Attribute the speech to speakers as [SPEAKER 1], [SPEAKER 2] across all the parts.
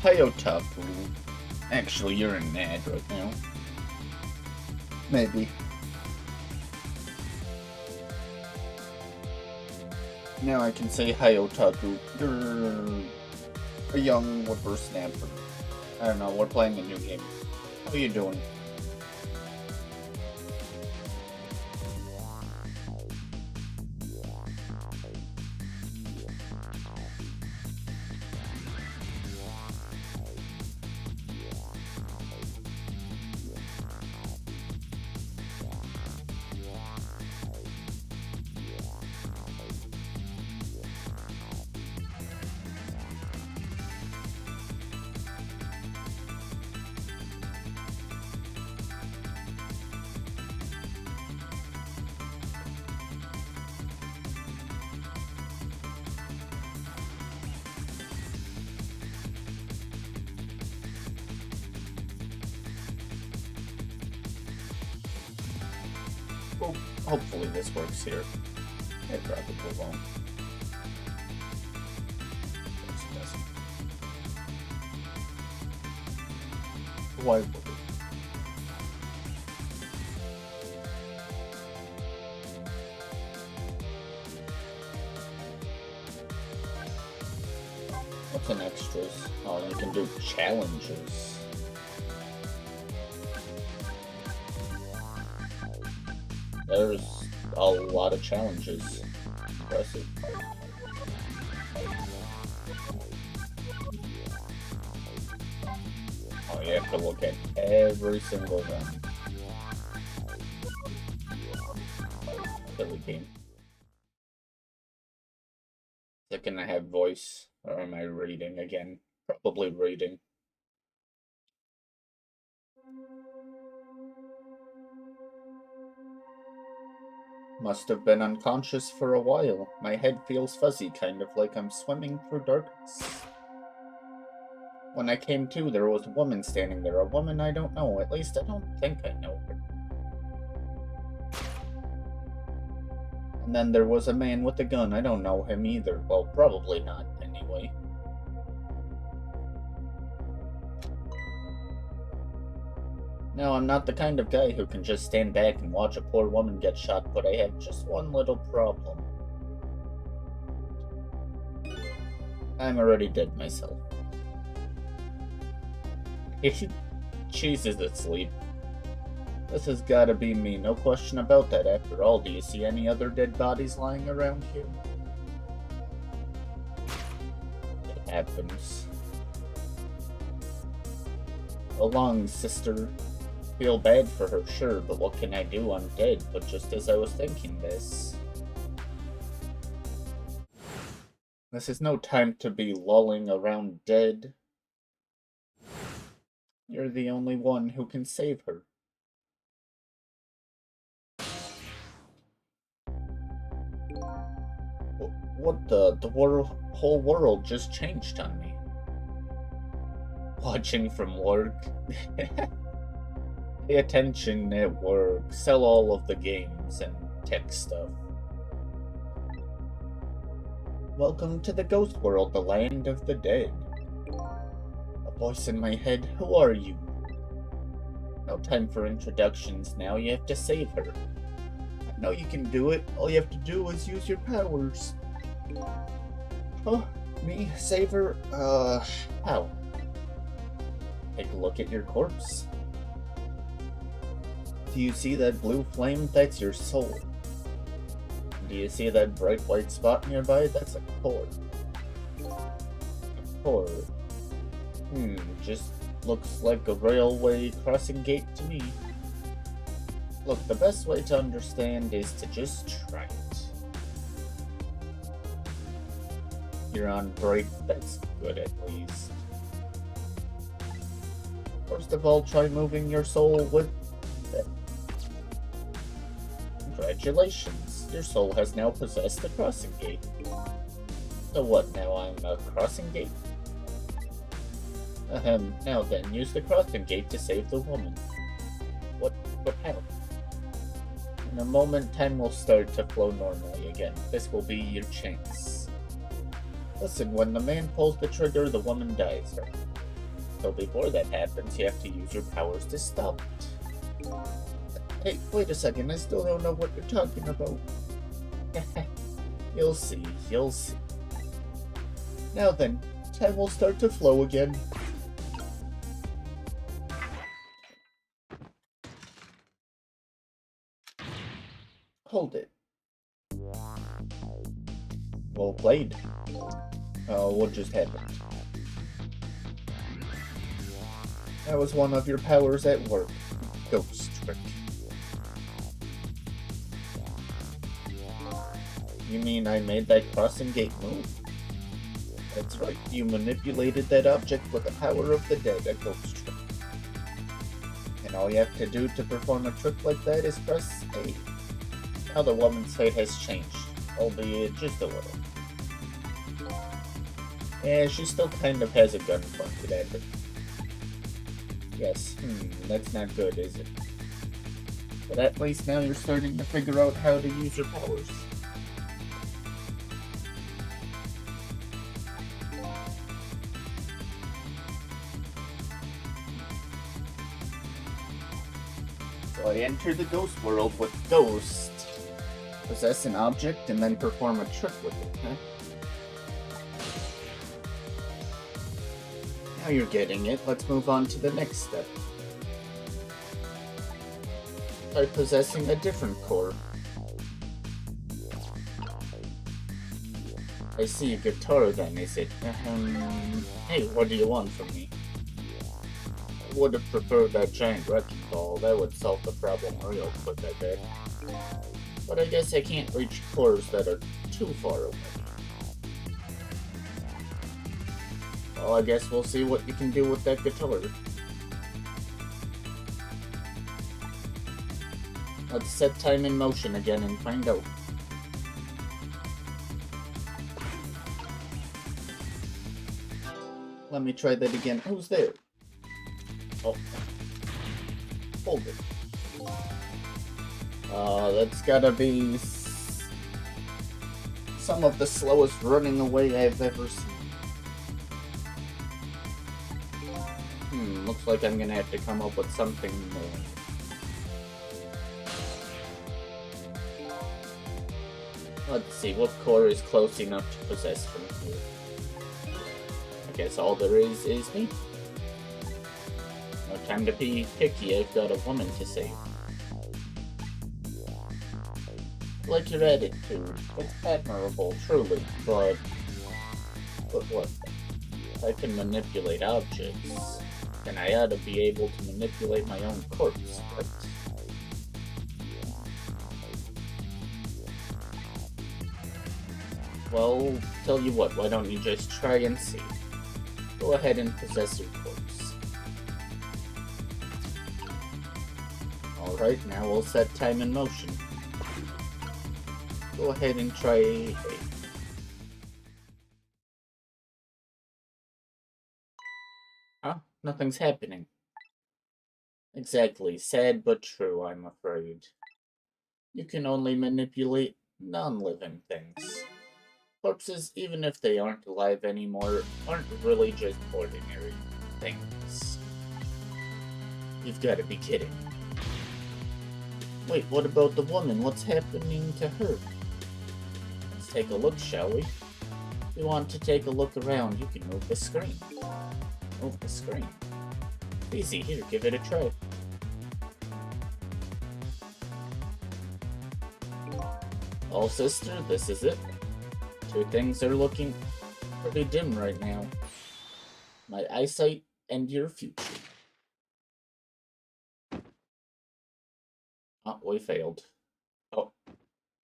[SPEAKER 1] Hi, Otaku. Actually, you're an ad right now. Maybe. Now I can say hi, Otaku. You're a young whippersnapper. I don't know, we're playing a new game. How are you doing? Well, hopefully this works here. It probably won't. Yes, it doesn't. Why would it? What's an extras? Oh, you can do challenges. There's a lot of challenges. Impressive. Oh, you have to look at every single one. Silly game. Is it gonna have voice? Or am I reading again? Probably reading. Must have been unconscious for a while. My head feels fuzzy, kind of like I'm swimming through darkness. When I came to, there was a woman standing there. A woman I don't know. At least I don't think I know her. And then there was a man with a gun. I don't know him either. Well, probably not, anyway. No, I'm not the kind of guy who can just stand back and watch a poor woman get shot, but I have just one little problem. I'm already dead myself. Cheese is asleep. This has gotta be me, no question about that. After all, do you see any other dead bodies lying around here? It happens. Along, sister. Feel bad for her, sure, but what can I do? I'm dead. But just as I was thinking this... This is no time to be lolling around dead. You're the only one who can save her. What the whole world just changed on me. Watching from work. Pay attention at work, sell all of the games and tech stuff. Welcome to the ghost world, the land of the dead. A voice in my head, who are you? No time for introductions now, you have to save her. I know you can do it, all you have to do is use your powers. Oh, me? Save her? How? Take a look at your corpse. Do you see that blue flame? That's your soul. Do you see that bright white spot nearby? That's a core. A core. Just looks like a railway crossing gate to me. Look, the best way to understand is to just try it. You're on break, that's good at least. First of all, try moving your soul with it. Congratulations, your soul has now possessed the crossing gate. So what, now I'm a crossing gate? Now then, use the crossing gate to save the woman. What how? In a moment, time will start to flow normally again. This will be your chance. Listen, when the man pulls the trigger, the woman dies. So before that happens, you have to use your powers to stop it. Hey, wait a second, I still don't know what you're talking about. You'll see, you'll see. Now then, time will start to flow again. Hold it. Well played. What just happened? That was one of your powers at work. Ghost trick. You mean I made that crossing gate move? That's right, you manipulated that object with the power of the dead, a ghost trick. And all you have to do to perform a trick like that is press A. Now the woman's fate has changed, albeit just a little. Yeah, she still kind of has a gun pointed at her. Yes, that's not good, is it? But at least now you're starting to figure out how to use your powers. So I enter the ghost world with Ghost. Possess an object and then perform a trick with it, huh? Now you're getting it, let's move on to the next step. Try possessing a different core. I see a guitar then, is it? Hey, what do you want from me? I would have preferred that giant wrecking ball, that would solve the problem real quick, I bet. But I guess I can't reach cores that are too far away. Well, I guess we'll see what you can do with that guitar. Let's set time in motion again and find out. Let me try that again. Who's there? Oh. Hold it. That's gotta be some of the slowest running away I've ever seen. Looks like I'm gonna have to come up with something more. Let's see, what core is close enough to possess from here? I guess all there is me. No time to be picky, I've got a woman to save. Like your attitude, it's admirable, truly, but what? I can manipulate objects, then I ought to be able to manipulate my own corpse, right? Well, tell you what, why don't you just try and see? Go ahead and possess your corpse. Alright, now we'll set time in motion. Go ahead and try A. Huh? Nothing's happening. Exactly. Sad but true, I'm afraid. You can only manipulate non-living things. Corpses, even if they aren't alive anymore, aren't really just ordinary things. You've got to be kidding. Wait, what about the woman? What's happening to her? Let's take a look, shall we? If you want to take a look around, you can move the screen. Move the screen. Easy, here, give it a try. Oh, sister, this is it. Two things are looking pretty dim right now. My eyesight and your future. Oh, we failed. Oh,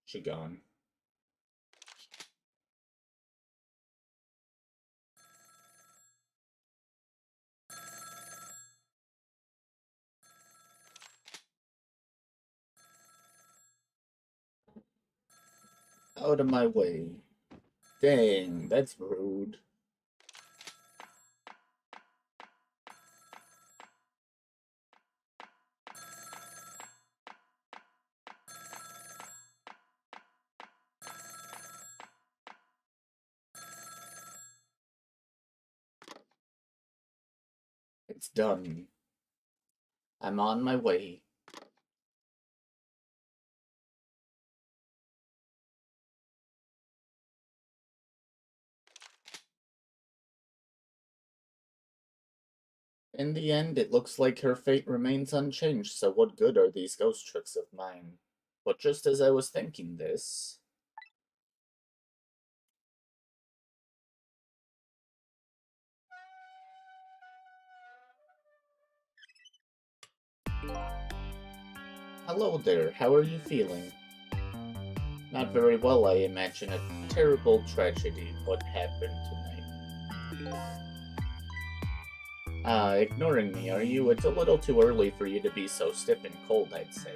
[SPEAKER 1] she gone. Out of my way. Dang, that's rude. It's done. I'm on my way. In the end, it looks like her fate remains unchanged, so what good are these ghost tricks of mine? But just as I was thinking this... Hello there, how are you feeling? Not very well, I imagine. A terrible tragedy, what happened tonight. Ignoring me, are you? It's a little too early for you to be so stiff and cold, I'd say.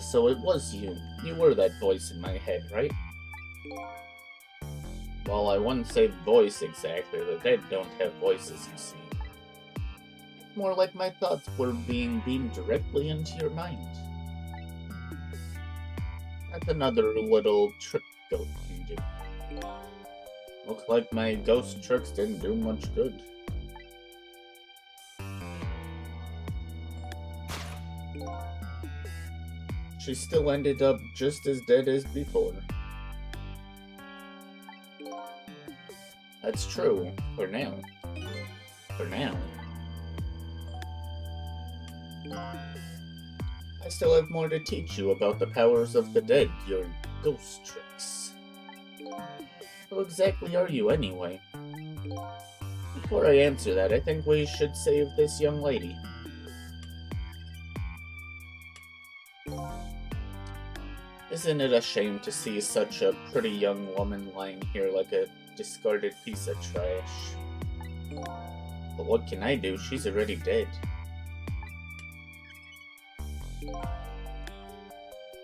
[SPEAKER 1] So it was you. You were that voice in my head, right? Well, I wouldn't say voice exactly. The dead don't have voices, you see. More like my thoughts were being beamed directly into your mind. That's another little trick ghost can do. Looks like my ghost tricks didn't do much good. She still ended up just as dead as before. That's true, for now. For now. I still have more to teach you about the powers of the dead, your ghost tricks. Who exactly are you, anyway? Before I answer that, I think we should save this young lady. Isn't it a shame to see such a pretty young woman lying here like a discarded piece of trash? But what can I do? She's already dead.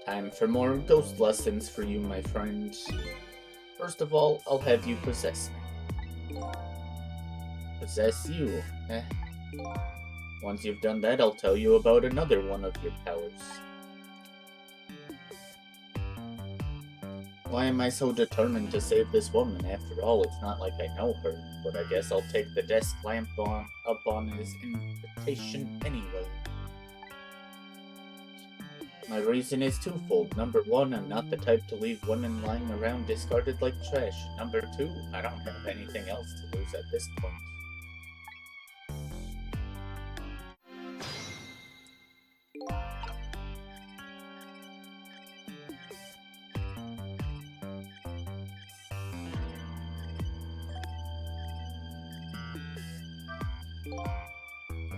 [SPEAKER 1] Time for more ghost lessons for you, my friend. First of all, I'll have you possess me. Possess you, eh? Once you've done that, I'll tell you about another one of your powers. Why am I so determined to save this woman? After all, it's not like I know her, but I guess I'll take the desk lamp up on his invitation anyway. My reason is twofold. Number one, I'm not the type to leave women lying around discarded like trash. Number two, I don't have anything else to lose at this point.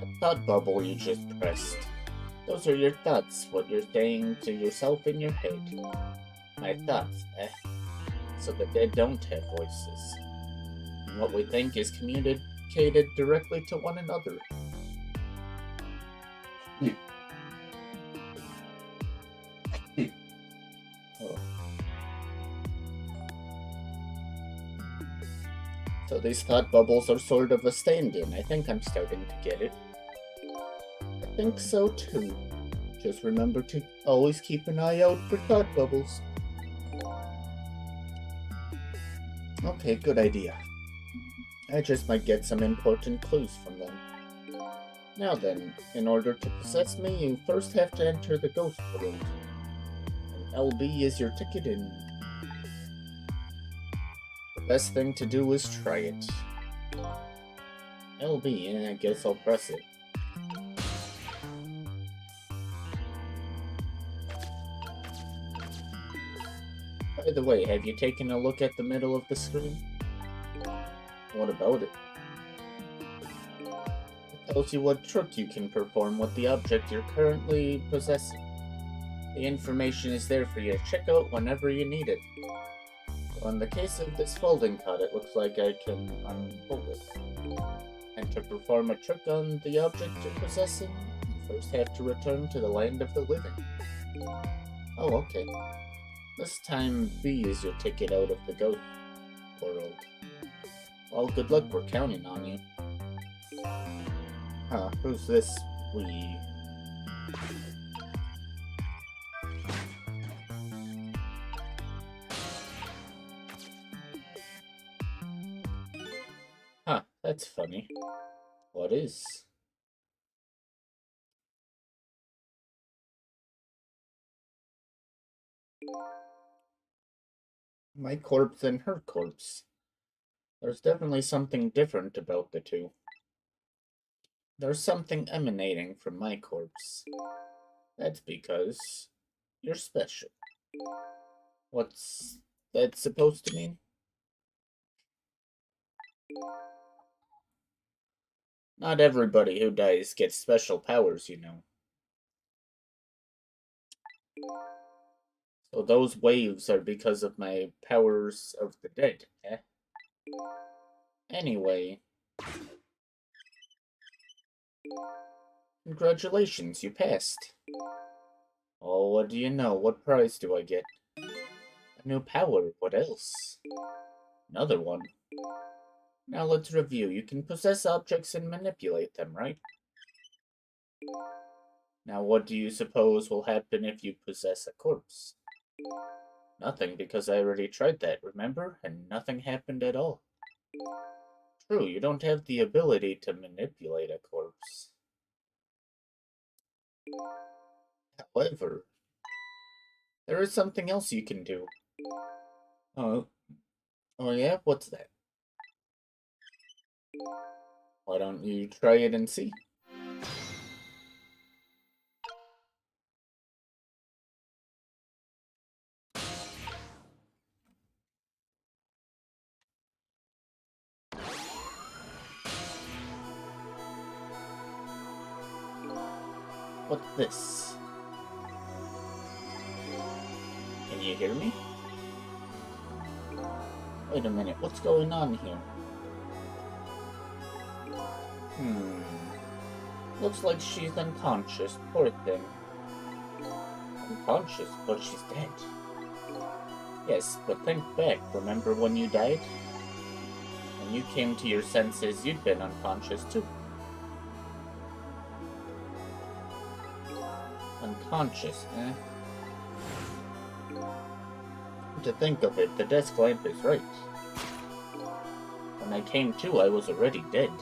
[SPEAKER 1] That thought bubble you just pressed. Those are your thoughts, what you're saying to yourself in your head. My thoughts, eh? So the dead don't have voices. And what we think is communicated directly to one another. Oh. So these thought bubbles are sort of a stand-in. I think I'm starting to get it. I think so too. Just remember to always keep an eye out for thought bubbles. Okay, good idea. I just might get some important clues from them. Now then, in order to possess me, you first have to enter the ghost world. And LB is your ticket in. The best thing to do is try it. LB, and I guess I'll press it. By the way, have you taken a look at the middle of the screen? What about it? It tells you what trick you can perform with the object you're currently possessing. The information is there for you to check out whenever you need it. So in the case of this folding card, it looks like I can unfold it. And to perform a trick on the object you're possessing, you first have to return to the land of the living. Oh, okay. This time, B is your ticket out of the ghost world. Well, good luck, we're counting on you. Huh, who's this we? That's funny. What is? My corpse and her corpse. There's definitely something different about the two. There's something emanating from my corpse. That's because you're special. What's that supposed to mean? Not everybody who dies gets special powers, you know. So those waves are because of my powers of the dead, eh? Anyway, congratulations, you passed. Oh, what do you know? What prize do I get? A new power, what else? Another one. Now let's review. You can possess objects and manipulate them, right? Now what do you suppose will happen if you possess a corpse? Nothing, because I already tried that, remember? And nothing happened at all. True, you don't have the ability to manipulate a corpse. However, there is something else you can do. Oh, oh yeah? What's that? Why don't you try it and see? What's this? Can you hear me? Wait a minute, what's going on here? Looks like she's unconscious, poor thing. Unconscious, but she's dead. Yes, but think back, remember when you died? When you came to your senses, you'd been unconscious too. Unconscious, eh? To think of it, the desk lamp is right. When I came to, I was already dead.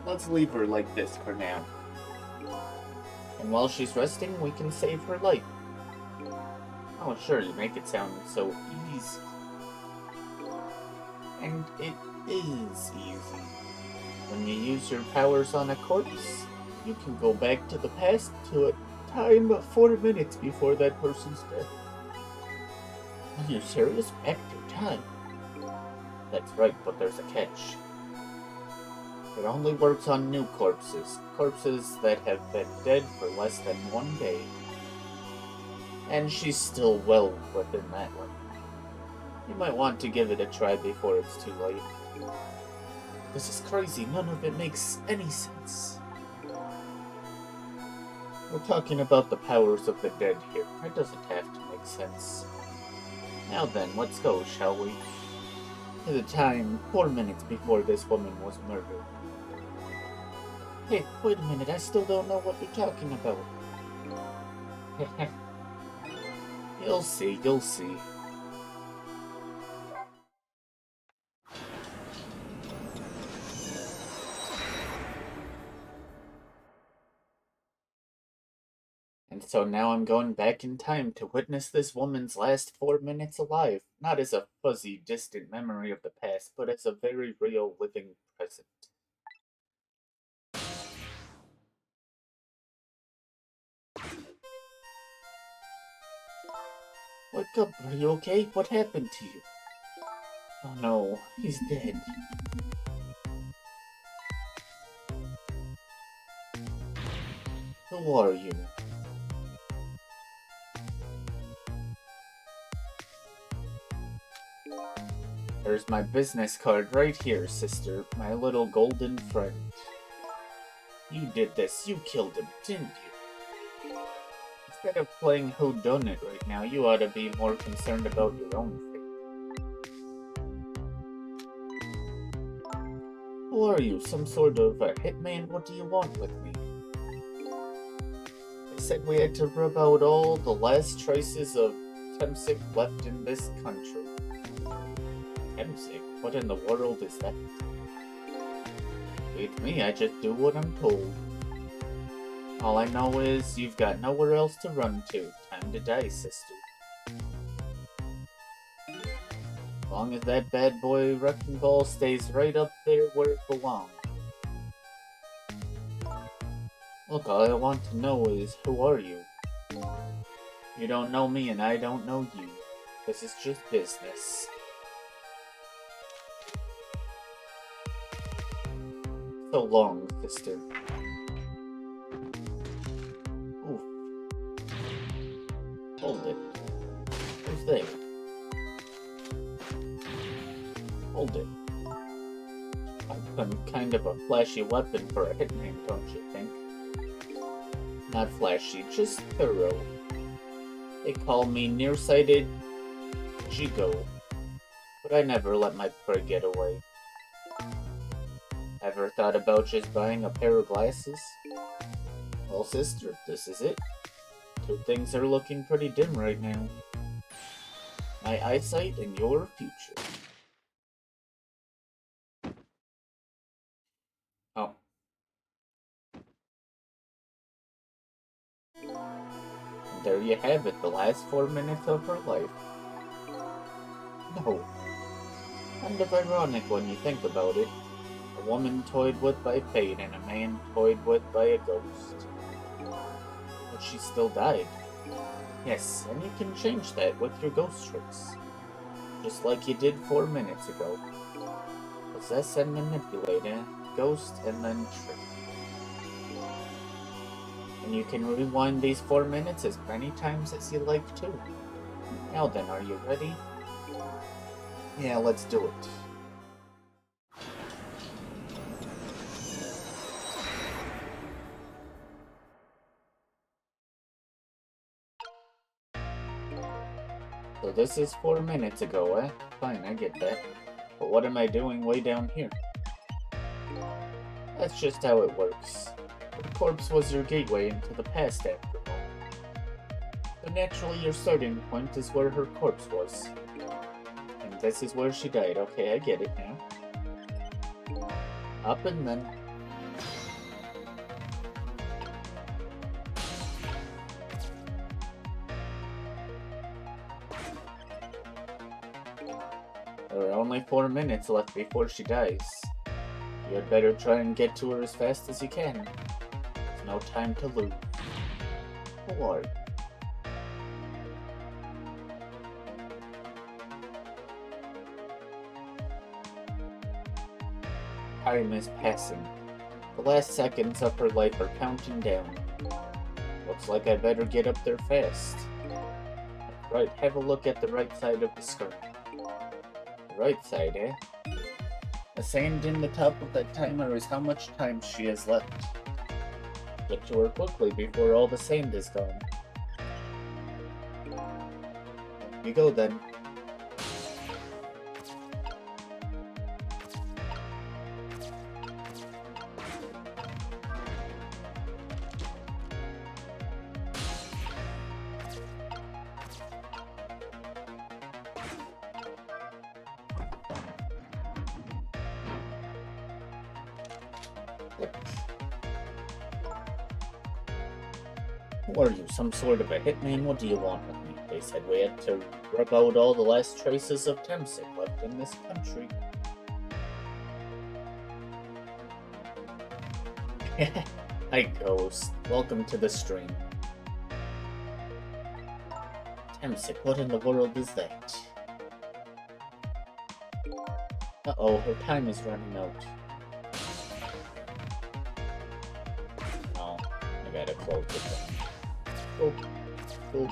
[SPEAKER 1] Let's leave her like this for now. And while she's resting, we can save her life. Oh, sure, you make it sound so easy. And it is easy. When you use your powers on a corpse, you can go back to the past to a time of 4 minutes before that person's death. Are you serious? Back to time? That's right, but there's a catch. It only works on new corpses. Corpses that have been dead for less than 1 day. And she's still well within that limit. You might want to give it a try before it's too late. This is crazy. None of it makes any sense. We're talking about the powers of the dead here. It doesn't have to make sense. Now then, let's go, shall we? To the time 4 minutes before this woman was murdered. Hey, wait a minute, I still don't know what you're talking about. You'll see, you'll see. And so now I'm going back in time to witness this woman's last 4 minutes alive, not as a fuzzy, distant memory of the past, but as a very real, living present. Wake up, are you okay? What happened to you? Oh no, he's dead. Who are you? There's my business card right here, sister. My little golden friend. You did this. You killed him, didn't you? Instead of playing whodunit right now, you ought to be more concerned about your own fate. Who are you? Some sort of a hitman? What do you want with me? They said we had to rub out all the last traces of Temsic left in this country. Temsic? What in the world is that? With me, I just do what I'm told. All I know is you've got nowhere else to run to. Time to die, sister. As long as that bad boy wrecking ball stays right up there where it belongs. Look, all I want to know is, who are you? You don't know me and I don't know you. This is just business. So long, sister. Oof. Hold it. Who's there? Hold it. I'm kind of a flashy weapon for a hitman, don't you think? Not flashy, just thorough. They call me nearsighted Jigo, but I never let my prey get away. Ever thought about just buying a pair of glasses? Well, sister, this is it. Two things are looking pretty dim right now. My eyesight and your future. Oh. And there you have it, the last 4 minutes of her life. No. Kind of ironic when you think about it. A woman toyed with by fate and a man toyed with by a ghost. But she still died. Yes, and you can change that with your ghost tricks. Just like you did 4 minutes ago. Possess and manipulate, ghost and then trick. And you can rewind these 4 minutes as many times as you like to. Now then, are you ready? Yeah, let's do it. So this is 4 minutes ago, eh? Fine, I get that. But what am I doing way down here? That's just how it works. The corpse was your gateway into the past after all. So naturally your starting point is where her corpse was. And this is where she died. Okay, I get it now. Up and then... There are only 4 minutes left before she dies. You had better try and get to her as fast as you can. There's no time to lose. Who are you? Time is passing. The last seconds of her life are counting down. Looks like I better get up there fast. Right, have a look at the right side of the screen. The right side, eh? The sand in the top of that timer is how much time she has left. Get to her quickly before all the sand is gone. You go then. Who are you, some sort of a hitman? What do you want with me? They said we had to rub out all the last traces of Temsic left in this country. Hi, Ghost. Welcome to the stream. Temsic, what in the world is that? Uh-oh, her time is running out. Oh, I gotta close it down. Oh, oh.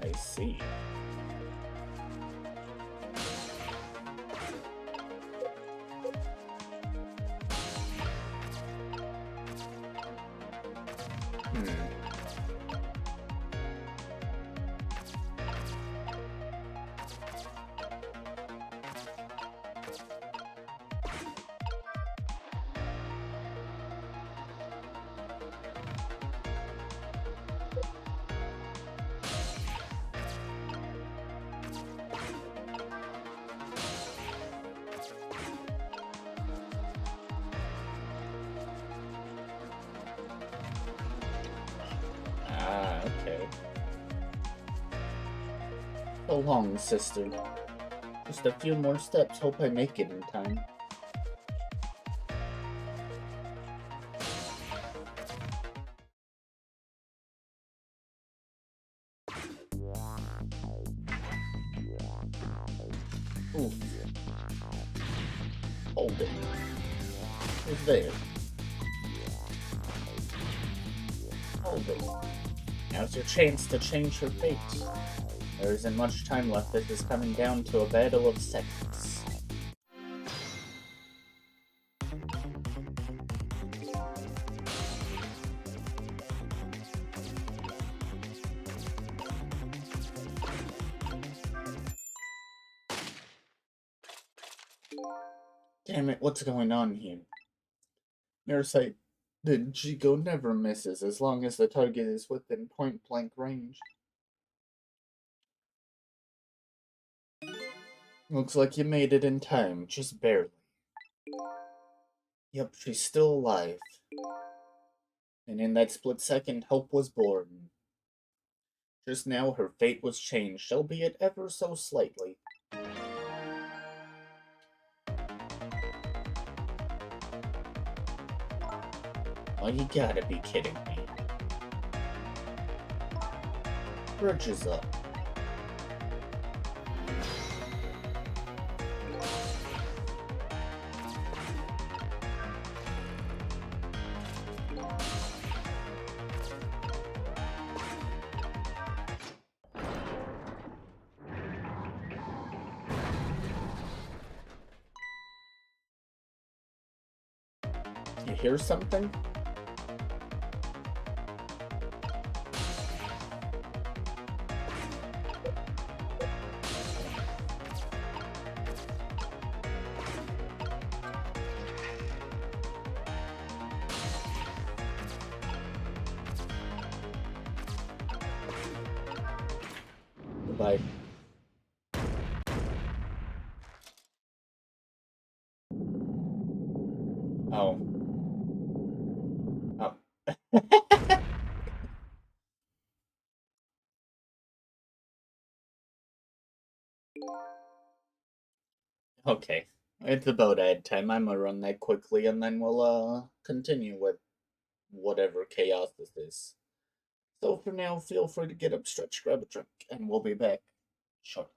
[SPEAKER 1] I see. So long, sister. Just a few more steps, hope I make it in time. Ooh. Hold it. Who's there? Hold it. Now's your chance to change your fate. There isn't much time left. This is coming down to a battle of seconds. Damn it, what's going on here? Nearsight, the Jigo never misses as long as the target is within point-blank range. Looks like you made it in time, just barely. Yep, she's still alive. And in that split second, hope was born. Just now, her fate was changed, albeit ever so slightly. Oh, you gotta be kidding me. Bridge is up. You hear something? Goodbye. Oh. Oh. Okay. It's about ad time. I'm gonna run that quickly and then we'll continue with whatever chaos this is. So for now, feel free to get up, stretch, grab a drink, and we'll be back shortly.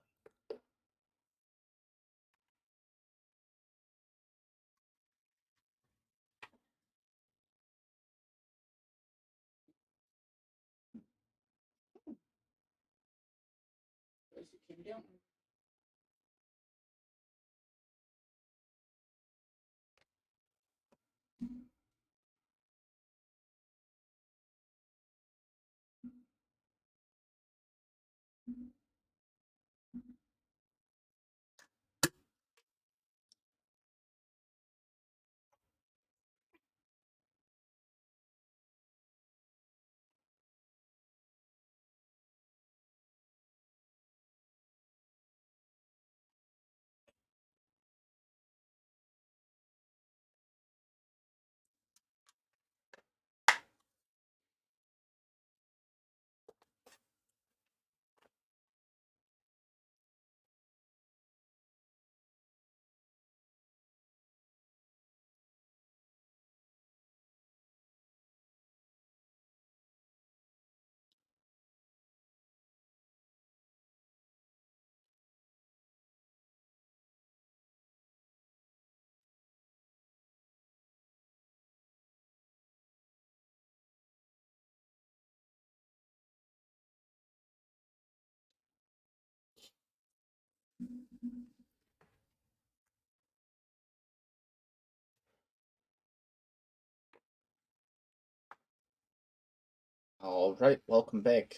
[SPEAKER 1] Alright, welcome back.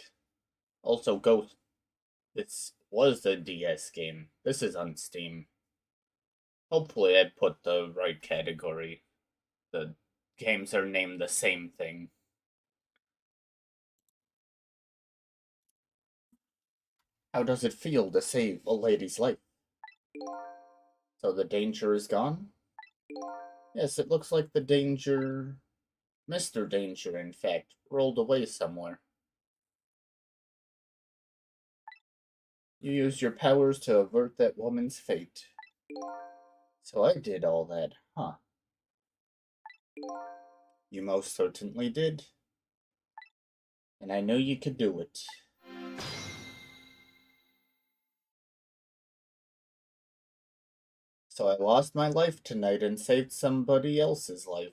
[SPEAKER 1] Also, Ghost. This was a DS game. This is on Steam. Hopefully, I put the right category. The games are named the same thing. How does it feel to save a lady's life? So the danger is gone? Yes, it looks like the danger... Mr. Danger, in fact, rolled away somewhere. You used your powers to avert that woman's fate. So I did all that, huh? You most certainly did. And I knew you could do it. So I lost my life tonight and saved somebody else's life.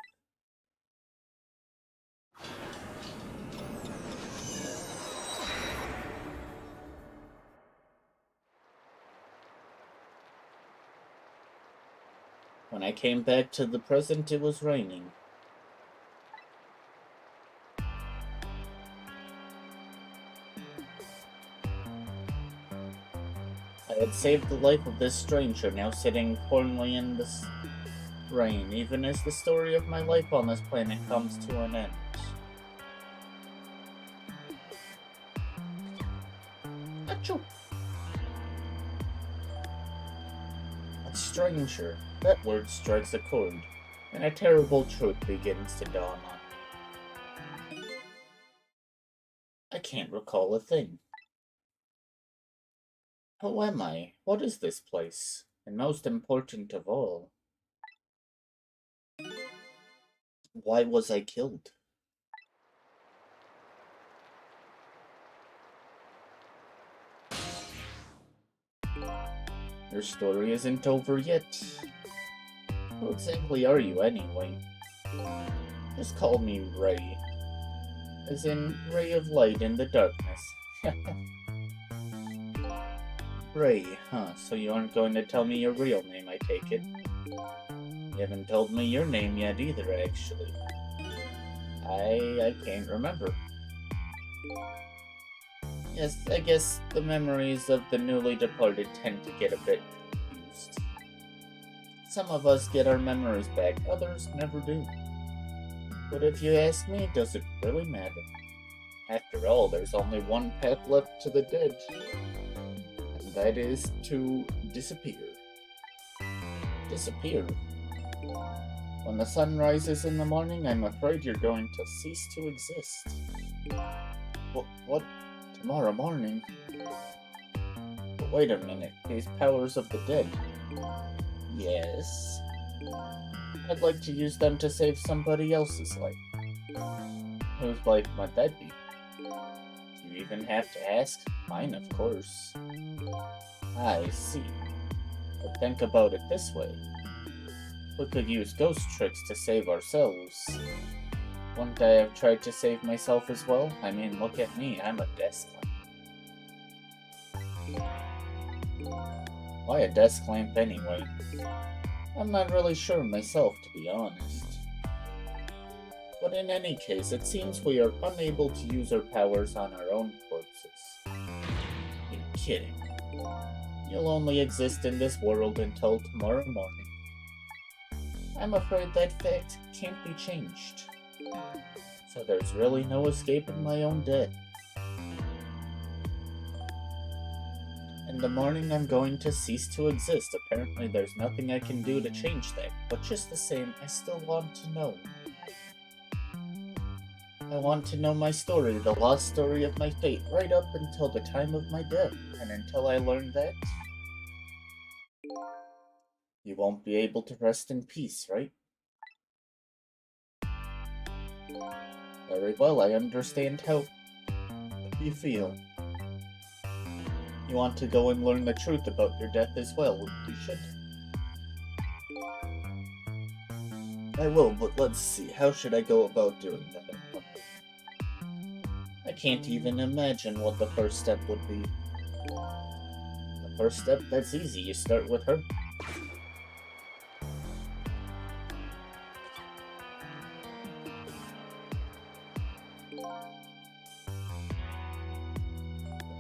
[SPEAKER 1] When I came back to the present, it was raining. I had saved the life of this stranger now sitting quietly in the rain, even as the story of my life on this planet comes to an end. Achoo! A stranger. That word strikes a chord, and a terrible truth begins to dawn on me. I can't recall a thing. Who am I? What is this place? And most important of all, why was I killed? Your story isn't over yet. Who exactly are you, anyway? Just call me Ray. As in, ray of light in the darkness. Ray, huh? So you aren't going to tell me your real name, I take it? You haven't told me your name yet either, actually. I can't remember. Yes, I guess the memories of the newly departed tend to get a bit confused. Some of us get our memories back, others never do. But if you ask me, does it really matter? After all, there's only one path left to the dead, and that is to disappear. Disappear? When the sun rises in the morning, I'm afraid you're going to cease to exist. What? Tomorrow morning? But wait a minute, these powers of the dead. Yes? I'd like to use them to save somebody else's life. Whose life might that be? Do you even have to ask? Mine, of course. I see. But think about it this way. We could use ghost tricks to save ourselves. One day I've tried to save myself as well. I mean, look at me, I'm a desk lamp. Why a desk lamp anyway? I'm not really sure myself, to be honest. But in any case, it seems we are unable to use our powers on our own corpses. You're kidding. You'll only exist in this world until tomorrow morning. I'm afraid that fact can't be changed. So there's really no escaping my own death. In the morning, I'm going to cease to exist. Apparently, there's nothing I can do to change that. But just the same, I still want to know. I want to know my story, the lost story of my fate, right up until the time of my death. And until I learn that, you won't be able to rest in peace, right? Very well, I understand how you feel. You want to go and learn the truth about your death as well, you should. I will, but let's see, how should I go about doing that? I can't even imagine what the first step would be. The first step, that's easy, you start with her.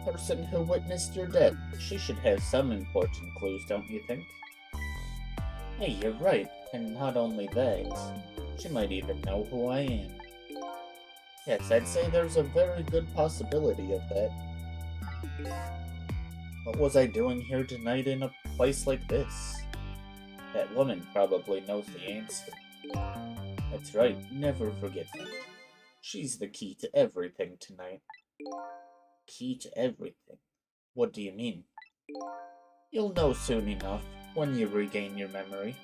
[SPEAKER 1] The person who witnessed your death. She should have some important clues, don't you think? Hey, you're right, and not only that, she might even know who I am. Yes, I'd say there's a very good possibility of that. What was I doing here tonight in a place like this? That woman probably knows the answer. That's right, never forget that. She's the key to everything tonight. Key to everything? What do you mean? You'll know soon enough, when you regain your memory.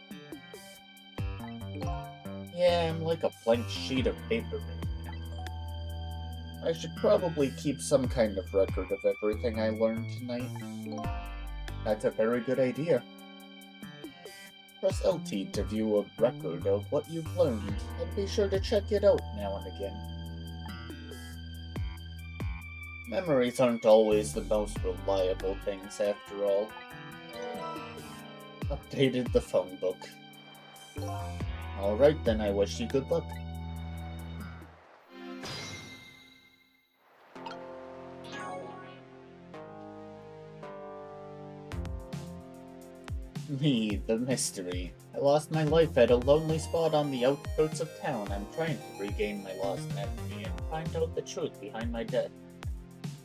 [SPEAKER 1] Yeah, I'm like a blank sheet of paper right now. I should probably keep some kind of record of everything I learned tonight. That's a very good idea. Press LT to view a record of what you've learned, and be sure to check it out now and again. Memories aren't always the most reliable things after all. Updated the phone book. Alright then, I wish you good luck. Me, the mystery. I lost my life at a lonely spot on the outskirts of town. I'm trying to regain my lost memory and find out the truth behind my death.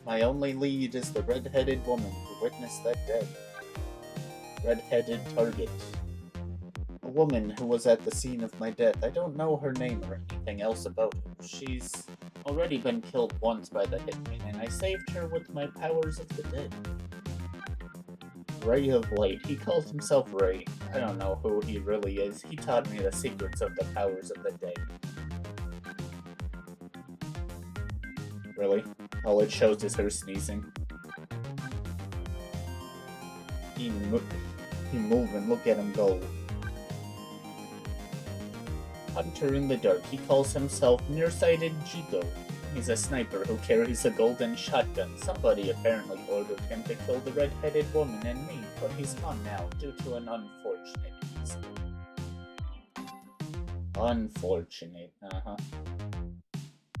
[SPEAKER 1] My only lead is the red-headed woman who witnessed that death. Red-headed target. A woman who was at the scene of my death. I don't know her name or anything else about her. She's already been killed once by the hitman, and I saved her with my powers of the dead. Ray of Light. He calls himself Ray. I don't know who he really is. He taught me the secrets of the powers of the dead. Really? All it shows is her sneezing. He move and look at him go. Hunter in the dark. He calls himself Nearsighted Chico. He's a sniper who carries a golden shotgun. Somebody apparently ordered him to kill the red-headed woman and me, but he's gone now due to an unfortunate reason. Unfortunate,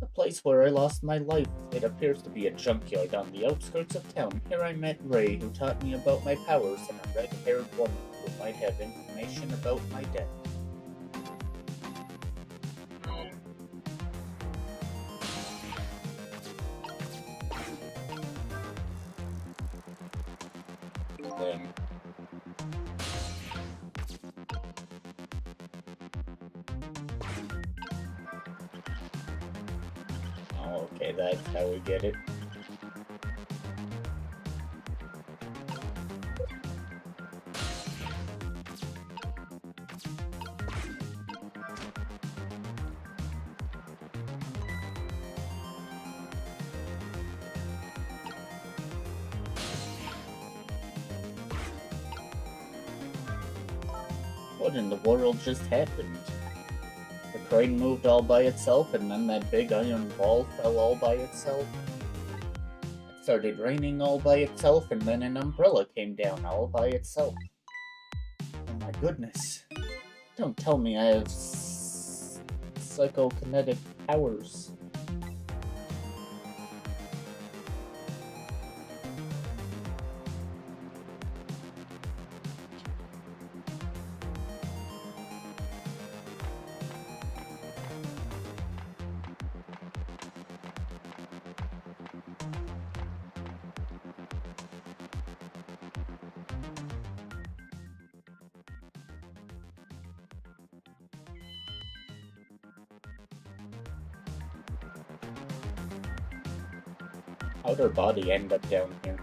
[SPEAKER 1] The place where I lost my life. It appears to be a junkyard on the outskirts of town. Here I met Ray, who taught me about my powers, and a red-haired woman who might have information about my death. Then oh, okay, that's how we get it. What in the world just happened? The crane moved all by itself, and then that big iron ball fell all by itself. It started raining all by itself, and then an umbrella came down all by itself. Oh my goodness. Don't tell me I have psychokinetic powers. How'd her body end up down here?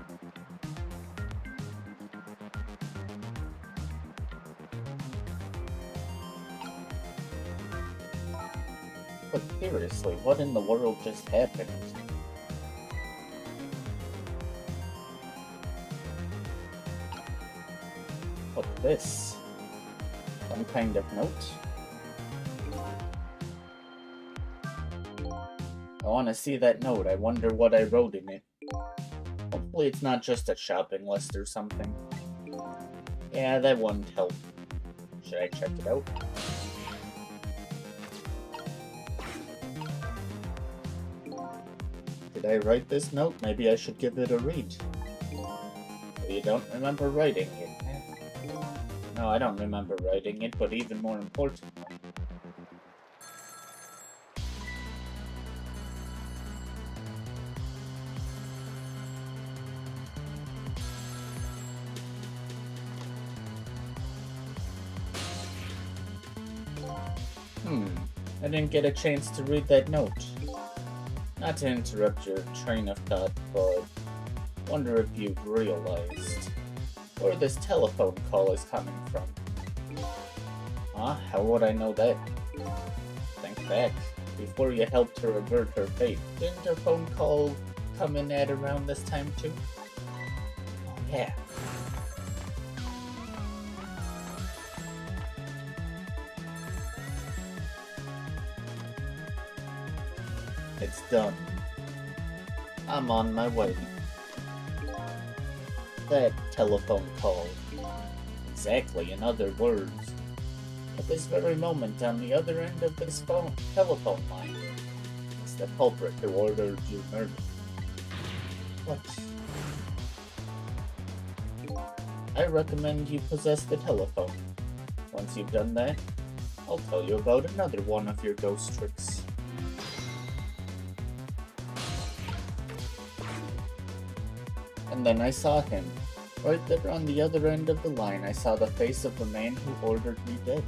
[SPEAKER 1] But seriously, what in the world just happened? What's this? Some kind of note? I want to see that note. I wonder what I wrote in it. Hopefully it's not just a shopping list or something. Yeah, that wouldn't help. Should I check it out? Did I write this note? Maybe I should give it a read. So you don't remember writing it? No, I don't remember writing it, but even more important. I didn't get a chance to read that note. Not to interrupt your train of thought, but wonder if you've realized where this telephone call is coming from. Huh? How would I know that? Think back. Before you helped her avert her fate, didn't her phone call come in at around this time too? Oh yeah. It's done. I'm on my way. That telephone call. Exactly, in other words. At this very moment, on the other end of this telephone line, is the culprit who ordered your murder. What? I recommend you possess the telephone. Once you've done that, I'll tell you about another one of your ghost tricks. And then I saw him. Right there on the other end of the line, I saw the face of the man who ordered me dead.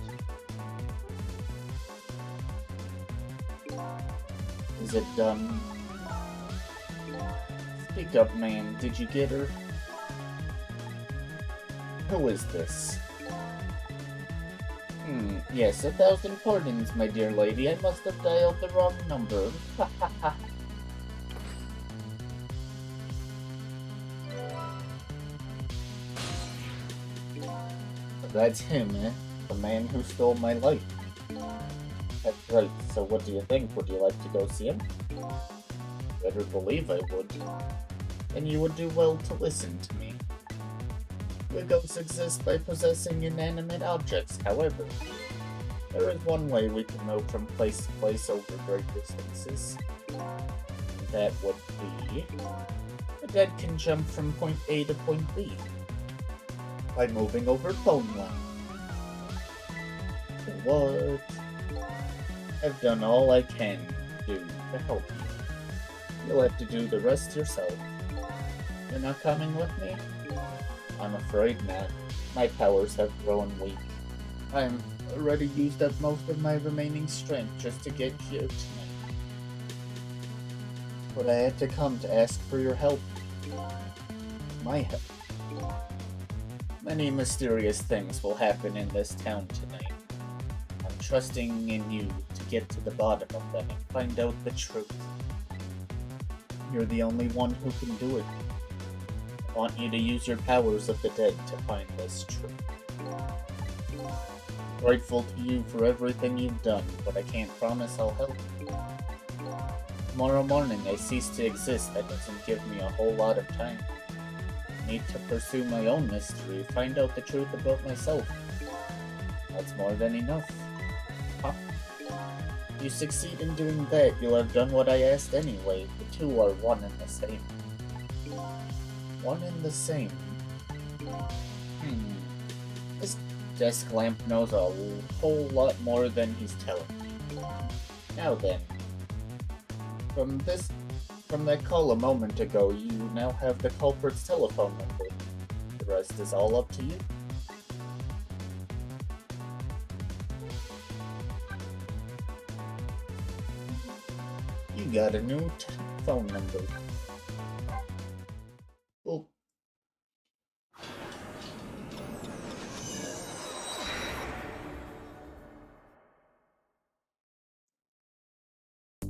[SPEAKER 1] Is it done? Speak up, man. Did you get her? Who is this? Yes, 1,000 pardons, my dear lady. I must have dialed the wrong number. Ha ha ha. That's him, eh? The man who stole my life. That's right, so what do you think? Would you like to go see him? Better believe I would. And you would do well to listen to me. We ghosts exist by possessing inanimate objects, however. There is one way we can move from place to place over great distances. That would be... The dead can jump from point A to point B. By moving over phone line. What? I've done all I can do to help you. You'll have to do the rest yourself. You're not coming with me? I'm afraid not. My powers have grown weak. I'm already used up most of my remaining strength just to get here tonight. But I had to come to ask for your help. My help. Many mysterious things will happen in this town tonight. I'm trusting in you to get to the bottom of them and find out the truth. You're the only one who can do it. I want you to use your powers of the dead to find this truth. Grateful to you for everything you've done, but I can't promise I'll help you. Tomorrow morning I cease to exist. That doesn't give me a whole lot of time. Need to pursue my own mystery, find out the truth about myself. That's more than enough. Huh? If you succeed in doing that, you'll have done what I asked anyway. The two are one and the same. One and the same. This desk lamp knows a whole lot more than he's telling me. Now then, from that call a moment ago, you now have the culprit's telephone number. The rest is all up to you. You got a new phone number. Oh.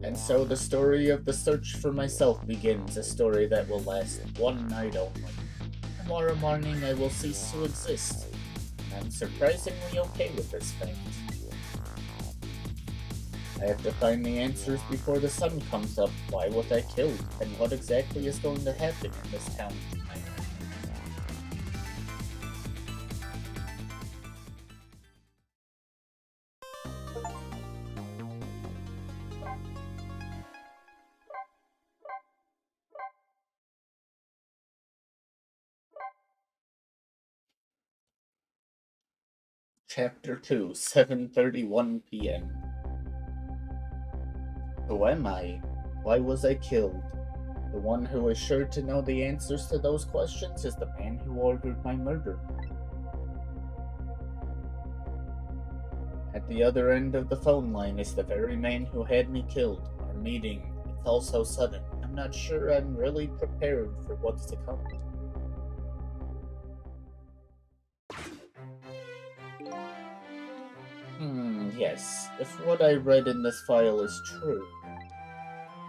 [SPEAKER 1] And so the story of the search for myself begins, a story that will last one night only. Tomorrow morning I will cease to exist, and I'm surprisingly okay with this fact. I have to find the answers before the sun comes up. Why was I killed, and what exactly is going to happen in this town tonight? Chapter 2, 7:31 p.m. Who am I? Why was I killed? The one who is sure to know the answers to those questions is the man who ordered my murder. At the other end of the phone line is the very man who had me killed. Our meeting, it's all so sudden. I'm not sure I'm really prepared for what's to come. Yes, if what I read in this file is true,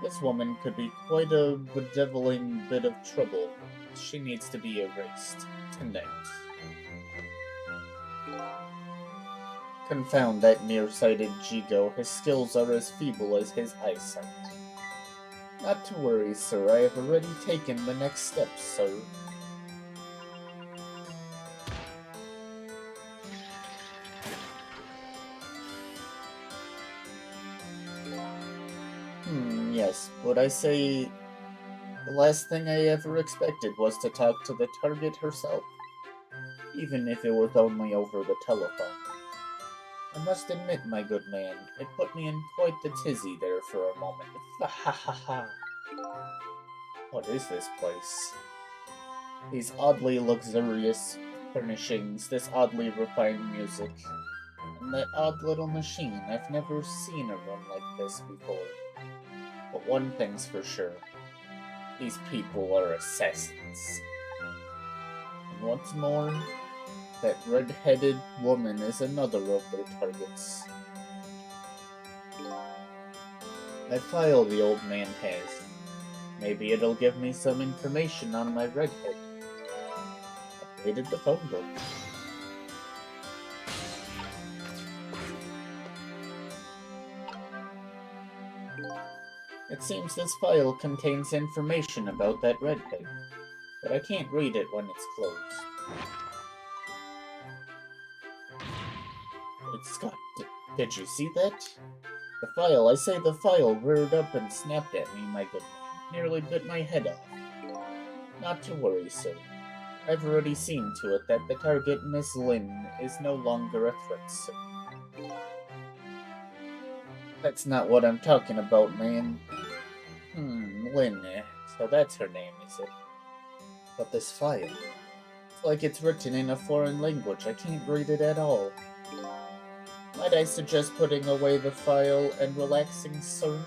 [SPEAKER 1] this woman could be quite a bedeviling bit of trouble. She needs to be erased. Tonight. Confound that nearsighted Jigo. His skills are as feeble as his eyesight. Not to worry, sir. I have already taken the next step, sir. Yes, would I say the last thing I ever expected was to talk to the target herself? Even if it was only over the telephone. I must admit, my good man, it put me in quite the tizzy there for a moment. Ha ha ha ha. What is this place? These oddly luxurious furnishings, this oddly refined music, and that odd little machine. I've never seen a room like this before. But one thing's for sure. These people are assassins. And what's more, that red-headed woman is another of their targets. That file the old man has. Maybe it'll give me some information on my redhead. Updated the phone book. It seems this file contains information about that redhead, but I can't read it when it's closed. Did you see that? The file, I say the file, reared up and snapped at me, my good man. Nearly bit my head off. Not to worry, sir. I've already seen to it that the target, Miss Lin, is no longer a threat, sir. That's not what I'm talking about, man. Lin, so that's her name, is it? But this file, it's like it's written in a foreign language. I can't read it at all. Might I suggest putting away the file and relaxing, sir?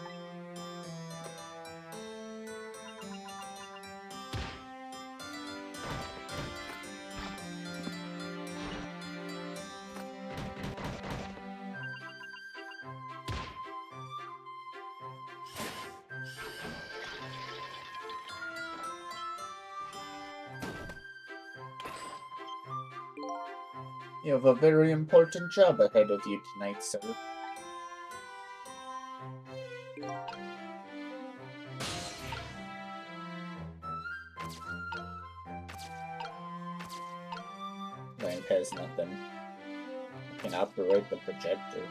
[SPEAKER 1] You have a very important job ahead of you tonight, sir. Lamp has nothing. I can operate the projector.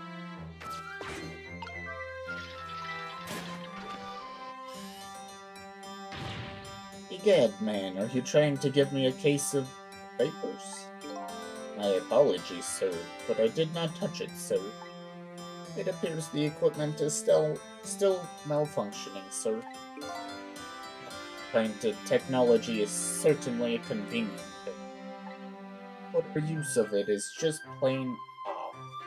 [SPEAKER 1] Egad, man, are you trying to give me a case of vapors? My apologies, sir, but I did not touch it, sir. It appears the equipment is still malfunctioning, sir. Kind of technology is certainly a convenient thing, but her use of it is just plain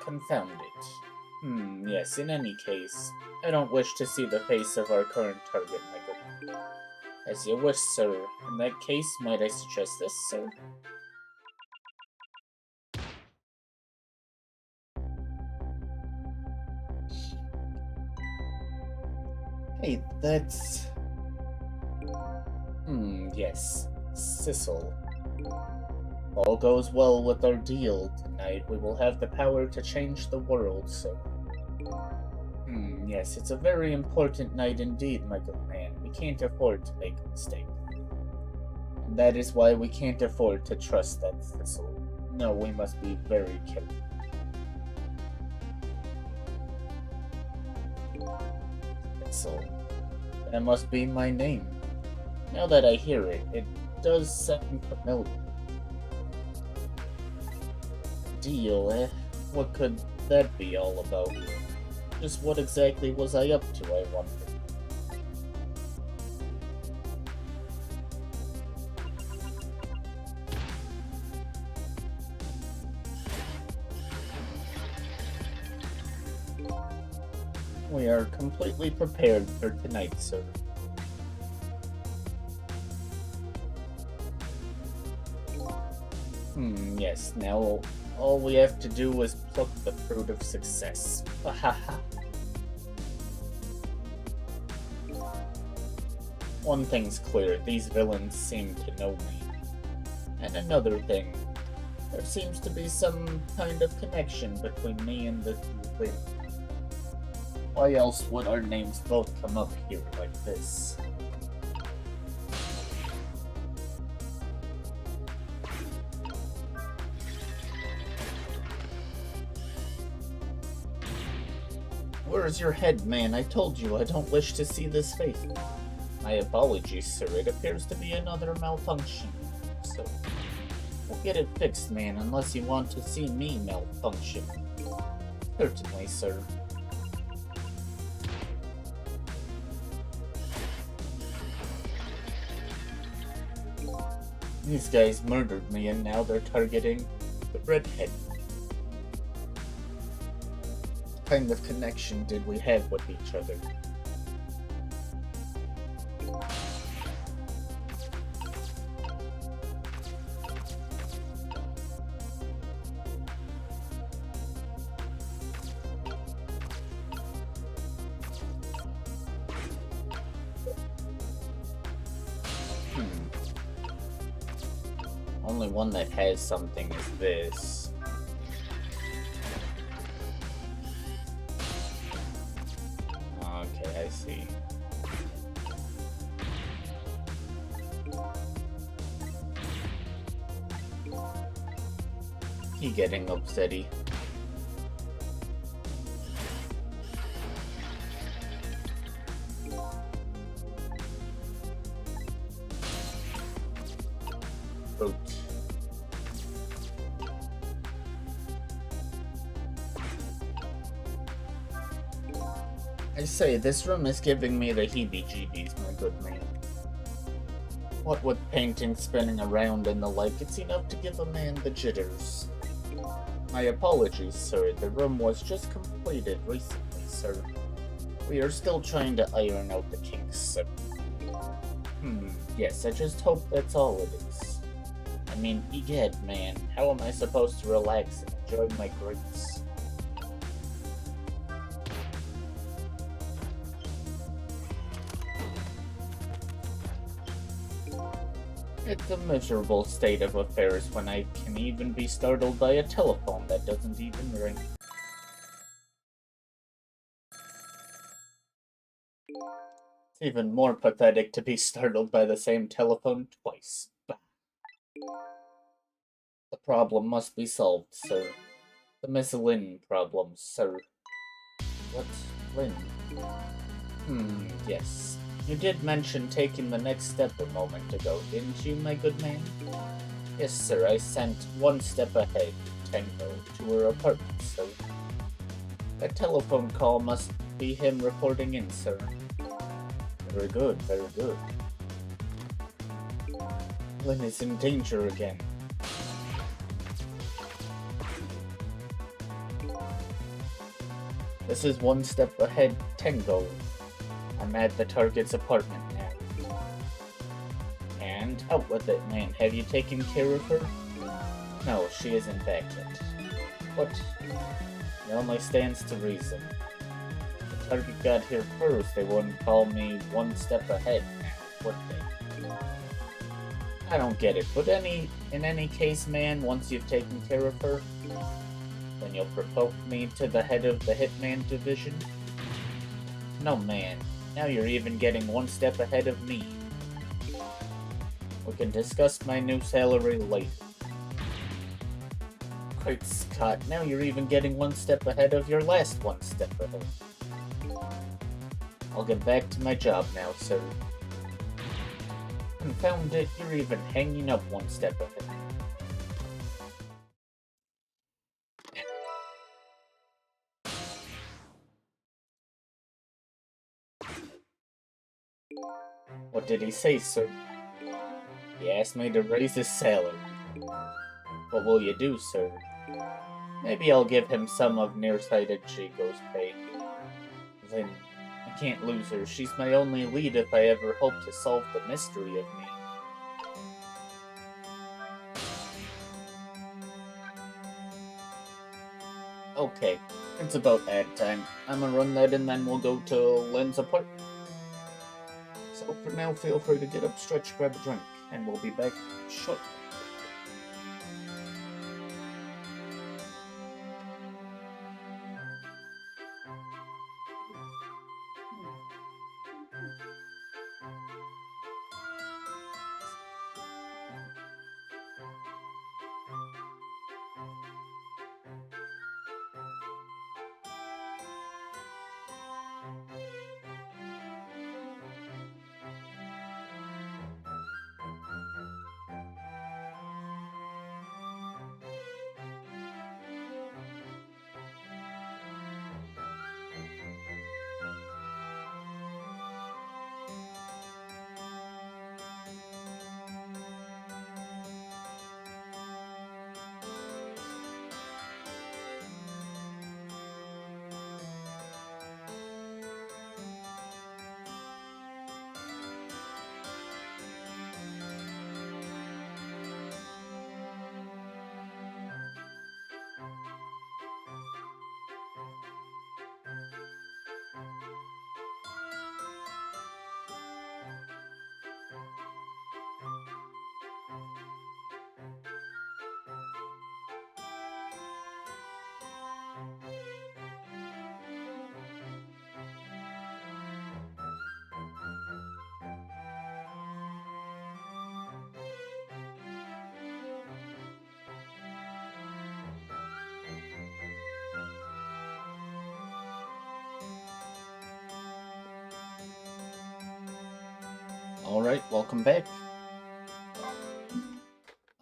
[SPEAKER 1] confound it. Yes, in any case, I don't wish to see the face of our current target, my good. As you wish, sir. In that case, might I suggest this, sir? Hey, that's... yes. Sissel. All goes well with our deal tonight. We will have the power to change the world, so... yes, it's a very important night indeed, my good man. We can't afford to make a mistake. And that is why we can't afford to trust that Sissel. No, we must be very careful. Sissel. That must be my name. Now that I hear it, it does sound familiar. Deal, eh? What could that be all about? Just what exactly was I up to, I wonder? We are completely prepared for tonight, sir. Yes, now All we have to do is pluck the fruit of success. One thing's clear, these villains seem to know me. And another thing, there seems to be some kind of connection between me and the two. Why else would our names both come up here like this? Where's your head, man? I told you I don't wish to see this face. My apologies, sir. It appears to be another malfunction. So, we'll get it fixed, man, unless you want to see me malfunction. Certainly, sir. These guys murdered me and now they're targeting the redhead. What kind of connection did we have with each other? Only one that has something is this. Okay, I see. He getting upsetty. Fruit. I say, this room is giving me the heebie-jeebies, my good man. What with painting spinning around and the like, it's enough to give a man the jitters. My apologies, sir. The room was just completed recently, sir. We are still trying to iron out the kinks, sir. Yes, I just hope that's all it is. I mean, egad, man, how am I supposed to relax and enjoy my grapes? It's a miserable state of affairs when I can even be startled by a telephone that doesn't even ring. It's even more pathetic to be startled by the same telephone twice. The problem must be solved, sir. The Miss Lynn problem, sir. What? Lynn? Yes. You did mention taking the next step a moment ago, didn't you, my good man? Yes, sir, I sent one step ahead, Tango, to her apartment, sir. That telephone call must be him reporting in, sir. Very good, very good. Lynn is in danger again. This is one step ahead, Tango. I'm at the target's apartment now. And out with it, man. Have you taken care of her? No, she isn't back yet. But it only stands to reason. If the target got here first, they wouldn't call me one step ahead now, would they? I don't get it, but in any case, man, once you've taken care of her, then you'll promote me to the head of the Hitman division? No, man. Now you're even getting one step ahead of me. We can discuss my new salary later. Great Scott, now you're even getting one step ahead of your last one step ahead. I'll get back to my job now, sir. Confound it, you're even hanging up one step ahead. What did he say, sir? He asked me to raise his salary. What will you do, sir? Maybe I'll give him some of nearsighted Chico's pay. Then, I can't lose her. She's my only lead if I ever hope to solve the mystery of me. Okay, it's about ad time. I'm gonna run that and then we'll go to Lynn's apartment. So for now, feel free to get up, stretch, grab a drink, and we'll be back shortly. Alright, welcome back.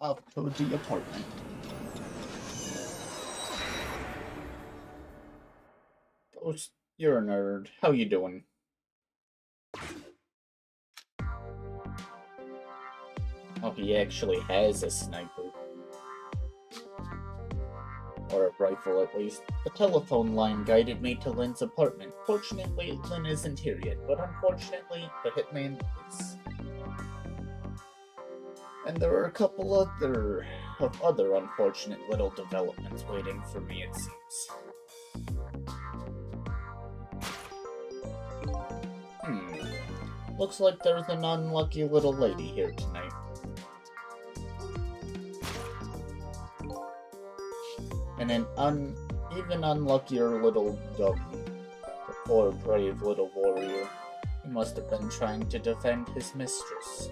[SPEAKER 1] Off to the apartment. Ghost, you're a nerd. How you doing? Oh, he actually has a sniper. Or a rifle, at least. The telephone line guided me to Lynn's apartment. Fortunately, Lynn isn't here yet, but unfortunately, the hitman is. And there are a couple other unfortunate little developments waiting for me, it seems. Looks like there's an unlucky little lady here tonight. And an even unluckier little dummy. The poor brave little warrior. He must have been trying to defend his mistress.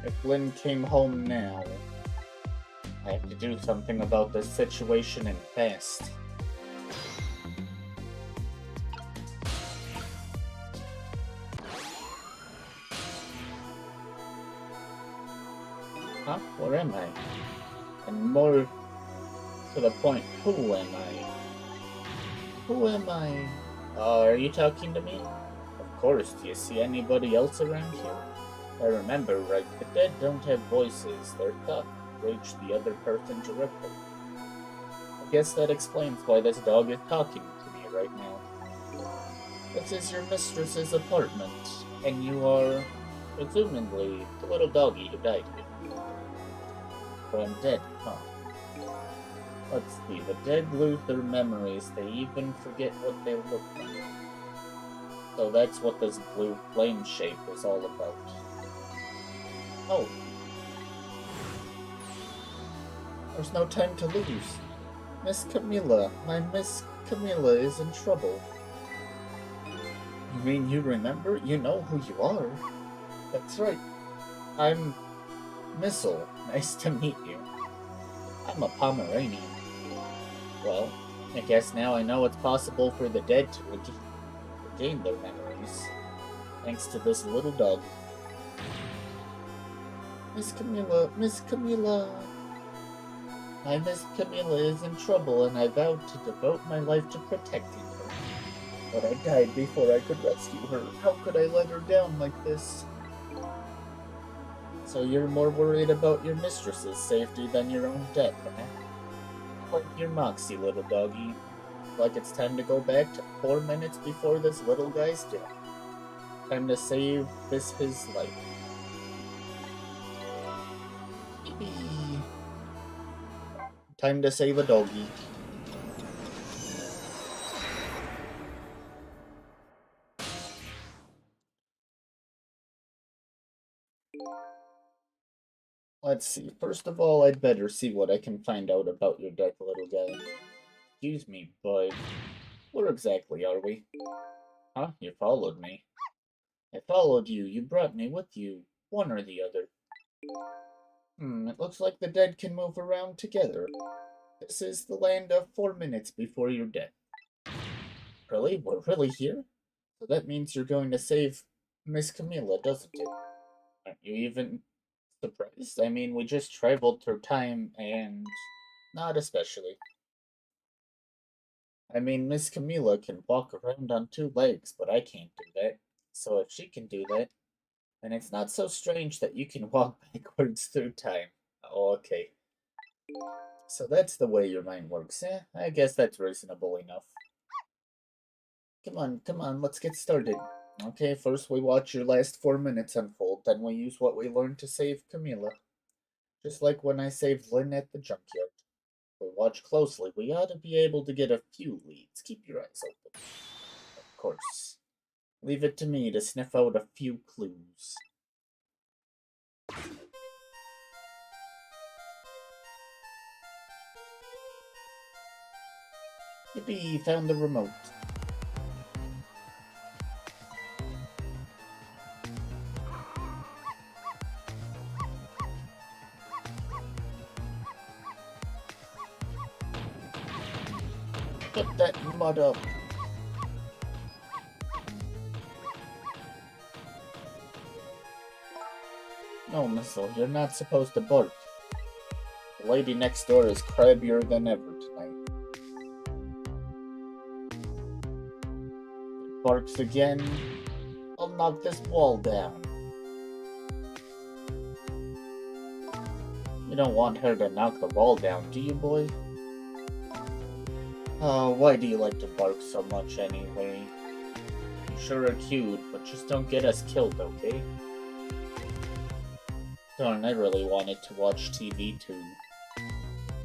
[SPEAKER 1] If Lynn came home now, I have to do something about this situation and fast. Huh? Where am I? And more to the point, who am I? Who am I? Are you talking to me? Of course, do you see anybody else around here? I remember right, the dead don't have voices, their thoughts reach the other person directly. I guess that explains why this dog is talking to me right now. This is your mistress's apartment, and you are, presumably, the little doggy who died here. So I'm dead, huh? Let's see, the dead lose their memories, they even forget what they look like. So that's what this blue flame shape is all about. Oh. There's no time to lose. Miss Camilla, my Miss Camilla is in trouble. You mean you remember? You know who you are. That's right. I'm Missile. Nice to meet you. I'm a Pomeranian. Well, I guess now I know it's possible for the dead to regain their memories. Thanks to this little dog. Miss Camilla. My Miss Camilla is in trouble and I vowed to devote my life to protecting her. But I died before I could rescue her. How could I let her down like this? So you're more worried about your mistress's safety than your own death, huh? Like your moxie, little doggy. Like it's time to go back to 4 minutes before this little guy's death. Time to save his life. time to save a doggy. Let's see. First of all, I'd better see what I can find out about your deck, little guy. Excuse me, but where exactly are we? Huh? You followed me. I followed you. You brought me with you. One or the other. It looks like the dead can move around together. This is the land of 4 minutes before you're dead. Really? We're really here? So that means you're going to save Miss Camilla, doesn't it? Aren't you even surprised? I mean, we just traveled through time and... Not especially. I mean, Miss Camilla can walk around on 2 legs, but I can't do that. So if she can do that, then it's not so strange that you can walk backwards through time. Oh, okay. So that's the way your mind works, eh? I guess that's reasonable enough. Come on, let's get started. Okay, first we watch your last 4 minutes unfold, then we use what we learned to save Camilla. Just like when I saved Lynn at the junkyard. If we watch closely, we ought to be able to get a few leads. Keep your eyes open. Of course. Leave it to me to sniff out a few clues. Yippee, found the remote. Get that mud up. No, Missile, you're not supposed to bark. The lady next door is crabbier than ever tonight. It barks again. I'll knock this wall down. You don't want her to knock the wall down, do you, boy? Oh, why do you like to bark so much anyway? You sure are cute, but just don't get us killed, okay? Darn, I really wanted to watch TV too.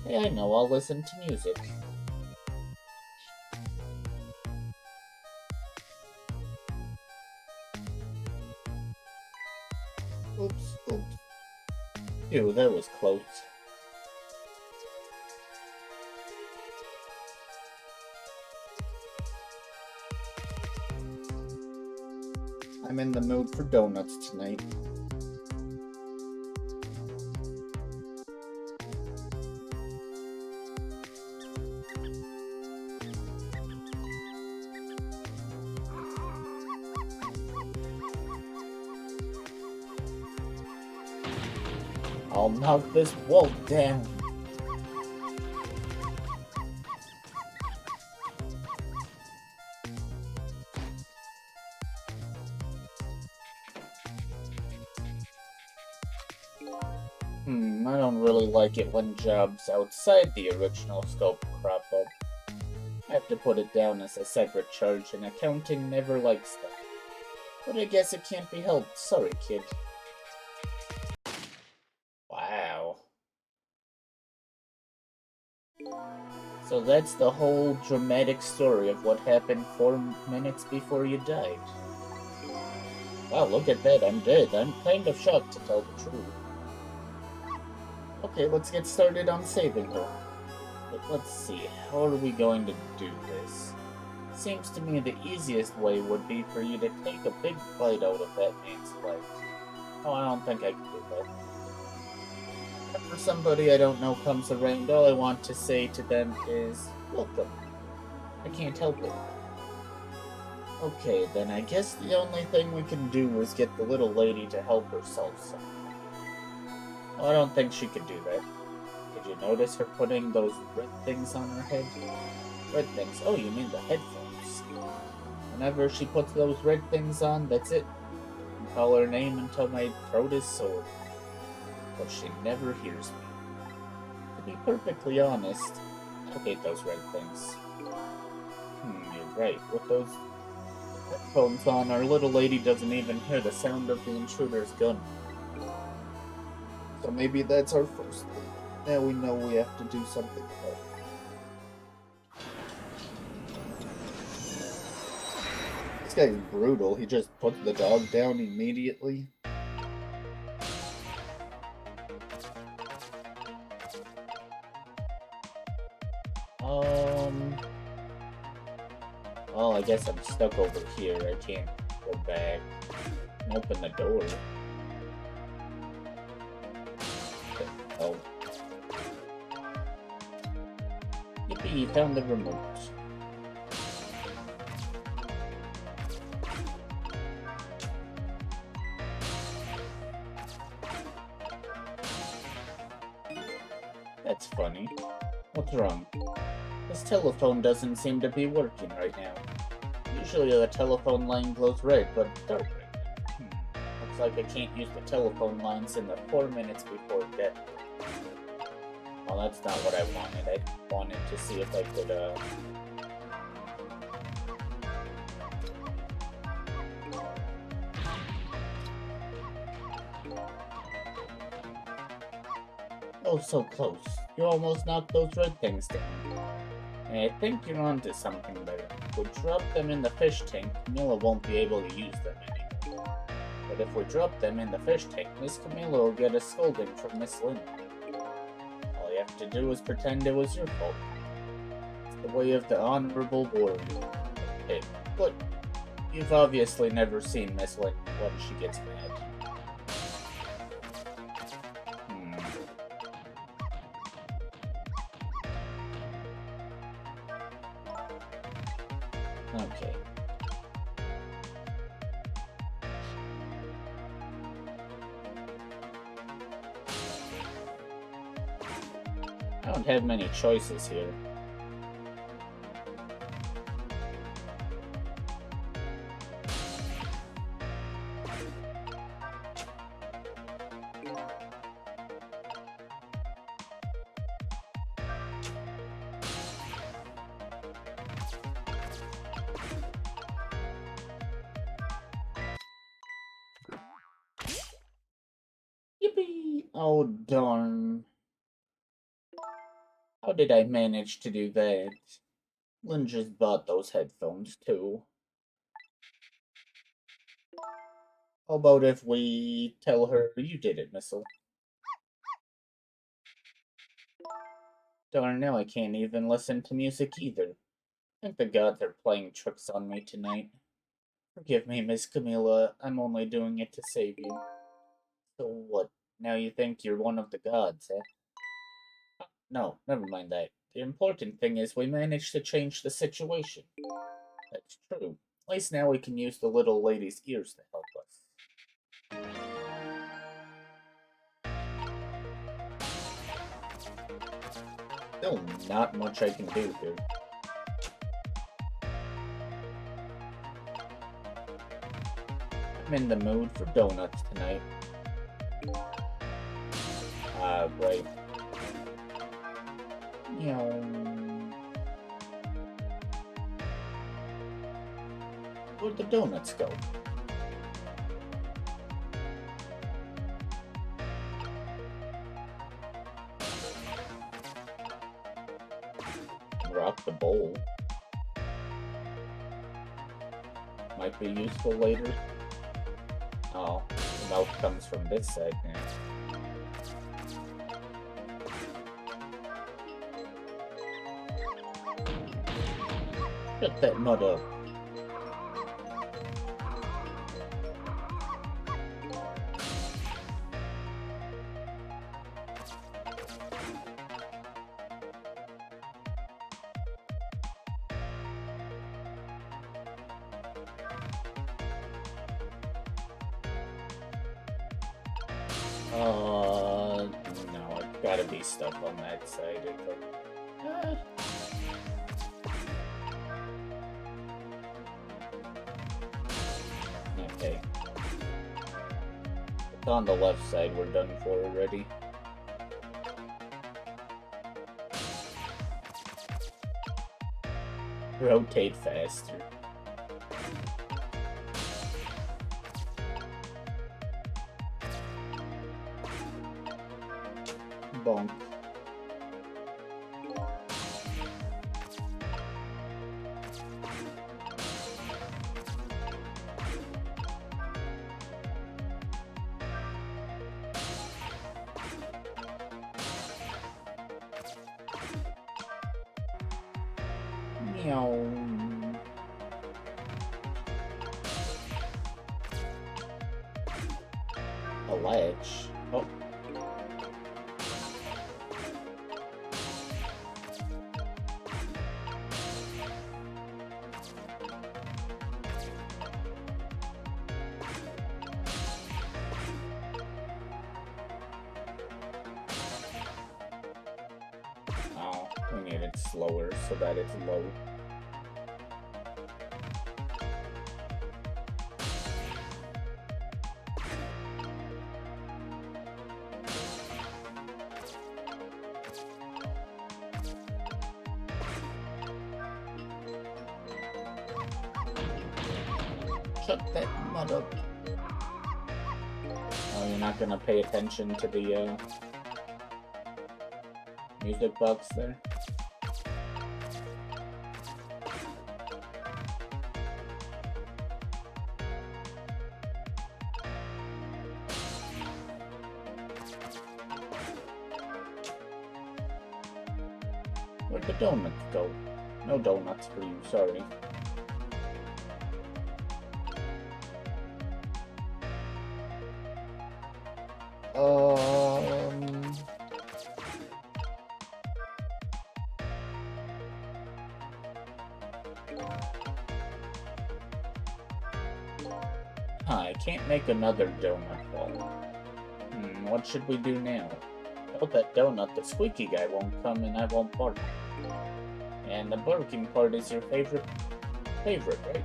[SPEAKER 1] Hey, I know, I'll listen to music. Oops. Ew, that was close. I'm in the mood for donuts tonight. I'll knock this wall down. I don't really like it when jobs outside the original scope crop up. I have to put it down as a separate charge, and accounting never likes that. But I guess it can't be helped. Sorry, kid. Wow. So that's the whole dramatic story of what happened 4 minutes before you died. Wow, look at that, I'm dead. I'm kind of shocked, to tell the truth. Okay, let's get started on saving her. But let's see, how are we going to do this? Seems to me the easiest way would be for you to take a big bite out of that man's leg. Oh, I don't think I can do that. Whenever somebody I don't know comes around, all I want to say to them is, welcome. I can't help it. Okay, then I guess the only thing we can do is get the little lady to help herself somehow. Well, I don't think she could do that. Did you notice her putting those red things on her head? Red things? Oh, you mean the headphones. Whenever she puts those red things on, that's it. I can call her name until my throat is sore. But she never hears me. To be perfectly honest, I hate those red things. You're right. With those headphones on, our little lady doesn't even hear the sound of the intruder's gun. So maybe that's our first lead. Now we know we have to do something about it. This guy's brutal. He just puts the dog down immediately. Well, I guess I'm stuck over here. I can't go back and open the door. Oh. Yippee, found the remote. That's funny. What's wrong? This telephone doesn't seem to be working right now. Usually the telephone line glows red, but it's dark right now. Looks like I can't use the telephone lines in the 4 minutes before death. Well, that's not what I wanted. I wanted to see if I could, Oh, so close. You almost knocked those red things down. And I think you're onto something there. If we drop them in the fish tank, Camilla won't be able to use them anymore. But if we drop them in the fish tank, Miss Camilla will get a scolding from Miss Lynn. All you have to do is pretend it was your fault. It's the way of the honorable warrior. Hey, but you've obviously never seen Miss Lynn when she gets mad. Okay. I don't have many choices here. Yippee! Oh, darn. How did I manage to do that? Lynn just bought those headphones, too. How about if we tell her you did it, Missile? Darn, now I can't even listen to music either. I think the gods are playing tricks on me tonight. Forgive me, Miss Camilla. I'm only doing it to save you. So what? Now you think you're one of the gods, eh? No, never mind that. The important thing is we managed to change the situation. That's true. At least now we can use the little lady's ears to help us. Still not much I can do here. I'm in the mood for donuts tonight. Right. Where'd the donuts go? Rock the bowl. Might be useful later. Oh, the milk comes from this side now. Shut that mud up. No, I've gotta be stuck on that side, I think. Okay. It's on the left side, we're done for already. Rotate faster. Bonk. Meow. A ledge. Oh. Oh, we need it slower so that it's low. Shut that mud up. Oh, you're not gonna pay attention to the music box there? Where'd the donuts go? No donuts for you, sorry. I can't make another donut ball. What should we do now? Without that donut, the squeaky guy won't come and I won't bark. And the barking part is your favorite, right?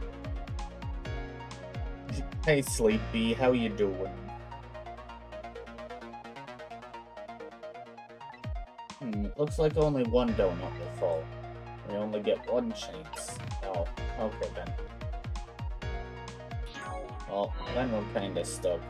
[SPEAKER 1] Hey, Sleepy, how you doing? It looks like only one donut will fall. We only get one chance. Oh, okay then. Well, then we're kinda stuck.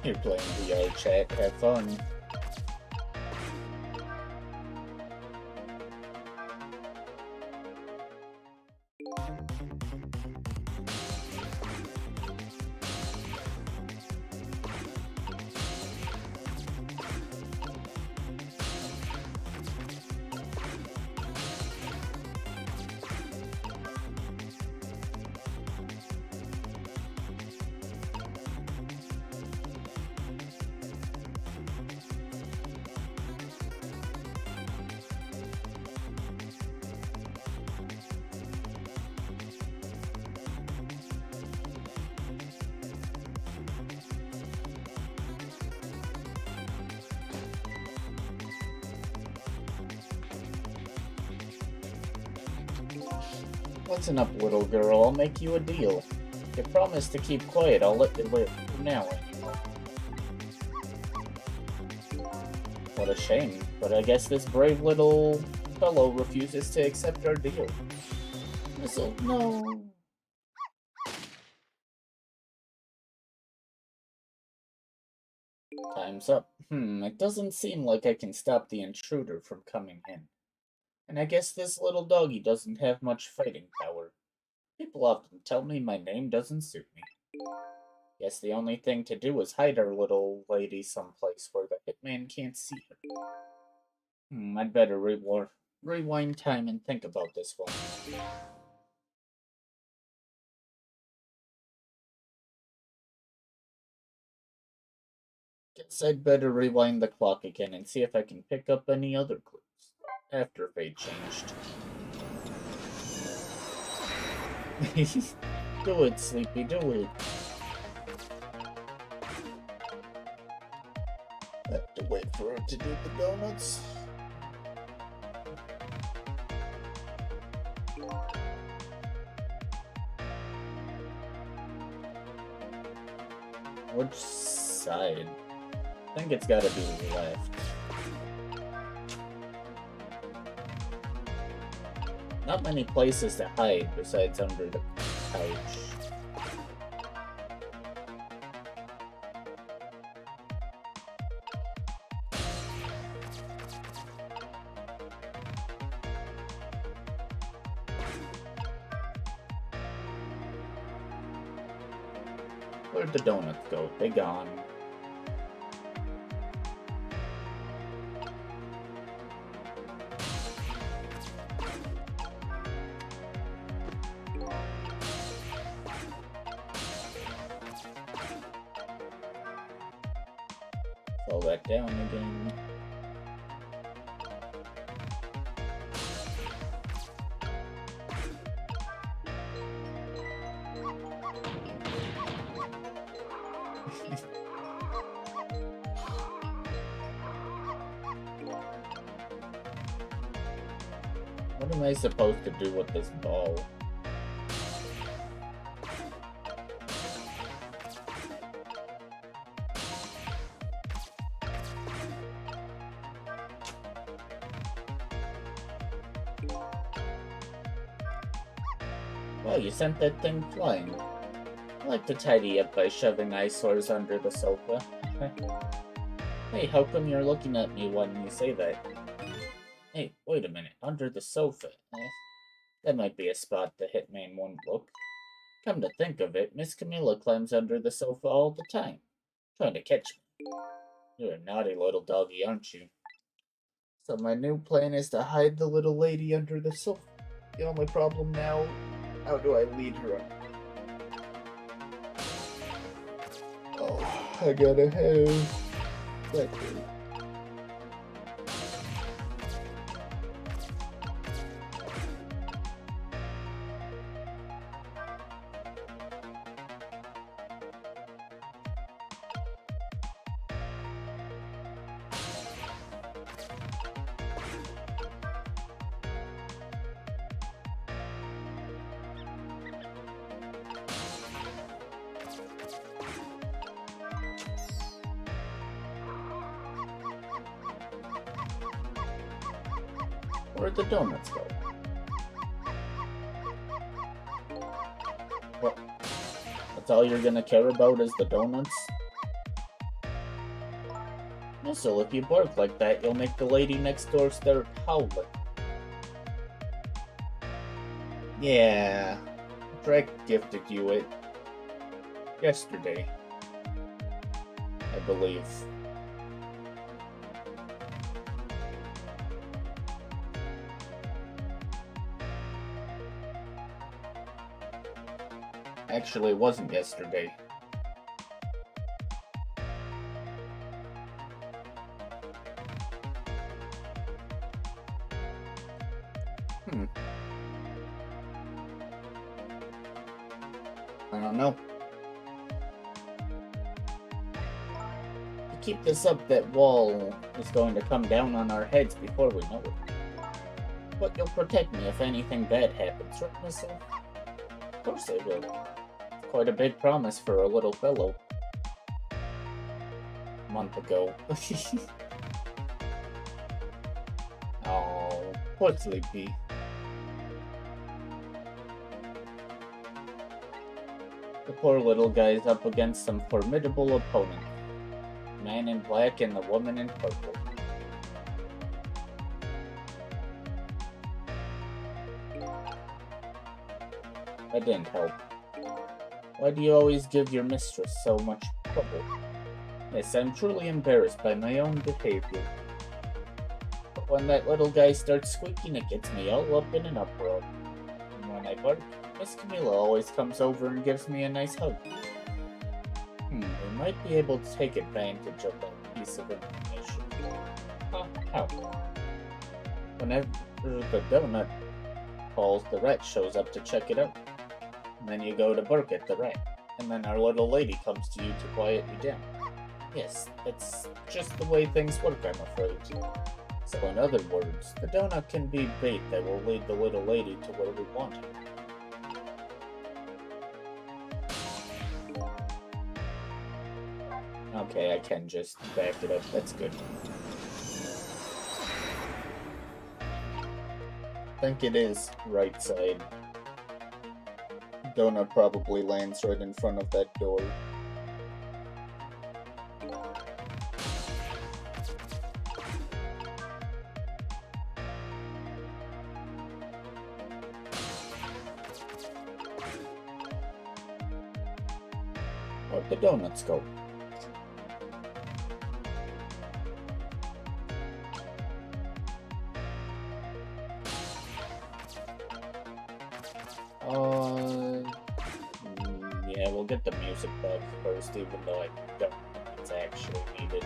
[SPEAKER 1] You're playing VR chat, have fun. Listen up, little girl, I'll make you a deal. If you promise to keep quiet, I'll let you live. For now, anyway. What a shame, but I guess this brave little fellow refuses to accept our deal. This'll no. Time's up. It doesn't seem like I can stop the intruder from coming in. And I guess this little doggy doesn't have much fighting power. People often tell me my name doesn't suit me. Guess the only thing to do is hide our little lady someplace where the hitman can't see her. I'd better rewind time and think about this one. Guess I'd better rewind the clock again and see if I can pick up any other clues. After fate changed. Do it, Sleepy, do it. I have to wait for her to do the donuts. Which side? I think it's gotta be left. Not many places to hide besides under the couch. Where'd the donuts go? They gone. Slow that down again. What am I supposed to do with this ball? Well, you sent that thing flying. I like to tidy up by shoving eyesores under the sofa. Hey, how come you're looking at me when you say that? Hey, wait a minute. Under the sofa? That might be a spot the hitman won't look. Come to think of it, Miss Camilla climbs under the sofa all the time, trying to catch me. You're a naughty little doggy, aren't you? So my new plan is to hide the little lady under the sofa. The only problem now, how do I lead her up? Oh, I gotta have that thing. Where'd the donuts go? What? That's all you're gonna care about is the donuts? Missile, if you bark like that, you'll make the lady next door start howling. Yeah, Drake gifted you it yesterday, I believe. Actually, it wasn't yesterday. I don't know. If you keep this up, that wall is going to come down on our heads before we know it. But you'll protect me if anything bad happens, right, Missile? Of course I will. Quite a big promise for a little fellow. A month ago. Oh, poor Sleepy. The poor little guy's up against some formidable opponent. The man in black and the woman in purple. That didn't help. Why do you always give your mistress so much trouble? Yes, I'm truly embarrassed by my own behavior. But when that little guy starts squeaking, it gets me all up in an uproar. And when I bark, Miss Camilla always comes over and gives me a nice hug. We might be able to take advantage of that piece of information. How? Whenever the donut calls, the rat shows up to check it out. And then you go to bark at the rat, and then our little lady comes to you to quiet you down. Yes, it's just the way things work, I'm afraid. So in other words, the donut can be bait that will lead the little lady to where we want her. Okay, I can just back it up, that's good. I think it is right side. Donut probably lands right in front of that door. Where'd the donuts go? Yeah, we'll get the music bug first, even though I don't think it's actually needed.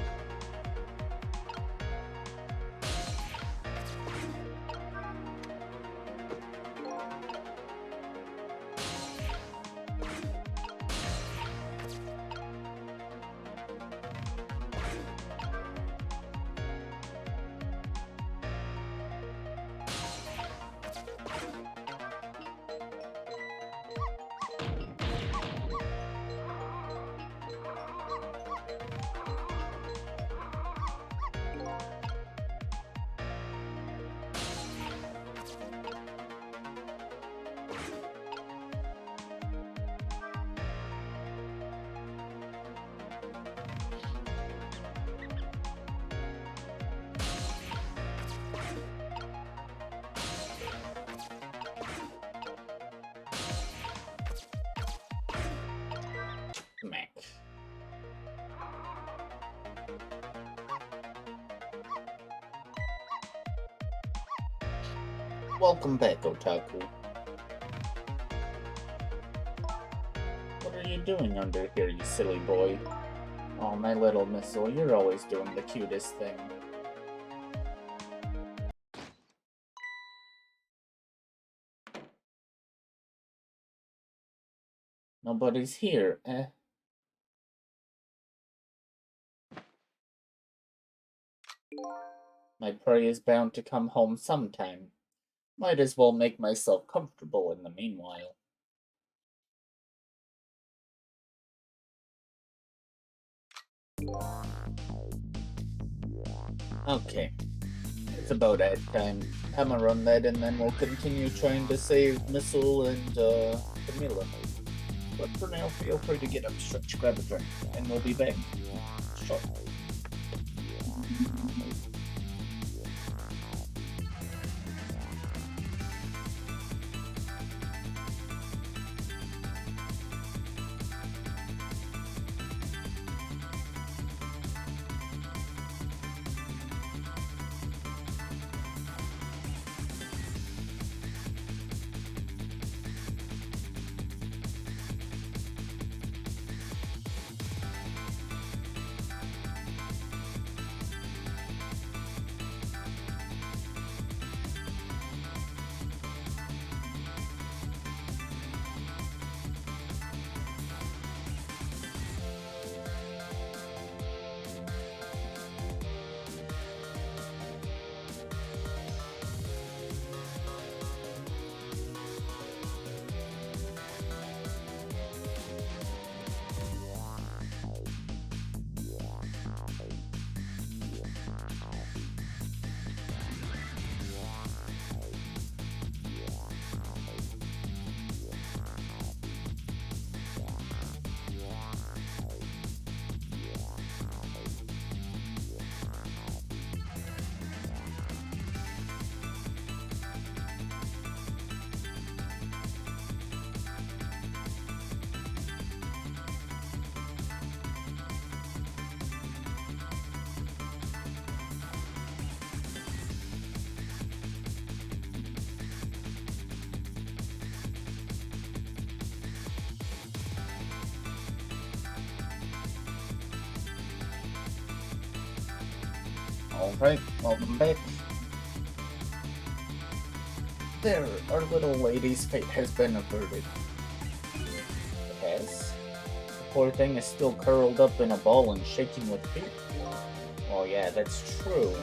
[SPEAKER 1] Mac. Welcome back, Otaku. What are you doing under here, you silly boy? Oh, my little missile, you're always doing the cutest thing. Nobody's here, eh? My prey is bound to come home sometime. Might as well make myself comfortable in the meanwhile. Okay, it's about that time. I'ma run that and then we'll continue trying to save Missile and, Camilla. But for now, feel free to get up, stretch, grab a drink, and we'll be back shortly. Alright, welcome back. There, our little lady's fate has been averted. It has? The poor thing is still curled up in a ball and shaking with fear. Oh yeah, that's true.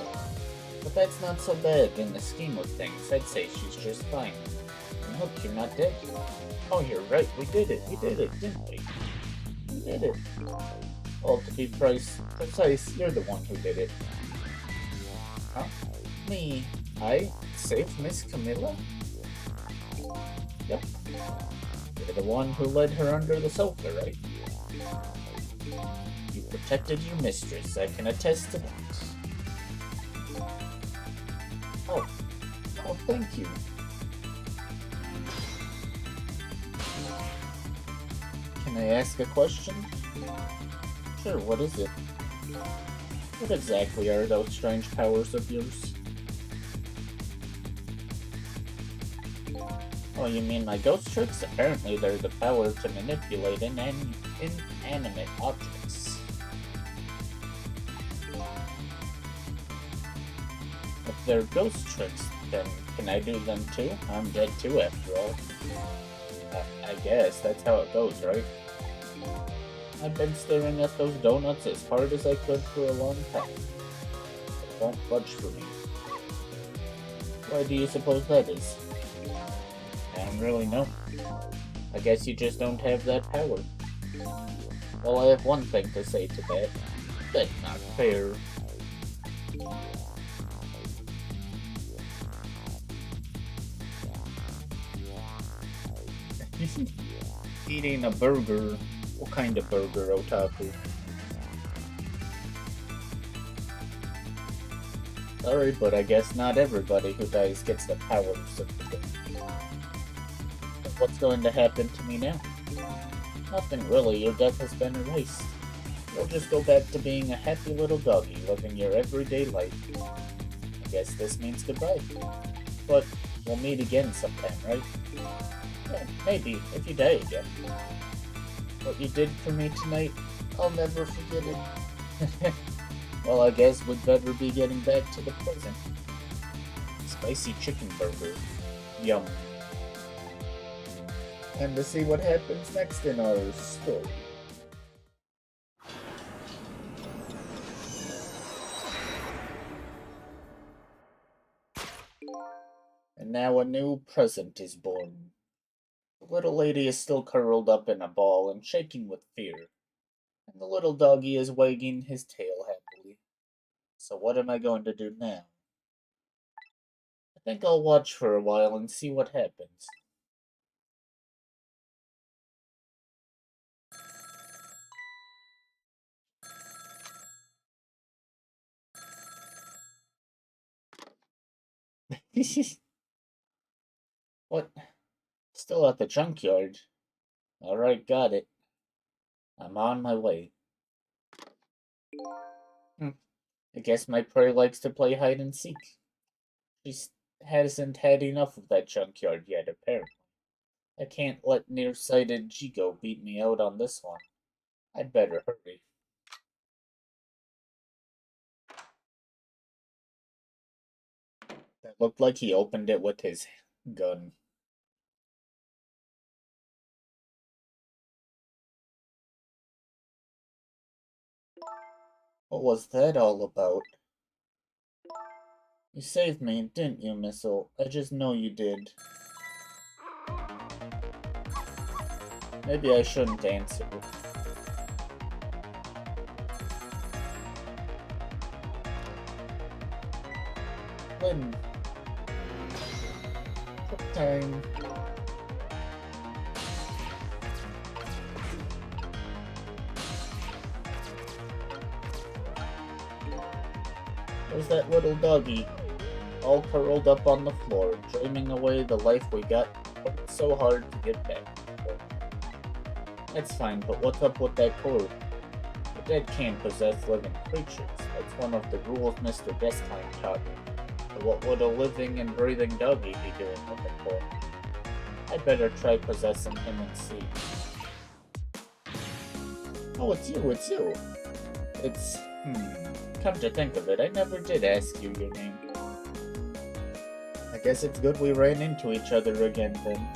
[SPEAKER 1] But that's not so bad in the scheme of things. I'd say she's just fine. And look, you're not dead. Oh, you're right, we did it, didn't we? We did it. Well, to be precise, you're the one who did it. Huh? Me? I saved Miss Camilla? Yep. You're the one who led her under the sofa, right? You protected your mistress, I can attest to that. Oh, thank you. Can I ask a question? Sure, what is it? What exactly are those strange powers of yours? Oh, you mean my ghost tricks? Apparently they're the power to manipulate inanimate objects. If they're ghost tricks, then can I do them too? I'm dead too, after all. I guess that's how it goes, right? I've been staring at those donuts as hard as I could for a long time. They won't budge for me. Why do you suppose that is? I don't really know. I guess you just don't have that power. Well, I have one thing to say to that. That's not fair. Eating a burger. What kind of burger, otaku? Sorry, but I guess not everybody who dies gets the powers of the dead. What's going to happen to me now? Nothing really, your death has been erased. You'll just go back to being a happy little doggy, living your everyday life. I guess this means goodbye. But we'll meet again sometime, right? Yeah, maybe, if you die again. What you did for me tonight, I'll never forget it. Well, I guess we'd better be getting back to the present. Spicy chicken burger. Yum. And to see what happens next in our story. And now a new present is born. The little lady is still curled up in a ball and shaking with fear, and the little doggy is wagging his tail happily. So what am I going to do now? I think I'll watch for a while and see what happens. What? Still at the junkyard. Alright, got it. I'm on my way. I guess my prey likes to play hide and seek. She hasn't had enough of that junkyard yet, apparently. I can't let nearsighted Jigo beat me out on this one. I'd better hurry. That looked like he opened it with his gun. What was that all about? You saved me, didn't you, Missile? I just know you did. Maybe I shouldn't answer. Lynn. Quick time. There's that little doggy, all curled up on the floor, dreaming away the life we got so hard to get back. That's fine, but what's up with that cord? The dead can't possess living creatures. That's one of the rules Mr. Deskine taught me. But what would a living and breathing doggy be doing with it for? I'd better try possessing him and see. Oh, it's you. It's, come to think of it, I never did ask you your name. I guess it's good we ran into each other again, then.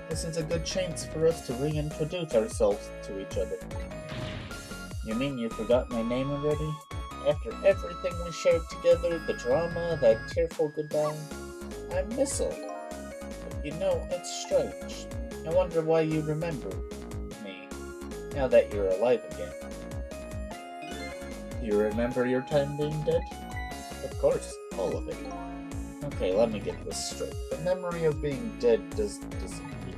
[SPEAKER 1] This is a good chance for us to reintroduce ourselves to each other. You mean you forgot my name already? After everything we shared together, the drama, that tearful goodbye? I'm Missile. But you know, it's strange. I wonder why you remember me, now that you're alive again. Do you remember your time being dead? Of course, all of it. Okay, let me get this straight. The memory of being dead does disappear,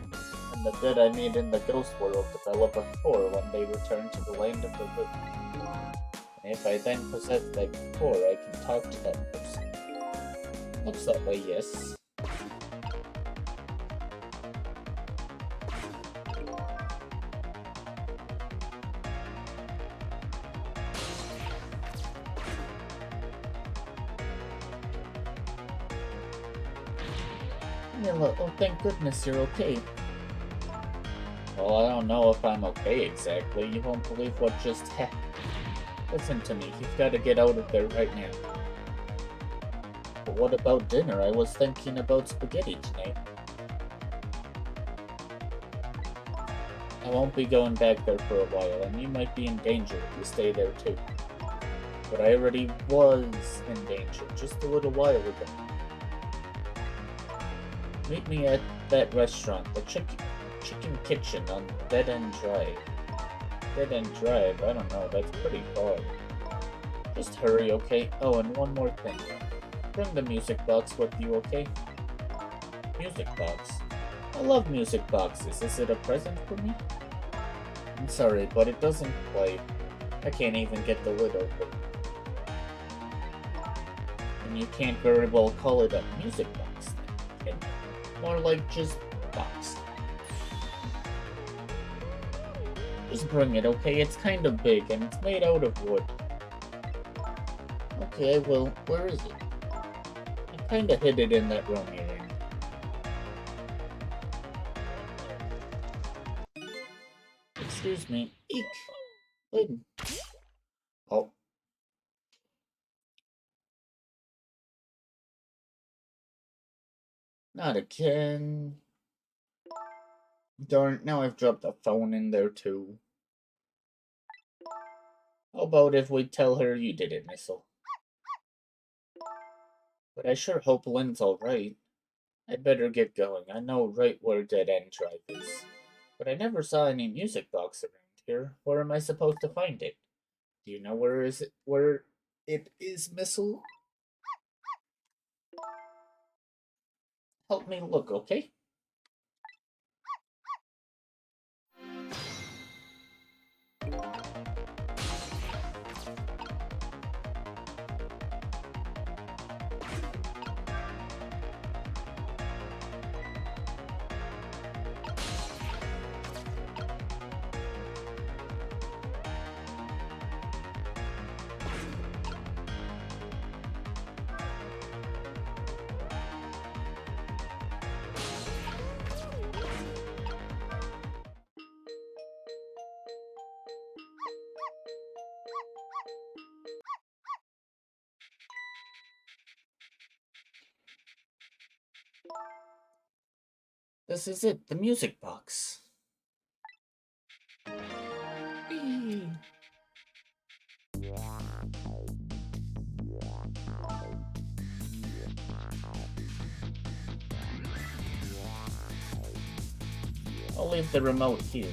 [SPEAKER 1] and the dead I meet in the ghost world develop a core when they return to the land of the living. And if I then possess that core, I can talk to that person. Looks that way, yes. Mila, oh thank goodness you're okay. Well, I don't know if I'm okay exactly. You won't believe what just happened. Listen to me, you've got to get out of there right now. But what about dinner? I was thinking about spaghetti tonight. I won't be going back there for a while, and you might be in danger if you stay there too. But I already was in danger just a little while ago. Meet me at that restaurant, the Chicken Kitchen on Dead End Drive. Dead End Drive? I don't know, that's pretty far. Just hurry, okay? Oh, and one more thing. Bring the music box with you, okay? Music box? I love music boxes. Is it a present for me? I'm sorry, but it doesn't play. I can't even get the lid open. And you can't very well call it a music box, then, can you? More like just box. Just bring it, okay? It's kind of big, and it's made out of wood. Okay, well, where is it? I kinda hid it in that room you're in. Excuse me. Eek! Lid. Oh. Not again. Darn, now I've dropped the phone in there too. How about if we tell her you did it, Missile? But I sure hope Lynn's alright. I'd better get going. I know right where Dead End Drive is. But I never saw any music box around here. Where am I supposed to find it? Do you know where it is, Missile? Help me look, okay? This is it, the music box. Whee! I'll leave the remote here.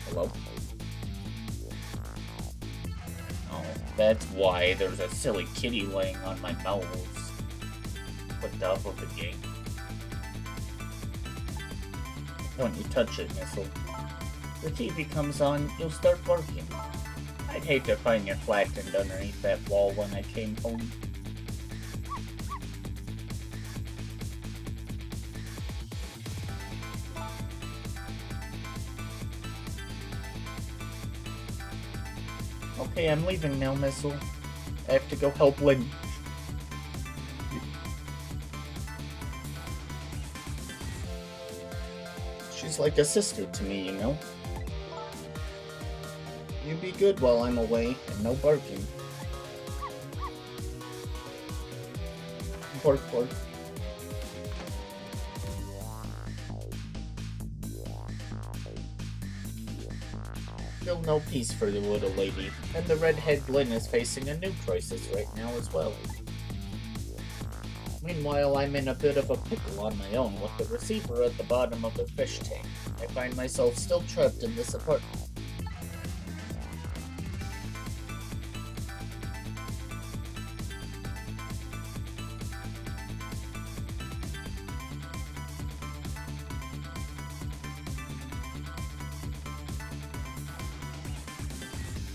[SPEAKER 1] Hello? Oh, that's why there's a silly kitty laying on my mouse. Put off of the game. When you touch it, Missile, the TV comes on, you'll start barking. I'd hate to find you flattened underneath that wall when I came home. Okay, I'm leaving now, Missile. I have to go help Lynn. She's like a sister to me, you know? You be good while I'm away, and no barking. Bark, bark. Still no peace for the little lady, and the redhead Lynn is facing a new crisis right now as well. Meanwhile, I'm in a bit of a pickle on my own with the receiver at the bottom of the fish tank. I find myself still trapped in this apartment.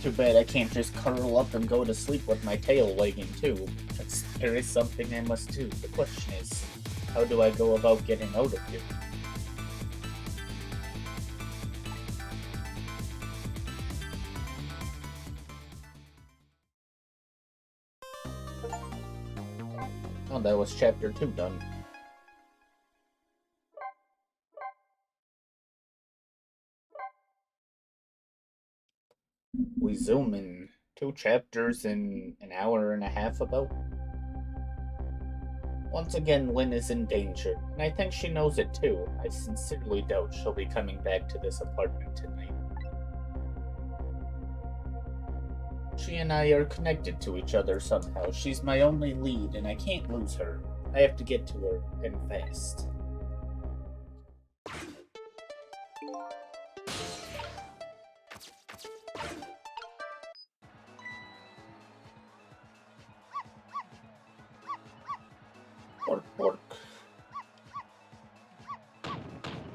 [SPEAKER 1] Too bad I can't just curl up and go to sleep with my tail wagging too. There is something I must do. The question is, how do I go about getting out of here? Oh, that was chapter 2 done. We zoom in 2 chapters in an hour and a half about. Once again, Lynn is in danger, and I think she knows it too. I sincerely doubt she'll be coming back to this apartment tonight. She and I are connected to each other somehow. She's my only lead, and I can't lose her. I have to get to her, and fast. Pork, pork.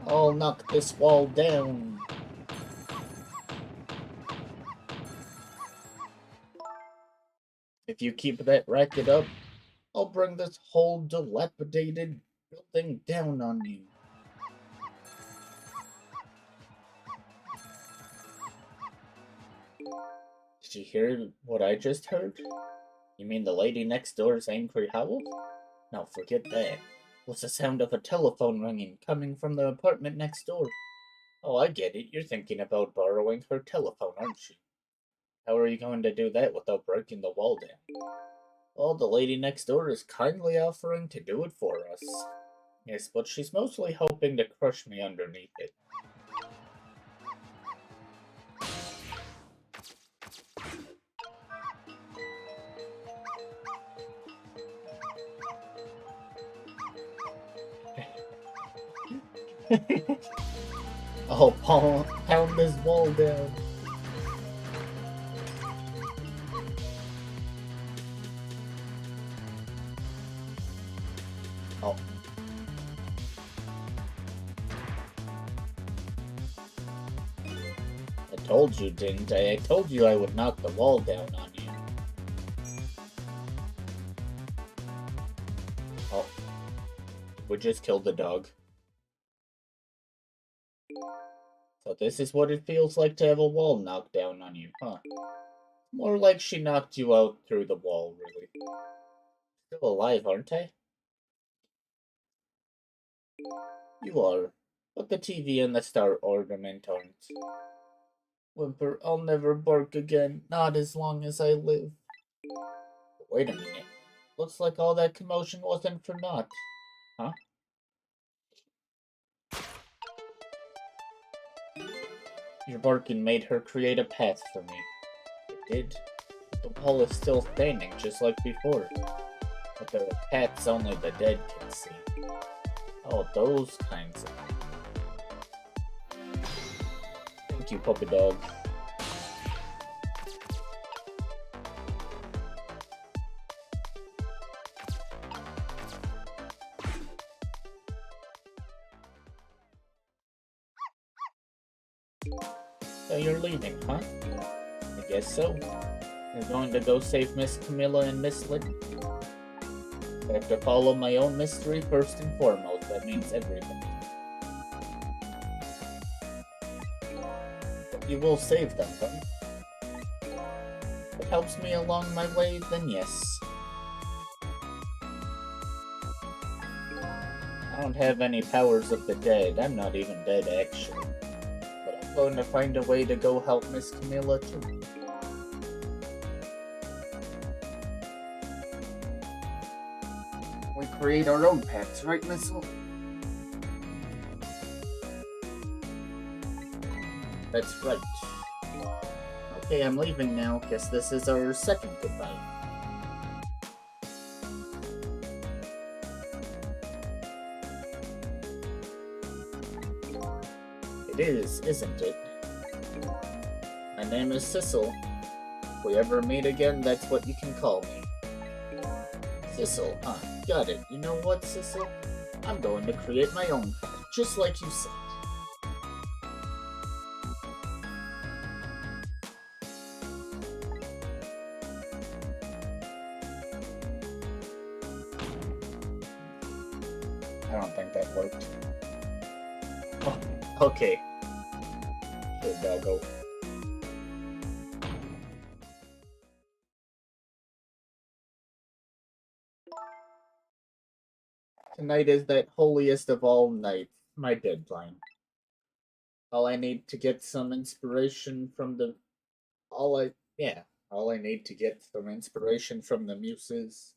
[SPEAKER 1] I'll knock this wall down. If you keep that racket up, I'll bring this whole dilapidated building down on you. Did you hear what I just heard? You mean the lady next door's angry howl? No, forget that. It was the sound of a telephone ringing coming from the apartment next door. Oh, I get it. You're thinking about borrowing her telephone, aren't you? How are you going to do that without breaking the wall down? Well, the lady next door is kindly offering to do it for us. Yes, but she's mostly hoping to crush me underneath it. Oh, pound this wall down. Oh. I told you, didn't I? I told you I would knock the wall down on you. Oh. We just killed the dog. So this is what it feels like to have a wall knocked down on you, huh? More like she knocked you out through the wall, really. Still alive, aren't I? You are, but the TV and the star ornament aren't. Whimper, I'll never bark again, not as long as I live. But wait a minute. Looks like all that commotion wasn't for naught. Huh? Your barking made her create a path for me. It did. The wall is still standing, just like before. But the paths only the dead can see. Oh, those kinds of... Thank you, puppy dog. So you're leaving, huh? I guess so. You're going to go save Miss Camilla and Miss Lynn? I have to follow my own mystery first and foremost. That means everything. But you will save them, huh? If it helps me along my way, then yes. I don't have any powers of the dead. I'm not even dead, actually. But I'm going to find a way to go help Miss Camilla, too. We create our own paths, right, Missile? That's right. Okay, I'm leaving now. Guess this is our second goodbye. It is, isn't it? My name is Sissel. If we ever meet again, that's what you can call me. Sissel, huh? Got it. You know what, Sissel? I'm going to create my own path, just like you said. I don't think that worked. Oh, okay. Here, doggo. Tonight is that holiest of all nights, my deadline. All I need to get some inspiration from the all I need to get some inspiration from the muses,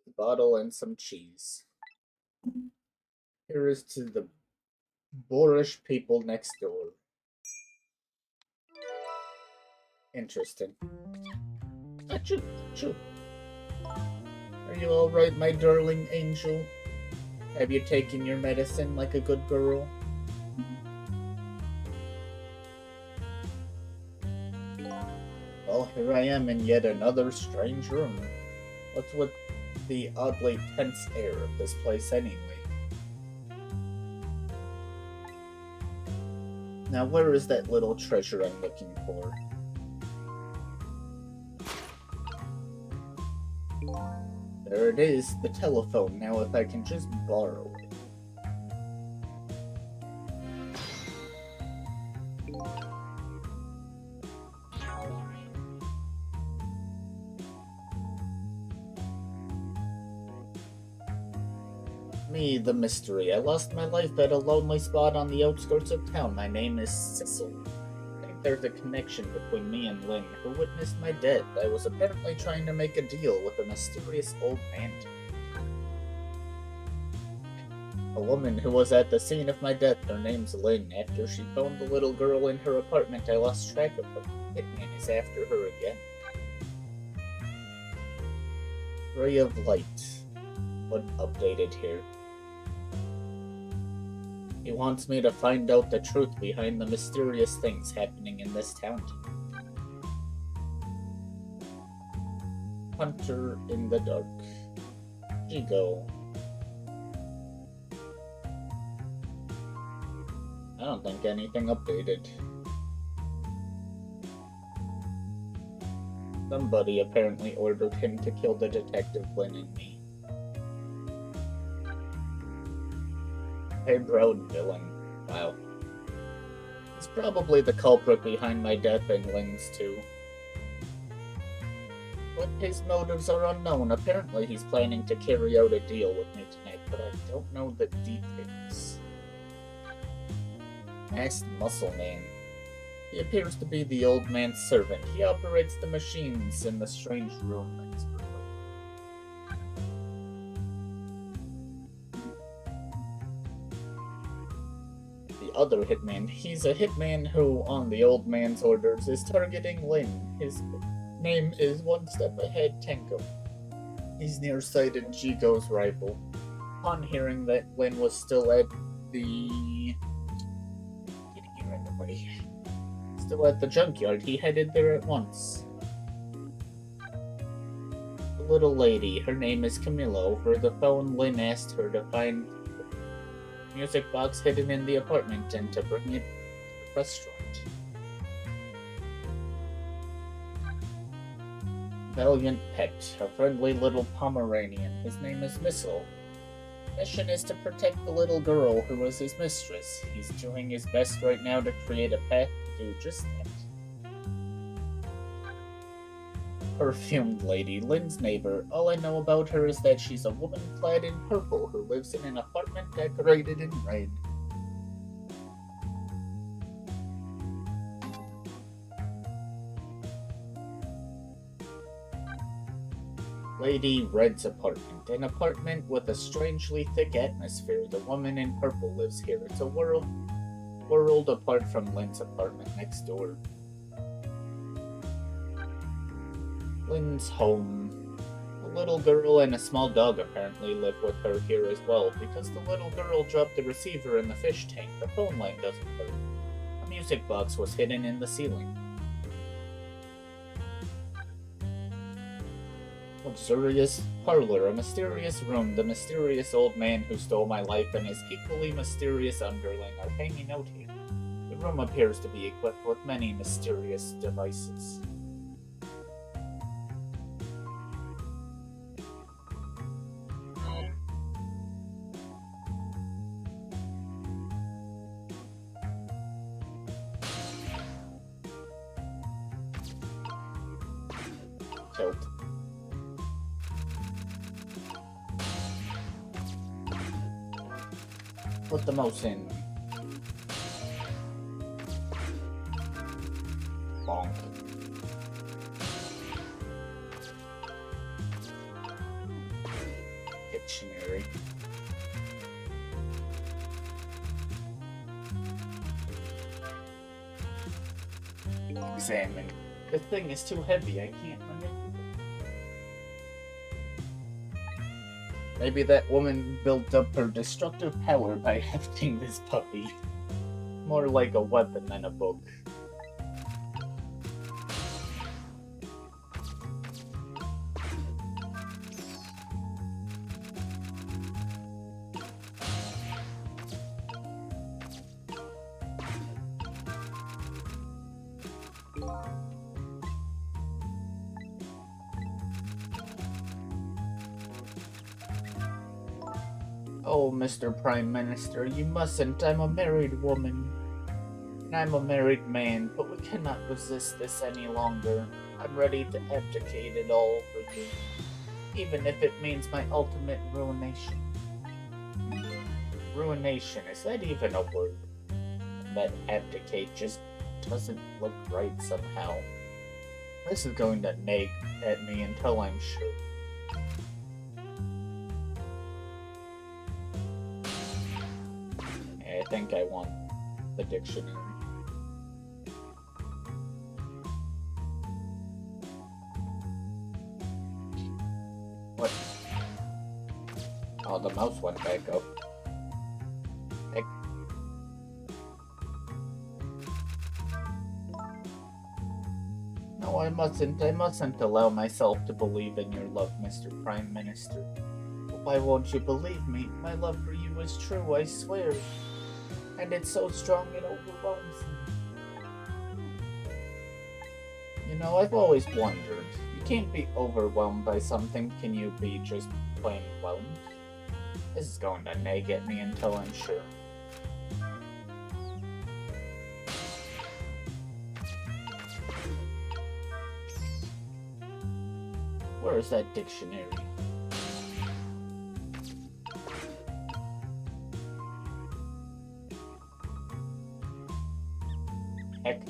[SPEAKER 1] the bottle and some cheese. Here is to the boorish people next door. Interesting. Achoo, achoo. Are you alright, my darling angel? Have you taken your medicine like a good girl? Well, here I am in yet another strange room. What's with the oddly tense air of this place anyway? Now where is that little treasure I'm looking for? There it is, the telephone. Now if I can just borrow it. Me, the mystery. I lost my life at a lonely spot on the outskirts of town. My name is Sissel. I think there's a connection between me and Lynn, who witnessed my death. I was apparently trying to make a deal with a mysterious old man. A woman who was at the scene of my death. Her name's Lynn. After she found the little girl in her apartment, I lost track of her. Hitman is after her again. Ray of light. What updated here? He wants me to find out the truth behind the mysterious things happening in this town. Hunter in the dark. Jigo. I don't think anything updated. Somebody apparently ordered him to kill the detective Lynn and me. Eyebrow villain. Wow. He's probably the culprit behind my death and Lynn's too. But his motives are unknown. Apparently he's planning to carry out a deal with me tonight, but I don't know the details. Masked Muscle Man. He appears to be the old man's servant. He operates the machines in the strange room expertly. The other hitman. He's a hitman who, on the old man's orders, is targeting Lynn. His name is one step ahead Tenko. He's nearsighted Jigo's rival. Upon hearing that Lynn was still at the... Still at the junkyard, he headed there at once. The little lady, her name is Camilla. Over the phone, Lynn asked her to find the music box hidden in the apartment and to bring it to the restaurant. Valiant Pet, a friendly little Pomeranian. His name is Missile. Mission is to protect the little girl who was his mistress. He's doing his best right now to create a path to do just that. Perfumed lady, Lynn's neighbor. All I know about her is that she's a woman clad in purple who lives in an apartment decorated in red. Lady Red's apartment. An apartment with a strangely thick atmosphere. The woman in purple lives here. It's a world apart from Lynn's apartment next door. Lynn's home. A little girl and a small dog apparently live with her here as well. Because the little girl dropped the receiver in the fish tank, the phone line doesn't work. A music box was hidden in the ceiling. Luxurious parlor, a mysterious room. The mysterious old man who stole my life and his equally mysterious underling are hanging out here. The room appears to be equipped with many mysterious devices. Tilt. put the mouse in. Bonk. Dictionary. Examine. The thing is too heavy, I can't manipulate. Maybe that woman built up her destructive power by hefting this puppy. More like a weapon than a book. Oh, Mr. Prime Minister, you mustn't. I'm a married woman. And I'm a married man, but we cannot resist this any longer. I'm ready to abdicate it all for you, even if it means my ultimate ruination. Ruination, is that even a word? That abdicate just doesn't look right somehow. This is going to nag at me until I'm sure. I think I want the dictionary. What? Oh, the mouse went back up. Heck. No, I mustn't. I mustn't allow myself to believe in your love, Mr. Prime Minister. But why won't you believe me? My love for you is true, I swear. And it's so strong it overwhelms me. You know, I've always wondered. You can't be overwhelmed by something. Can you be just plain whelmed? This is going to nag at me until I'm sure. Where is that dictionary? Heck.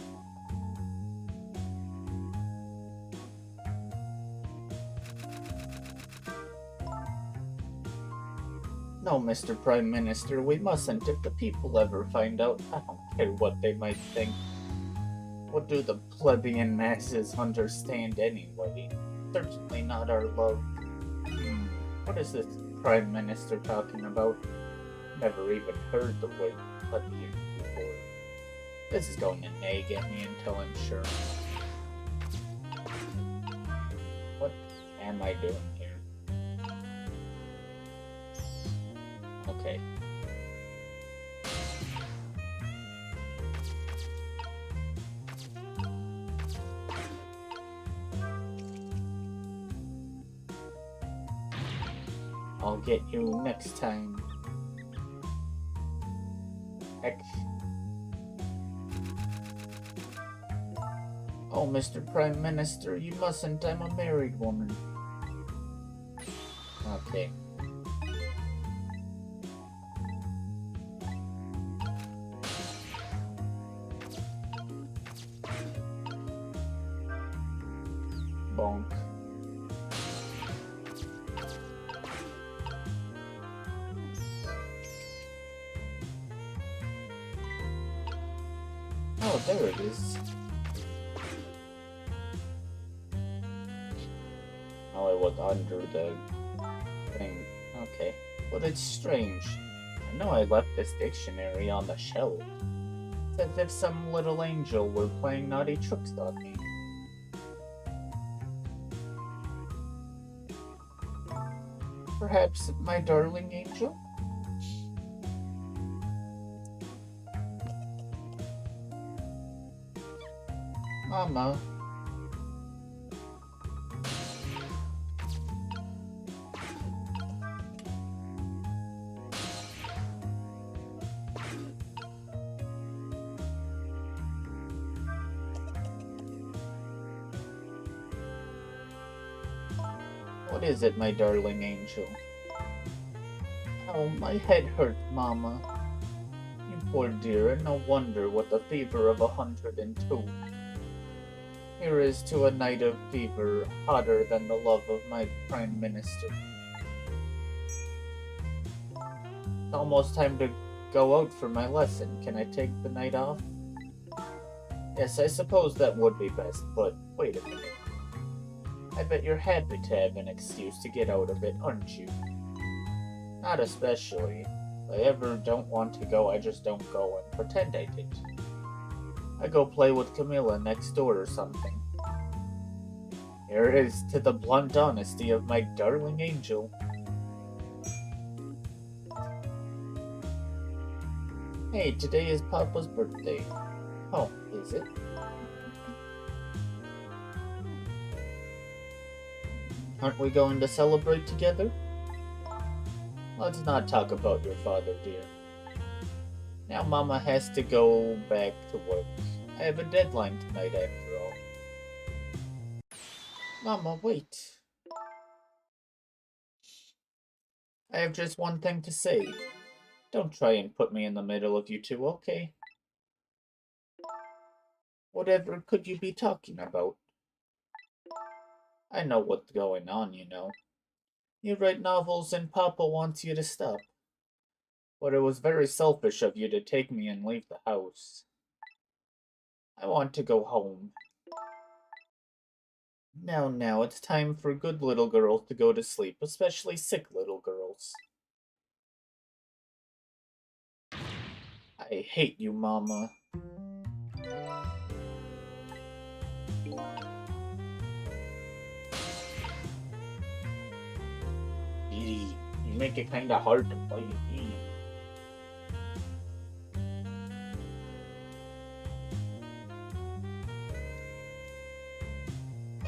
[SPEAKER 1] No, Mr. Prime Minister, we mustn't. If the people ever find out, I don't care what they might think. What do the plebeian masses understand anyway? Certainly not our love. What is this Prime Minister talking about? Never even heard the word plebeian before. This is going to nag at me until I'm sure. What am I doing here? Okay. I'll get you next time. Heck. Oh, Mr. Prime Minister, you mustn't. I'm a married woman. Okay. Bonk. Oh, there it is. Oh, it was under the thing. Okay. But it's strange. I know I left this dictionary on the shelf. It's as if some little angel were playing naughty tricks on me. Perhaps my darling angel? Mama. What is it, my darling angel? Oh, my head hurts, Mama. Poor dear, and no wonder with a fever of 102. Here is to a night of fever, hotter than the love of my Prime Minister. It's almost time to go out for my lesson. Can I take the night off? Yes, I suppose that would be best, but wait a minute. I bet you're happy to have an excuse to get out of it, aren't you? Not especially. If I ever don't want to go, I just don't go and pretend I did. I go play with Camilla next door or something. Here it is to the blunt honesty of my darling angel. Hey, today is Papa's birthday. Oh, is it? Aren't we going to celebrate together? Let's not talk about your father, dear. Now Mama has to go back to work. I have a deadline tonight after all. Mama, wait. I have just one thing to say. Don't try and put me in the middle of you two, okay? Whatever could you be talking about? I know what's going on, you know. You write novels and Papa wants you to stop. But it was very selfish of you to take me and leave the house. I want to go home. Now, it's time for good little girls to go to sleep, especially sick little girls. I hate you, Mama. Edie, you make it kinda hard to play a game.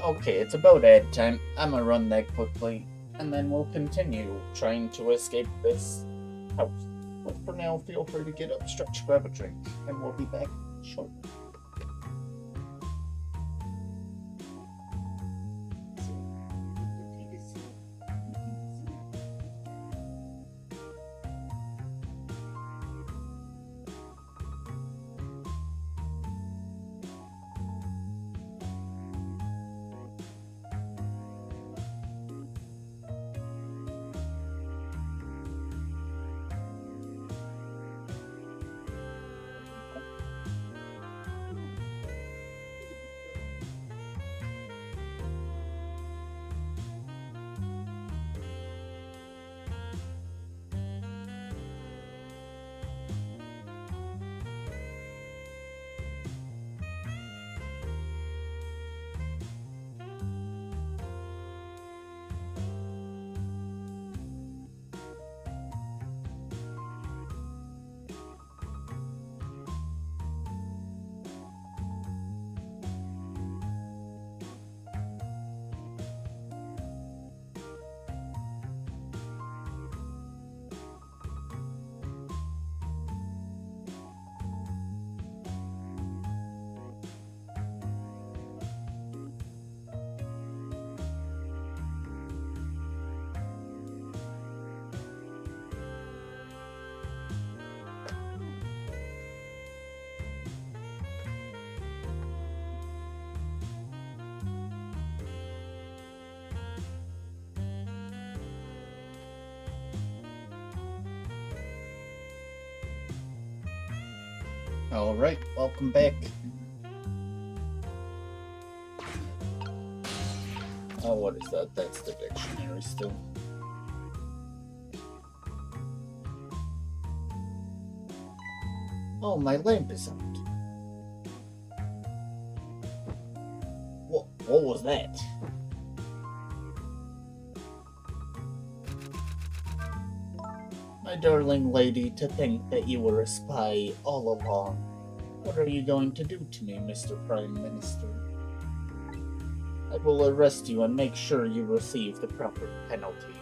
[SPEAKER 1] Okay, it's about ad time. I'ma run that quickly, and then we'll continue trying to escape this house. But for now, feel free to get up, stretch, grab a drink, and we'll be back shortly. Alright, welcome back. Oh, what is that? That's the dictionary still. Oh, my lamp is out. What was that? My darling lady, to think that you were a spy all along. What are you going to do to me, Mr. Prime Minister? I will arrest you and make sure you receive the proper penalty.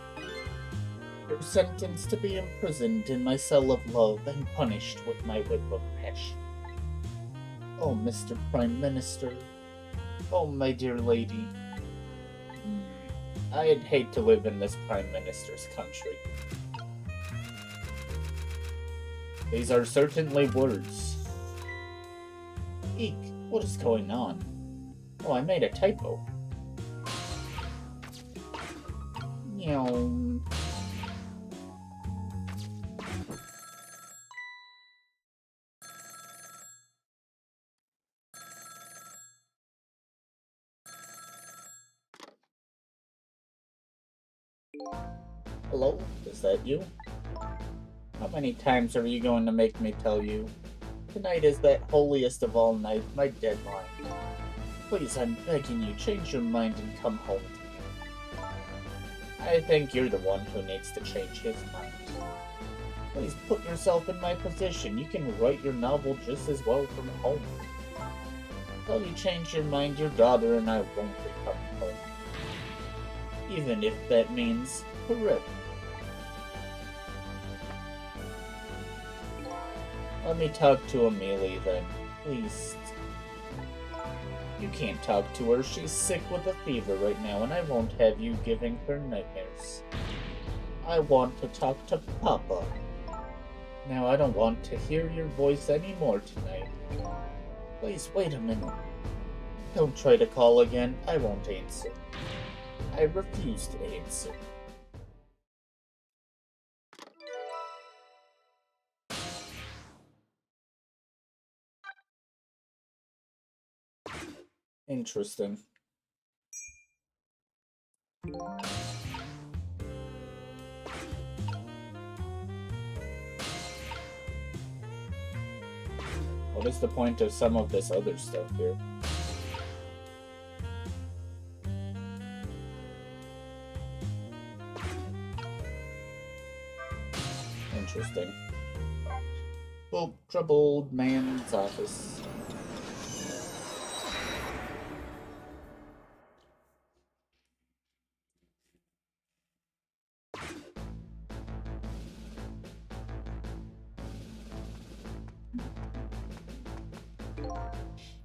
[SPEAKER 1] You're sentenced to be imprisoned in my cell of love and punished with my whip of passion. Oh, Mr. Prime Minister. Oh, my dear lady. I'd hate to live in this Prime Minister's country. These are certainly words. Eek, what is going on? Oh, I made a typo. Meow. Hello? Is that you? How many times are you going to make me tell you? Tonight is that holiest of all nights, my deadline. Please, I'm begging you, change your mind and come home to me. I think you're the one who needs to change his mind. Please put yourself in my position. You can write your novel just as well from home. Until you change your mind, your daughter and I won't be coming home. Even if that means forever. Let me talk to Amelie then, please. You can't talk to her. She's sick with a fever right now, and I won't have you giving her nightmares. I want to talk to Papa. Now I don't want to hear your voice anymore tonight. Please wait a minute. Don't try to call again. I won't answer. I refuse to answer. Interesting. What is the point of some of this other stuff here? Interesting. Well, troubled man's office.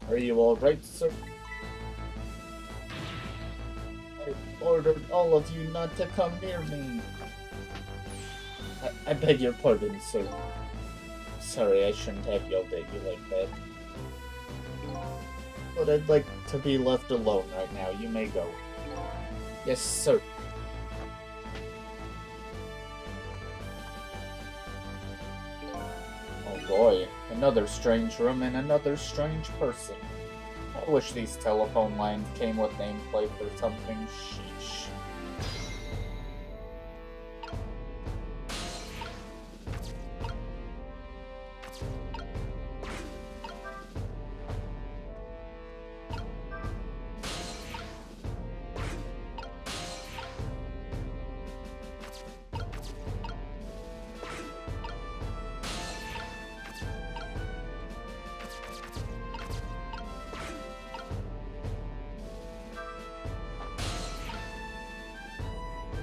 [SPEAKER 1] Are you alright, sir? I ordered all of you not to come near me. I beg your pardon, sir. Sorry, I shouldn't have yelled at you like that. But I'd like to be left alone right now. You may go. Yes, sir. Oh boy, another strange room and another strange person. I wish these telephone lines came with nameplate or something. Sheesh.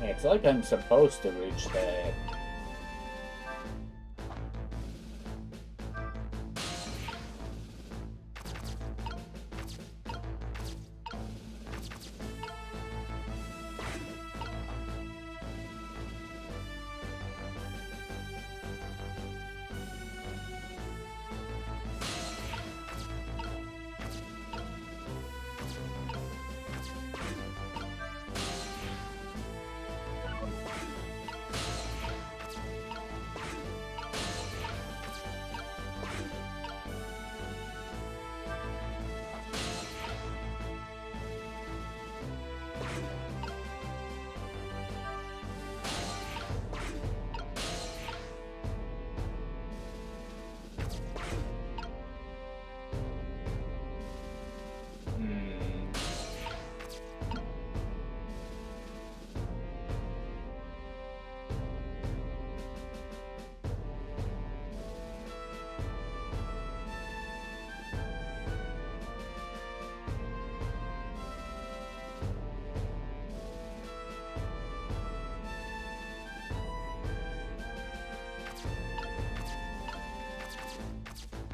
[SPEAKER 1] It's like I'm supposed to reach that.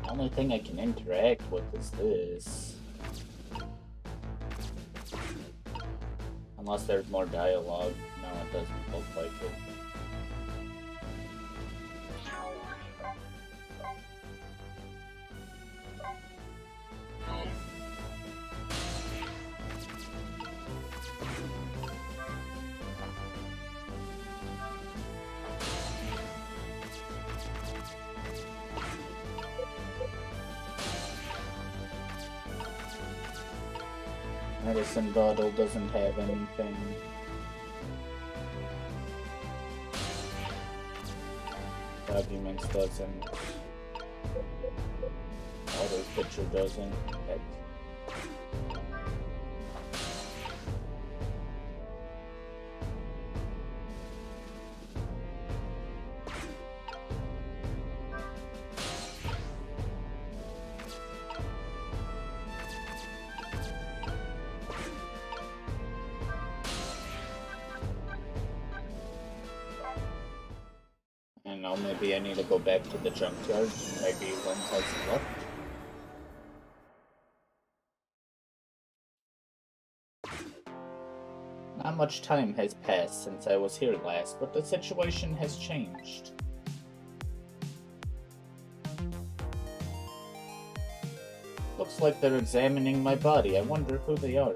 [SPEAKER 1] Only thing I can interact with is this. Unless there's more dialogue. No, it doesn't look like it. Medicine bottle doesn't have anything. Documents doesn't. Water pitcher doesn't. Heck. I don't know, maybe I need to go back to the junkyard. Maybe Lynn has left. Not much time has passed since I was here last, but the situation has changed. Looks like they're examining my body. I wonder who they are.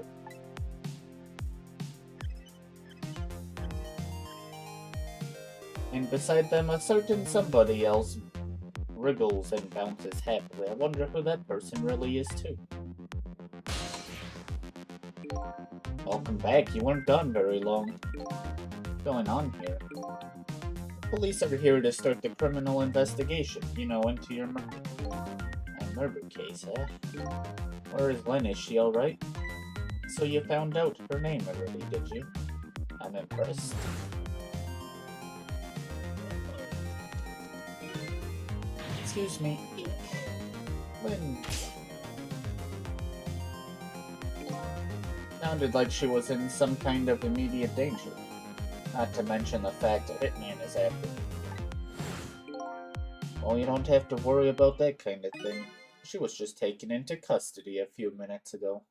[SPEAKER 1] And beside them, a certain somebody else wriggles and bounces happily. I wonder who that person really is, too. Welcome back. You weren't gone very long. What's going on here? Police are here to start the criminal investigation, you know, into your murder case, eh? Where is Lynn? Is she alright? So you found out her name already, did you? I'm impressed. Excuse me. Lynn. Sounded like she was in some kind of immediate danger. Not to mention the fact a hitman is after her. Well, you don't have to worry about that kind of thing. She was just taken into custody a few minutes ago.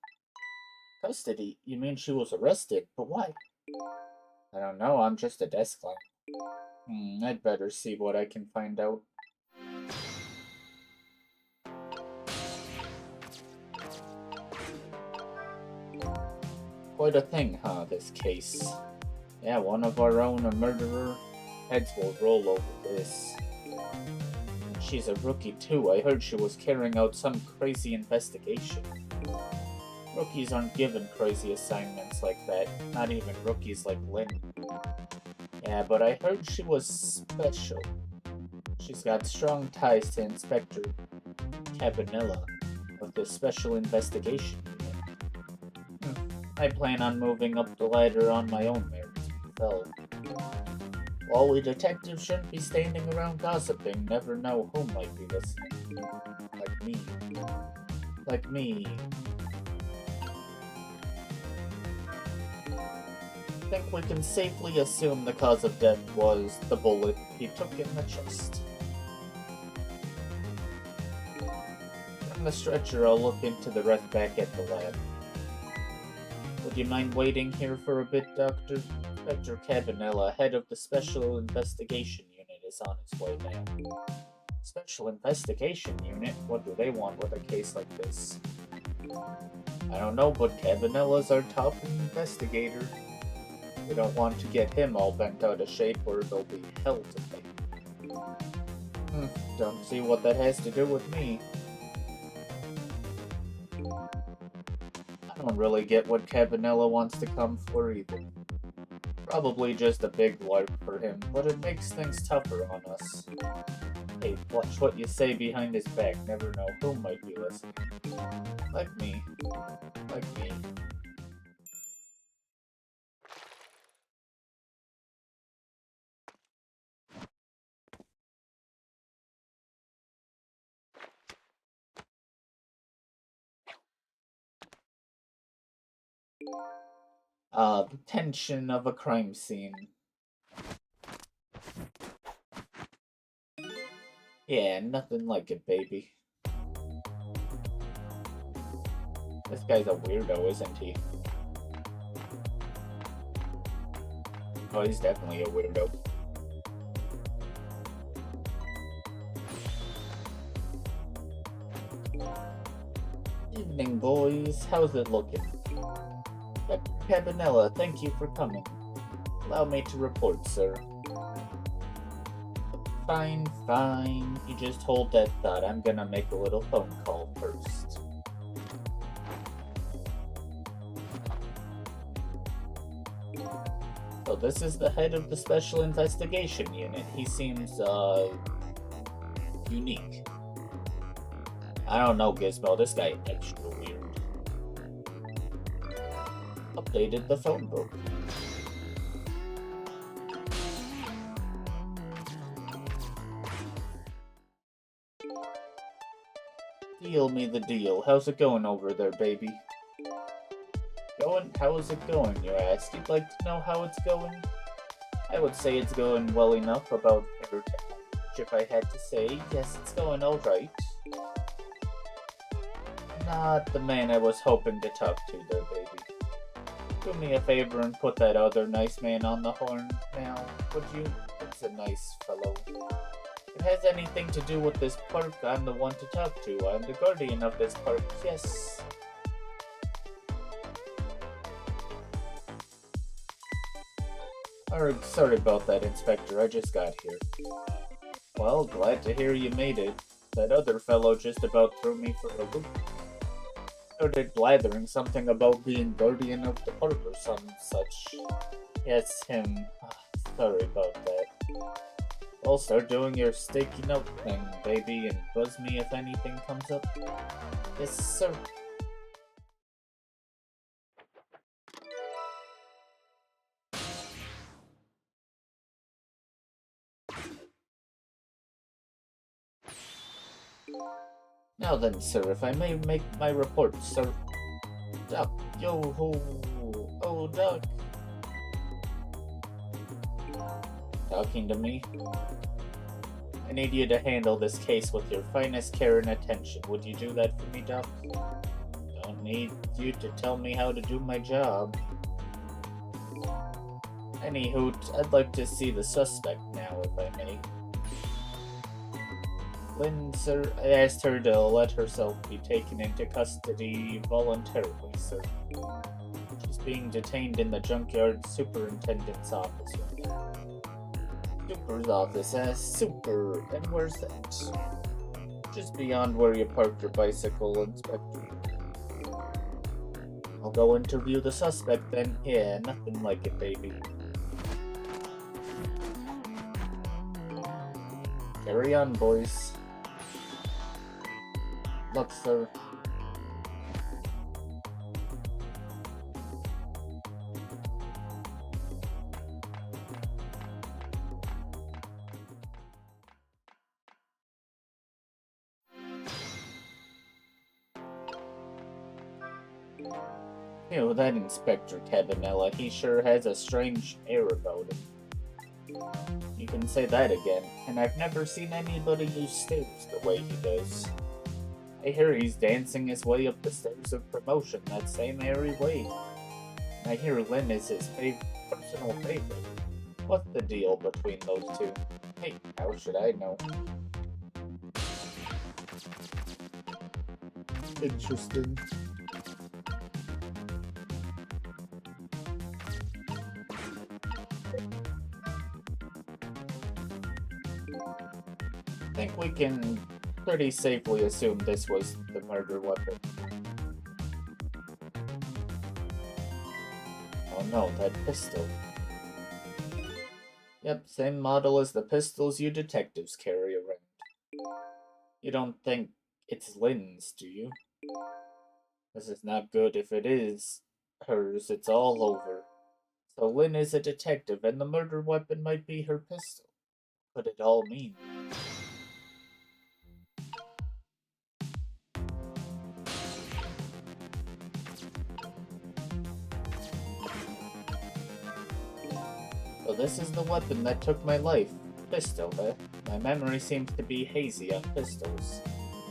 [SPEAKER 1] Custody? You mean she was arrested? But why? I don't know, I'm just a desk clown. I'd better see what I can find out. Quite a thing, huh, this case? Yeah, one of our own, a murderer. Heads will roll over this. And she's a rookie too. I heard she was carrying out some crazy investigation. Rookies aren't given crazy assignments like that. Not even rookies like Lynn. Yeah, but I heard she was special. She's got strong ties to Inspector Cabanilla of the Special Investigation Unit. I plan on moving up the ladder on my own merits. So, while we detectives shouldn't be standing around gossiping, never know who might be listening. Like me. Like me. I think we can safely assume the cause of death was the bullet he took in the chest. From the stretcher, I'll look into the rest back at the lab. Would you mind waiting here for a bit, Doctor? Inspector Cabanilla, head of the Special Investigation Unit, is on his way now. Special Investigation Unit? What do they want with a case like this? I don't know, but Cabanilla's our top investigator. We don't want to get him all bent out of shape or there'll be hell to pay. Don't see what that has to do with me. I don't really get what Cabanilla wants to come for either. Probably just a big lark for him, but it makes things tougher on us. Hey, watch what you say behind his back, never know who might be listening. Like me. Like me. The tension of a crime scene. Yeah, nothing like it, baby. This guy's a weirdo, isn't he? Oh, he's definitely a weirdo. Evening, boys. How's it looking? Cabanilla, thank you for coming. Allow me to report, sir. Fine, fine. You just hold that thought. I'm gonna make a little phone call first. So this is the head of the Special Investigation Unit. He seems, unique. I don't know, Gizmo. This guy extra weird. Updated the phone book. Deal me the deal. How's it going over there, baby? How is it going, you ask? You'd like to know how it's going? I would say it's going well enough, about fair to average, if I had to say. Yes, it's going alright. Not the man I was hoping to talk to there, baby. Do me a favor and put that other nice man on the horn now, would you? It's a nice fellow. If it has anything to do with this park, I'm the one to talk to. I'm the guardian of this park, yes. Sorry about that, Inspector. I just got here. Well, glad to hear you made it. That other fellow just about threw me for a loop. Started blathering something about being guardian of the park or some such. Yes, him. Sorry about that. Well, start doing your sticky note thing, baby, and buzz me if anything comes up. Yes, sir. Now then, sir, if I may make my report, sir. Duck, yo ho, oh duck. Talking to me? I need you to handle this case with your finest care and attention. Would you do that for me, Duck? Don't need you to tell me how to do my job. Anywho, I'd like to see the suspect now, if I may. Lynn, sir, I asked her to let herself be taken into custody voluntarily, sir. She's being detained in the junkyard superintendent's office right now. Super's office, super. And where's that? Just beyond where you parked your bicycle, Inspector. I'll go interview the suspect then. Yeah, nothing like it, baby. Carry on, boys. Look, sir. You know, that Inspector Cabanella, he sure has a strange air about him. You can say that again, and I've never seen anybody use stairs the way he does. I hear he's dancing his way up the stairs of promotion that same airy way. And I hear Lynn is his personal favorite. What's the deal between those two? Hey, how should I know? Interesting. I think we can pretty safely assume this was the murder weapon. Oh no, that pistol. Yep, same model as the pistols you detectives carry around. You don't think it's Lynn's, do you? This is not good. If it is hers, it's all over. So Lynn is a detective, and the murder weapon might be her pistol. What it all mean? So this is the weapon that took my life. Pistol, eh? My memory seems to be hazy on pistols.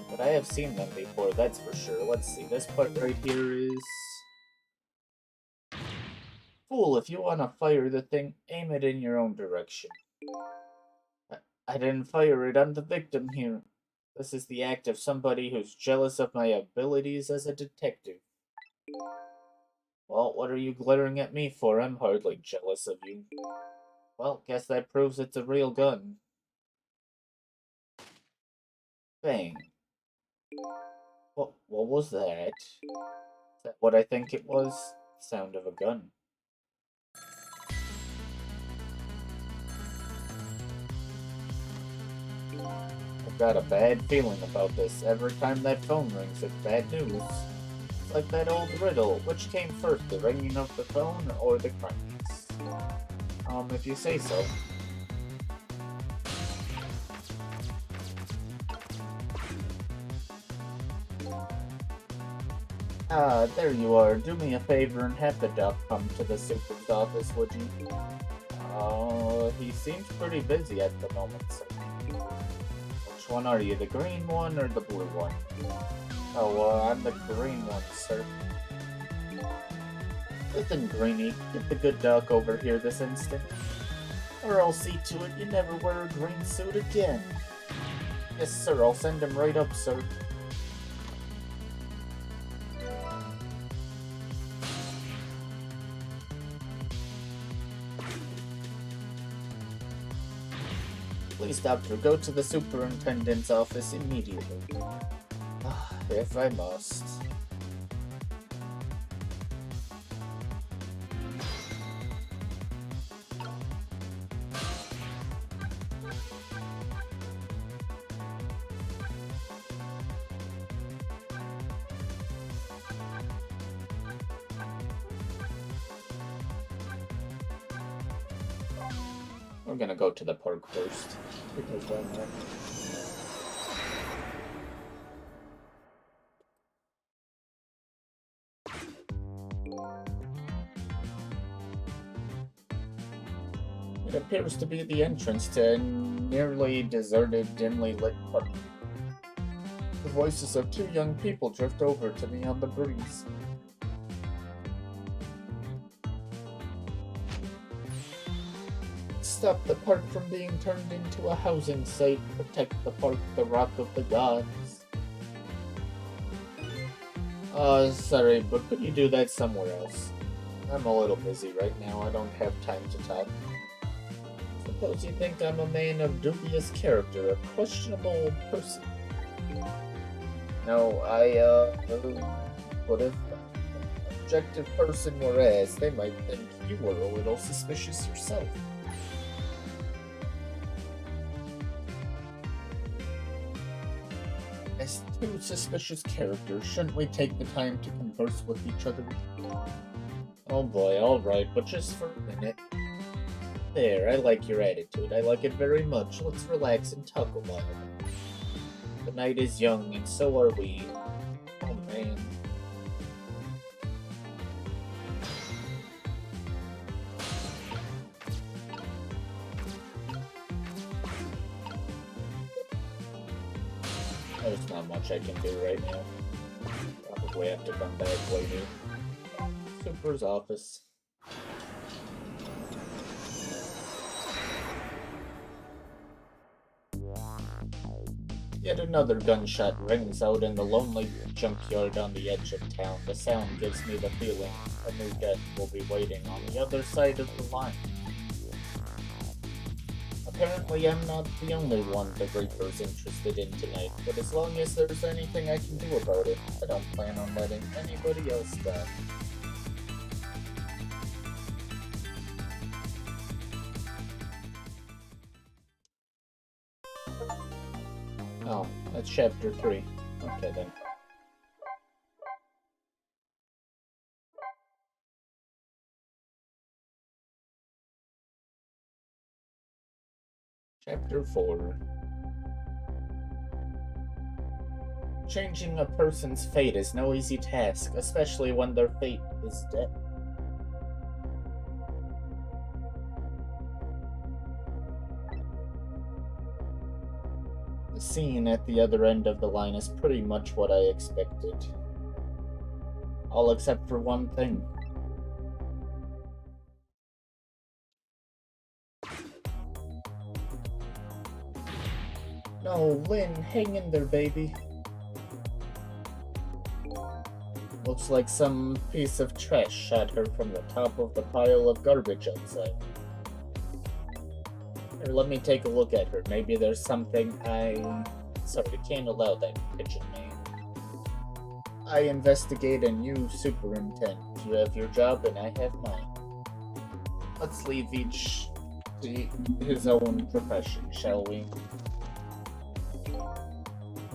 [SPEAKER 1] But I have seen them before, that's for sure. Let's see, this part right here is... Fool, if you want to fire the thing, aim it in your own direction. I didn't fire it, I'm the victim here. This is the act of somebody who's jealous of my abilities as a detective. Well, what are you glaring at me for? I'm hardly jealous of you. Well, guess that proves it's a real gun. Bang. What was that? Is that what I think it was? Sound of a gun. I've got a bad feeling about this. Every time that phone rings, it's bad news. It's like that old riddle. Which came first, the ringing of the phone or the cranks? If you say so. Ah, there you are. Do me a favor and have the doc come to the super's office, would you? He seems pretty busy at the moment, sir. Which one are you, the green one or the blue one? Oh, I'm the green one, sir. Listen, Greenie, get the good doc over here this instant. Or I'll see to it you never wear a green suit again. Yes, sir, I'll send him right up, sir. Please, doctor, go to the superintendent's office immediately. If I must. We're gonna go to the park first, because why not? It appears to be the entrance to a nearly deserted, dimly lit park. The voices of two young people drift over to me on the breeze. Stop the park from being turned into a housing site. Protect the park, the rock of the gods. Sorry, but could you do that somewhere else? I'm a little busy right now. I don't have time to talk. Suppose you think I'm a man of dubious character, a questionable person. No, but if an objective person were asked, they might think you were a little suspicious yourself. As two suspicious characters, shouldn't we take the time to converse with each other? Oh boy, alright, but just for a minute. There, I like your attitude. I like it very much. Let's relax and talk a while. The night is young, and so are we. Oh man. There's not much I can do right now. Probably have to come back later. Super's office. Yet another gunshot rings out in the lonely junkyard on the edge of town. The sound gives me the feeling a new death will be waiting on the other side of the line. Apparently I'm not the only one the Reaper's interested in tonight, but as long as there's anything I can do about it, I don't plan on letting anybody else die. Oh, that's chapter 3. Okay then. Chapter 4. Changing a person's fate is no easy task, especially when their fate is death. The scene at the other end of the line is pretty much what I expected. All except for one thing. No, Lynn, hang in there, baby. Looks like some piece of trash shot her from the top of the pile of garbage outside. Here, let me take a look at her. Maybe there's something Sorry, can't allow that pigeon name. I investigate and you superintend. You have your job and I have mine. Let's leave each to his own profession, shall we?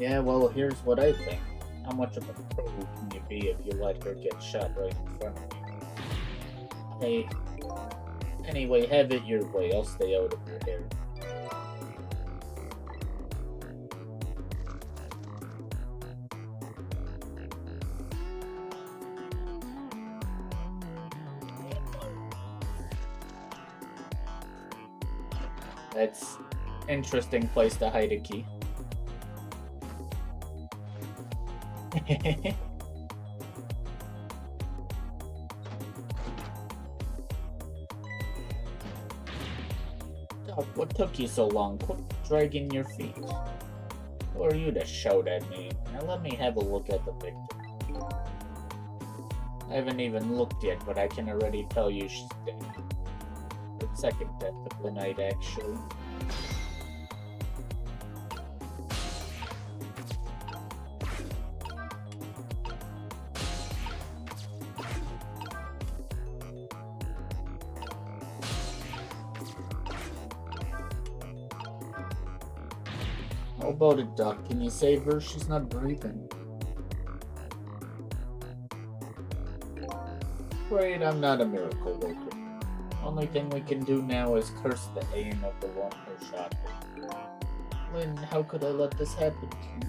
[SPEAKER 1] Yeah, well, here's what I think. How much of a pro can you be if you let her get shot right in front of you? Hey, anyway, have it your way. I'll stay out of your hair. That's interesting place to hide a key. Doc, what took you so long? Quit dragging your feet. Who are you to shout at me? Now let me have a look at the victim. I haven't even looked yet, but I can already tell you she's dead. The second death of the night, actually. How about it, Doc? Can you save her? She's not breathing. Afraid I'm not a miracle worker. Only thing we can do now is curse the aim of the one who shot her. Lynn, how could I let this happen to you?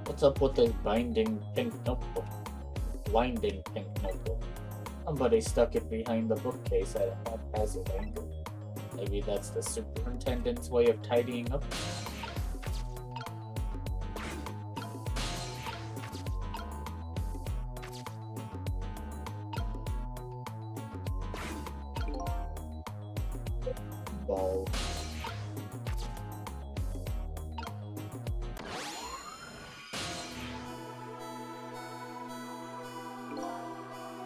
[SPEAKER 1] What's up with this blinding pink notebook? Somebody stuck it behind the bookcase at a haphazard angle. Maybe that's the superintendent's way of tidying up. Ball.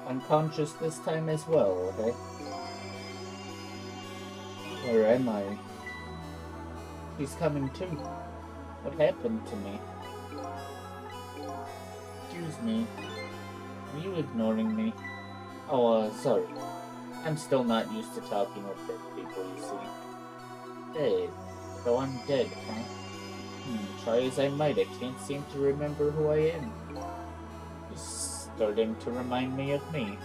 [SPEAKER 1] Unconscious this time as well, okay? Where am I? He's coming too. What happened to me? Excuse me. Are you ignoring me? Oh, sorry. I'm still not used to talking with dead people, you see. Dead. So I'm dead, huh? Try as I might, I can't seem to remember who I am. He's starting to remind me of me.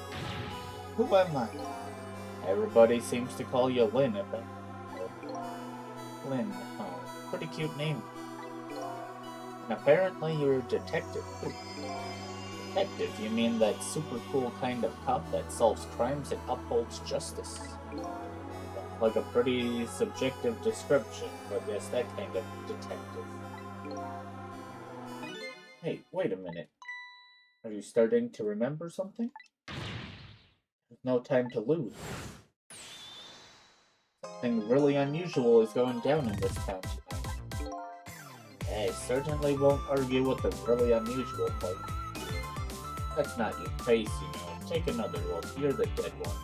[SPEAKER 1] Who am I? Everybody seems to call you Lynn, if I... Lynn, oh, pretty cute name. And apparently you're a detective, too. Detective, you mean that super cool kind of cop that solves crimes and upholds justice? Like a pretty subjective description, but yes, that kind of detective. Hey, wait a minute. Are you starting to remember something? There's no time to lose. Something really unusual is going down in this town tonight. I certainly won't argue with the really unusual part. That's not your face, you know. Take another look. You're the dead one.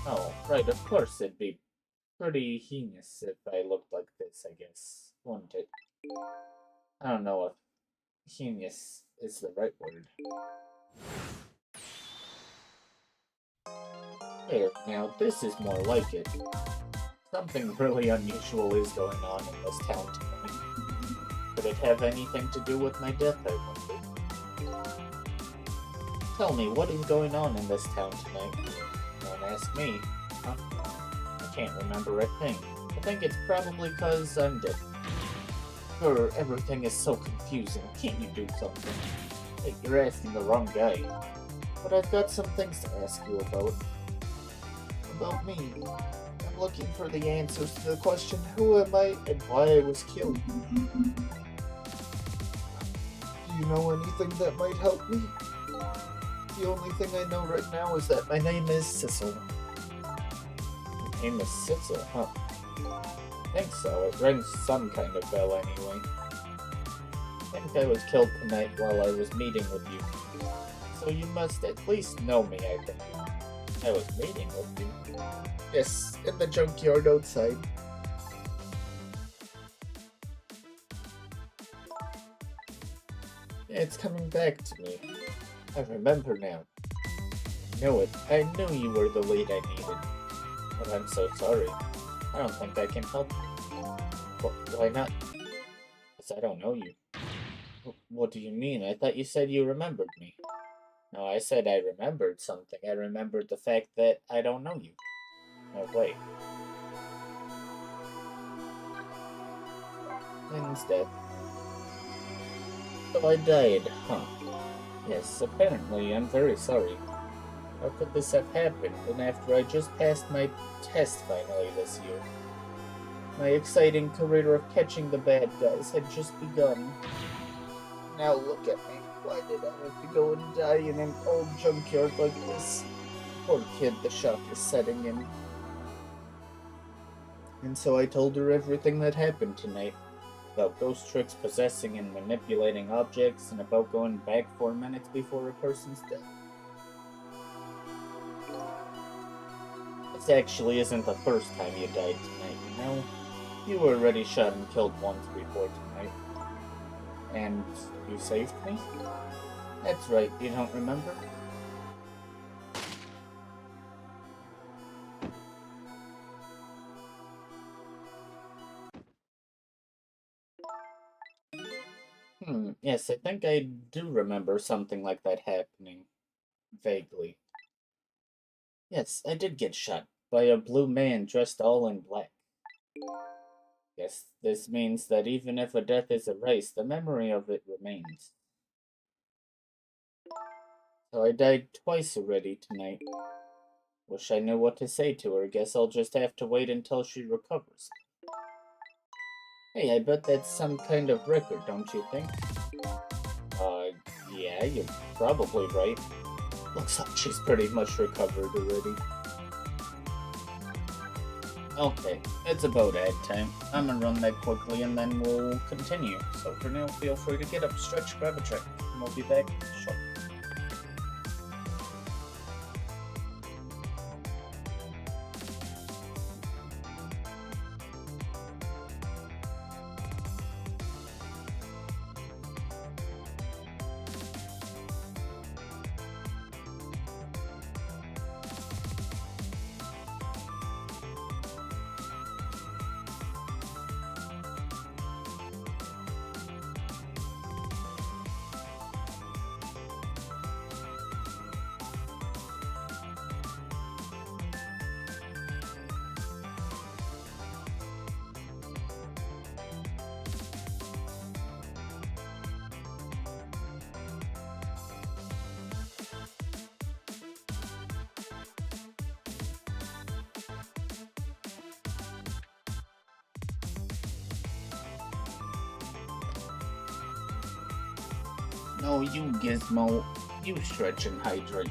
[SPEAKER 1] Oh, right, of course it'd be pretty heinous if I looked like this, I guess. Wouldn't it? I don't know if heinous is the right word. There, now this is more like it. Something really unusual is going on in this town tonight. Could it have anything to do with my death, I wonder? Tell me, what is going on in this town tonight? Don't ask me. Huh? I can't remember a thing. I think it's probably because I'm dead. Sure, everything is so confusing. Can't you do something? Hey, you're asking the wrong guy. But I've got some things to ask you about. About me. I'm looking for the answers to the question, who am I and why I was killed? Do you know anything that might help me? The only thing I know right now is that my name is Sissel. Your name is Sissel, huh? I think so. It rings some kind of bell anyway. I think I was killed tonight while I was meeting with you. So you must at least know me, I think. I was meeting with you. Yes, in the junkyard outside. It's coming back to me. I remember now. I knew it. I knew you were the lead I needed. But I'm so sorry. I don't think I can help you. Why not? Because I don't know you. What do you mean? I thought you said you remembered me. No, I said I remembered something. I remembered the fact that I don't know you. No, wait. Lynn's death. So I died, huh? Yes, apparently. I'm very sorry. How could this have happened? And after I just passed my test finally this year. My exciting career of catching the bad guys had just begun. Now look at me. Why did I have to go and die in an old junkyard like this? Poor kid, the shock is setting in. And so I told her everything that happened tonight. About ghost tricks possessing and manipulating objects, and about going back 4 minutes before a person's death. This actually isn't the first time you died tonight, you know? You were already shot and killed once before tonight. And you saved me? That's right, you don't remember? Yes, I think I do remember something like that happening. Vaguely. Yes, I did get shot by a blue man dressed all in black. Yes, this means that even if a death is erased, the memory of it remains. So I died twice already tonight. Wish I knew what to say to her. Guess I'll just have to wait until she recovers. Hey, I bet that's some kind of record, don't you think? Yeah, you're probably right. Looks like she's pretty much recovered already. Okay, it's about ad time. I'm gonna run that quickly and then we'll continue. So for now, feel free to get up, stretch, grab a drink, and we'll be back shortly. No, you Gizmo. You stretch and hydrate.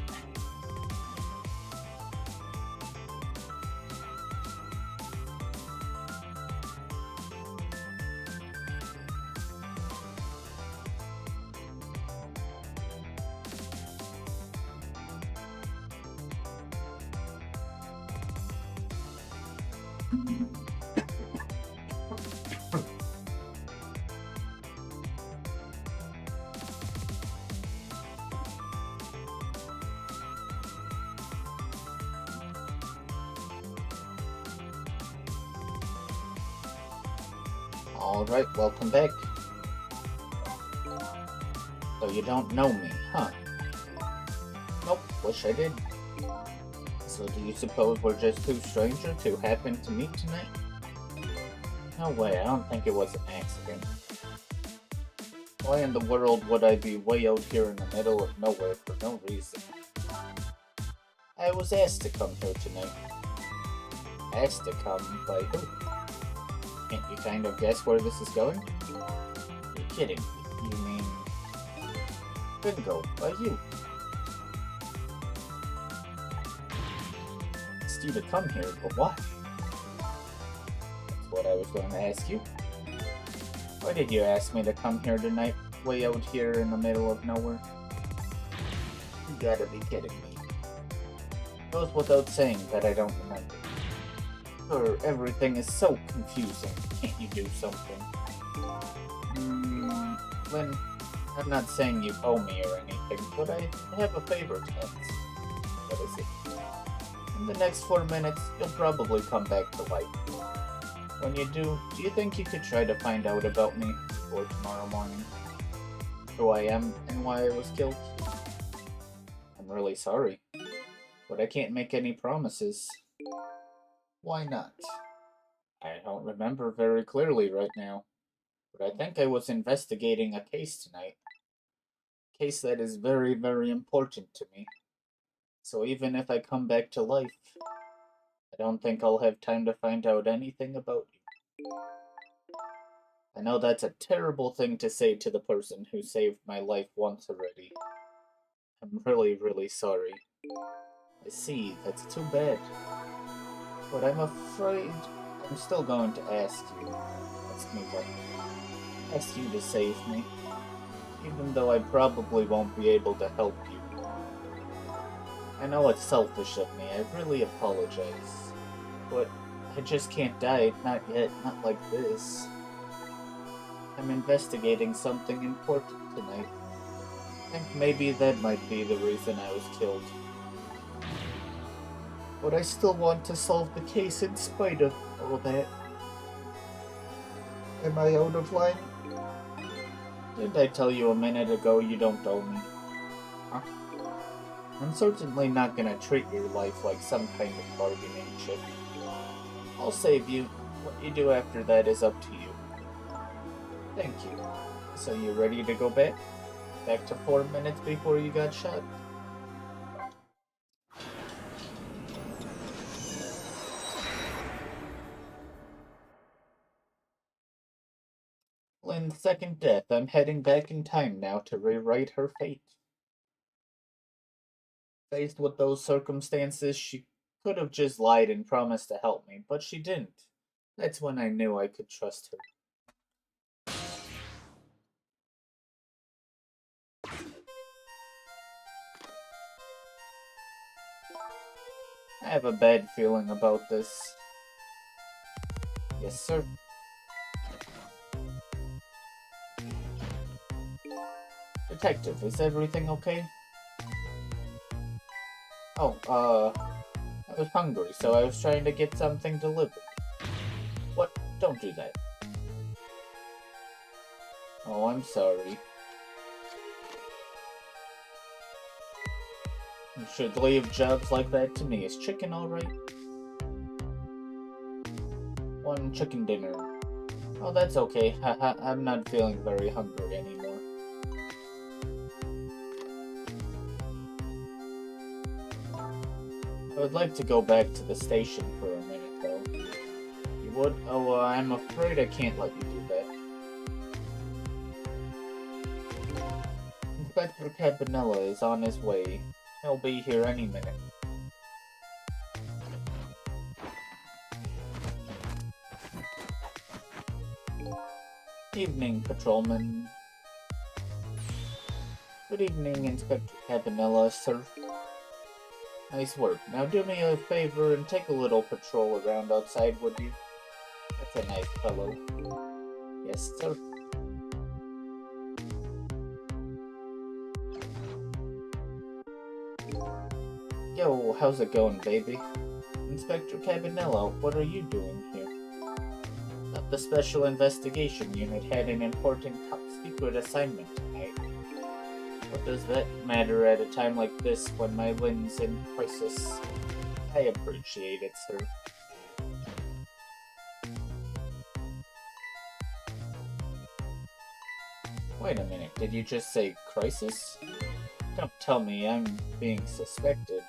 [SPEAKER 1] Alright, welcome back. So you don't know me, huh? Nope, wish I did. So do you suppose we're just two strangers who happened to meet tonight? No way, I don't think it was an accident. Why in the world would I be way out here in the middle of nowhere for no reason? I was asked to come here tonight. Asked to come by who? Can't you kind of guess where this is going? You're kidding. You mean... Bingo, by you. Asked you to come here, but why? That's what I was going to ask you. Why did you ask me to come here tonight, way out here in the middle of nowhere? You gotta be kidding me. Goes without saying that I don't remember. Sure, everything is so confusing. Can't you do something? Lynn, I'm not saying you owe me or anything, but I have a favor to ask. What is it? In the next 4 minutes, you'll probably come back to life. When you do you think you could try to find out about me before tomorrow morning? Who I am and why I was killed? I'm really sorry, but I can't make any promises. Why not? I don't remember very clearly right now, but I think I was investigating a case tonight. A case that is very, very important to me. So even if I come back to life, I don't think I'll have time to find out anything about you. I know that's a terrible thing to say to the person who saved my life once already. I'm really, really sorry. I see, that's too bad. But I'm afraid I'm still going to ask you. Ask me what? Ask you to save me. Even though I probably won't be able to help you. I know it's selfish of me, I really apologize. But I just can't die, not yet, not like this. I'm investigating something important tonight. I think maybe that might be the reason I was killed. But I still want to solve the case in spite of all that. Am I out of line? Didn't I tell you a minute ago you don't owe me? Huh? I'm certainly not gonna treat your life like some kind of bargaining chip. I'll save you. What you do after that is up to you. Thank you. So you ready to go back? Back to 4 minutes before you got shot? Lynn's second death. I'm heading back in time now to rewrite her fate. Faced with those circumstances, she could have just lied and promised to help me, but she didn't. That's when I knew I could trust her. I have a bad feeling about this. Yes, sir. Detective, is everything okay? Oh, I was hungry, so I was trying to get something delivered. What? Don't do that. Oh, I'm sorry. You should leave jobs like that to me. Is chicken alright? One chicken dinner. Oh, that's okay. Haha, I'm not feeling very hungry anymore. I would like to go back to the station for a minute, though. You would? Oh, I'm afraid I can't let you do that. Inspector Campanella is on his way. He'll be here any minute. Evening, patrolman. Good evening, Inspector Campanella, sir. Nice work. Now do me a favor and take a little patrol around outside, would you? That's a nice fellow. Yes, sir. Yo, how's it going, baby? Inspector Campanella, what are you doing here? The Special Investigation Unit had an important top-secret assignment tonight. What does that matter at a time like this when my Lynn's in crisis? I appreciate it, sir. Wait a minute, did you just say crisis? Don't tell me I'm being suspected.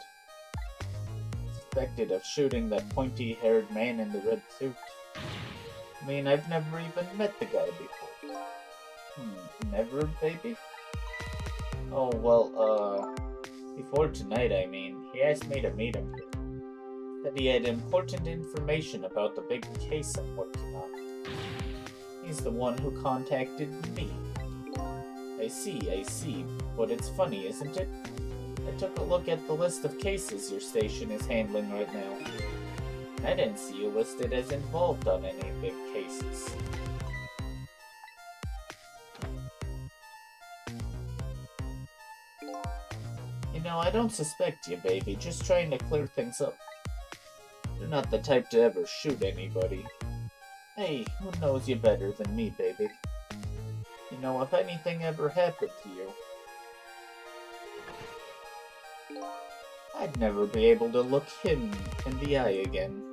[SPEAKER 1] Suspected of shooting that pointy-haired man in the red suit. I mean, I've never even met the guy before. Never, baby? Oh, well, before tonight, I mean, he asked me to meet him here. Said he had important information about the big case I'm working on. He's the one who contacted me. I see, but it's funny, isn't it? I took a look at the list of cases your station is handling right now. I didn't see you listed as involved on any big cases. You know, I don't suspect you, baby, just trying to clear things up. You're not the type to ever shoot anybody. Hey, who knows you better than me, baby? You know, if anything ever happened to you, I'd never be able to look him in the eye again.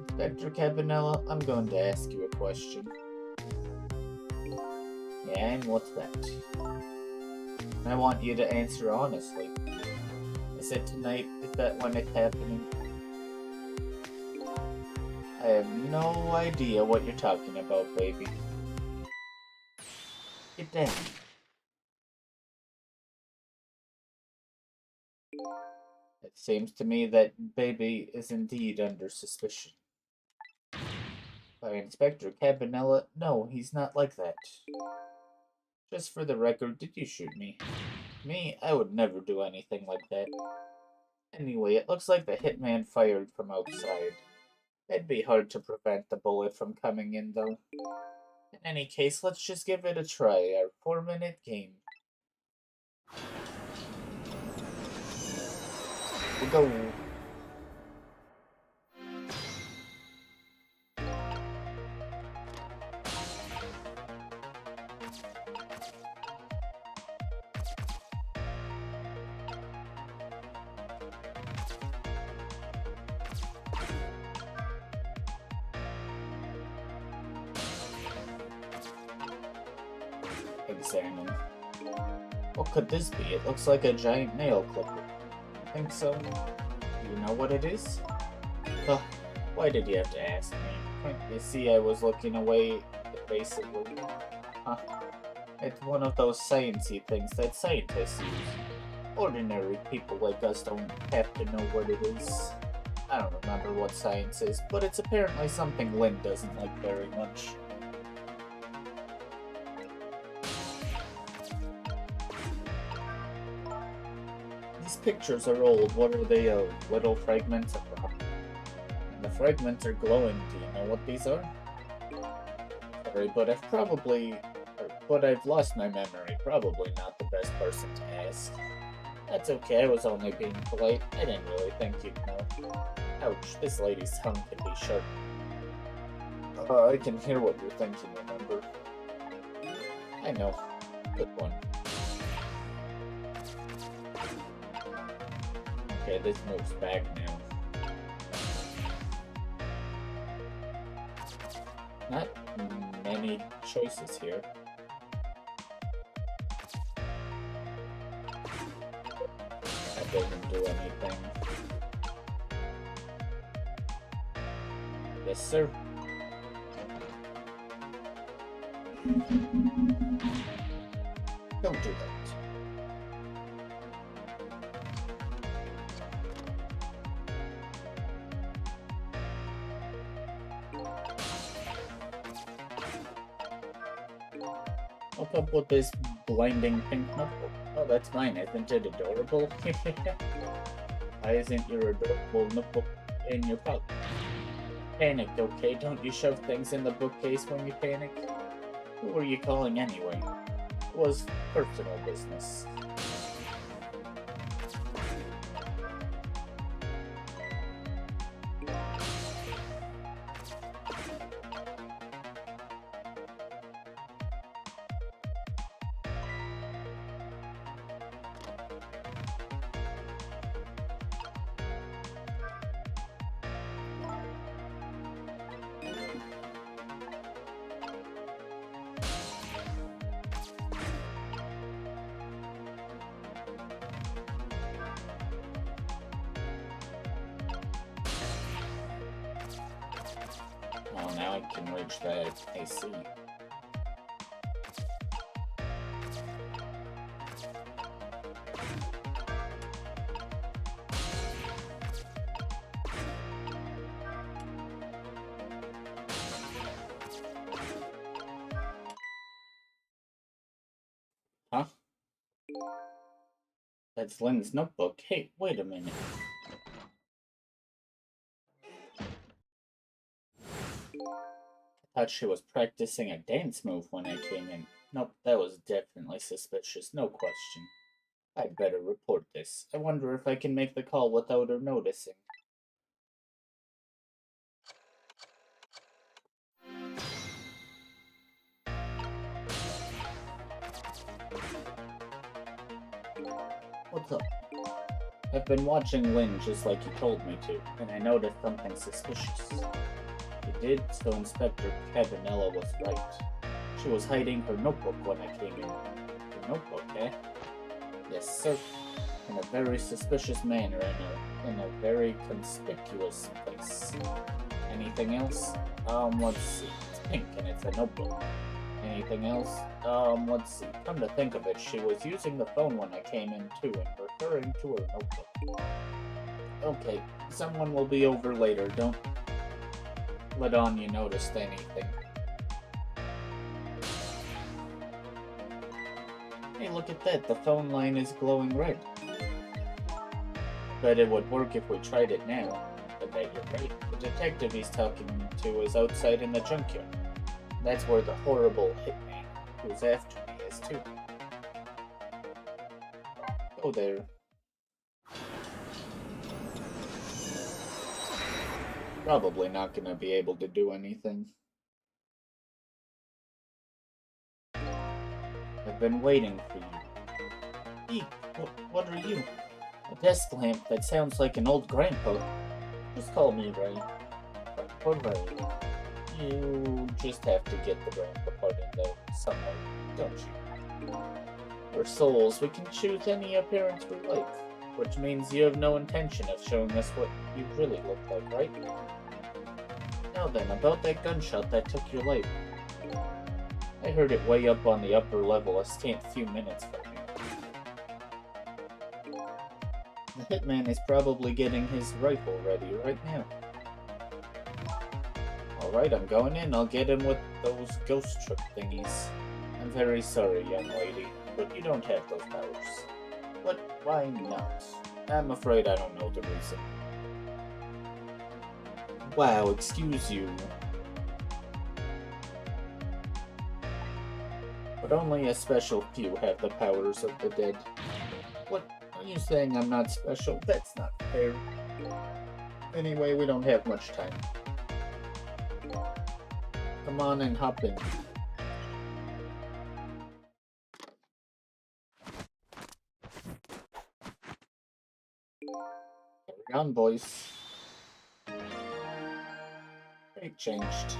[SPEAKER 1] Inspector Cabanella, I'm going to ask you a question. Yeah, and what's that? I want you to answer honestly. Is it tonight? Is that when it's happening? I have no idea what you're talking about, baby. Get down. It seems to me that baby is indeed under suspicion. By Inspector Cabanella, no, he's not like that. Just for the record, did you shoot me? Me? I would never do anything like that. Anyway, it looks like the hitman fired from outside. It'd be hard to prevent the bullet from coming in, though. In any case, let's just give it a try, our 4-minute game. We'll go. Examine. What could this be? It looks like a giant nail clipper. I think so. Do you know what it is? Ugh, why did you have to ask me? Can't you see I was looking away, basically? Huh. It's one of those sciencey things that scientists use. Ordinary people like us don't have to know what it is. I don't remember what science is, but it's apparently something Lynn doesn't like very much. These pictures are old. What are they of? Little fragments of rock. And the fragments are glowing. Do you know what these are? Sorry, but I've lost my memory. Probably not the best person to ask. That's okay, I was only being polite. I didn't really think you'd know. Ouch, this lady's tongue can be sharp. I can hear what you're thinking, remember? I know. Good one. Okay, this moves back now. Not many choices here. That doesn't do anything. Yes, sir. Don't do that. What's up with this blinding pink notebook? Oh, that's mine. Isn't it adorable? Why isn't your adorable notebook in your pocket? Panicked, okay? Don't you shove things in the bookcase when you panic? Who were you calling anyway? It was personal business. Oh, now I can reach that AC. Huh? That's Lynn's notebook. Hey, wait a minute. I thought she was practicing a dance move when I came in. Nope, that was definitely suspicious, no question. I'd better report this. I wonder if I can make the call without her noticing. What's up? I've been watching Lynn just like you told me to, and I noticed something suspicious. You did, so Inspector Cabanella was right. She was hiding her notebook when I came in. Her notebook, eh? Yes, sir. In a very suspicious manner, in a very conspicuous place. Anything else? Let's see. It's pink and it's a notebook. Anything else? Let's see. Come to think of it, she was using the phone when I came in too and referring to her notebook. Okay, someone will be over later. Don't let on you noticed anything. Hey, look at that. The phone line is glowing red. Bet it would work if we tried it now. I bet you're right. The detective he's talking to is outside in the junkyard. That's where the horrible hitman who's after me is too. Go there. Probably not gonna be able to do anything. I've been waiting for you. Eek, what are you? A desk lamp that sounds like an old grandpa. Just call me Ray. Or Ray. You just have to get the grandpa part in there somewhere, don't you? We're souls. We can choose any appearance we like, which means you have no intention of showing us what you really look like, right? Now then, about that gunshot that took your life. I heard it way up on the upper level a scant few minutes from here. The hitman is probably getting his rifle ready right now. Alright, I'm going in. I'll get him with those ghost trip thingies. I'm very sorry, young lady, but you don't have those powers. But why not? I'm afraid I don't know the reason. Wow, excuse you. But only a special few have the powers of the dead. What? Are you saying I'm not special? That's not fair. Anyway, we don't have much time. Come on and hop in. Carry on, boys. It changed.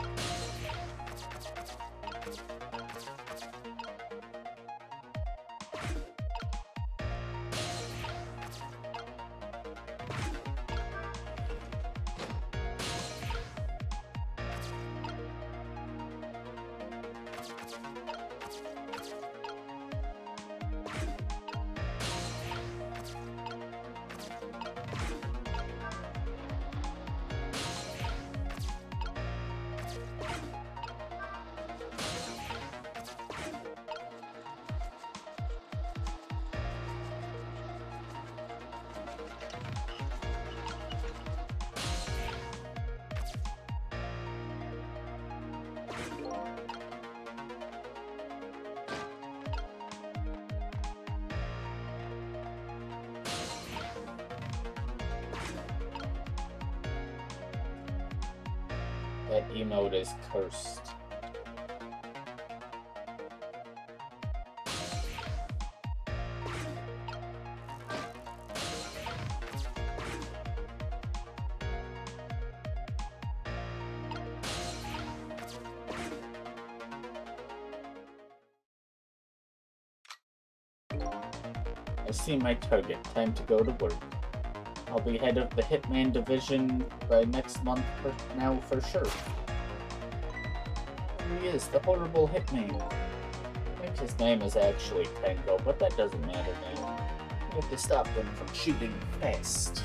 [SPEAKER 1] That emote is cursed. I see my target. Time to go to work. I'll be head of the Hitman division by next month for sure. There he is, the horrible Hitman. I think his name is actually Tango, but that doesn't matter now. We have to stop him from shooting fast.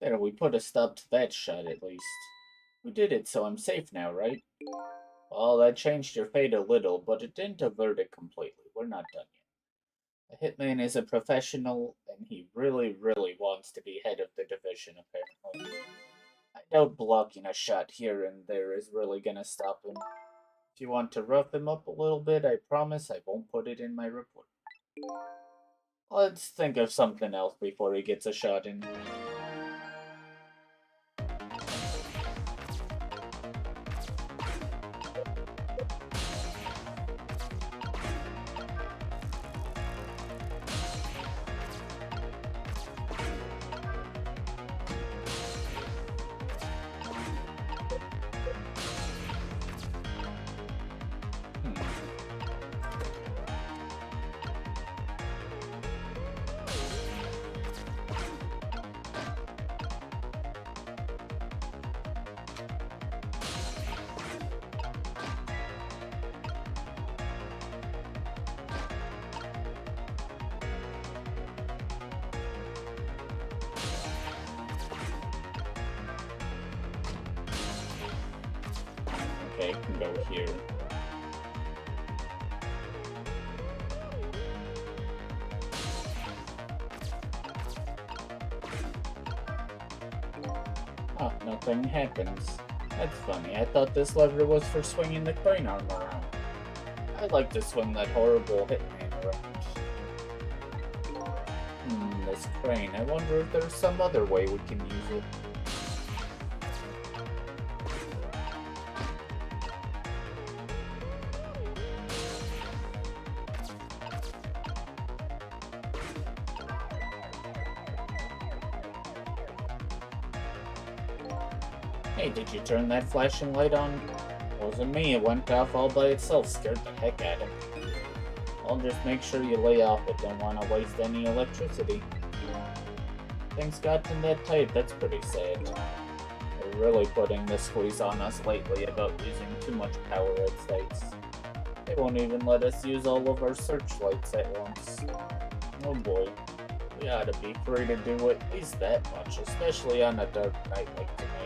[SPEAKER 1] There, we put a stop to that shot at least. We did it, so I'm safe now, right? Well, that changed your fate a little, but it didn't avert it completely. We're not done yet. A hitman is a professional, and he really, really wants to be head of the division, apparently. I doubt blocking a shot here and there is really gonna stop him. If you want to rough him up a little bit, I promise I won't put it in my report. Let's think of something else before he gets a shot in. Okay, can go here. Oh, nothing happens. That's funny. I thought this lever was for swinging the crane arm around. I'd like to swing that horrible hitman around. This crane. I wonder if there's some other way we can use it. Hey, did you turn that flashing light on? Wasn't me, it went off all by itself, scared the heck out of me. I'll just make sure you lay off it, don't want to waste any electricity. Things gotten that tight, that's pretty sad. They're really putting the squeeze on us lately about using too much power at sites. They won't even let us use all of our searchlights at once. Oh boy, we ought to be free to do at least that much, especially on a dark night like tonight.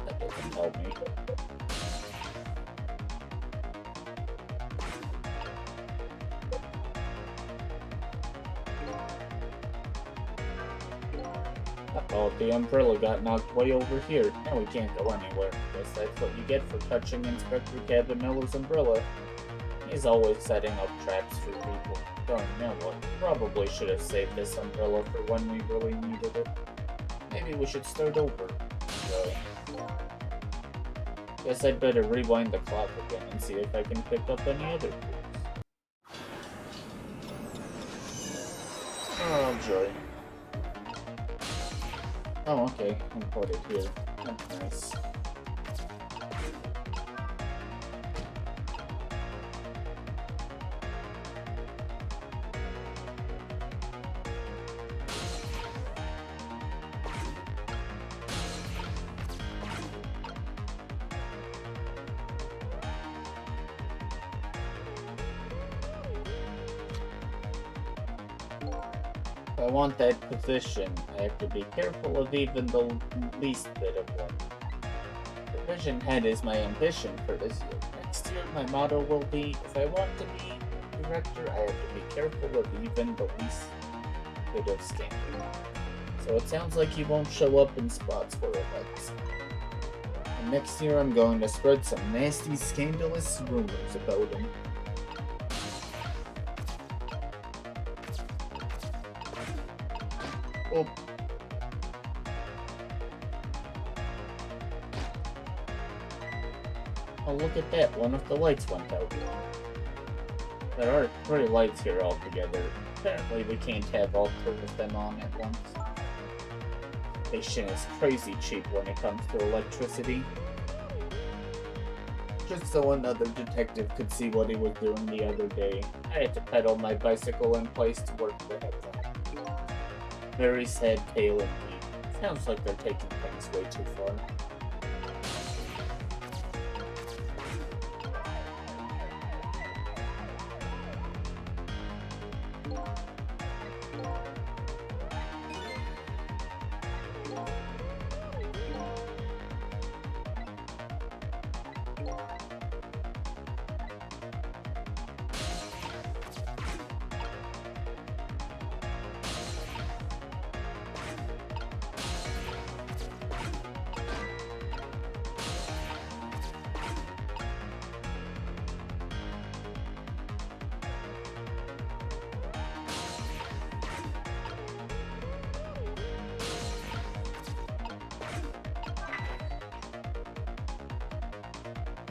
[SPEAKER 1] That doesn't help me. Uh-oh, the umbrella got knocked way over here. Now we can't go anywhere. Guess that's what you get for touching Inspector Cabin Miller's umbrella. He's always setting up traps for people. Darn, now what? Probably should have saved this umbrella for when we really needed it. Maybe we should start over. Guess I'd better rewind the clock again and see if I can pick up any other clues. Oh, joy. Oh, okay. I can put it here. That's nice. If I want that position, I have to be careful of even the least bit of one. Division head is my ambition for this year. Next year, my motto will be, if I want to be director, I have to be careful of even the least bit of scandal. So it sounds like he won't show up in spots where it likes. And next year, I'm going to spread some nasty, scandalous rumors about him. Oh. Oh, look at that. One of the lights went out. There are 3 lights here altogether. Apparently we can't have all 3 of them on at once. Station is crazy cheap when it comes to electricity. Just so another detective could see what he was doing the other day, I had to pedal my bicycle in place to work the headlight. Very sad tale indeed. Sounds like they're taking things way too far.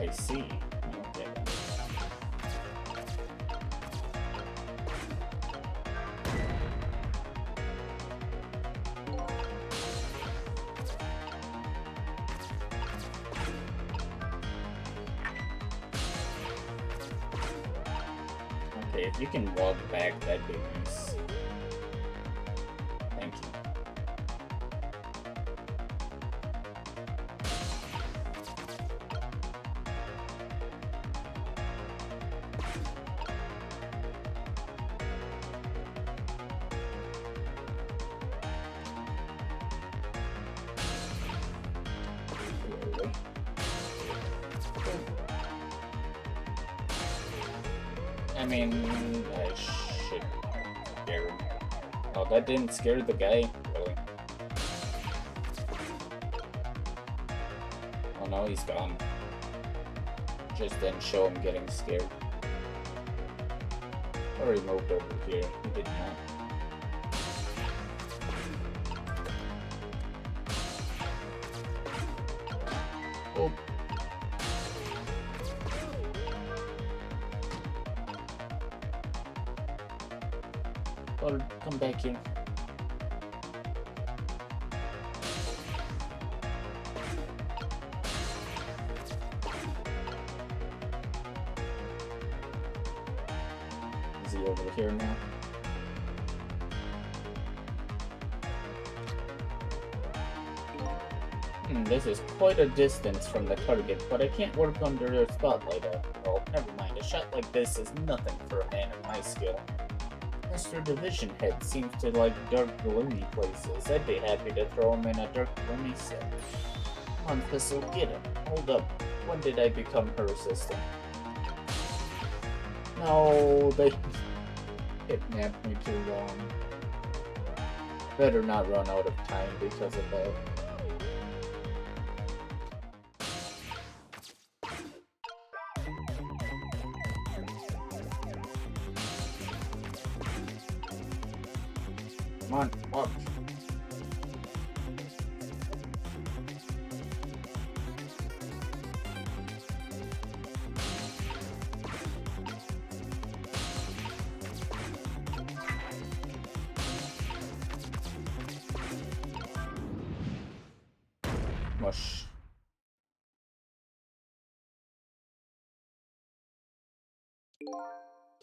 [SPEAKER 1] I see. Okay. Okay, if you can walk back, that'd be nice. Thank you. I mean, I should scare him. Oh, that didn't scare the guy? Really? Oh no, he's gone. Just didn't show him getting scared. Or he moved over here. He did not. Oh. Or come back here. Is he over here now? This is quite a distance from the target, but I can't work under their spotlight after all. Never mind, a shot like this is nothing for a man of my skill. Mr. Division Head seems to like dark, gloomy places. I'd be happy to throw him in a dark, gloomy cell. Come on, Thistle, get him. Hold up. When did I become her assistant? No, they kidnapped me too long. Better not run out of time because of that. Come on, up. Mush.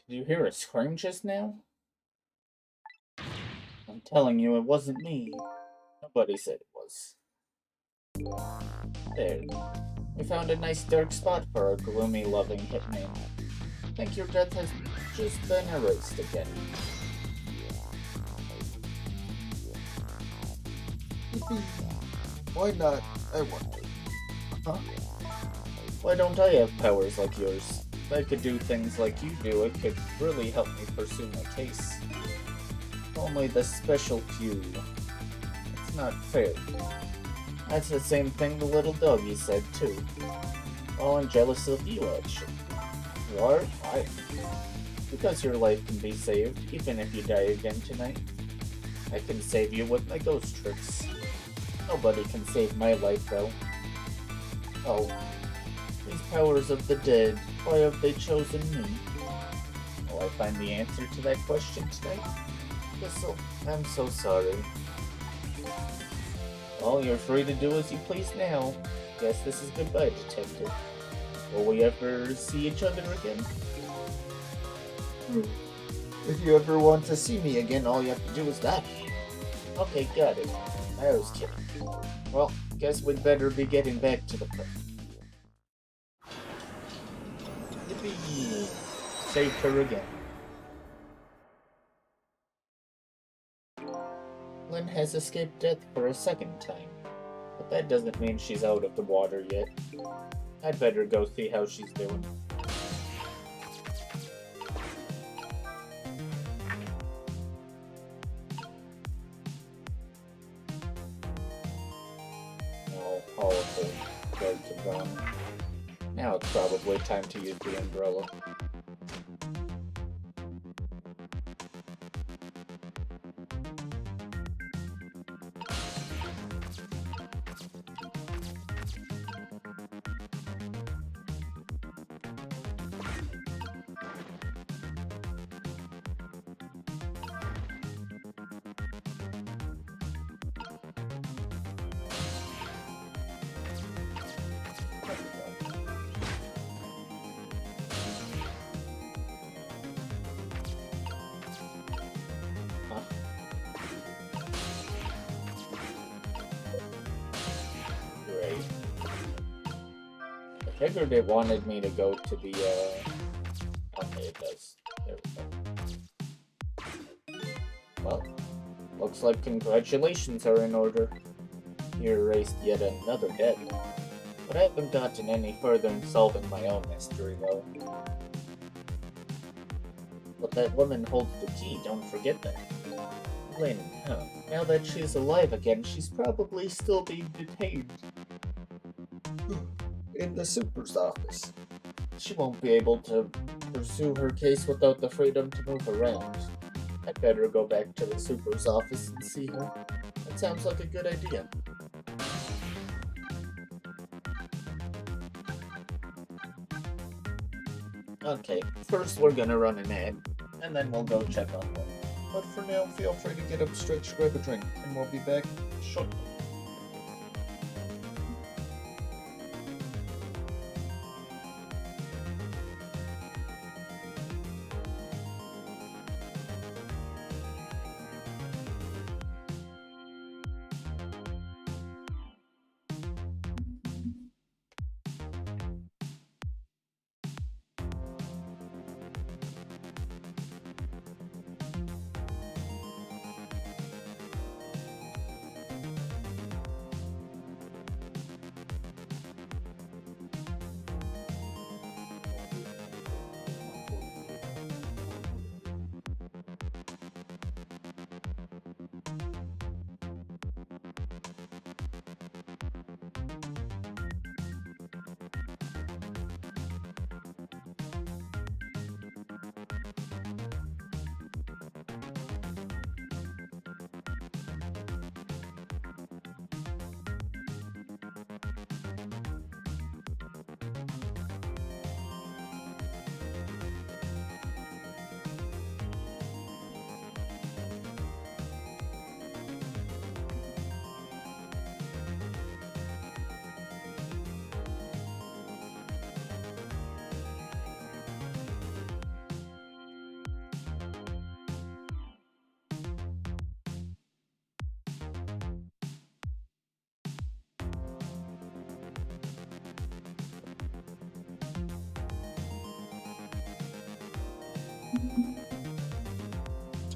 [SPEAKER 1] Did you hear a scream just now? I'm telling you, it wasn't me. Nobody said it was. There. We found a nice dark spot for our gloomy, loving hitman. I think your death has just been erased again.
[SPEAKER 2] Why not? I wonder.
[SPEAKER 1] Huh? Why don't I have powers like yours? If I could do things like you do, it could really help me pursue my case. Only the special few. It's not fair. That's the same thing the little doggy said, too. Well, I'm jealous of you, actually. You are? Why? Because your life can be saved, even if you die again tonight. I can save you with my ghost tricks. Nobody can save my life, though. Oh. These powers of the dead, why have they chosen me? Will I find the answer to that question tonight? Thistle, I'm so sorry. Well, you're free to do as you please now. Guess this is goodbye, Detective. Will we ever see each other again?
[SPEAKER 2] If you ever want to see me again, all you have to do is die.
[SPEAKER 1] Okay, got it. I was kidding. Well, guess we'd better be getting back to the prep. Yippee! Saved her again. Lynn has escaped death for a second time, but that doesn't mean she's out of the water yet. I'd better go see how she's doing. Oh, all of the guards are gone. Now it's probably time to use the umbrella. figured it wanted me to go to the, okay, it does. There we go. Well, looks like congratulations are in order. You erased yet another debt. But I haven't gotten any further in solving my own mystery, though. But that woman holds the key, don't forget that. Lynn, huh? Now that she's alive again, she's probably still being detained.
[SPEAKER 2] In the super's office.
[SPEAKER 1] She won't be able to pursue her case without the freedom to move around. I'd better go back to the super's office and see her. That sounds like a good idea. Okay, first we're gonna run an ad, and then we'll go check on one.
[SPEAKER 2] But for now, feel free to get up, stretch, grab a drink, and we'll be back shortly.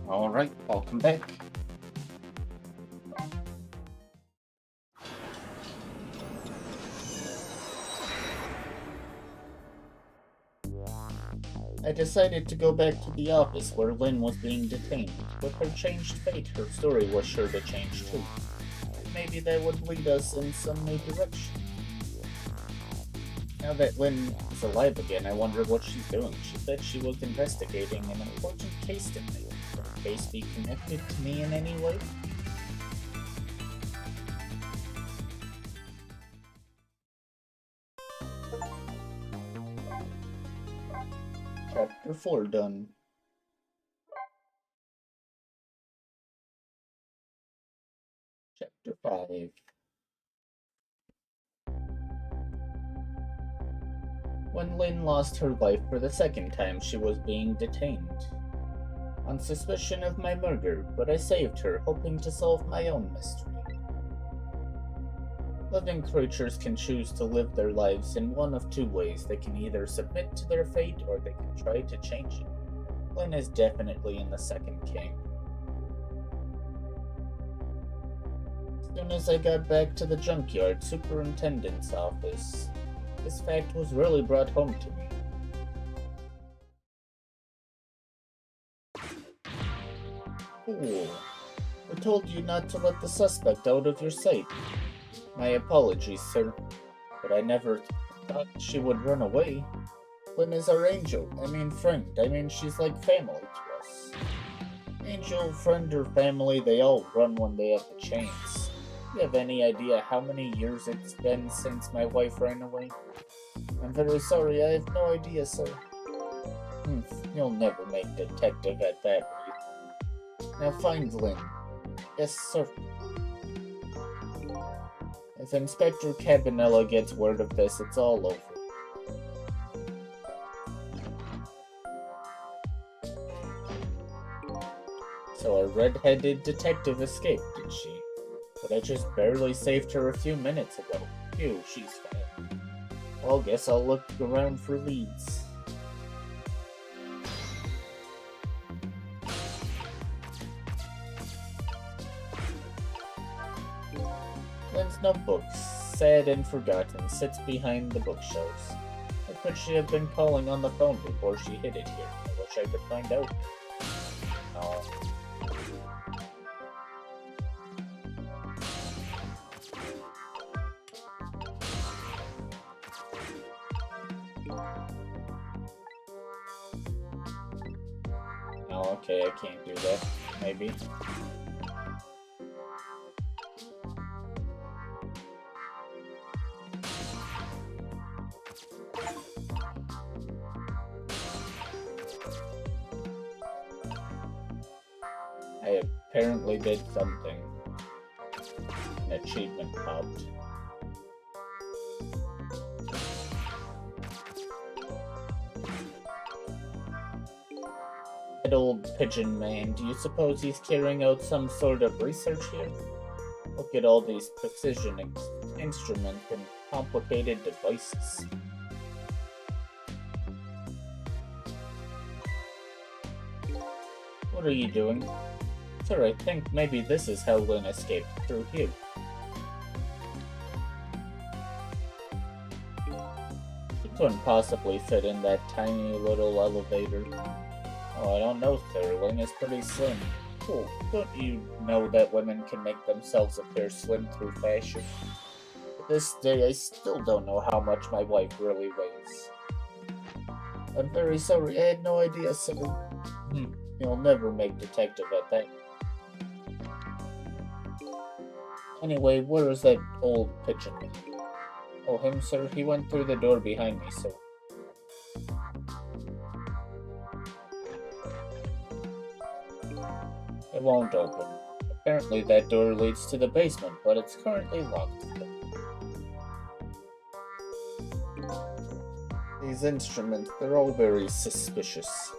[SPEAKER 1] Alright, welcome back. I decided to go back to the office where Lynn was being detained. With her changed fate, her story was sure to change too. Maybe that would lead us in some new direction. Now that Lynn is alive again, I wonder what she's doing. She said she was investigating an important case tonight. Could the case be connected to me in any way? Chapter 4 done. Chapter 5. When Lynn lost her life for the second time, she was being detained on suspicion of my murder, but I saved her, hoping to solve my own mystery. Living creatures can choose to live their lives in one of two ways. They can either submit to their fate, or they can try to change it. Lynn is definitely in the second camp. As soon as I got back to the junkyard superintendent's office, this fact was really brought home to me. Fool. I told you not to let the suspect out of your sight. My apologies, sir, but I never thought she would run away. Lynn is our angel. Friend. She's like family to us. Angel, friend, or family, they all run when they have the chance. Do you have any idea how many years it's been since my wife ran away? I'm very sorry, I have no idea, sir. You'll never make detective at that rate. Now find Lynn. Yes, sir. If Inspector Cabanella gets word of this, it's all over. So a red-headed detective escaped, did she? But I just barely saved her a few minutes ago. Phew, she's fine. Well, guess I'll look around for leads. Lynn's notebook, sad and forgotten, sits behind the bookshelves. How could she have been calling on the phone before she hid it here? I wish I could find out. No. Oh, okay, I can't do that. Maybe. I apparently did something. An achievement popped. That old pigeon man, do you suppose he's carrying out some sort of research here? Look at all these precision instruments and complicated devices. What are you doing? Sir, I think maybe this is how Lynn escaped through here. She couldn't possibly fit in that tiny little elevator. Oh, I don't know, sir. Lynn is pretty slim. Oh, don't you know that women can make themselves appear slim through fashion? To this day, I still don't know how much my wife really weighs. I'm very sorry, I had no idea, sir. You'll never make detective at that. Anyway, where is that old pigeon? Oh, him, sir? He went through the door behind me, sir. It won't open. Apparently that door leads to the basement, but it's currently locked. These instruments, they're all very suspicious.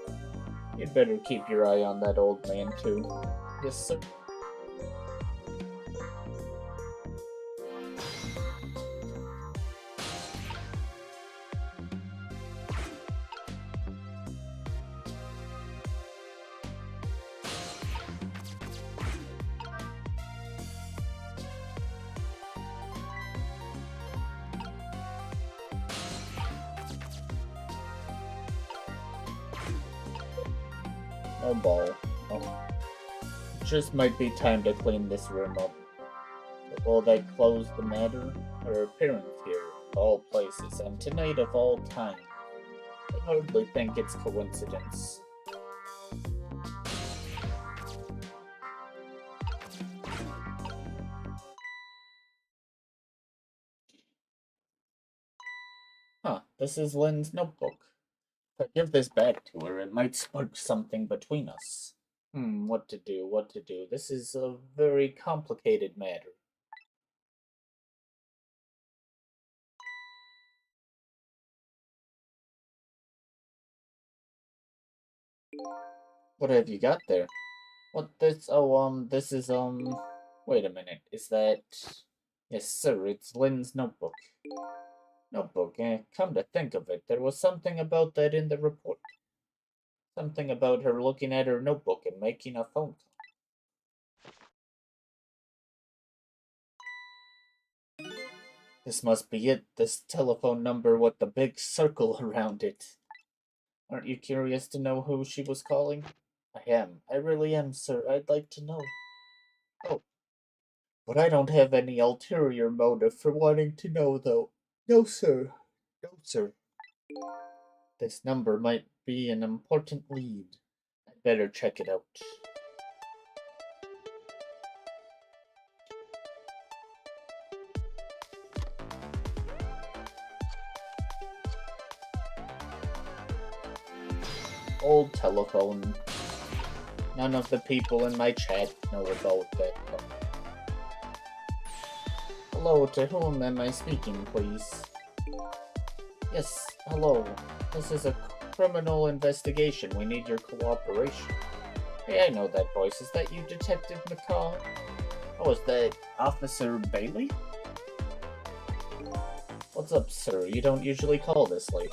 [SPEAKER 1] You'd better keep your eye on that old man, too. Yes, sir. No ball. Oh. Just might be time to clean this room up. But will that close the matter? Her appearance here, of all places, and tonight of all time. I hardly think it's coincidence. Huh, this is Lynn's notebook. If I give this back to her, it might spark something between us. What to do, what to do. This is a very complicated matter. What have you got there? What this? Oh, this is, wait a minute. Is that... Yes, sir, it's Lynn's notebook. Notebook, come to think of it, there was something about that in the report. Something about her looking at her notebook and making a phone call. This must be it, this telephone number with the big circle around it. Aren't you curious to know who she was calling? I am. I really am, sir. I'd like to know. Oh, but I don't have any ulterior motive for wanting to know, though. No, sir. No, sir. This number might be an important lead. I'd better check it out. Old telephone. None of the people in my chat know about that. Hello, to whom am I speaking, please? Yes, hello. This is a criminal investigation. We need your cooperation. Hey, I know that voice. Is that you, Detective McCall? Oh, is that Officer Bailey? What's up, sir? You don't usually call this late.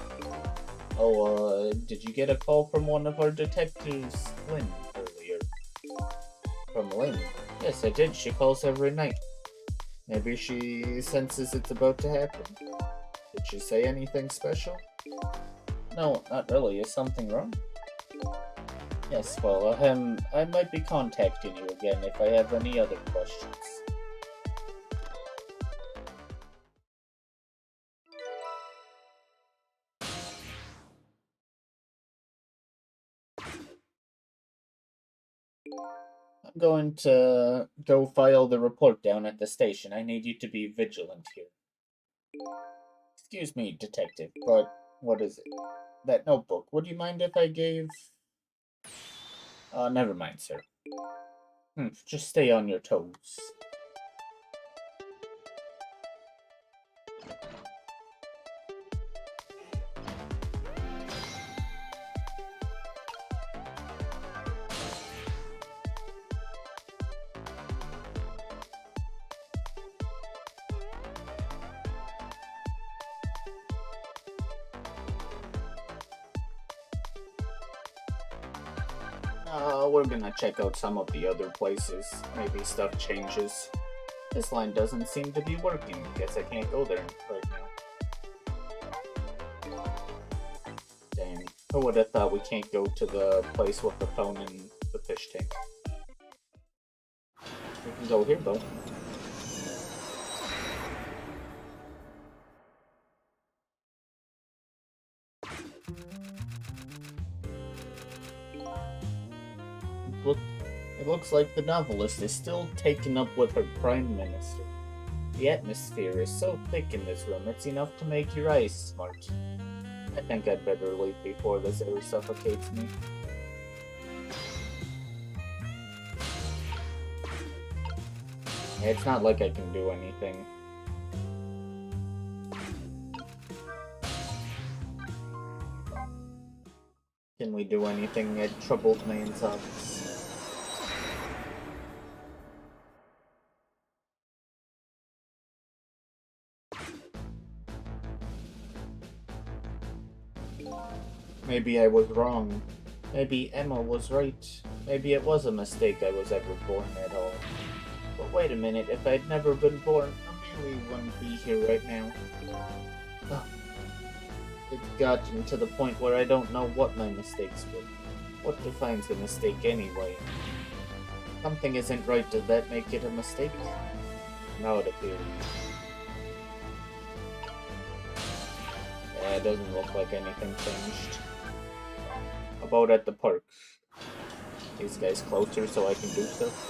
[SPEAKER 1] Oh, did you get a call from one of our detectives, Lynn, earlier? From Lynn? Yes, I did. She calls every night. Maybe she senses it's about to happen. Did she say anything special? No, not really. Is something wrong? Yes, well, I might be contacting you again if I have any other questions. I'm going to go file the report down at the station. I need you to be vigilant here. Excuse me, detective, but what is it? That notebook. Would you mind if I gave... never mind, sir. Just stay on your toes. We're gonna check out some of the other places. Maybe stuff changes. This line doesn't seem to be working. Guess I can't go there right now. Dang. Who would have thought we can't go to the place with the phone and the fish tank? We can go here, though. Look, it looks like the novelist is still taken up with her prime minister. The atmosphere is so thick in this room, it's enough to make your eyes smart. I think I'd better leave before this air suffocates me. It's not like I can do anything. Can we do anything at Troubled Man's office? Maybe I was wrong. Maybe Emma was right. Maybe it was a mistake I was ever born at all. But wait a minute, if I'd never been born, Amelie wouldn't be here right now. Ugh. It's gotten to the point where I don't know what my mistakes were. What defines a mistake anyway? Something isn't right, does that make it a mistake? No, it appears. Yeah, it doesn't look like anything changed. About at the park. These guys closer so I can do stuff.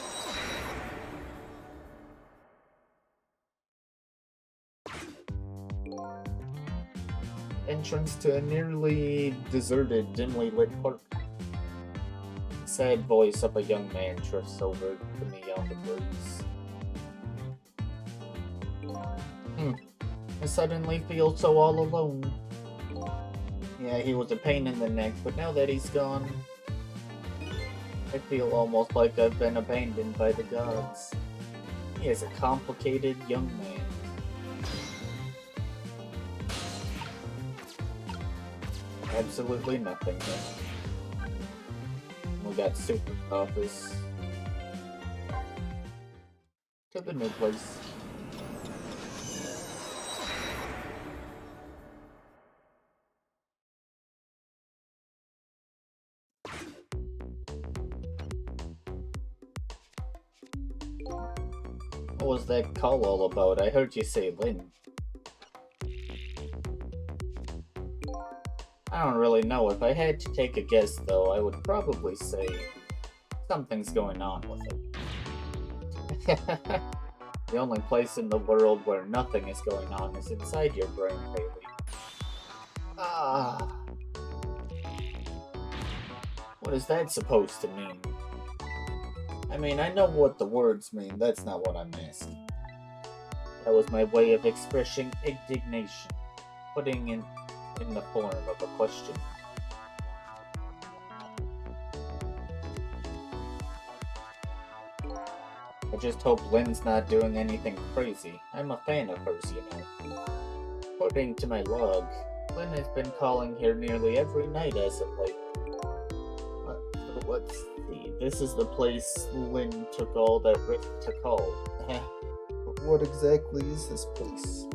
[SPEAKER 1] Entrance to a nearly deserted, dimly lit park. The sad voice of a young man drifts over to me on the breeze. I suddenly feel so all alone. Yeah, he was a pain in the neck, but now that he's gone, I feel almost like I've been abandoned by the gods. He is a complicated young man. Absolutely nothing here. We got super office. To the new place. What was that call all about? I heard you say Lynn. I don't really know. If I had to take a guess, though, I would probably say something's going on with it. The only place in the world where nothing is going on is inside your brain, Bailey. What is that supposed to mean? I mean, I know what the words mean, that's not what I'm asking. That was my way of expressing indignation, putting in the form of a question. I just hope Lynn's not doing anything crazy. I'm a fan of hers, you know. According to my log, Lynn has been calling here nearly every night as of late. Let's see. This is the place Lynn took all that risk to call.
[SPEAKER 2] What exactly is this place?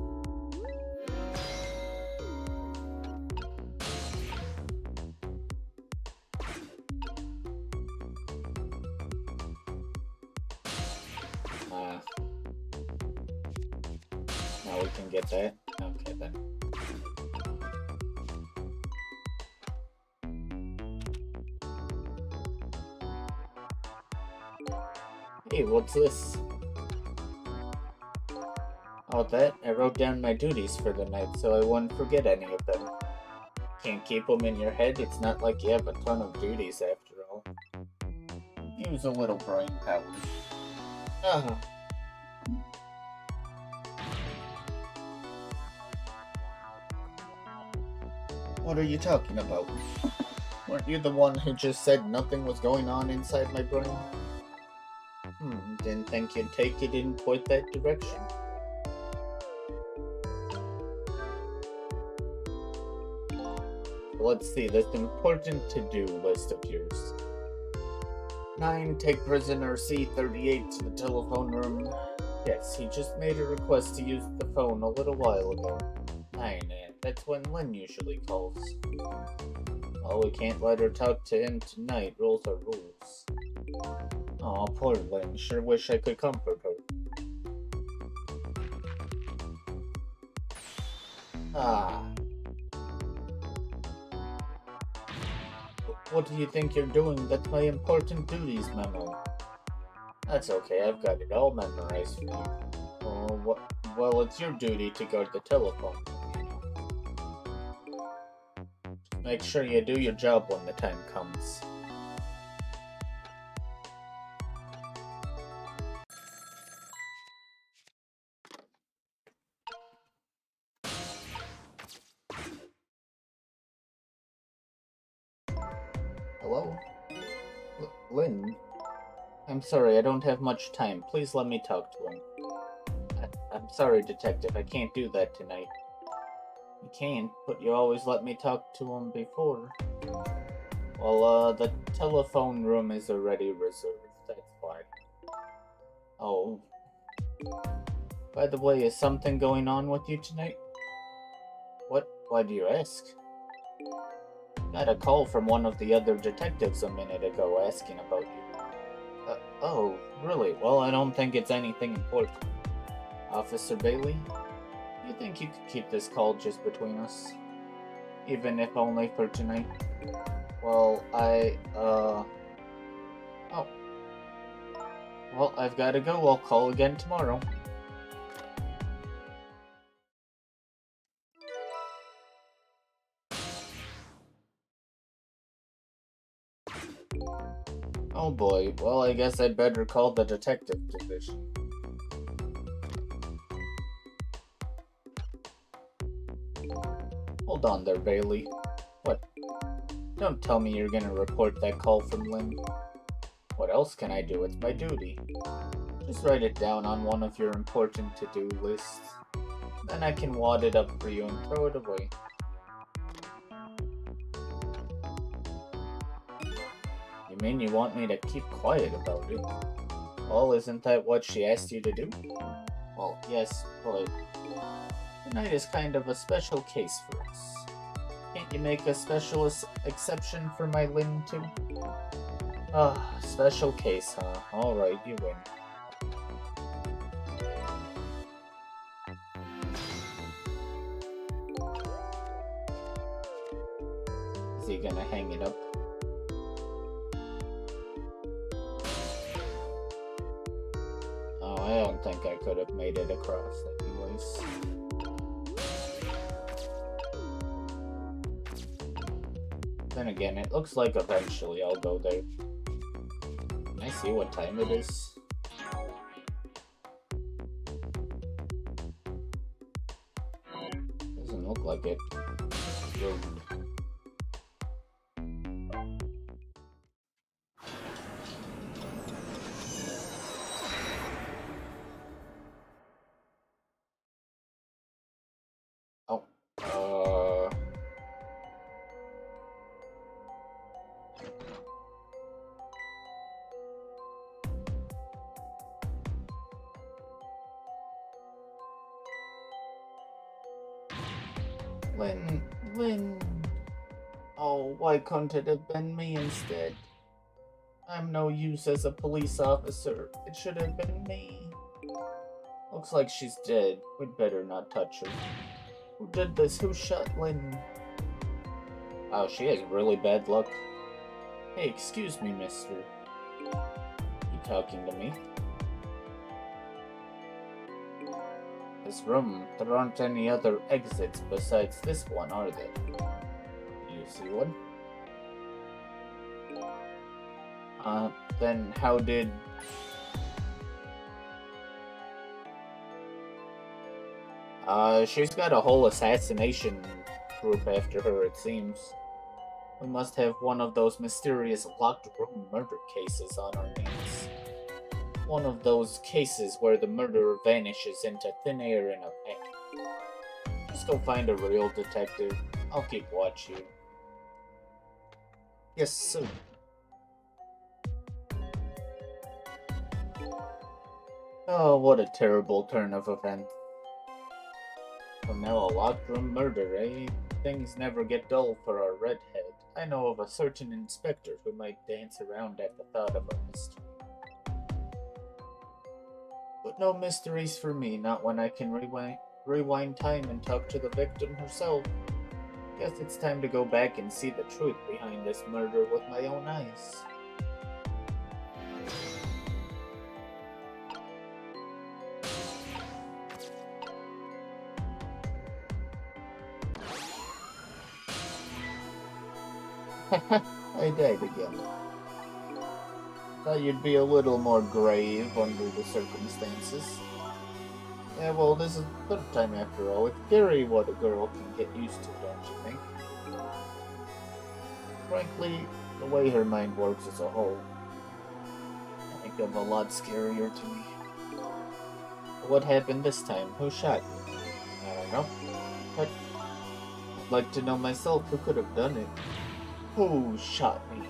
[SPEAKER 1] Now we can get that. Okay then. Hey, what's this? Oh, that? I wrote down my duties for the night so I wouldn't forget any of them. Can't keep them in your head, it's not like you have a ton of duties after all. Use a little brain power. Ah.
[SPEAKER 2] What are you talking about?
[SPEAKER 1] Weren't you the one who just said nothing was going on inside my brain? Didn't think you'd take it in quite that direction. Let's see, this important to-do list of yours. 9. Take prisoner C-38 to the telephone room. Yes, he just made a request to use the phone a little while ago. 9. That's when Lynn usually calls. Well, we can't let her talk to him tonight. Rules are rules. Aw, poor Lynn. Sure wish I could comfort her. Ah. What do you think you're doing? That's my important duties memo. That's okay, I've got it all memorized for you. Oh, well, it's your duty to guard the telephone. Make sure you do your job when the time comes. Hello? Lynn? I'm sorry, I don't have much time. Please let me talk to him. I'm sorry, Detective. I can't do that tonight. You can't, but you always let me talk to him before. Well, the telephone room is already reserved. That's why. Oh. By the way, is something going on with you tonight? What? Why do you ask? Got a call from one of the other detectives a minute ago asking about you. Oh, really? Well, I don't think it's anything important. Officer Bailey, you think you could keep this call just between us? Even if only for tonight? Well, Oh. Well, I've gotta go. I'll call again tomorrow. Oh boy, well, I guess I'd better call the detective division. Hold on there, Bailey. What? Don't tell me you're gonna report that call from Lynn. What else can I do? It's my duty. Just write it down on one of your important to-do lists. Then I can wad it up for you and throw it away. You mean you want me to keep quiet about it? Well, isn't that what she asked you to do? Well, yes, but tonight is kind of a special case for us. Can't you make a special exception for my Lynn too? Special case, huh? Alright, you win. Is he gonna hang it up? Oh, I don't think I could have made it across anyways. Then again, it looks like eventually I'll go there. Can I see what time it is? Doesn't look like it. Rude. Lynn. Oh, why couldn't it have been me instead? I'm no use as a police officer. It should have been me. Looks like she's dead. We'd better not touch her. Who did this? Who shot Lynn? Oh, she has really bad luck. Hey, excuse me, mister. You talking to me? This room, there aren't any other exits besides this one, are there? You see one? Then how did... she's got a whole assassination group after her, it seems. We must have one of those mysterious locked room murder cases on our hands. One of those cases where the murderer vanishes into thin air in a panic. Just go find a real detective. I'll keep watch you. Yes, sir. Oh, what a terrible turn of events. So now a locked room murder, eh? Things never get dull for our redhead. I know of a certain inspector who might dance around at the thought of a mystery. But no mysteries for me, not when I can rewind time and talk to the victim herself. Guess it's time to go back and see the truth behind this murder with my own eyes. I died again. Thought you'd be a little more grave under the circumstances. Yeah, well, this is the third time after all. It's scary what a girl can get used to, don't you think? Frankly, the way her mind works as a whole, I think of a lot scarier to me. What happened this time? Who shot you? I don't know. But I'd like to know myself who could have done it. Who shot me?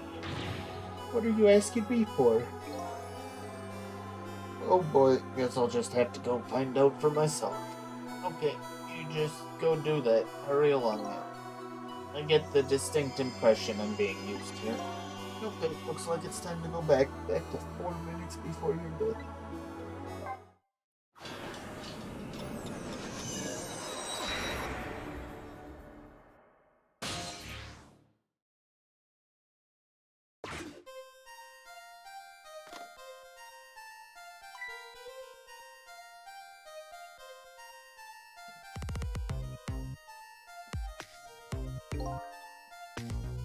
[SPEAKER 1] What are you asking me for? Oh boy, guess I'll just have to go find out for myself. Okay, you just go do that. Hurry along now. I get the distinct impression I'm being used here. Okay, looks like it's time to go back to 4 minutes before your death.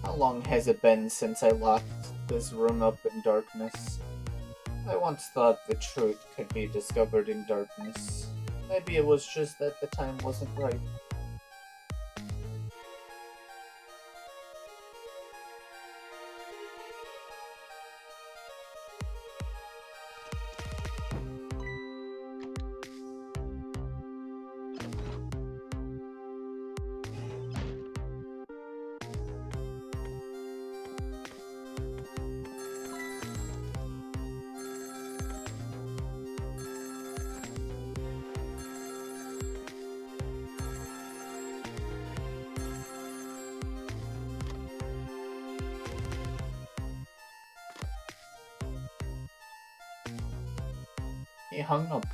[SPEAKER 1] How long has it been since I locked this room up in darkness? I once thought the truth could be discovered in darkness. Maybe it was just that the time wasn't right. He hung up.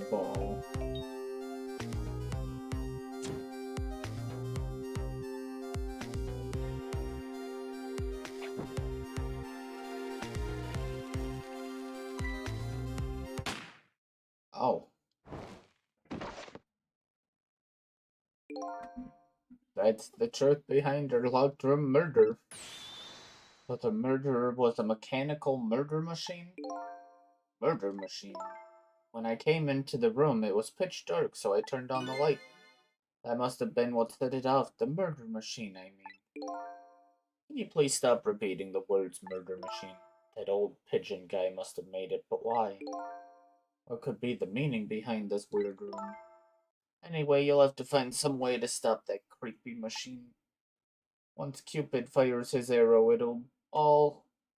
[SPEAKER 1] Ball. Oh. That's the truth behind her locked room murder. But the murderer was a mechanical murder machine? Murder machine. When I came into the room, it was pitch dark, so I turned on the light. That must have been what set it off. The murder machine, I mean. Can you please stop repeating the words murder machine? That old pigeon guy must have made it, but why? What could be the meaning behind this weird room? Anyway, you'll have to find some way to stop that creepy machine. Once Cupid fires his arrow,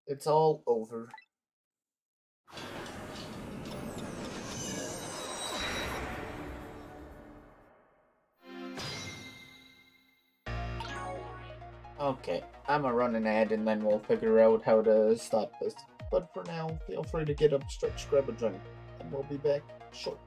[SPEAKER 1] it's all over. Okay, I'ma run an ad and then we'll figure out how to stop this. But for now, feel free to get up, stretch, grab a drink, and we'll be back shortly.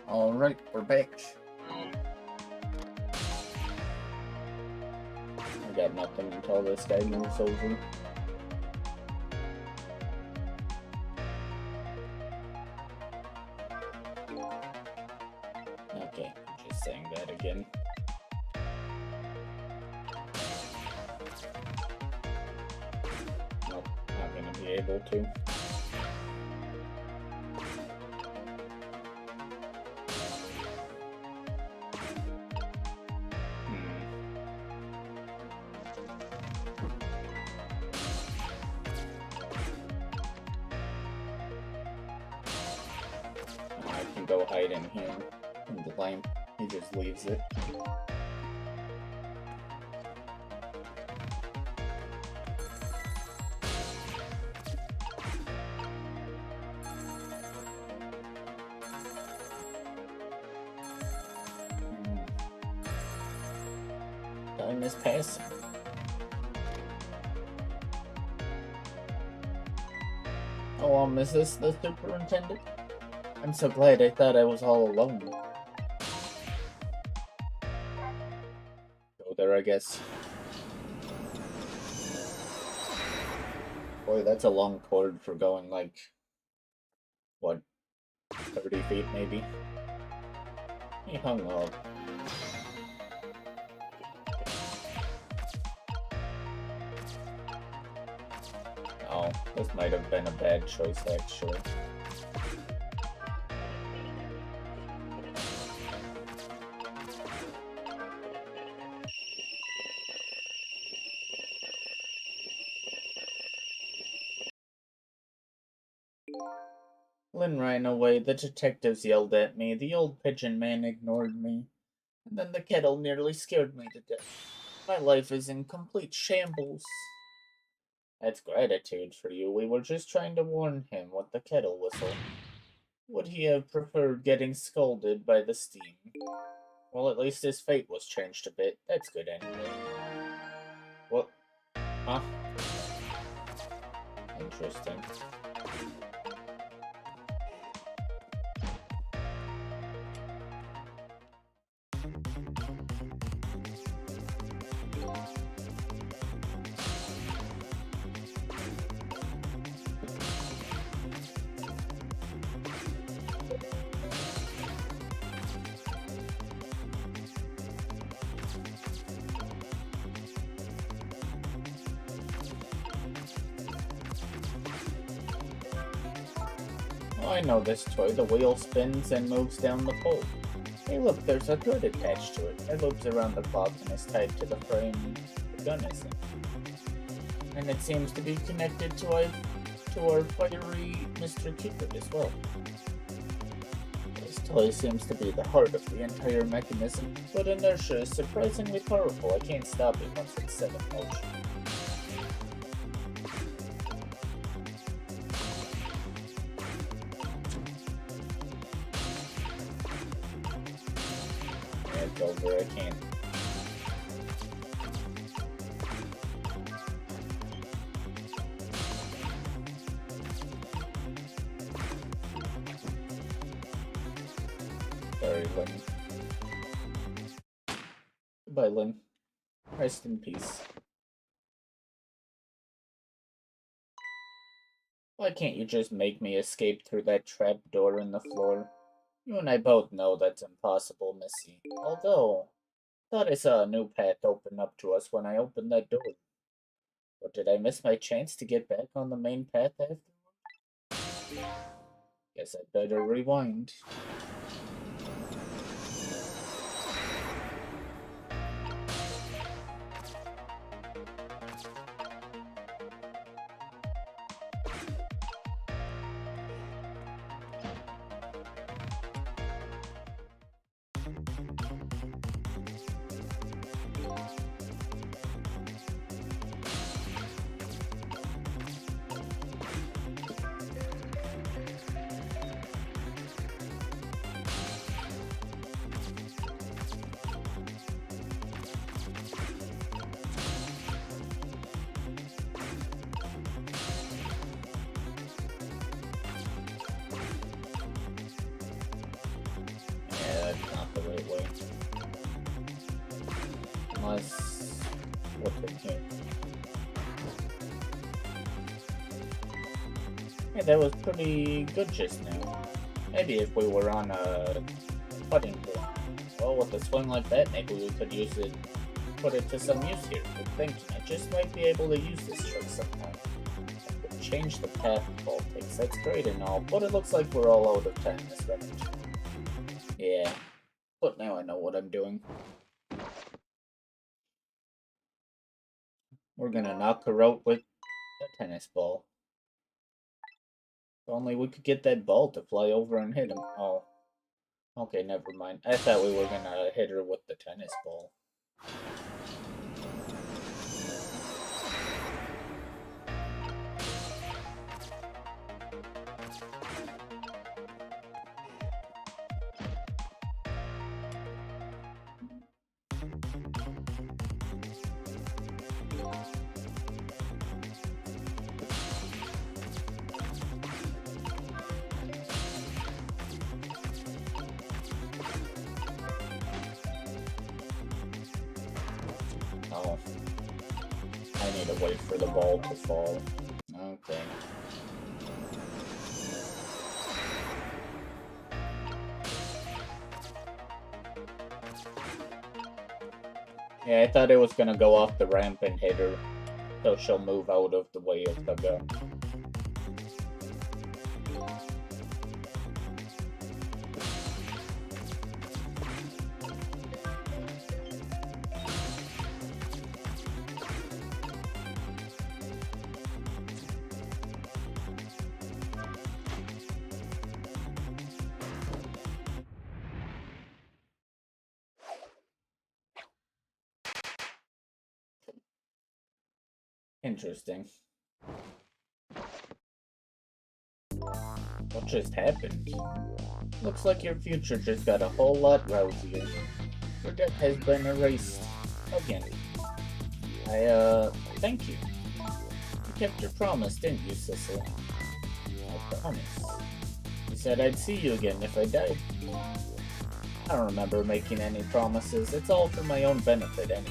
[SPEAKER 1] Alright, we're back. I got nothing until this guy moves over. Okay, just saying that again. Nope, not gonna be able to. I can go hide in here in the lamp. He just leaves it. Time is passing. Oh, is this the superintendent? I'm so glad. I thought I was all alone. Go there, I guess. Boy, that's a long cord for going, like, what, 30 feet maybe? He hung up. Oh, this might have been a bad choice, actually. Lynn ran away, the detectives yelled at me, the old pigeon man ignored me, and then the kettle nearly scared me to death. My life is in complete shambles. That's gratitude for you. We were just trying to warn him with the kettle whistle. Would he have preferred getting scolded by the steam? Well, at least his fate was changed a bit. That's good anyway. What? Huh? Interesting. Oh, I know this toy. The wheel spins and moves down the pole. Hey look, there's a thread attached to it. It loops around the clock and is tied to the frame the gun is in. And it seems to be connected to our fiery Mr. Cupid as well. This toy seems to be the heart of the entire mechanism, but inertia is surprisingly powerful. I can't stop it once it's set in motion. It's over, I can't. Sorry, Lynn. Goodbye, Lynn. Rest in peace. Why can't you just make me escape through that trap door in the floor? You and I both know that's impossible, Missy. Although, thought I saw a new path open up to us when I opened that door. But did I miss my chance to get back on the main path afterward? Guess I'd better rewind. Yeah, that's not the right way. Unless... what's in here? Yeah, that was pretty good just now. Maybe if we were on a putting board. Well, with a swing like that, maybe we could use it, put it to some use here. Good thinking. I just might be able to use this trick somehow. I could change the path the ball takes. That's great and all, but it looks like we're all out of time this repetition. Yeah, but now I know what I'm doing. We're gonna knock her out with a tennis ball. If only we could get that ball to fly over and hit him. Oh. Okay, never mind. I thought we were gonna hit her with the tennis ball. Oh. I need to wait for the ball to fall. Okay. Yeah, I thought it was gonna go off the ramp and hit her, so she'll move out of the way of the gun. Interesting. What just happened? Looks like your future just got a whole lot rosier. Your debt has been erased. Again. Thank you. You kept your promise, didn't you, Cecil? I promise. You said I'd see you again if I died. I don't remember making any promises. It's all for my own benefit anyway.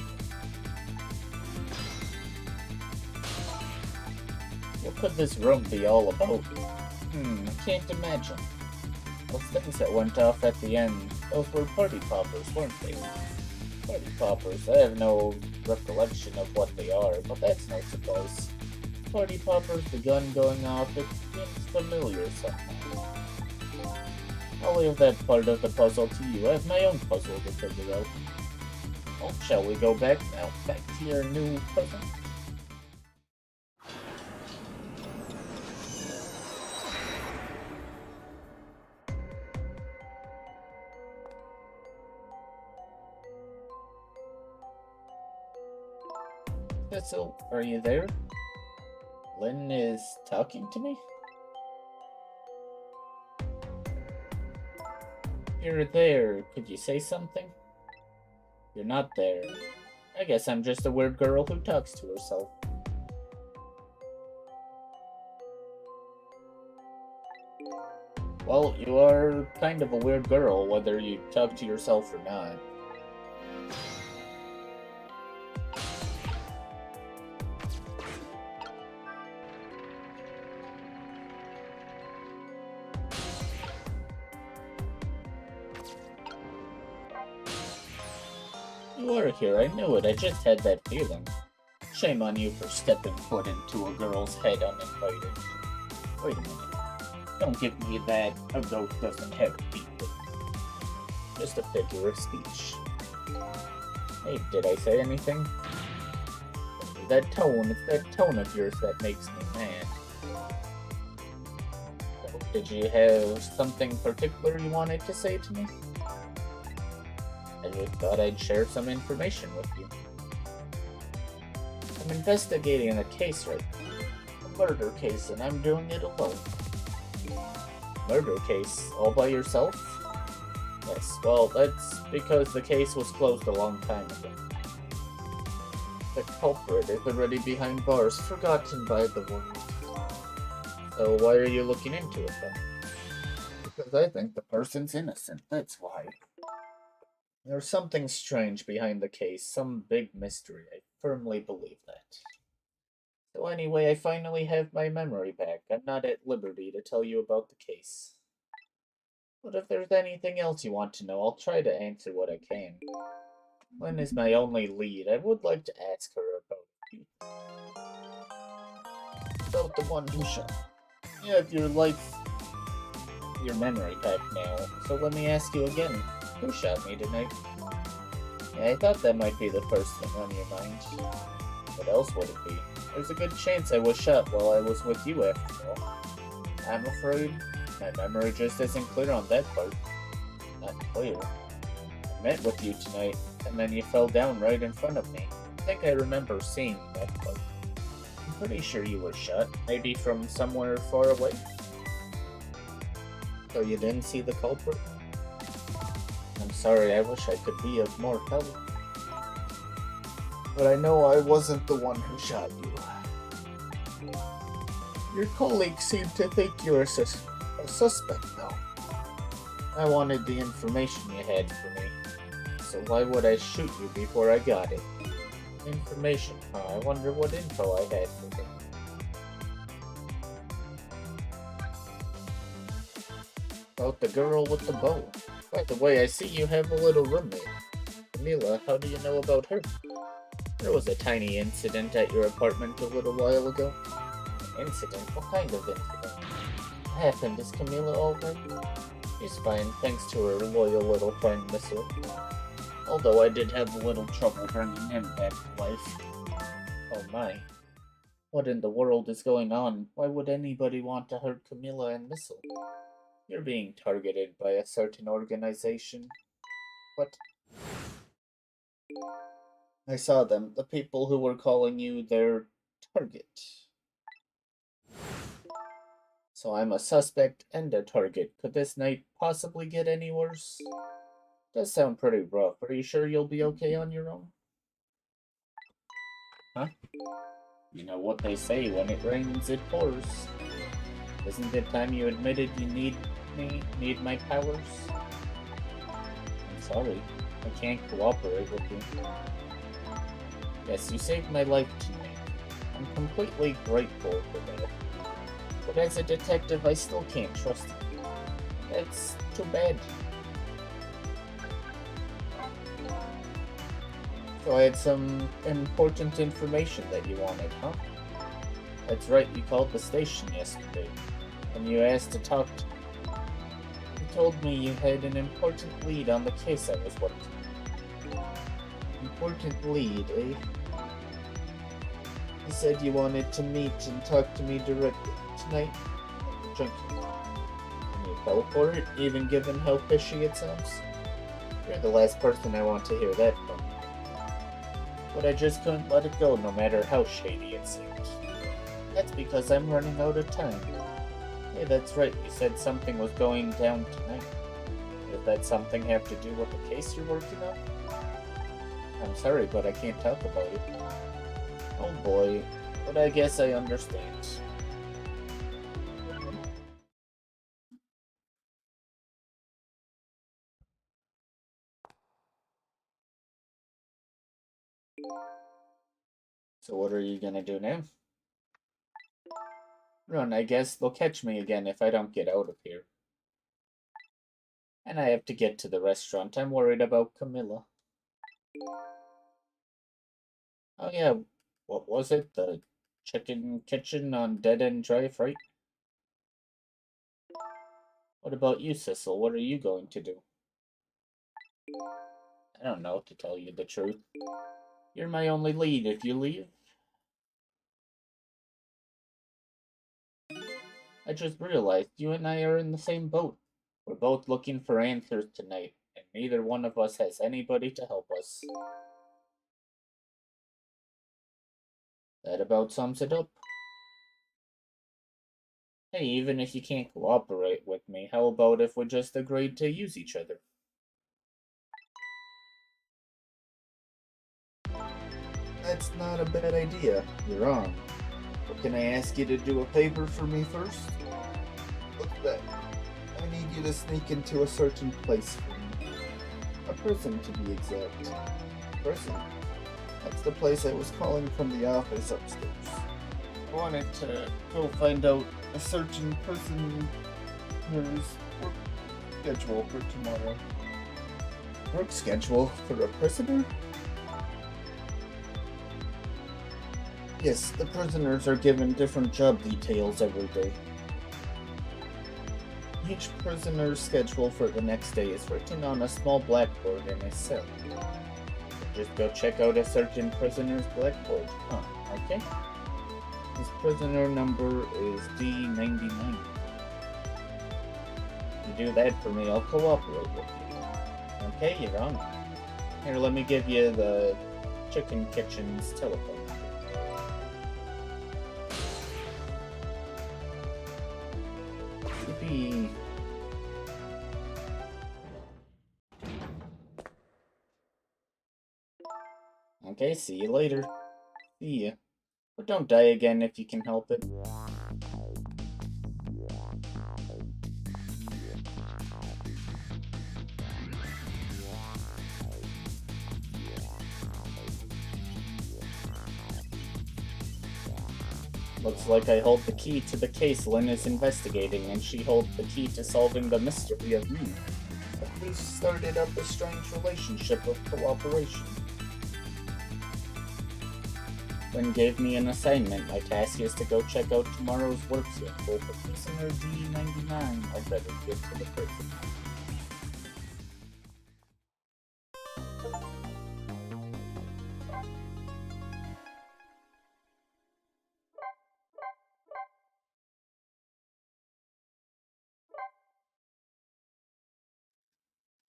[SPEAKER 1] What could this room be all about? I can't imagine. Those things that went off at the end, those were party poppers, weren't they? Party poppers, I have no recollection of what they are, but that's no surprise. Party poppers, the gun going off, it seems familiar somehow. I'll leave that part of the puzzle to you. I have my own puzzle to figure out. Well, shall we go back now? Back to your new puzzle? So, are you there? Lynn is talking to me? You're there. Could you say something? You're not there. I guess I'm just a weird girl who talks to herself. Well, you are kind of a weird girl, whether you talk to yourself or not. You are here, I knew it, I just had that feeling. Shame on you for stepping foot into a girl's head uninvited. Wait a minute. Don't give me that. A ghost doesn't have feelings. Just a figure of speech. Hey, did I say anything? That tone, it's that tone of yours that makes me mad. So, did you have something particular you wanted to say to me? I just thought I'd share some information with you. I'm investigating a case right now. A murder case, and I'm doing it alone. Murder case? All by yourself? Yes, well, that's because the case was closed a long time ago. The culprit is already behind bars, forgotten by the world. So why are you looking into it then? Because I think the person's innocent, that's why. There's something strange behind the case, some big mystery. I firmly believe that. So anyway, I finally have my memory back. I'm not at liberty to tell you about the case. But if there's anything else you want to know, I'll try to answer what I can. Lynn is my only lead. I would like to ask her about the one who shot. You have your memory back now. So let me ask you again. Who shot me tonight? Yeah, I thought that might be the first thing on your mind. What else would it be? There's a good chance I was shot while I was with you after all. I'm afraid my memory just isn't clear on that part. Not clear. I met with you tonight, and then you fell down right in front of me. I think I remember seeing that part. I'm pretty sure you were shot, maybe from somewhere far away. So you didn't see the culprit? I'm sorry, I wish I could be of more help. But I know I wasn't the one who shot you. Your colleagues seem to think you're a suspect, though. I wanted the information you had for me. So why would I shoot you before I got it? Information, huh? I wonder what info I had for them. About the girl with the bow. By the way, I see you have a little roommate. Camila, how do you know about her? There was a tiny incident at your apartment a little while ago. An incident? What kind of incident? What happened? Is Camila alright? She's fine, thanks to her loyal little friend, Missile. Although I did have a little trouble bringing him back to life. Oh my. What in the world is going on? Why would anybody want to hurt Camila and Missile? You're being targeted by a certain organization. What? I saw them, the people who were calling you their target. So I'm a suspect and a target. Could this night possibly get any worse? Does sound pretty rough. Are you sure you'll be okay on your own? Huh? You know what they say, when it rains, it pours. Isn't it time you admitted you need me, need my powers? I'm sorry. I can't cooperate with you. Yes, you saved my life tonight. I'm completely grateful for that. But as a detective, I still can't trust you. That's too bad. So I had some important information that you wanted, huh? That's right, you called the station yesterday, and you asked to talk to me. You told me you had an important lead on the case I was working on. Important lead, eh? You said you wanted to meet and talk to me directly tonight. Junkie. And you fell for it, even given how fishy it sounds? You're the last person I want to hear that from. But I just couldn't let it go, no matter how shady it seemed. That's because I'm running out of time. Hey, that's right, you said something was going down tonight. Does that something have to do with the case you're working on? I'm sorry, but I can't talk about it. Oh boy, but I guess I understand. So what are you gonna do now? Run, I guess they'll catch me again if I don't get out of here. And I have to get to the restaurant. I'm worried about Camilla. Oh yeah, what was it? The chicken kitchen on Dead End Drive, right? What about you, Sissel? What are you going to do? I don't know, to tell you the truth. You're my only lead. If you leave, I just realized you and I are in the same boat. We're both looking for answers tonight, and neither one of us has anybody to help us. That about sums it up. Hey, even if you can't cooperate with me, how about if we just agreed to use each other? That's not a bad idea. You're on. But can I ask you to do a favor for me first? What's that? I need you to sneak into a certain place for me. A prison, to be exact. Prison? That's the place I was calling from the office upstairs. I wanted to go find out a certain prisoner's work schedule for tomorrow. Work schedule for a prisoner? Yes, the prisoners are given different job details every day. Each prisoner's schedule for the next day is written on a small blackboard in his cell. Just go check out a certain prisoner's blackboard. Huh, okay. His prisoner number is D99. If you do that for me, I'll cooperate with you. Okay, you're on. Here, let me give you the chicken kitchen's telephone. Yippee. Okay, see you later. See ya. But don't die again if you can help it. Looks like I hold the key to the case Lynn is investigating, and she holds the key to solving the mystery of me. The police started up a strange relationship of cooperation. Lynn gave me an assignment. My task is to go check out tomorrow's work schedule for prisoner D99. I better get to the prison.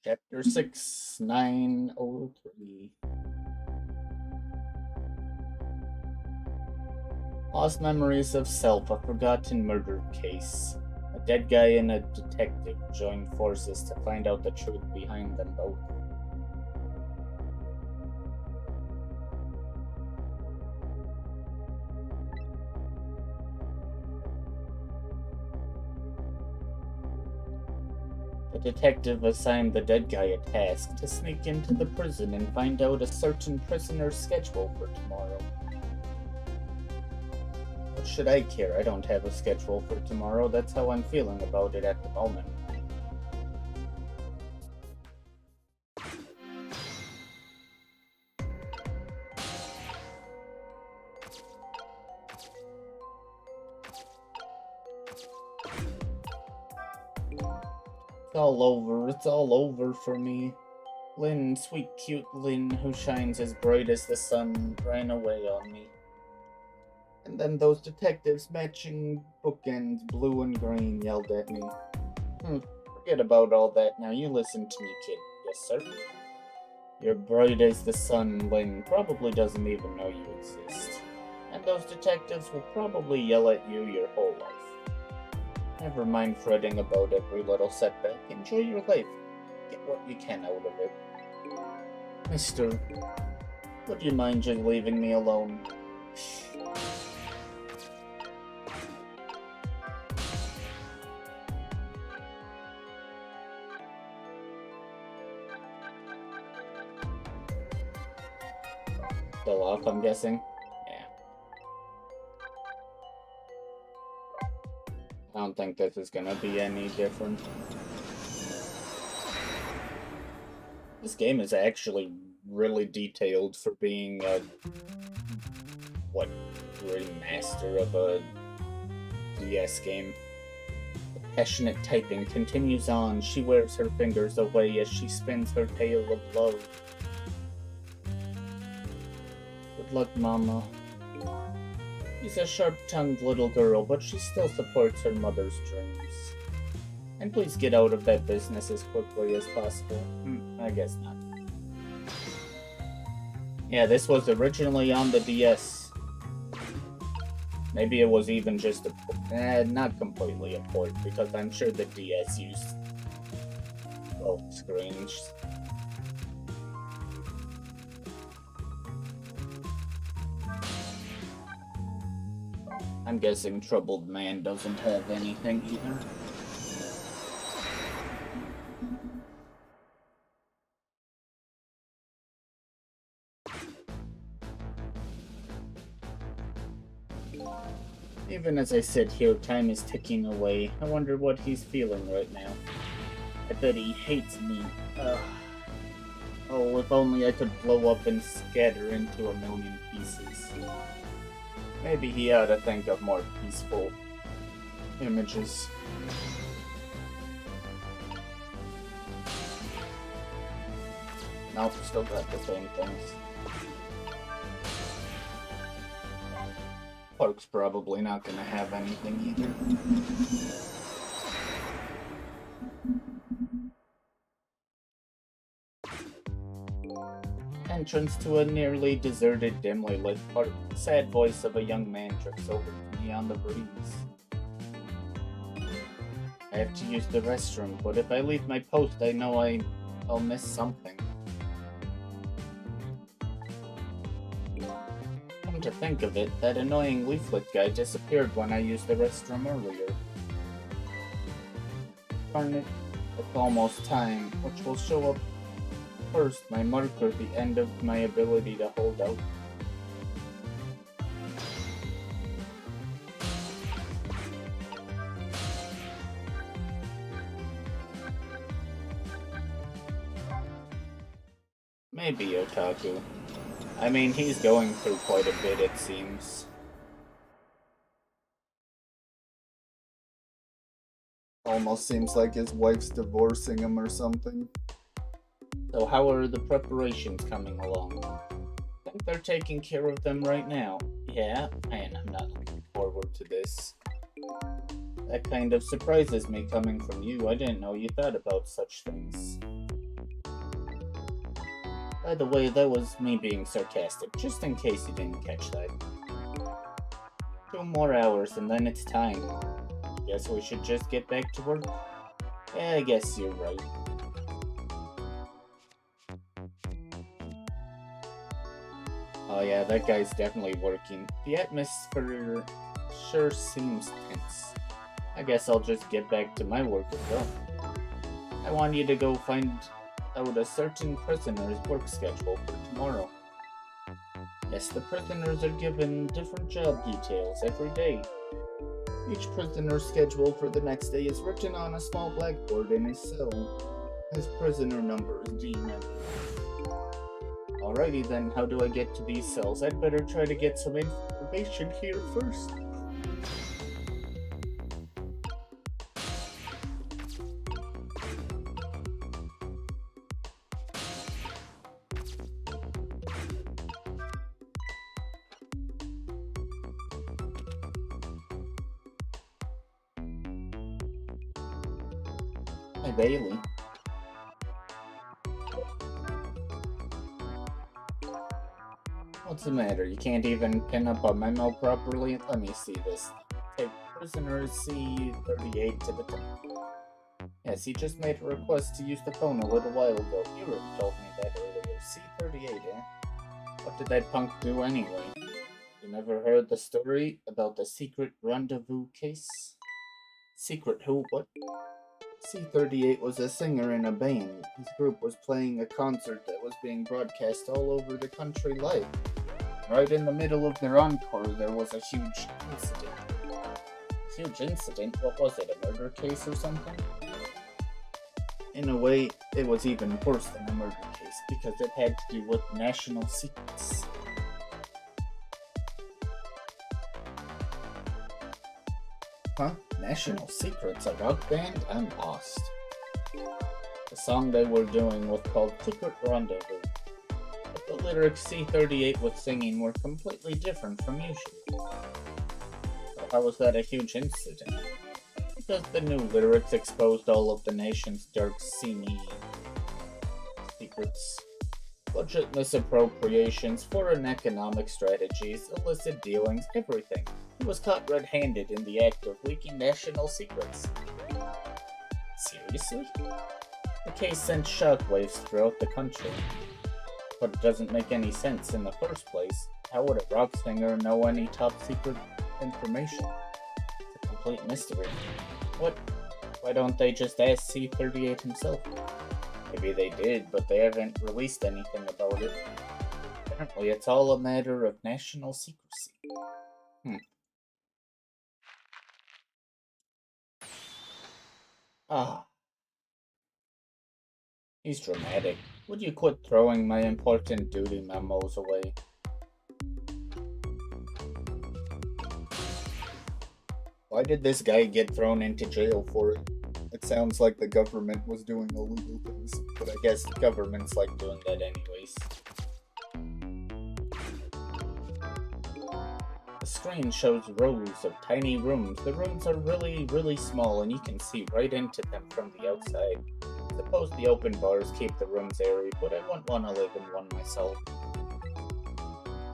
[SPEAKER 1] Chapter 6, 903. Lost memories of self, a forgotten murder case. dead guy and a detective join forces to find out the truth behind them both. The detective assigned the dead guy a task to sneak into the prison and find out a certain prisoner's schedule for tomorrow. What should I care? I don't have a schedule for tomorrow. That's how I'm feeling about it at the moment. It's all over for me. Lynn, sweet cute Lynn, who shines as bright as the sun, ran away on me. And then those detectives matching bookends, blue and green, yelled at me. Forget about all that now. You listen to me, kid. Yes, sir? You're bright as the sun. Lynn probably doesn't even know you exist. And those detectives will probably yell at you your whole life. Never mind fretting about every little setback. Enjoy your life. Get what you can out of it. Mister, would you mind just leaving me alone? Still off, I'm guessing? Yeah. I don't think this is gonna be any different. This game is actually really detailed for being a remaster of a DS game. The passionate typing continues on. She wears her fingers away as she spins her tale of love. Good luck, Mama. She's a sharp-tongued little girl, but she still supports her mother's dreams. And please get out of that business as quickly as possible. I guess not. Yeah, this was originally on the DS. Maybe it was even just not completely a port, because I'm sure the DS used both screens. I'm guessing Troubled Man doesn't have anything either. Even as I sit here, time is ticking away. I wonder what he's feeling right now. I bet he hates me. Oh, if only I could blow up and scatter into a million pieces. Maybe he ought to think of more peaceful images. Nope, still got the same things. Park's probably not gonna have anything either. Entrance to a nearly deserted, dimly lit park. The sad voice of a young man drifts over to me on the breeze. I have to use the restroom, but if I leave my post, I know I'll miss something. Come to think of it, that annoying leaflet guy disappeared when I used the restroom earlier. Darn it, it's almost time, which will show up first, my marker, the end of my ability to hold out. Maybe Otaku. I mean, he's going through quite a bit, it seems.
[SPEAKER 2] Almost seems like his wife's divorcing him or something.
[SPEAKER 1] So how are the preparations coming along? I think they're taking care of them right now. Yeah, and I'm not looking forward to this. That kind of surprises me coming from you. I didn't know you thought about such things. By the way, that was me being sarcastic, just in case you didn't catch that. 2 more hours and then it's time. Guess we should just get back to work? Yeah, I guess you're right. Oh yeah, that guy's definitely working. The atmosphere sure seems tense. I guess I'll just get back to my work as well. I want you to go find out a certain prisoner's work schedule for tomorrow. Yes, the prisoners are given different job details every day. Each prisoner's schedule for the next day is written on a small blackboard in his cell. His prisoner number is D9. Alrighty then, how do I get to these cells? I'd better try to get some information here first. Hi, Bailey. What's the matter? You can't even pin up a memo properly? Let me see this. Take prisoner C38 to the top. Yes, he just made a request to use the phone a little while ago. You already told me that earlier. C38, eh? What did that punk do anyway? You never heard the story about the secret rendezvous case? Secret who? What? C38 was a singer in a band. His group was playing a concert that was being broadcast all over the country live. Right in the middle of their encore, there was a huge incident. Huge incident? What was it, a murder case or something? In a way, it was even worse than a murder case, because it had to do with national secrets. Huh? National Secrets, a rock band? I'm lost. The song they were doing was called Secret Rendezvous. But the lyrics C38 was singing were completely different from usual. So how was that a huge incident? Because the new lyrics exposed all of the nation's dark, seamy secrets. Budget misappropriations, foreign economic strategies, illicit dealings, everything. He was caught red-handed in the act of leaking national secrets. Seriously? The case sent shockwaves throughout the country. But it doesn't make any sense in the first place. How would a rock singer know any top-secret information? It's a complete mystery. What? Why don't they just ask C38 himself? Maybe they did, but they haven't released anything about it. Apparently, it's all a matter of national secrecy. Ah. He's dramatic. Would you quit throwing my important duty memos away? Why did this guy get thrown into jail for it? It sounds like the government was doing illegal things, but I guess governments like doing that anyways. The screen shows rows of tiny rooms. The rooms are really, really small and you can see right into them from the outside. Suppose the open bars keep the rooms airy, but I wouldn't want to live in one myself.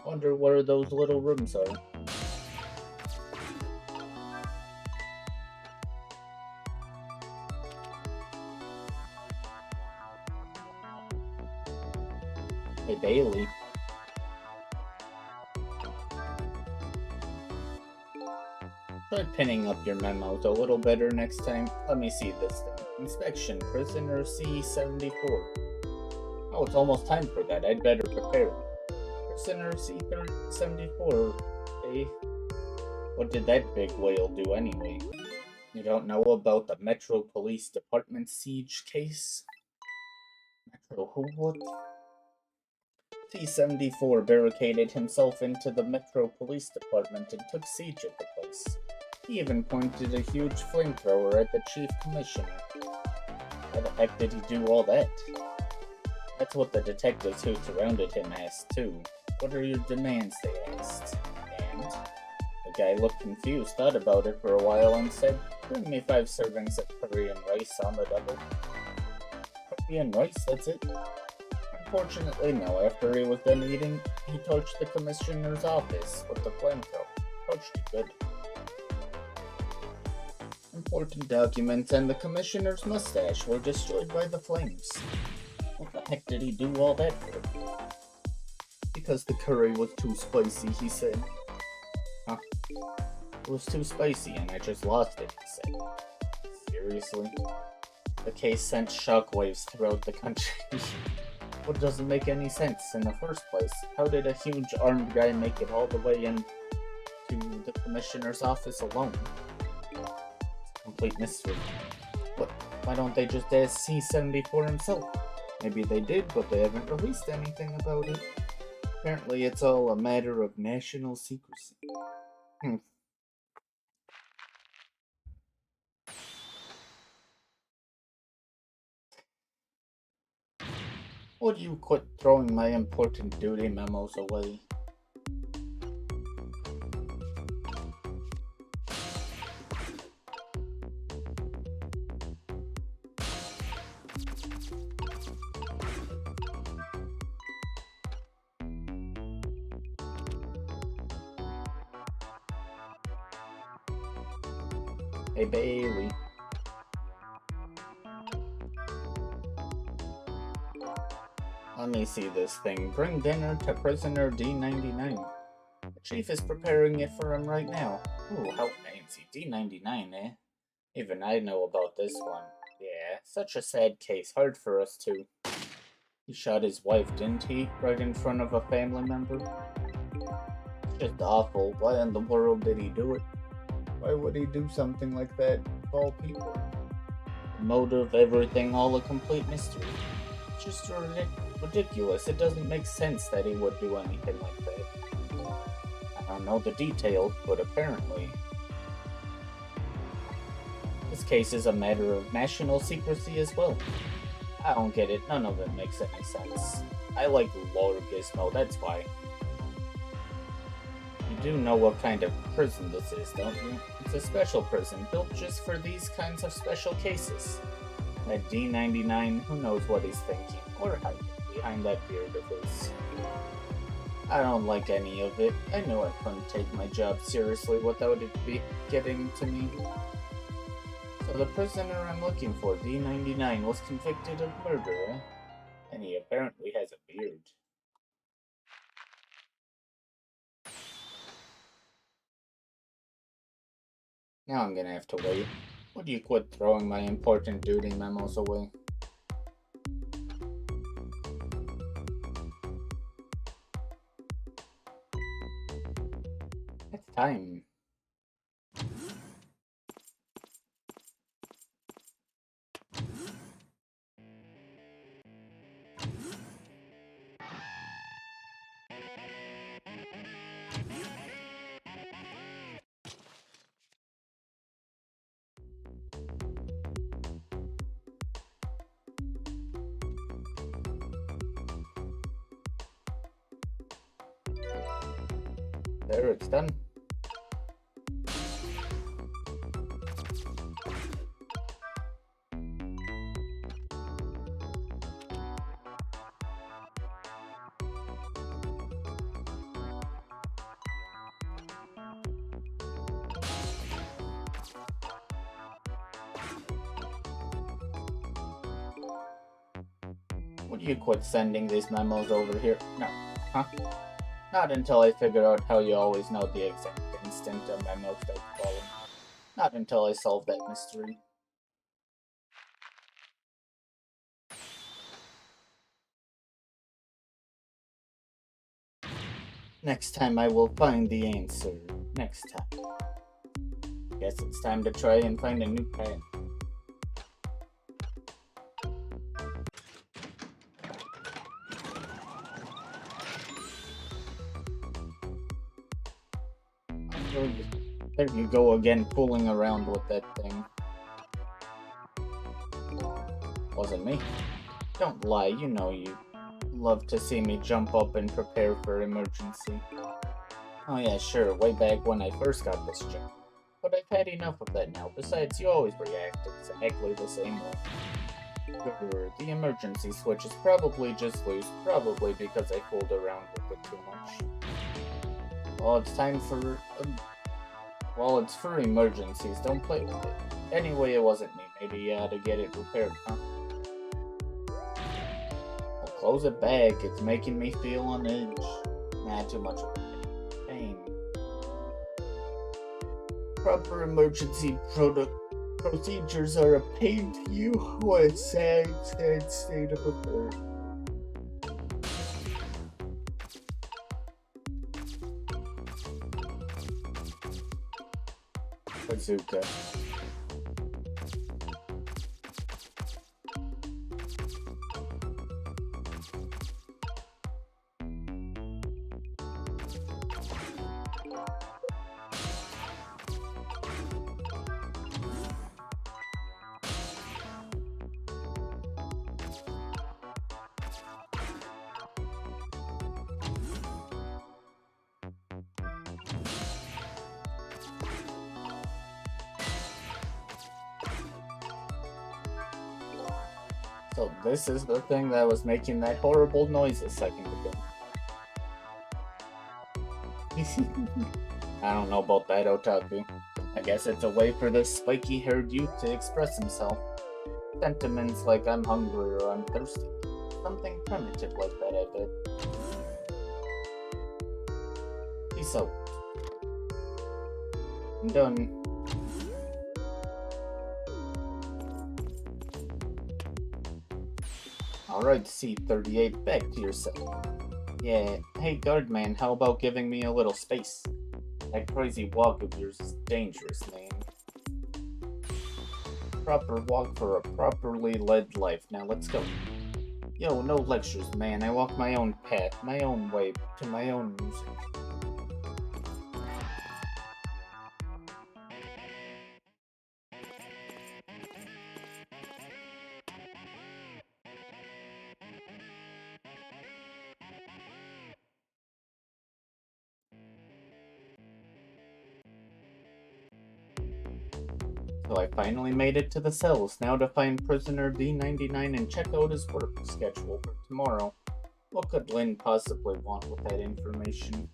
[SPEAKER 1] Wonder where those little rooms are. Hey, Bailey. Try pinning up your memos a little better next time. Let me see this thing. Inspection, prisoner C74. Oh, it's almost time for that. I'd better prepare. Prisoner C74. Eh? What did that big whale do anyway? You don't know about the Metro Police Department siege case? Metro who? What? C74 barricaded himself into the Metro Police Department and took siege of the place. He even pointed a huge flamethrower at the Chief Commissioner. How the heck did he do all that? That's what the detectives who surrounded him asked too. What are your demands, they asked. And the guy looked confused, thought about it for a while, and said, bring me 5 servings of curry and rice on the double. Curry and rice, that's it? Unfortunately, no. After he was done eating, he torched the commissioner's office with the flamethrower. Torched it good. Important documents and the commissioner's mustache were destroyed by the flames. What the heck did he do all that for? Because the curry was too spicy, he said. Huh? It was too spicy and I just lost it, he said. Seriously? The case sent shockwaves throughout the country. What doesn't make any sense in the first place? How did a huge armed guy make it all the way into the commissioner's office alone? It's a complete mystery. What? Why don't they just ask C-74 himself? Maybe they did, but they haven't released anything about it. Apparently it's all a matter of national secrecy. Would you quit throwing my important duty memos away? Hey, Bailey. Let me see this thing. Bring dinner to prisoner D99. The chief is preparing it for him right now. Ooh, how fancy. D99, eh? Even I know about this one. Yeah, such a sad case. Hard for us to. He shot his wife, didn't he? Right in front of a family member? Just awful. Why in the world did he do it? Why would he do something like that of all people? The motive, everything, all a complete mystery. It's just ridiculous. It doesn't make sense that he would do anything like that. I don't know the details, but apparently this case is a matter of national secrecy as well. I don't get it. None of it makes any sense. I like Lord Gizmo, that's why. You do know what kind of prison this is, don't you? It's a special prison built just for these kinds of special cases. That D99, who knows what he's thinking, or hiding behind that beard of his. I don't like any of it. I knew I couldn't take my job seriously without it getting to me. So the prisoner I'm looking for, D99, was convicted of murder, eh? And he apparently has a beard. Now I'm gonna have to wait. Would you quit throwing my important duty memos away? It's time. There, it's done. Would you quit sending these memos over here? No. Huh? Not until I figure out how you always know the exact instant a memo starts falling. Not until I solve that mystery. Next time I will find the answer. Next time. Guess it's time to try and find a new path. There you go again, fooling around with that thing. Wasn't me. Don't lie, you know you love to see me jump up and prepare for emergency. Oh yeah, sure, way back when I first got this job. But I've had enough of that now. Besides, you always react exactly the same way. Sure, the emergency switch is probably just loose, probably because I fooled around with it too much. Well, it's time for... well, it's for emergencies, don't play with it. Anyway, it wasn't me. Maybe you had to get it repaired, huh? Well, close it back. It's making me feel on edge. Nah, too much pain. Proper emergency procedures are a pain to you. What a sad state of affairs. Bazooka. So this is the thing that was making that horrible noise a second ago. I don't know about that, Otaku. I guess it's a way for this spiky-haired youth to express himself. Sentiments like I'm hungry or I'm thirsty. Something primitive like that, I bet. Peace out. I'm done. Alright, C-38, back to yourself. Yeah, hey guardman, how about giving me a little space? That crazy walk of yours is dangerous, man. Proper walk for a properly led life. Now let's go. Yo, no lectures, man. I walk my own path, my own way, to my own music. So I finally made it to the cells. Now to find prisoner D99 and check out his work schedule for tomorrow. What could Lynn possibly want with that information?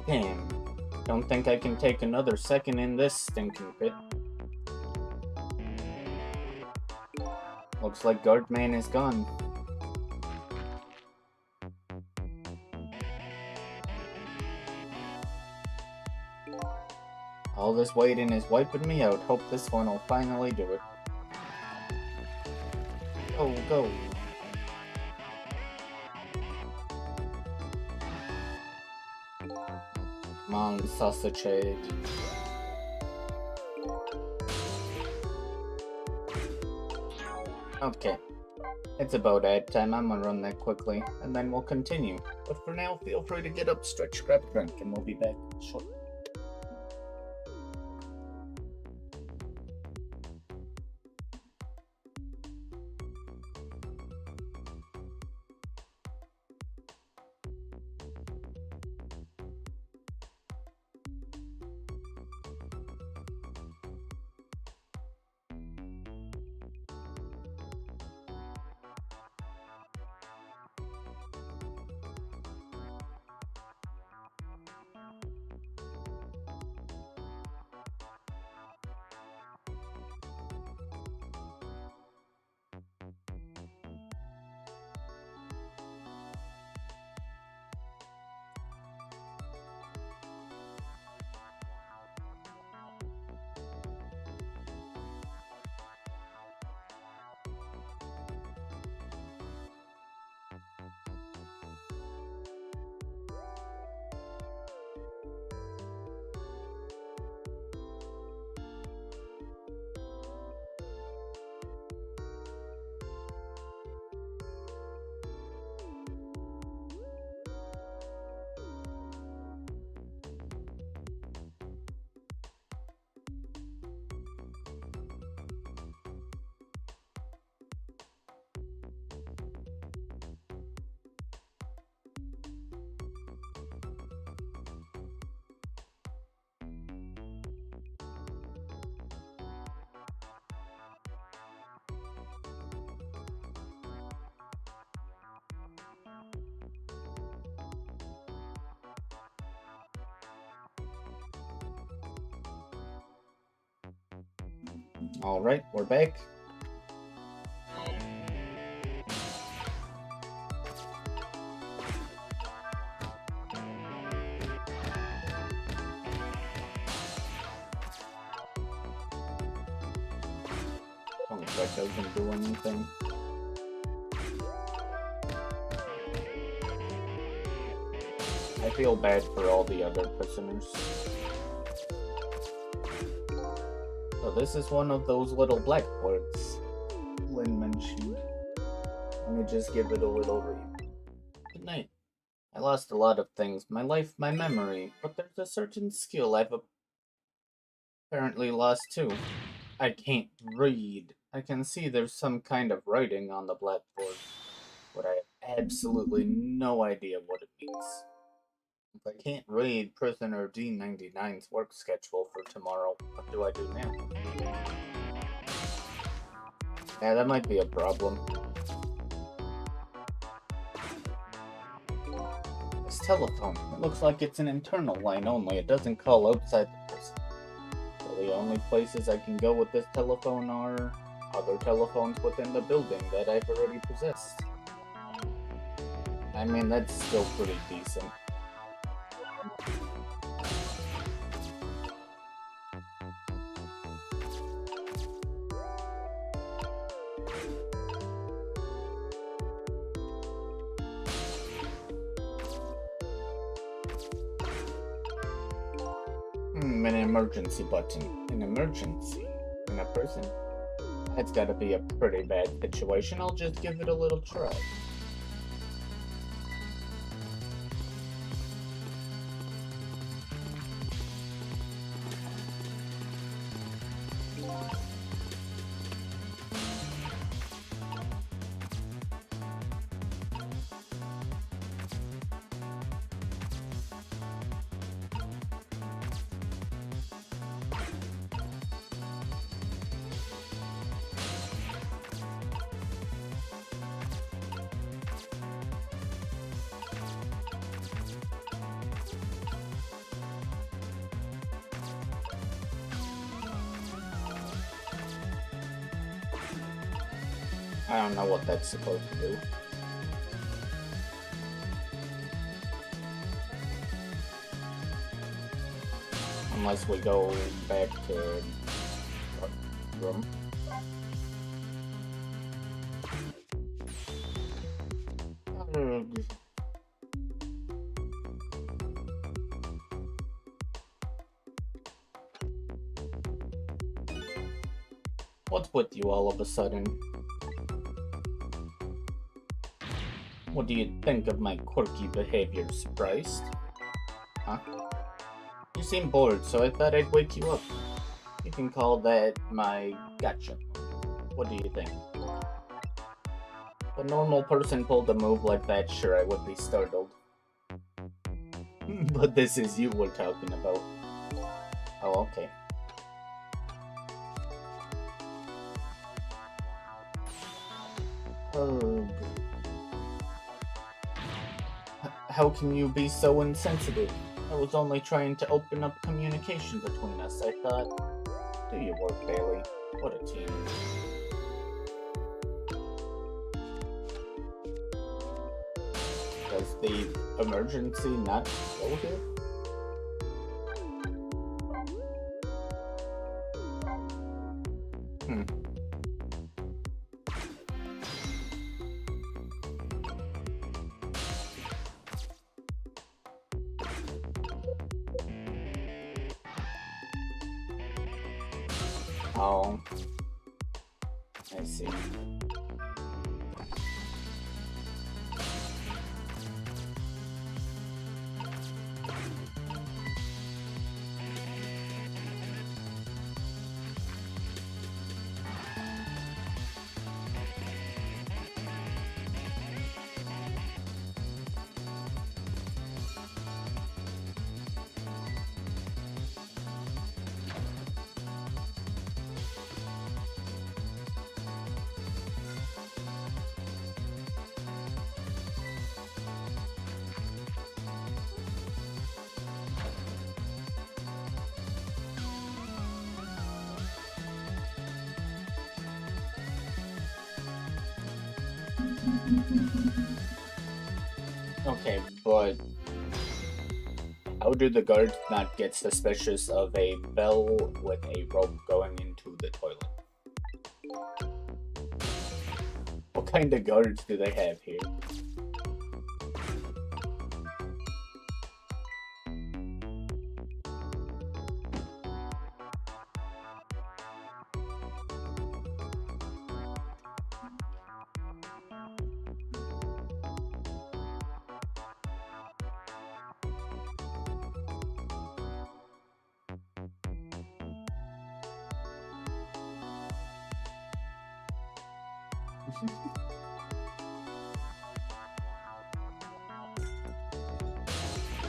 [SPEAKER 1] Damn. Don't think I can take another second in this stinking pit. Looks like Guardman is gone. All this waiting is wiping me out. Hope this one will finally do it. Go, go. Come on, sausage head. Okay. It's about ad time. I'm gonna run that quickly, and then we'll continue. But for now, feel free to get up, stretch, grab a drink, and we'll be back shortly. Alright, we're back. Don't think I can do anything. I feel bad for all the other prisoners. So this is one of those little blackboards Lynn mentioned. Let me just give it a little read. Good night. I lost a lot of things. My life, my memory. But there's a certain skill I've apparently lost too. I can't read. I can see there's some kind of writing on the blackboard, but I have absolutely no idea what it means. If I can't read Prisoner D99's work schedule for tomorrow, what do I do now? Yeah, that might be a problem. This telephone, it looks like it's an internal line only. It doesn't call outside the prison. So the only places I can go with this telephone are other telephones within the building that I've already possessed. I mean, that's still pretty decent. An emergency button. An emergency? In a prison? That's gotta be a pretty bad situation. I'll just give it a little try. I don't know what that's supposed to do. Unless we go back to room. What's with you all of a sudden? What do you think of my quirky behavior? Surprised? Huh? You seem bored, so I thought I'd wake you up. You can call that my gotcha. What do you think? If a normal person pulled a move like that, sure, I would be startled. But this is you we're talking about. Oh, okay. How can you be so insensitive? I was only trying to open up communication between us, I thought. Do your work, Bailey. What a team. Does the emergency not go here? Oh, I see. Okay, but how do the guards not get suspicious of a bell with a rope going into the toilet? What kind of guards do they have here?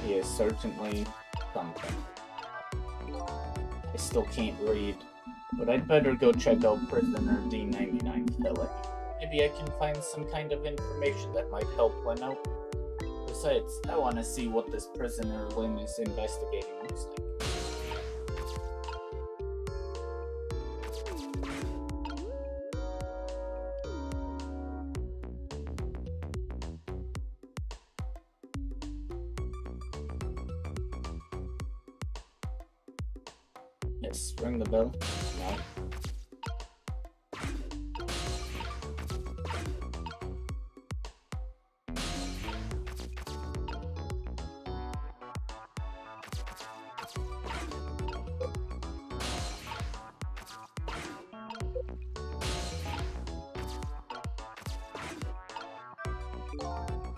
[SPEAKER 1] He is certainly something. I still can't read, but I'd better go check out prisoner D99's cell. Maybe I can find some kind of information that might help Lynn out. Besides, I want to see what this prisoner Lynn is investigating looks like. Yes, ring the bell. No.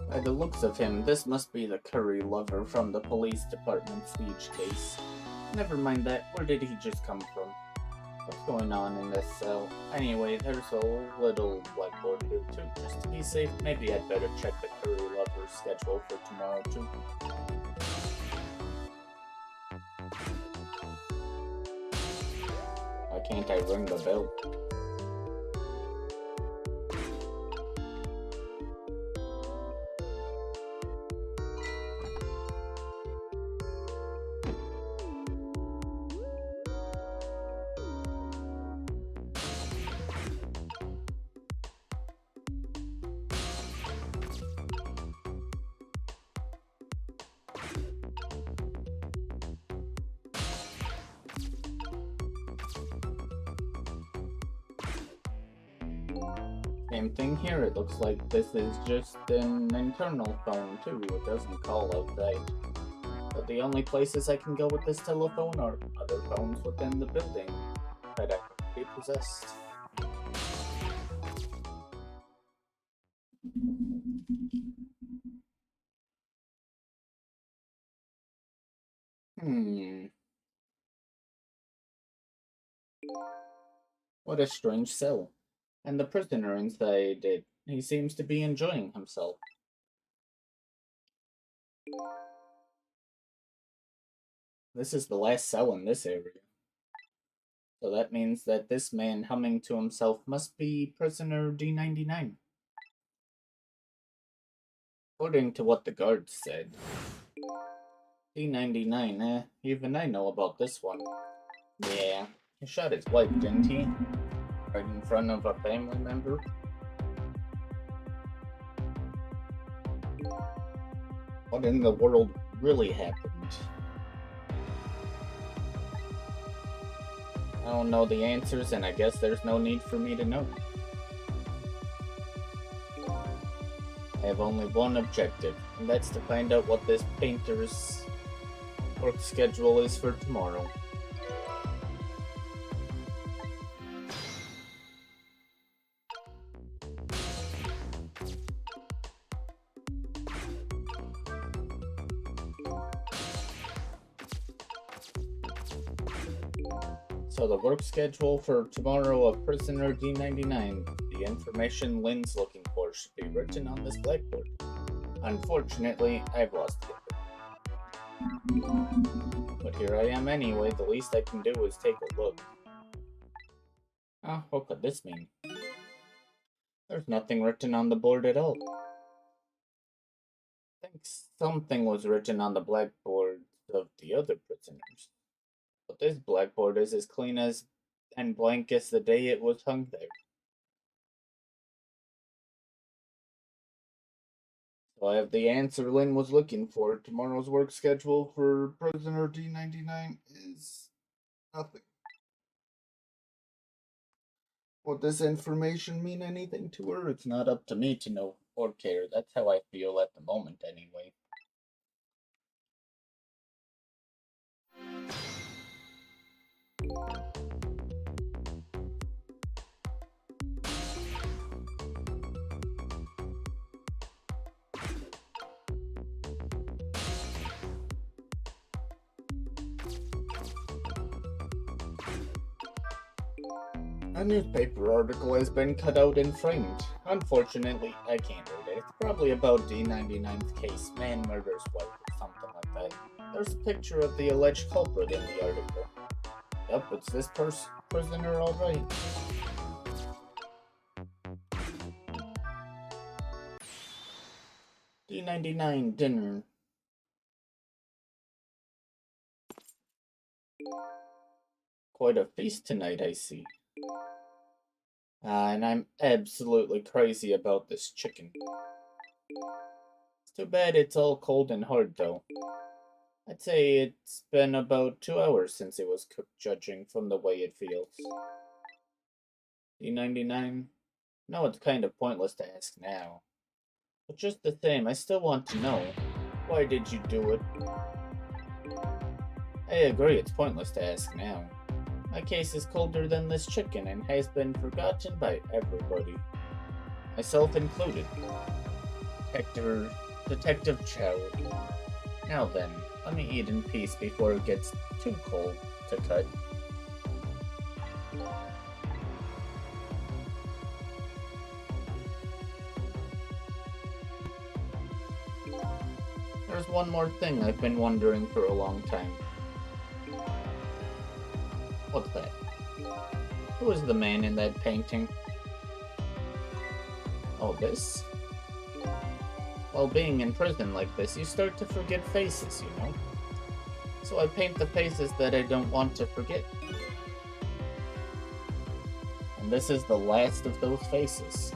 [SPEAKER 1] By the looks of him, this must be the curry lover from the police department siege case. Never mind that, where did he just come from? What's going on in this cell? Anyway, there's a little blackboard here too. Just to be safe, maybe I'd better check the curry lover's schedule for tomorrow too. Why can't I ring the bell? Same thing here, it looks like this is just an internal phone too, it doesn't call outside. But the only places I can go with this telephone are other phones within the building that I could be possessed. What a strange cell. And the prisoner inside it, he seems to be enjoying himself. This is the last cell in this area. So that means that this man humming to himself must be prisoner D99. According to what the guards said. D99, even I know about this one. Yeah, he shot his wife, didn't he? Right in front of a family member. What in the world really happened? I don't know the answers, and I guess there's no need for me to know. I have only one objective, and that's to find out what this painter's work schedule is for tomorrow. So the work schedule for tomorrow of prisoner D99, the information Lynn's looking for should be written on this blackboard. Unfortunately, I've lost it. But here I am anyway, the least I can do is take a look. What could this mean? There's nothing written on the board at all. I think something was written on the blackboard of the other prisoners. But this blackboard is as clean as and blank as the day it was hung there. So I have the answer Lynn was looking for. Tomorrow's work schedule for prisoner D99 is nothing. Would this information mean anything to her? It's not up to me to know or care. That's how I feel at the moment, anyway. A newspaper article has been cut out and framed. Unfortunately, I can't read it. It's probably about D99's case. Man murders wife or something like that. There's a picture of the alleged culprit in the article. Yep, it's this prisoner, alright. D99 dinner. Quite a feast tonight, I see. And I'm absolutely crazy about this chicken. It's too bad it's all cold and hard, though. I'd say it's been about 2 hours since it was cooked, judging from the way it feels. D99? No, it's kind of pointless to ask now. But just the same, I still want to know. Why did you do it? I agree, it's pointless to ask now. My case is colder than this chicken and has been forgotten by everybody. Myself included. Detective Chow. Now then, let me eat in peace before it gets too cold to cut. There's one more thing I've been wondering for a long time. What's that? Who is the man in that painting? Oh, this? While being in prison like this, you start to forget faces, you know? So I paint the faces that I don't want to forget. And this is the last of those faces.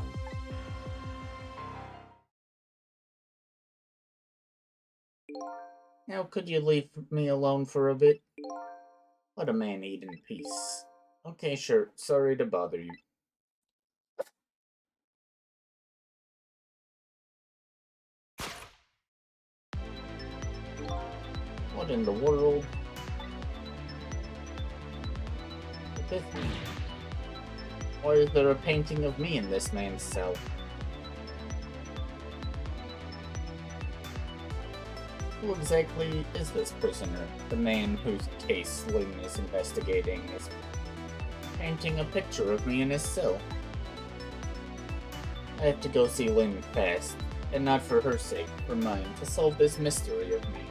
[SPEAKER 1] Now, could you leave me alone for a bit? Let a man eat in peace. Okay, sure. Sorry to bother you. What in the world? What does this mean? Why is there a painting of me in this man's cell? Who exactly is this prisoner? The man whose case Lynn is investigating is painting a picture of me in his cell. I have to go see Lynn fast, and not for her sake, for mine, to solve this mystery of me.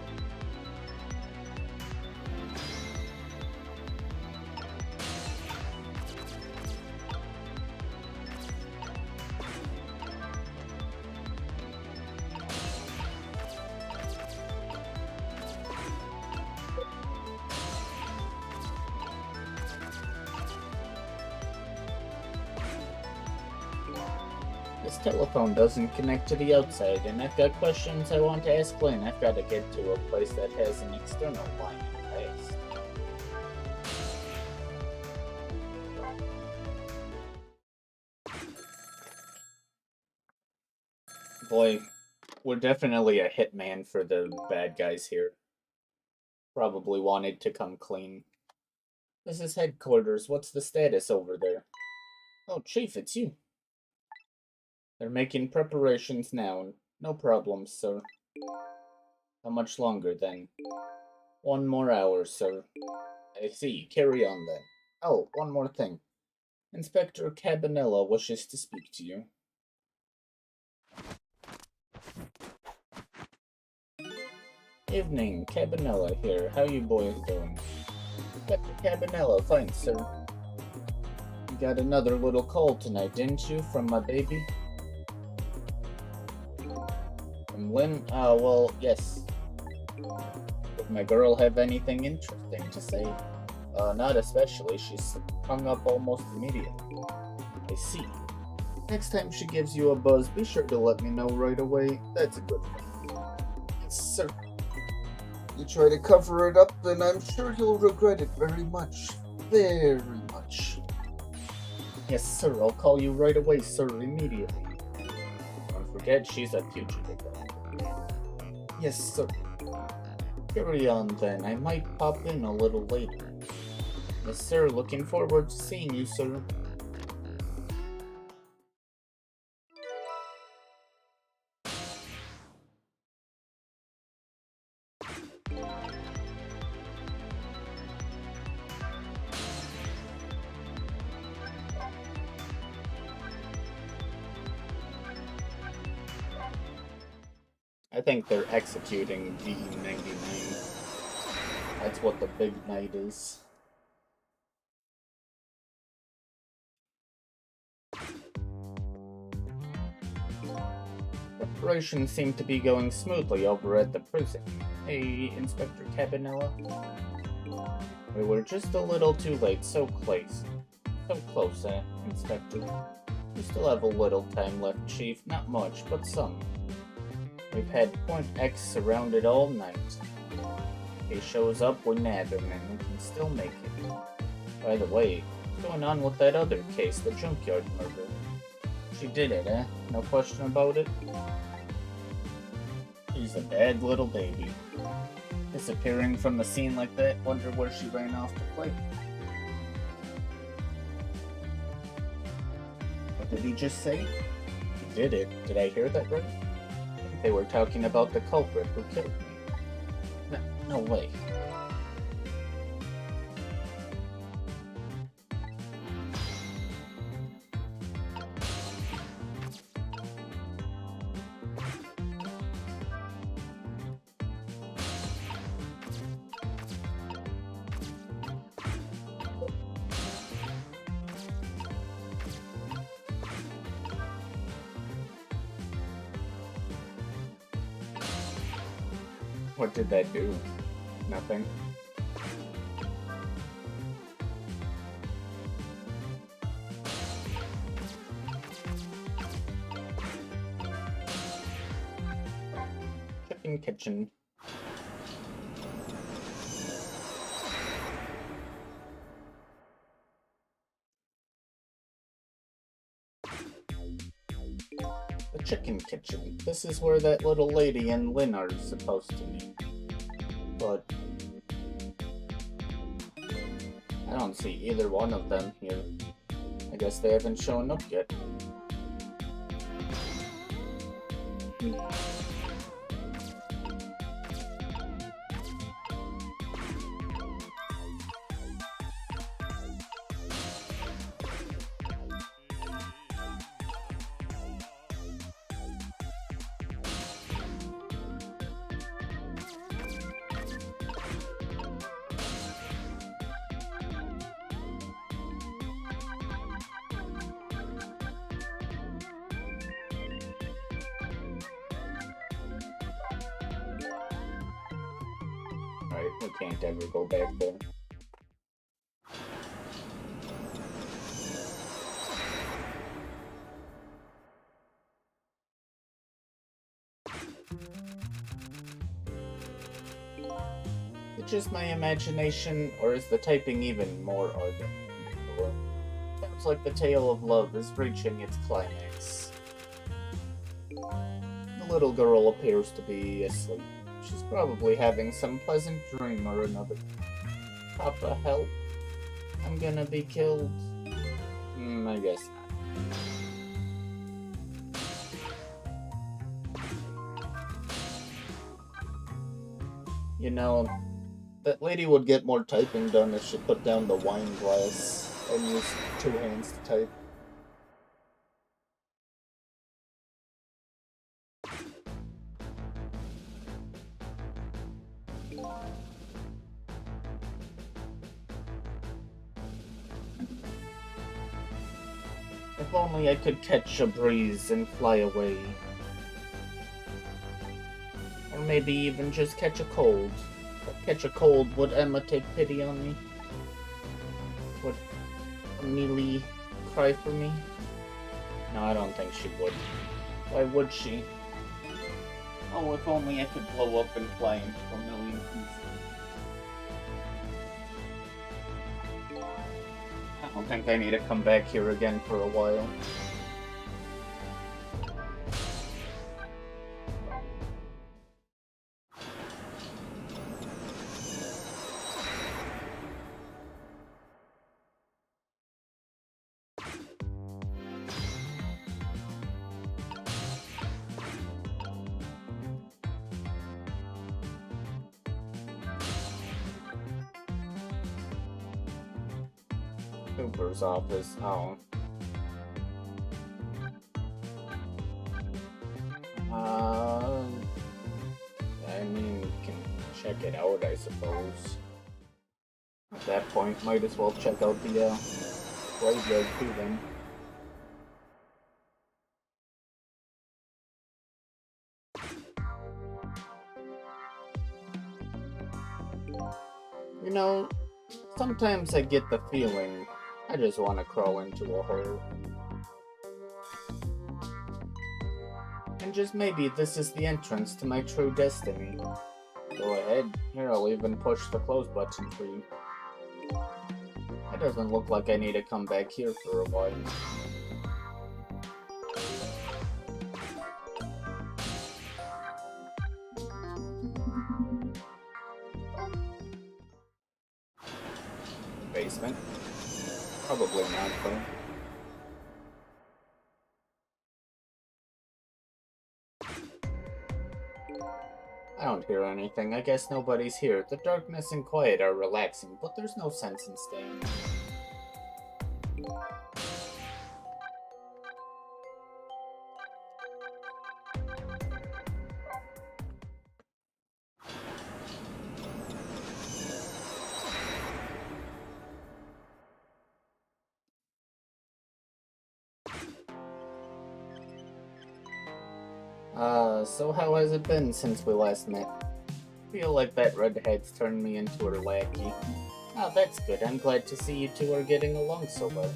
[SPEAKER 1] This telephone doesn't connect to the outside, and I've got questions I want to ask Lynn. I've got to get to a place that has an external line fast. Boy, we're definitely a hitman for the bad guys here. Probably wanted to come clean. This is headquarters. What's the status over there? Oh, Chief, it's you. They're making preparations now. No problem, sir. How much longer, then? 1 more hour, sir. I see. Carry on, then. Oh, one more thing. Inspector Cabanella wishes to speak to you. Evening, Cabanella here. How you boys doing? Inspector Cabanella, fine, sir. You got another little call tonight, didn't you, from my baby? From Lynn? Well, yes. Did my girl have anything interesting to say? Not especially. She's hung up almost immediately. I see. Next time she gives you a buzz, be sure to let me know right away. That's a good thing.
[SPEAKER 2] Yes, sir. You try to cover it up, and I'm sure you'll regret it very much. Very much.
[SPEAKER 1] Yes, sir. I'll call you right away, sir, immediately. Don't forget, she's a fugitive.
[SPEAKER 2] Yes, sir.
[SPEAKER 1] Carry on, then. I might pop in a little later. Yes, sir. Looking forward to seeing you, sir. I think they're executing D99. That's what the big night is. Preparations seem to be going smoothly over at the prison. Hey, Inspector Cabanella. We were just a little too late, so close. So close, Inspector. We still have a little time left, Chief. Not much, but some. We've had Point X surrounded all night. If he shows up, we nab him, and we can still make it. By the way, what's going on with that other case, the junkyard murder? She did it, eh? No question about it? She's a bad little baby. Disappearing from the scene like that, wonder where she ran off to play. What did he just say? He did it. Did I hear that right? I think they were talking about the culprit who killed me. No way. What did that do? Nothing. Chicken kitchen. The chicken kitchen. This is where that little lady and Lynn are supposed to meet. But I don't see either one of them here. I guess they haven't shown up yet. Alright, we can't ever go back there. It's just my imagination, or is the typing even more ardent than before? Sounds like the tale of love is reaching its climax. The little girl appears to be asleep. She's probably having some pleasant dream or another. Papa, help. I'm gonna be killed. I guess not. You know, that lady would get more typing done if she put down the wine glass and used 2 hands to type. If only I could catch a breeze and fly away. Or maybe even just catch a cold. If I catch a cold, would Emma take pity on me? Would Amelie cry for me? No, I don't think she would. Why would she? Oh, if only I could blow up and fly into a million pieces. I don't think I need to come back here again for a while. Cooper's office. Oh. I mean, we can check it out, I suppose. At that point, might as well check out the graveyard too then. You know, sometimes I get the feeling I just want to crawl into a hole. And just maybe this is the entrance to my true destiny. Go ahead. Here, I'll even push the close button for you. It doesn't look like I need to come back here for a while. Basement? Probably not, though. I don't hear anything. I guess nobody's here. The darkness and quiet are relaxing, but there's no sense in staying. So how has it been since we last met? Feel like that redhead's turned me into her lackey. Oh, that's good. I'm glad to see you two are getting along so well.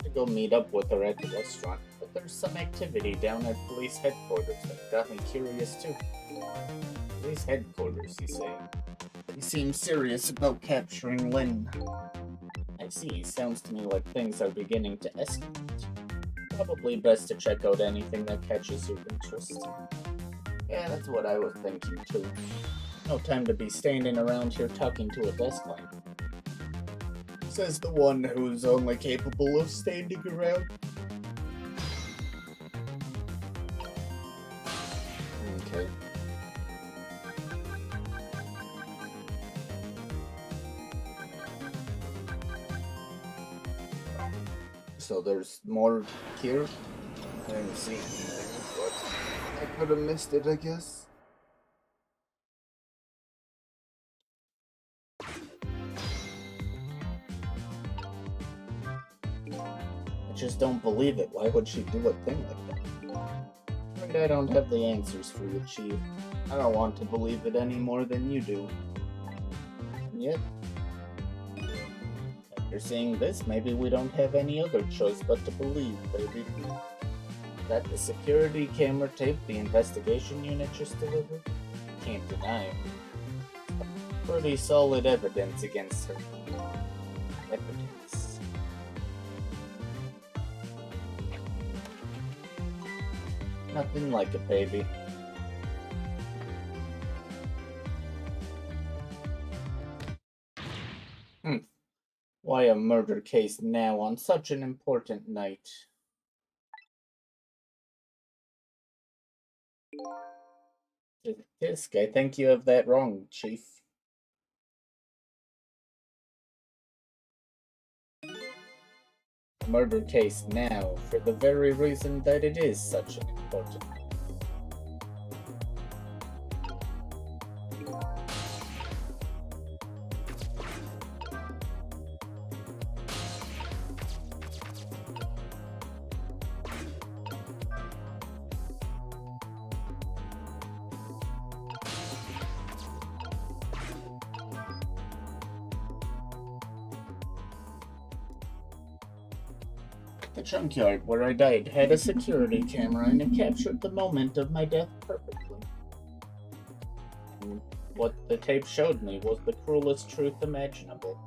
[SPEAKER 1] To go meet up with her at the restaurant, but there's some activity down at police headquarters that got me curious too. Police headquarters, you say? He seems serious about capturing Lynn. I see. Sounds to me like things are beginning to escalate. Probably best to check out anything that catches your interest. Yeah, that's what I was thinking too. No time to be standing around here talking to a desk lamp. Says the one who's only capable of standing around. Okay. So there's more here? I didn't see anything, but I could have missed it, I guess. I just don't believe it. Why would she do a thing like that? Afraid I don't have the answers for you, Chief. I don't want to believe it any more than you do. And yet, after seeing this, maybe we don't have any other choice but to believe, baby. That the security camera tape the investigation unit just delivered? Can't deny it. Pretty solid evidence against her. Evidence. Nothing like it, baby. Why a murder case now on such an important night? Disc, I think you have that wrong, Chief. Murder case now, for the very reason that it is such an important night. The junkyard where I died had a security camera and it captured the moment of my death perfectly. And what the tape showed me was the cruelest truth imaginable.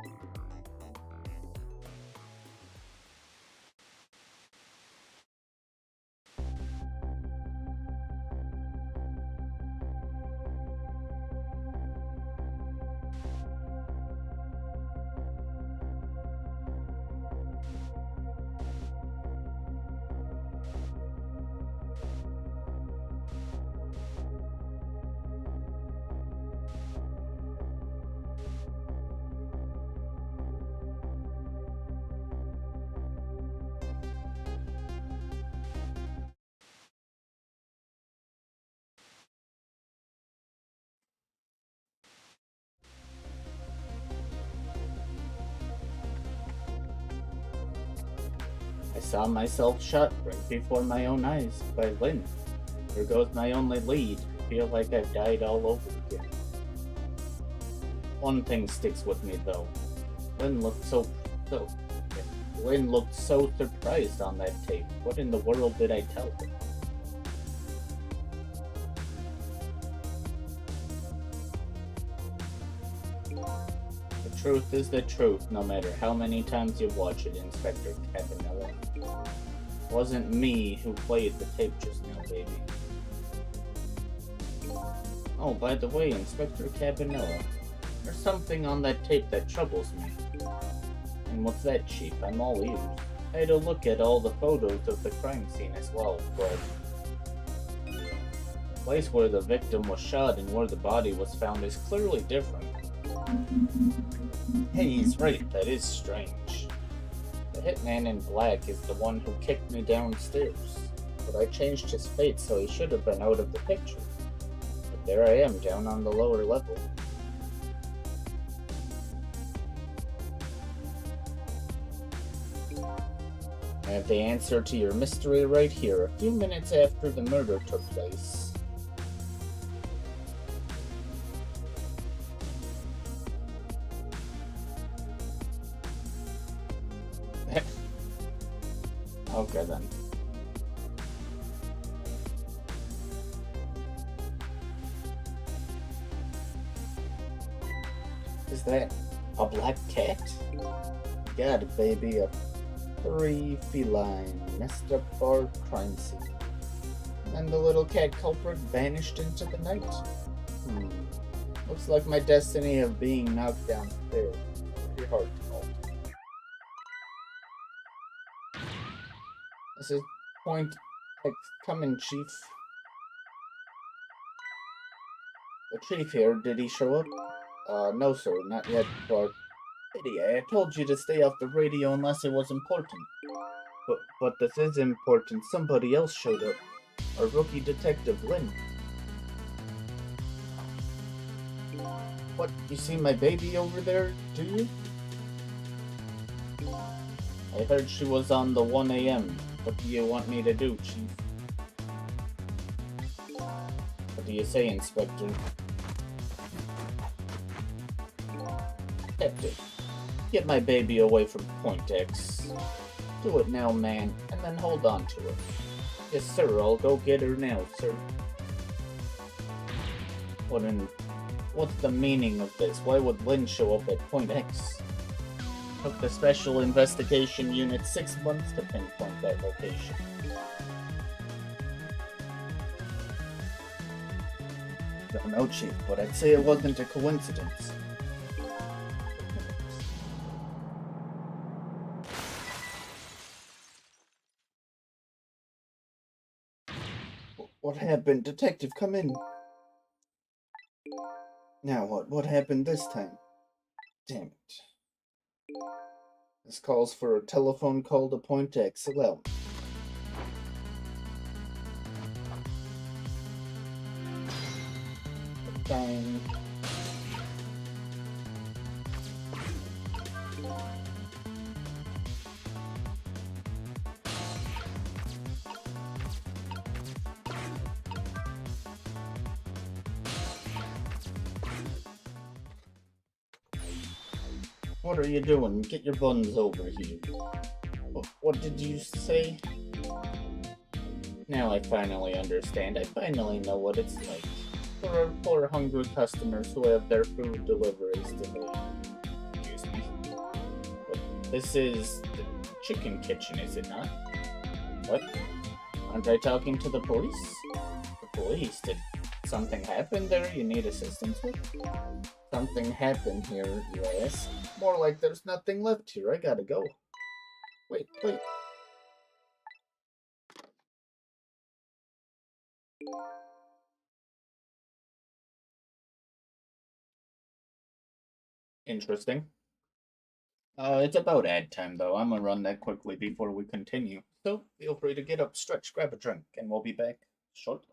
[SPEAKER 1] I saw myself shot right before my own eyes by Lynn. There goes my only lead. I feel like I've died all over again. One thing sticks with me though. Lynn looked so Lynn looked so surprised on that tape. What in the world did I tell her? The truth is the truth, no matter how many times you watch it, Inspector Cabanilla. It wasn't me who played the tape just now, baby. Oh, by the way, Inspector Cabanilla, there's something on that tape that troubles me. And what's that, Chief? I'm all ears. I had a look at all the photos of the crime scene as well, but the place where the victim was shot and where the body was found is clearly different. Hey, he's right, that is strange. The hitman in black is the one who kicked me downstairs, but I changed his fate so he should have been out of the picture. But there I am down on the lower level. I have the answer to your mystery right here, a few minutes after the murder took place. Okay then. Is that a black cat? Got it, baby, a furry feline messed up our crime scene. And the little cat culprit vanished into the night. Looks like my destiny of being knocked downstairs. Pretty hard to call. This is Point X coming, Chief. The chief here, did he show up? No sir, not yet, but pity, I told you to stay off the radio unless it was important. But this is important. Somebody else showed up. Our rookie detective, Lynn. What, you see my baby over there, do you? I heard she was on the 1 a.m. What do you want me to do, Chief? What do you say, Inspector? Detective, get my baby away from Point X. Do it now, man, and then hold on to her. Yes, sir, I'll go get her now, sir. What's the meaning of this? Why would Lynn show up at Point X? Took the Special Investigation Unit 6 months to pinpoint that location. Don't know, Chief, but I'd say it wasn't a coincidence. What happened? Detective, come in. Now what? What happened this time? Damn it. This calls for a telephone call to Point X. Well. Fine. What are you doing? Get your buns over here. What did you say? Now I finally understand. I finally know what it's like. For our poor hungry customers who have their food deliveries delayed. Excuse me. But this is the chicken kitchen, is it not? What? Aren't I talking to the police? The police? Did something happen there you need assistance with? Something happened here, you ask? More like there's nothing left here. I gotta go. Wait. Interesting. It's about ad time, though. I'm gonna run that quickly before we continue. So feel free to get up, stretch, grab a drink, and we'll be back shortly.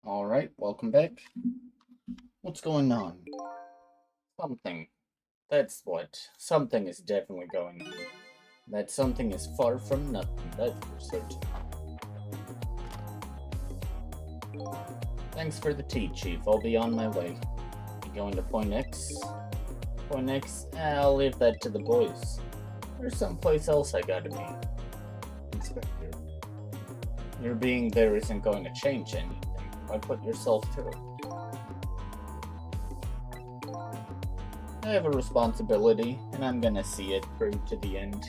[SPEAKER 1] Alright, welcome back. What's going on? Something. That's what. Something is definitely going on. That something is far from nothing, that's for certain. Thanks for the tea, Chief. I'll be on my way. You going to Point X? Point X? I'll leave that to the boys. There's someplace else I gotta be. Inspector. Your being there isn't going to change anything. Why put yourself through it? I have a responsibility, and I'm gonna see it through to the end.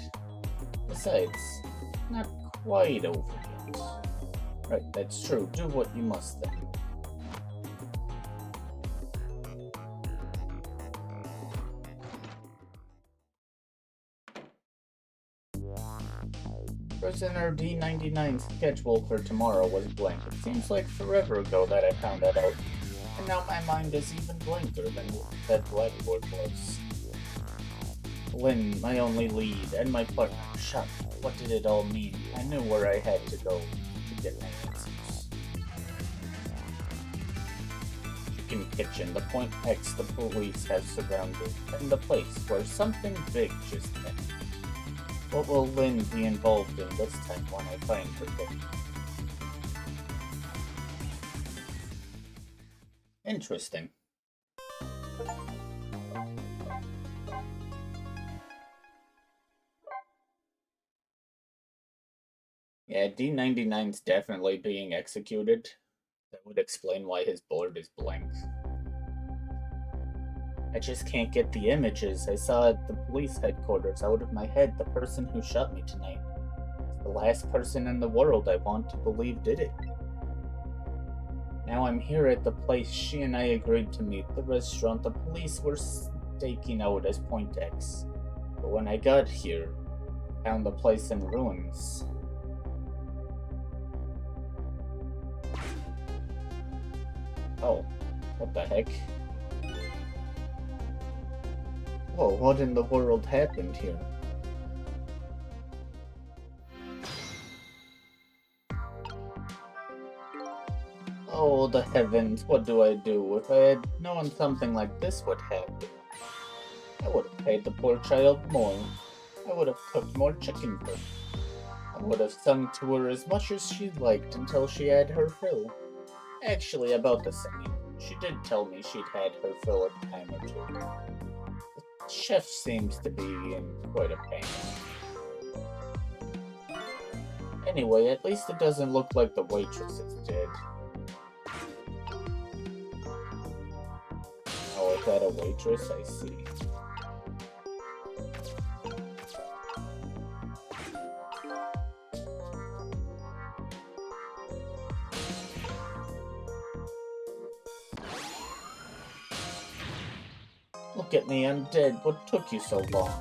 [SPEAKER 1] Besides, not quite over yet. Right, that's true. Do what you must then. Prisoner D99's schedule for tomorrow was blank. It seems like forever ago that I found that out. And now my mind is even blanker than that blackboard was. Lynn, my only lead, and my partner, shot. What did it all mean? I knew where I had to go to get my answers. Chicken kitchen, the Point X the police have surrounded, and the place where something big just happened. What will Lynn be involved in this time when I find her body? Interesting. Yeah, D99's definitely being executed. That would explain why his board is blank. I just can't get the images I saw at the police headquarters out of my head. The person who shot me tonight. It's the last person in the world I want to believe did it. Now I'm here at the place she and I agreed to meet, the restaurant the police were staking out as Point X. But when I got here, I found the place in ruins. Oh, what the heck? Oh, what in the world happened here? Oh, the heavens, what do I do? If I had known something like this would happen, I would have paid the poor child more. I would have cooked more chicken for her. I would have sung to her as much as she liked until she had her fill. Actually, about the singing. She did tell me she'd had her fill a time or two. The chef seems to be in quite a pain. Anyway, at least it doesn't look like the waitress is dead. Oh, is that a waitress? I see. Look at me, I'm dead. What took you so long?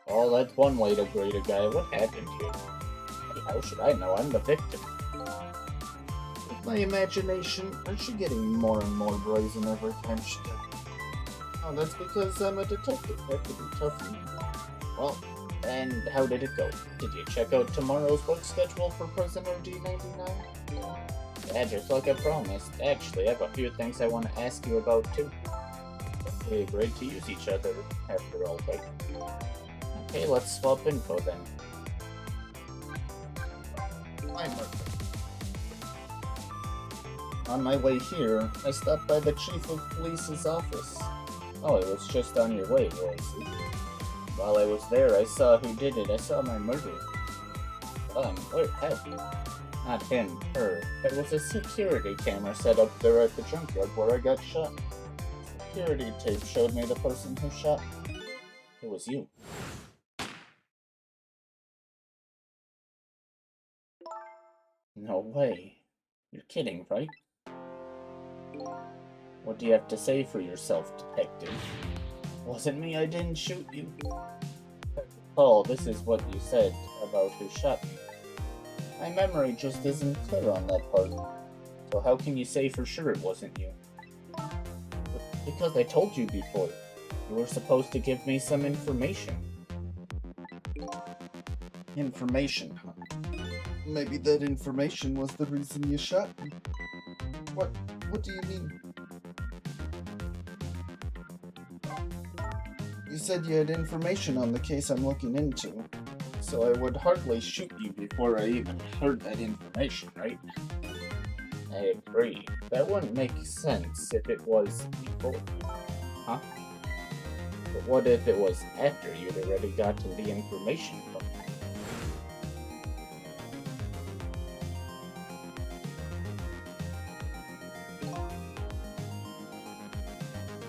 [SPEAKER 1] Oh, that's one way to greet a guy. What happened here? Hey, how should I know? I'm the victim. With my imagination, is she getting more and more brazen every time she does? Oh, that's because I'm a detective. That could be tough for me. Well, and how did it go? Did you check out tomorrow's work schedule for Prisoner D99? Yeah, just like I promised. Actually, I have a few things I want to ask you about too. We agreed to use each other, after all, right? Okay, let's swap info then. I'm Martha. On my way here, I stopped by the Chief of Police's office. Oh, it was just on your way, was it? While I was there, I saw who did it. I saw my murderer. Where? How? Not him, her. There was a security camera set up there at the junkyard where I got shot. Security tape showed me the person who shot me. It was you. No way. You're kidding, right? What do you have to say for yourself, detective? Wasn't me, I didn't shoot you. Paul, this is what you said about who shot me. My memory just isn't clear on that part. So how can you say for sure it wasn't you? Because I told you before. You were supposed to give me some information. Information, huh? Maybe that information was the reason you shot me. What do you mean? You said you had information on the case I'm looking into, so I would hardly shoot you before I even heard that information, right? I agree. That wouldn't make sense if it was before. Huh? But what if it was after you'd already gotten the information from me?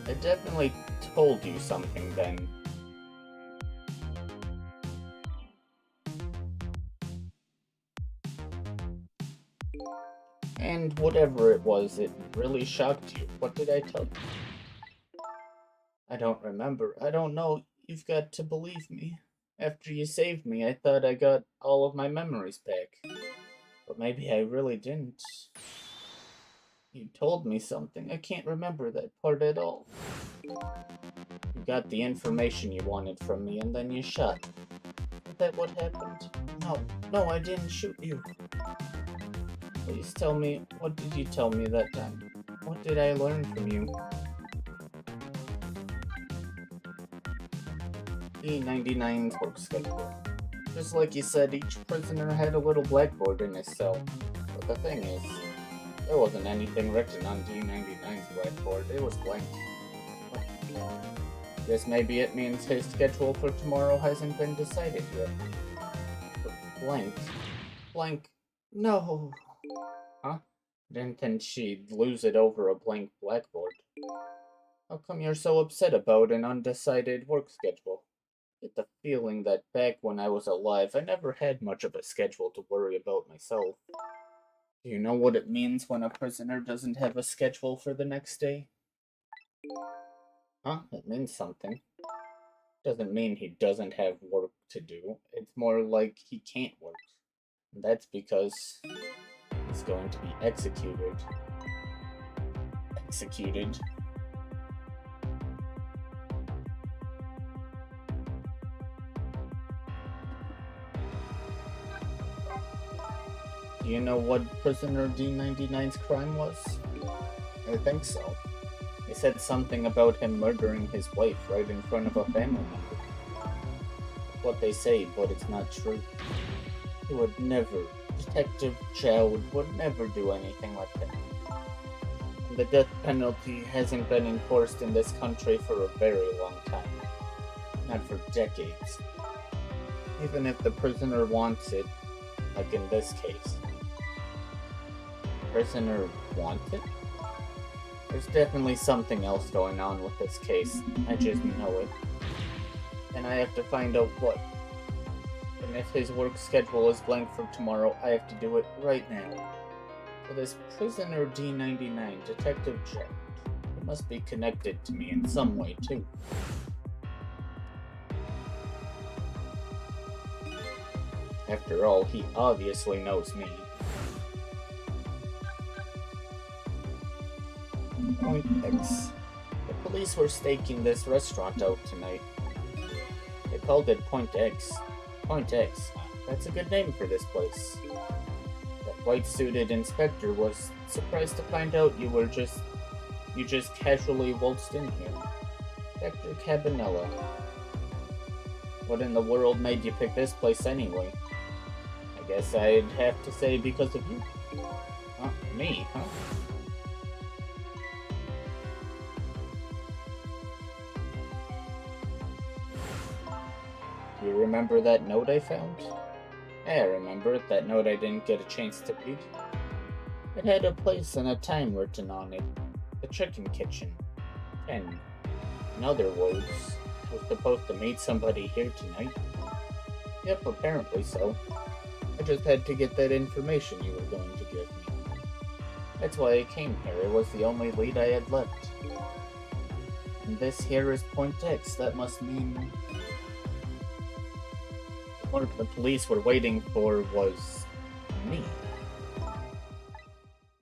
[SPEAKER 1] I definitely told you something then. And whatever it was, it really shocked you. What did I tell you? I don't remember. I don't know. You've got to believe me. After you saved me, I thought I got all of my memories back. But maybe I really didn't. You told me something. I can't remember that part at all. You got the information you wanted from me, and then you shot me. Is that what happened? No, I didn't shoot you. Please tell me, what did you tell me that time? What did I learn from you? D99's work schedule. Just like you said, each prisoner had a little blackboard in his cell. But the thing is, there wasn't anything written on D99's blackboard. It was blank. Guess maybe it means his schedule for tomorrow hasn't been decided yet. But blank. Blank. No. Huh? Didn't think she'd lose it over a blank blackboard. How come you're so upset about an undecided work schedule? Get the feeling that back when I was alive, I never had much of a schedule to worry about myself. Do you know what it means when a prisoner doesn't have a schedule for the next day? Huh? It means something. Doesn't mean he doesn't have work to do. It's more like he can't work. And that's because he's going to be executed. Executed. Do you know what prisoner D99's crime was? I think so. They said something about him murdering his wife right in front of a family member. What they say, but it's not true. He would never, Detective Chow would never do anything like that. And the death penalty hasn't been enforced in this country for a very long time. Not for decades. Even if the prisoner wants it, like in this case. Prisoner wants it? There's definitely something else going on with this case. I just know it. And I have to find out what. And if his work schedule is blank for tomorrow, I have to do it right now. For this prisoner D99, Detective Jet, he must be connected to me in some way too. After all, he obviously knows me. Point X. The police were staking this restaurant out tonight. They called it Point X. Point X. That's a good name for this place. That white-suited inspector was surprised to find out you just casually waltzed in here. Inspector Cabanella. What in the world made you pick this place anyway? I guess I'd have to say because of you. Me, huh? Do you remember that note I found? I remember it, that note I didn't get a chance to read. It had a place and a time written on it. The chicken kitchen. 10. In other words, I was supposed to meet somebody here tonight. Yep, apparently so. I just had to get that information you were going to give me. That's why I came here. It was the only lead I had left. And this here is Point X. That must mean what the police were waiting for was me.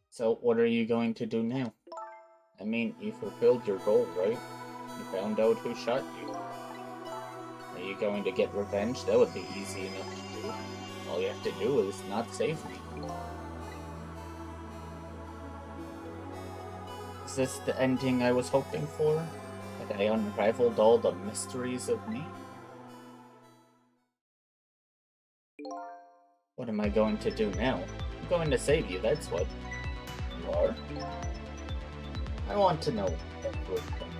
[SPEAKER 1] So what are you going to do now? I mean, you fulfilled your goal, right? You found out who shot you. Are you going to get revenge? That would be easy enough to do. All you have to do is not save me. Is this the ending I was hoping for? Had I unraveled all the mysteries of me? What am I going to do now? I'm going to save you, that's what. You are? I want to know everything.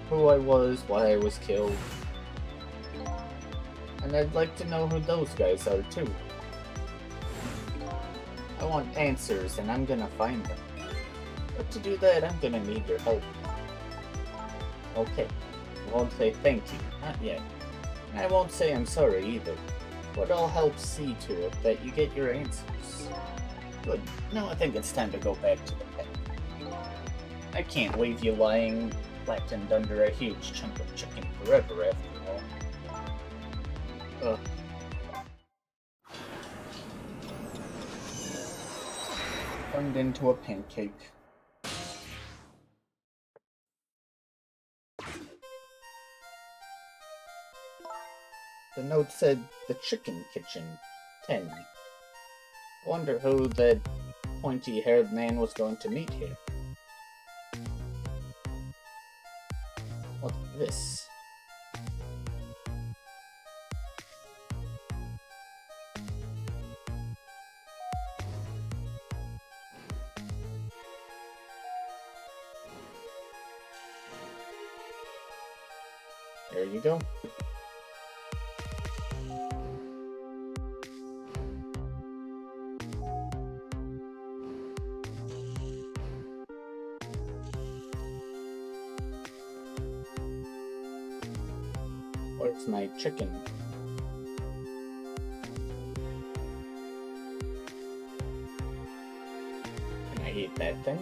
[SPEAKER 1] Who I was, why I was killed. And I'd like to know who those guys are too. I want answers, and I'm gonna find them. But to do that, I'm gonna need your help. Okay, I won't say thank you, not yet. And I won't say I'm sorry either. But I'll help see to it that you get your answers. Good, now I think it's time to go back to the pen. I can't leave you lying flattened under a huge chunk of chicken forever after all. Ugh. Turned into a pancake. The note said, the chicken kitchen, 10. I wonder who that pointy-haired man was going to meet here. What's this? There you go. Where's my chicken? Can I eat that thing?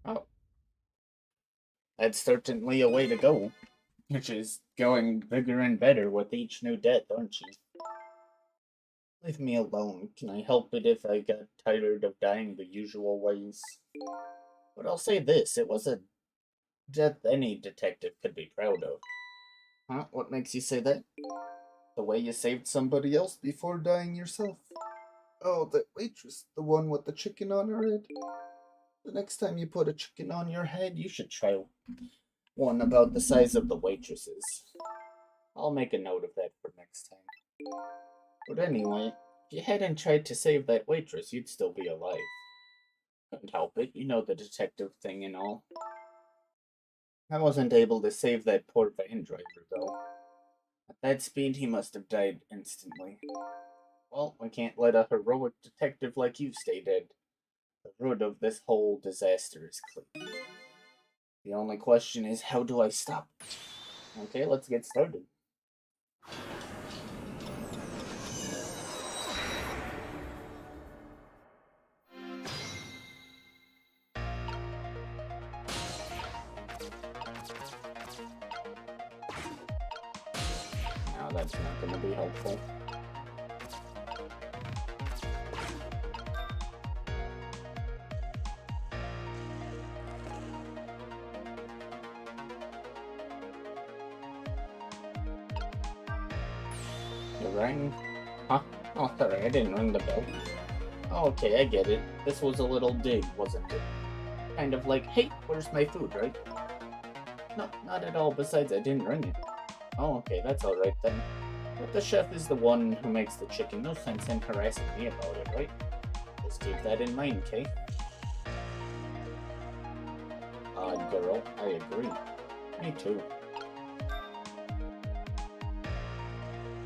[SPEAKER 1] Oh. That's certainly a way to go. Which is going bigger and better with each new death, aren't you? Leave me alone. Can I help it if I got tired of dying the usual ways? But I'll say this, it was a death any detective could be proud of. Huh? What makes you say that? The way you saved somebody else before dying yourself.
[SPEAKER 2] Oh, that waitress, the one with the chicken on her head.
[SPEAKER 1] The next time you put a chicken on your head, you should try one about the size of the waitress's. I'll make a note of that for next time. But anyway, if you hadn't tried to save that waitress, you'd still be alive. Couldn't help it, you know the detective thing and all. I wasn't able to save that poor van driver, though. At that speed, he must have died instantly. Well, we can't let a heroic detective like you stay dead. The root of this whole disaster is clear. The only question is, how do I stop it? Okay, let's get started. Now that's not going to be helpful. You rang? Huh? Oh, sorry, I didn't ring the bell. Oh, okay, I get it. This was a little dig, wasn't it? Kind of like, hey, where's my food, right? No, not at all. Besides, I didn't ring it. Oh, okay, that's alright then. But the chef is the one who makes the chicken. No sense in harassing me about it, right? Just keep that in mind, Kay. Odd girl, I agree. Me too.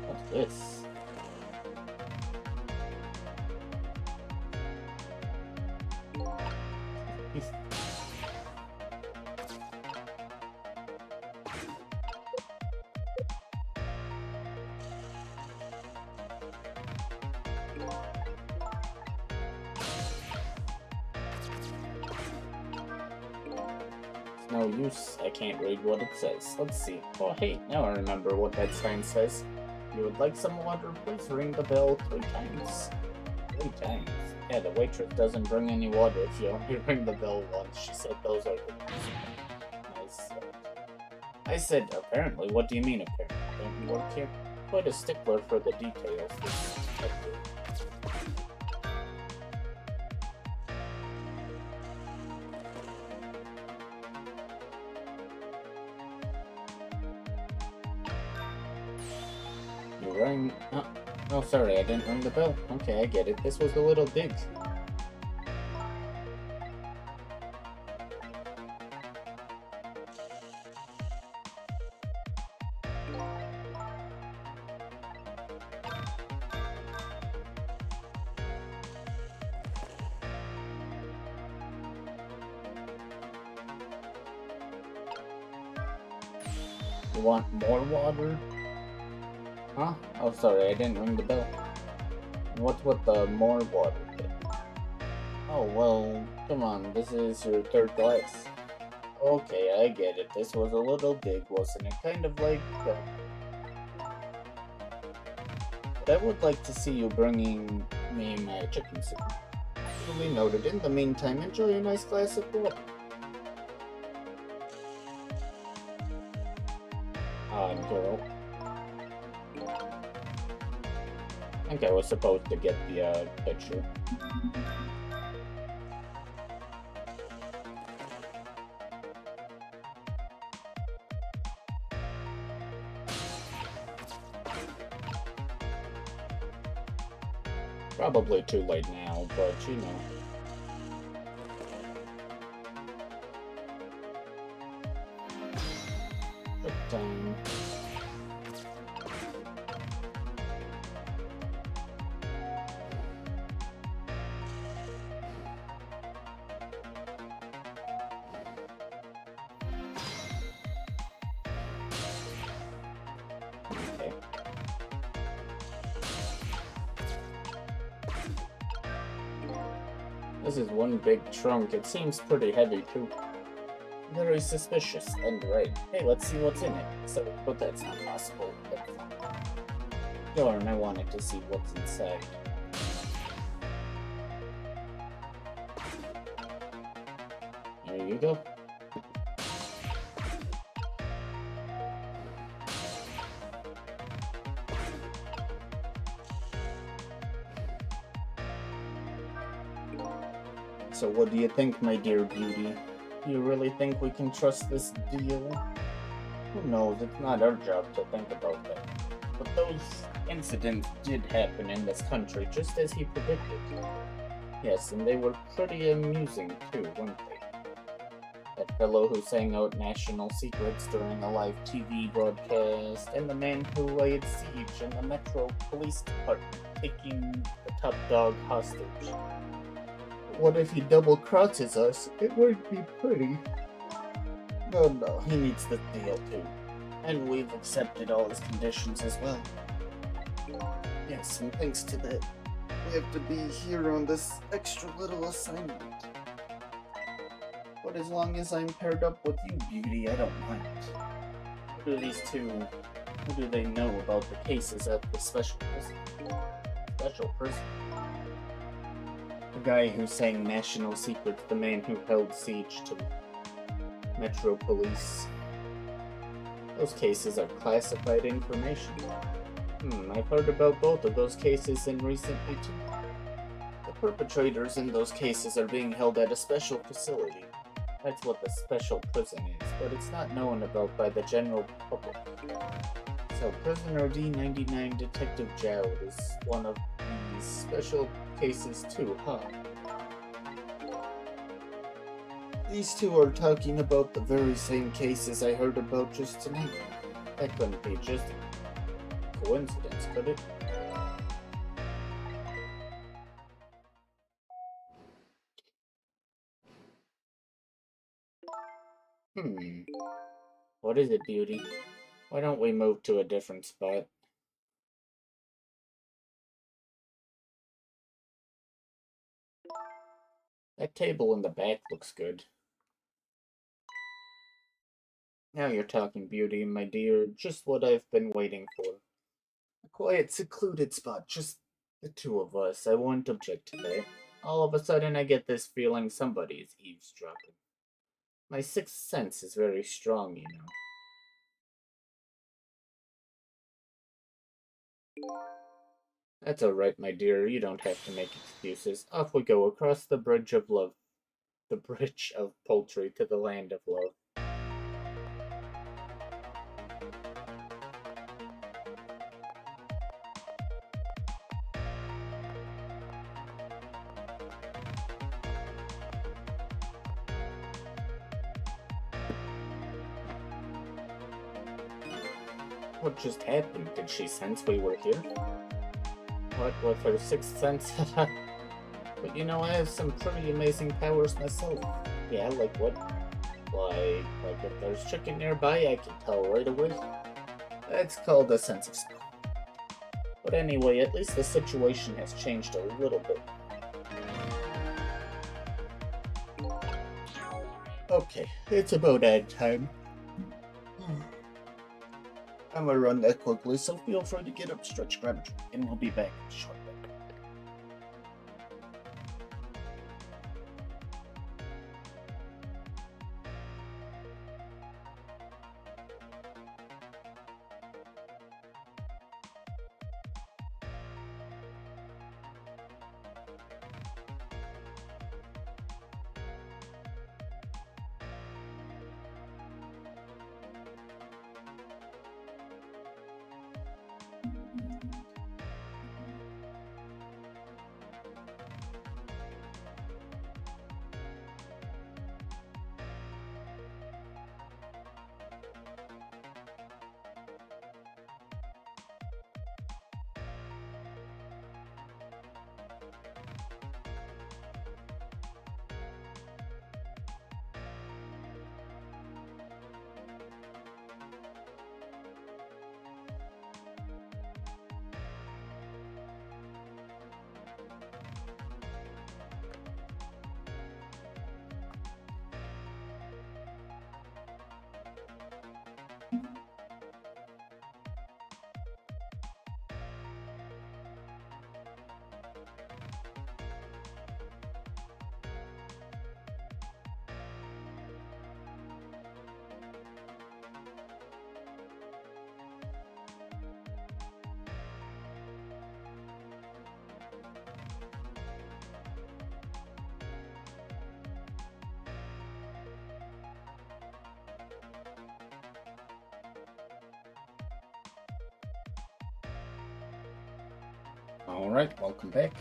[SPEAKER 1] What's this? No use, I can't read what it says. Let's see. Oh hey, now I remember what that sign says. If you would like some water, please ring the bell 3 times. 3 times? Yeah, the waitress doesn't bring any water if you only ring the bell once. She said those are the nice. I said apparently, what do you mean apparently? Don't you work here? Quite a stickler for the details, this detective. You rang? Oh, sorry, I didn't ring the bell. Okay, I get it. This was a little dig. You want more water? Huh? Oh, sorry, I didn't ring the bell. What's with the more water bit? Oh, well, come on, this is your 3rd glass. Okay, I get it. This was a little dig, wasn't it? Kind of like... But I would like to see you bringing me my chicken soup. Duly noted. In the meantime, enjoy a nice glass of water. Odd girl. I think I was supposed to get the picture. Probably too late now, but you know. Good time. Okay. This is one big trunk. It seems pretty heavy, too. Very suspicious and right. Hey, let's see what's in it. So, but that's not possible. Darn, I wanted to see what's inside. There you go. So what do you think, my dear beauty? Do you really think we can trust this deal? Who knows, it's not our job to think about that. But those incidents did happen in this country, just as he predicted. Yes, and they were pretty amusing too, weren't they? That fellow who sang out national secrets during a live TV broadcast, and the man who laid siege in the Metro Police Department, taking the top dog hostage. What if he double-crosses us? It would be pretty. No, he needs the deal too. And we've accepted all his conditions as well. Yes, and thanks to that, we have to be here on this extra little assignment. But as long as I'm paired up with you, beauty, I don't mind. What do these two... What do they know about the cases at the special prison? Special prison? The guy who sang national secrets, the man who held siege to Metro Police. Those cases are classified information. I've heard about both of those cases in recently too. The perpetrators in those cases are being held at a special facility. That's what the special prison is, but it's not known about by the general public. So Prisoner D99 Detective Jowd is one of these special cases too, huh? These two are talking about the very same cases I heard about just tonight. That couldn't be just a coincidence, could it? What is it, beauty? Why don't we move to a different spot? That table in the back looks good. Now you're talking, beauty, my dear. Just what I've been waiting for. A quiet, secluded spot, just the two of us. I won't object to that. All of a sudden, I get this feeling somebody is eavesdropping. My sixth sense is very strong, you know. That's alright, my dear. You don't have to make excuses. Off we go across the bridge of love. The bridge of poultry to the land of love. What just happened? Did she sense we were here? What with her sixth sense? But you know, I have some pretty amazing powers myself. Yeah, like what? Like if there's chicken nearby, I can tell right away. That's called a sense of smell. But anyway, at least the situation has changed a little bit. Okay, it's about ad time. I'm gonna run that quickly, so feel free to get up, stretch, grab a drink, and we'll be back shortly. Alright, welcome back.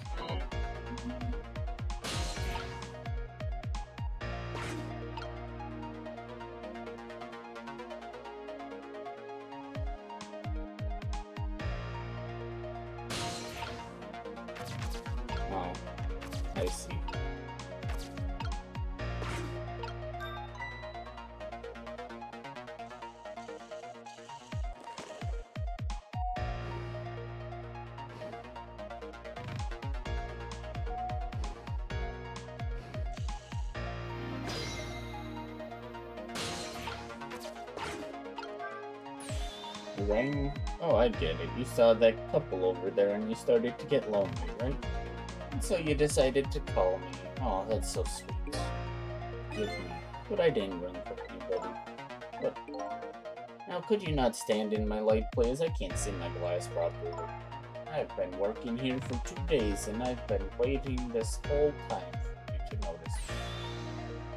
[SPEAKER 1] Oh, I see. Rang? Oh, I get it. You saw that couple over there and you started to get lonely, right? And so you decided to call me. Oh, that's so sweet. Forgive me, but I didn't run for anybody. But now, could you not stand in my light, please? I can't see my glass properly. I've been working here for 2 days and I've been waiting this whole time for you to notice me.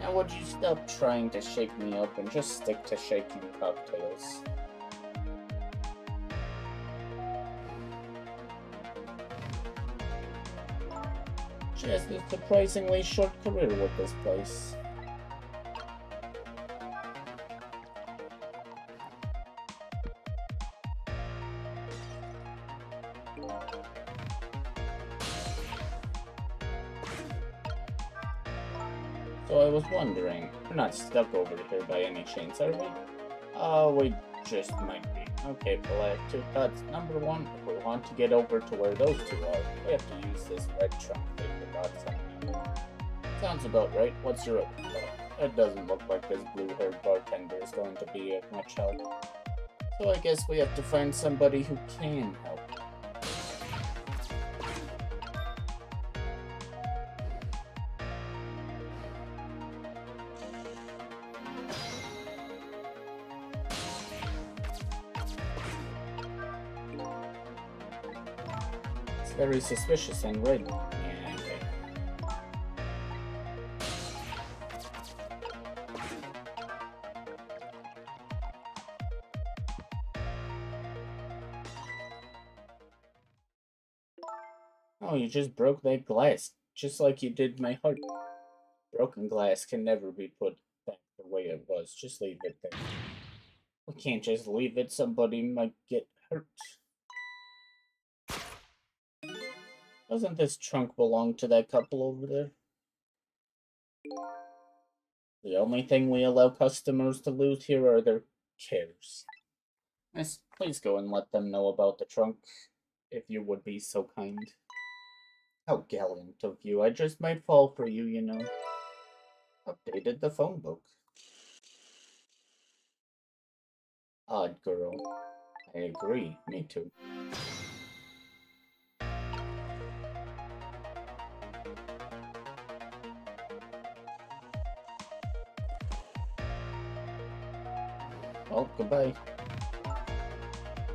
[SPEAKER 1] Now, would you stop trying to shake me up and just stick to shaking cocktails? She has a surprisingly short career with this place. So I was wondering, we're not stuck over here by any chance, are we? Oh, we just might be. Okay, well, I have 2 thoughts. Number 1, if we want to get over to where those 2 are, we have to use this red trunk they forgot something. Sounds about right. What's your other thought? It doesn't look like this blue-haired bartender is going to be of much help. So I guess we have to find somebody who can help. It's very suspicious and red. Yeah, okay. Oh, you just broke that glass, just like you did my heart. Broken glass can never be put back the way it was. Just leave it there. We can't just leave it. Somebody might get hurt. Doesn't this trunk belong to that couple over there? The only thing we allow customers to lose here are their cares. Miss, please go and let them know about the trunk, if you would be so kind. How gallant of you. I just might fall for you, you know. Updated the phone book. Odd girl. I agree. Me too. Well, goodbye.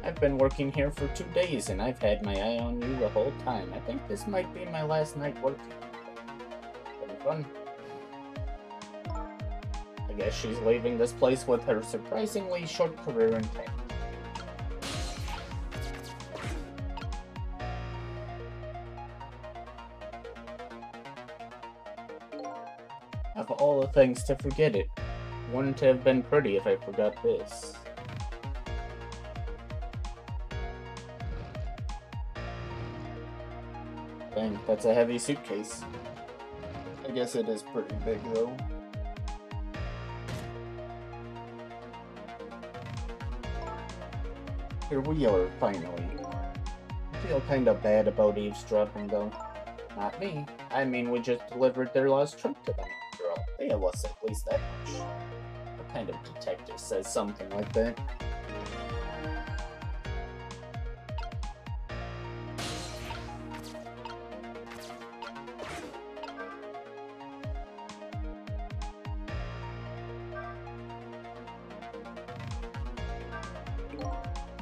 [SPEAKER 1] I've been working here for 2 days and I've had my eye on you the whole time. I think this might be my last night working. Been fun. I guess she's leaving this place with her surprisingly short career intact. Of all the things to forget it, wouldn't have been pretty if I forgot this. Dang, that's a heavy suitcase. I guess it is pretty big though. Here we are, finally. I feel kinda bad about eavesdropping though. Not me. I mean, we just delivered their lost trunk to them, after all. They owe us at least that much. What kind of detective says something like that?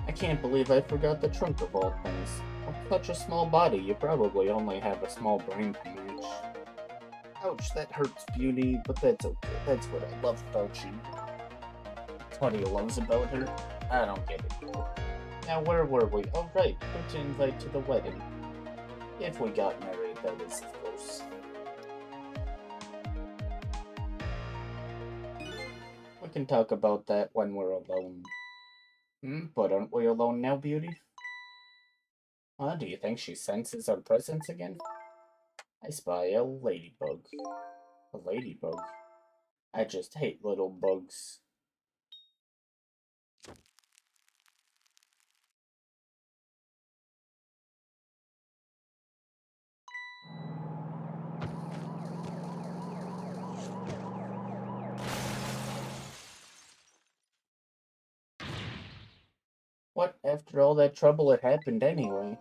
[SPEAKER 1] I can't believe I forgot the trunk of all things. With such a small body, you probably only have a small brain to match. Ouch, that hurts, Beauty, but that's okay. That's what I love about you. That's what he loves about her. I don't get it. Now, where were we? Oh, right, who to invite to the wedding. If we got married, that is, of course. We can talk about that when we're alone. But aren't we alone now, Beauty? Do you think she senses our presence again? I spy a ladybug. A ladybug? I just hate little bugs. What? After all that trouble, it happened anyway.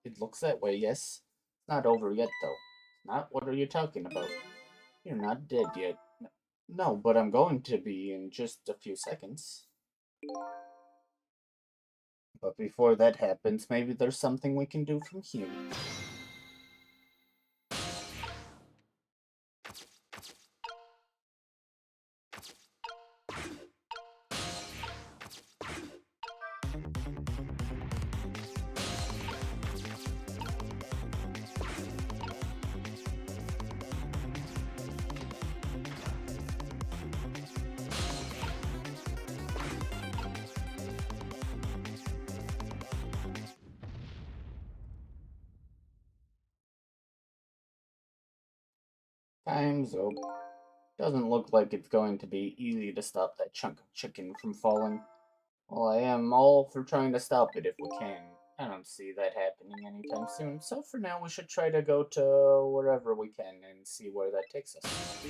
[SPEAKER 1] It looks that way, yes. It's not over yet, though. It's not? What are you talking about? You're not dead yet. No, but I'm going to be in just a few seconds. But before that happens, maybe there's something we can do from here. Time's up. Doesn't look like it's going to be easy to stop that chunk of chicken from falling. Well, I am all for trying to stop it if we can. I don't see that happening anytime soon, so for now we should try to go to wherever we can and see where that takes us.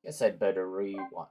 [SPEAKER 1] Guess I'd better rewind.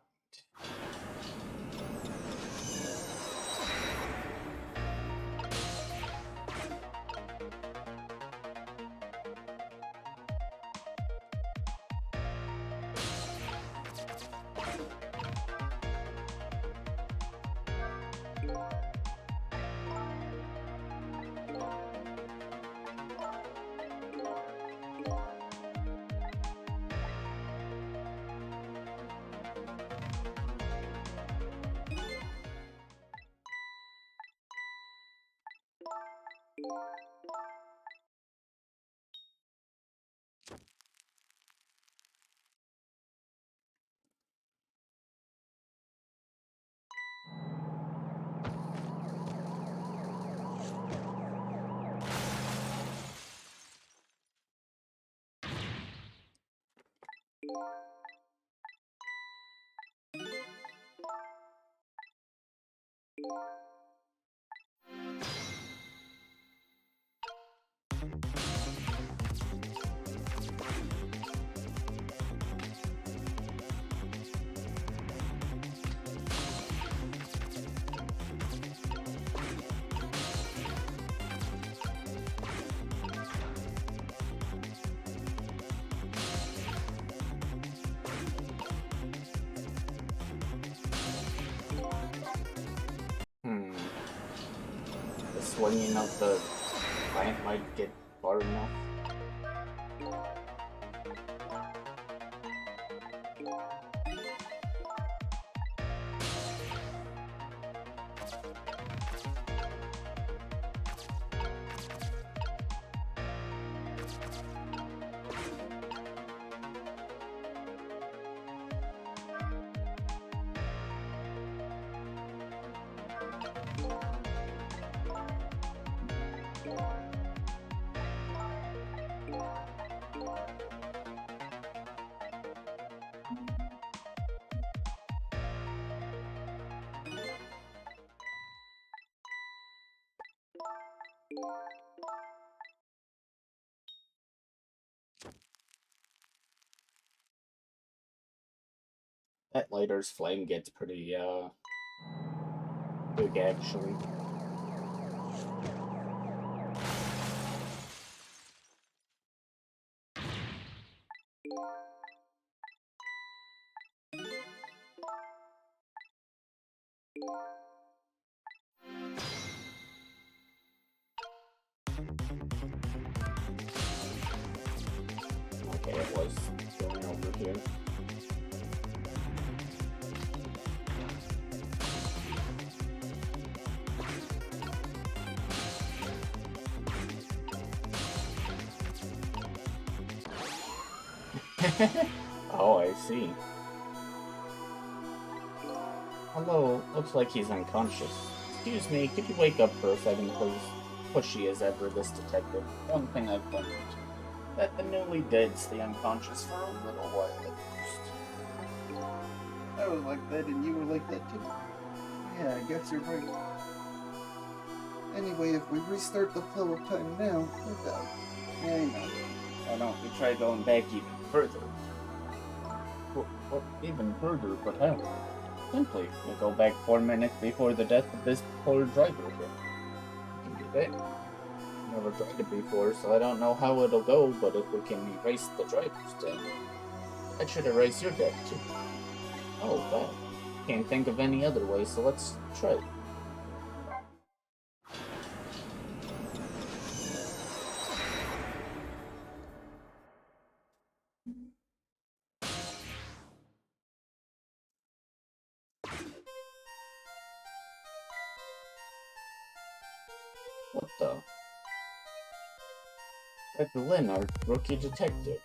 [SPEAKER 1] The swinging of the plant might get far enough. That lighter's flame gets pretty, big, actually. Okay, it was going over here. Oh, I see. Hello, looks like he's unconscious. Excuse me, could you wake up for a second, please? Pushy as ever, this detective. One thing I've learned, that the newly dead stay unconscious for a little while at most.
[SPEAKER 2] I was like that and you were like that too. Yeah, I guess you're right. Anyway, if we restart the flow of time now, we're done.
[SPEAKER 1] Yeah, I know. Why don't we try going back even further? Well, even further, but how? Simply, we go back 4 minutes before the death of this poor driver here. We can do that. Never tried it before, so I don't know how it'll go, but if we can erase the driver's death, that should erase your death too. Oh, wow. Can't think of any other way, so let's try it. What the? Evelyn, our rookie detective.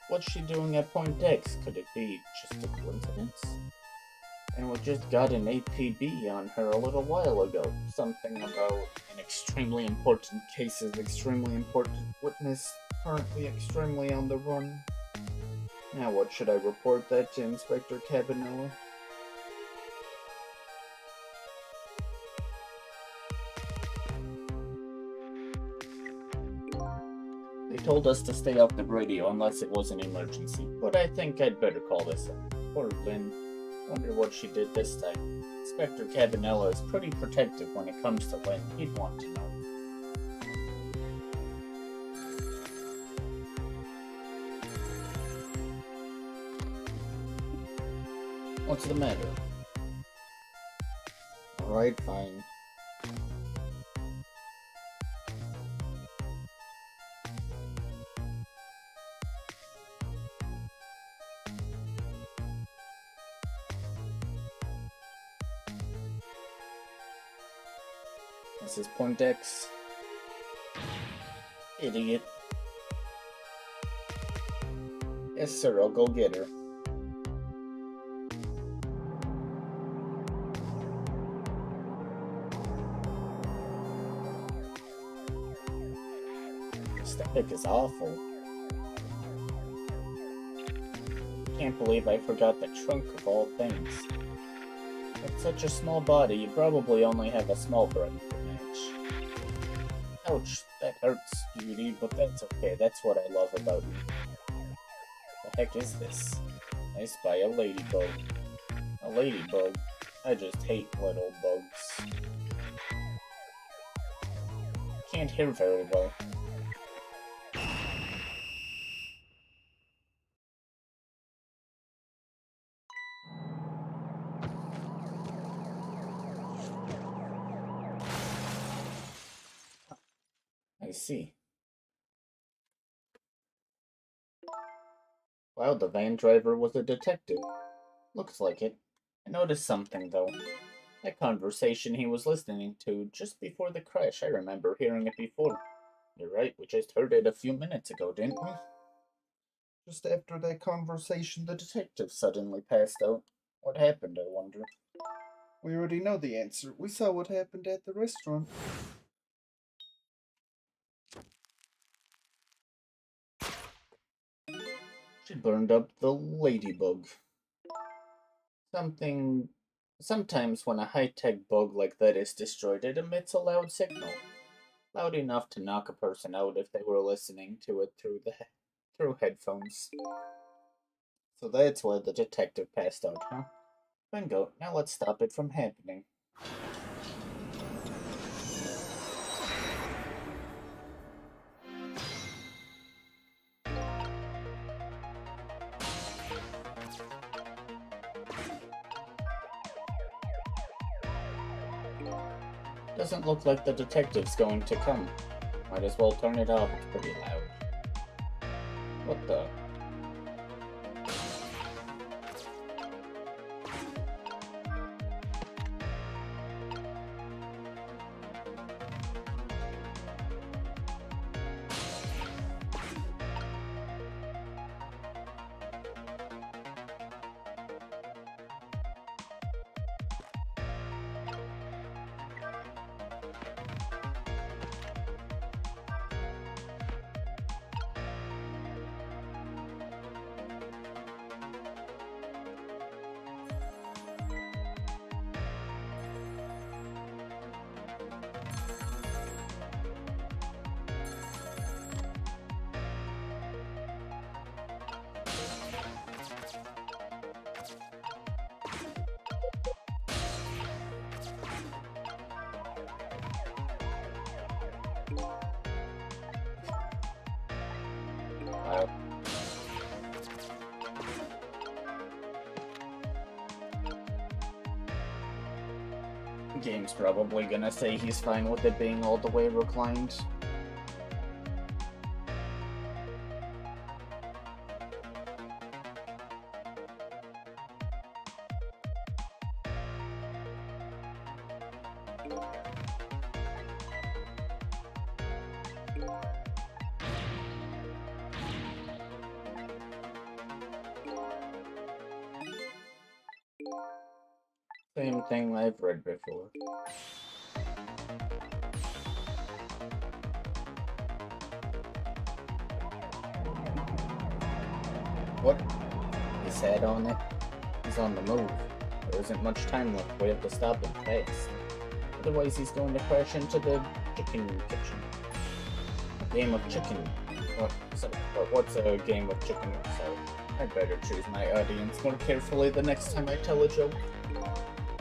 [SPEAKER 1] What's she doing at Point X? Could it be just a coincidence? And we just got an APB on her a little while ago. Something about an extremely important case is extremely important witness, currently extremely on the run. Now what, should I report that to Inspector Cabanella? They told us to stay off the radio unless it was an emergency, but I think I'd better call this up. Poor Lynn. Wonder what she did this time. Inspector Cabanella is pretty protective when it comes to Lynn. He'd want to know. What's the matter? Alright, fine. This is Point X. Idiot. Yes, sir, I'll go get her. The static is awful. Can't believe I forgot the trunk of all things. With such a small body, you probably only have a small brain to match. Ouch, that hurts, Judy, but that's okay. That's what I love about you. The heck is this? I spy a ladybug. A ladybug? I just hate little bugs. Can't hear very well. I see. Wow, the van driver was a detective. Looks like it. I noticed something, though. That conversation he was listening to just before the crash, I remember hearing it before. You're right, we just heard it a few minutes ago, didn't we? Just after that conversation, the detective suddenly passed out. What happened, I wonder?
[SPEAKER 2] We already know the answer. We saw what happened at the restaurant.
[SPEAKER 1] She burned up the ladybug. Sometimes when a high-tech bug like that is destroyed, it emits a loud signal. Loud enough to knock a person out if they were listening to it through headphones. So that's why the detective passed out, huh? Bingo, now let's stop it from happening. Doesn't look like the detective's going to come. Might as well turn it off, it's pretty loud. What the? Game's probably gonna say he's fine with it being all the way reclined. Same thing I've read before. What? He's head on it. He's on the move. There isn't much time left. We have to stop him fast. Otherwise he's going to crash into the chicken kitchen. A game of chicken. What's a game of chicken? Sorry. I'd better choose my audience more carefully the next time I tell a joke.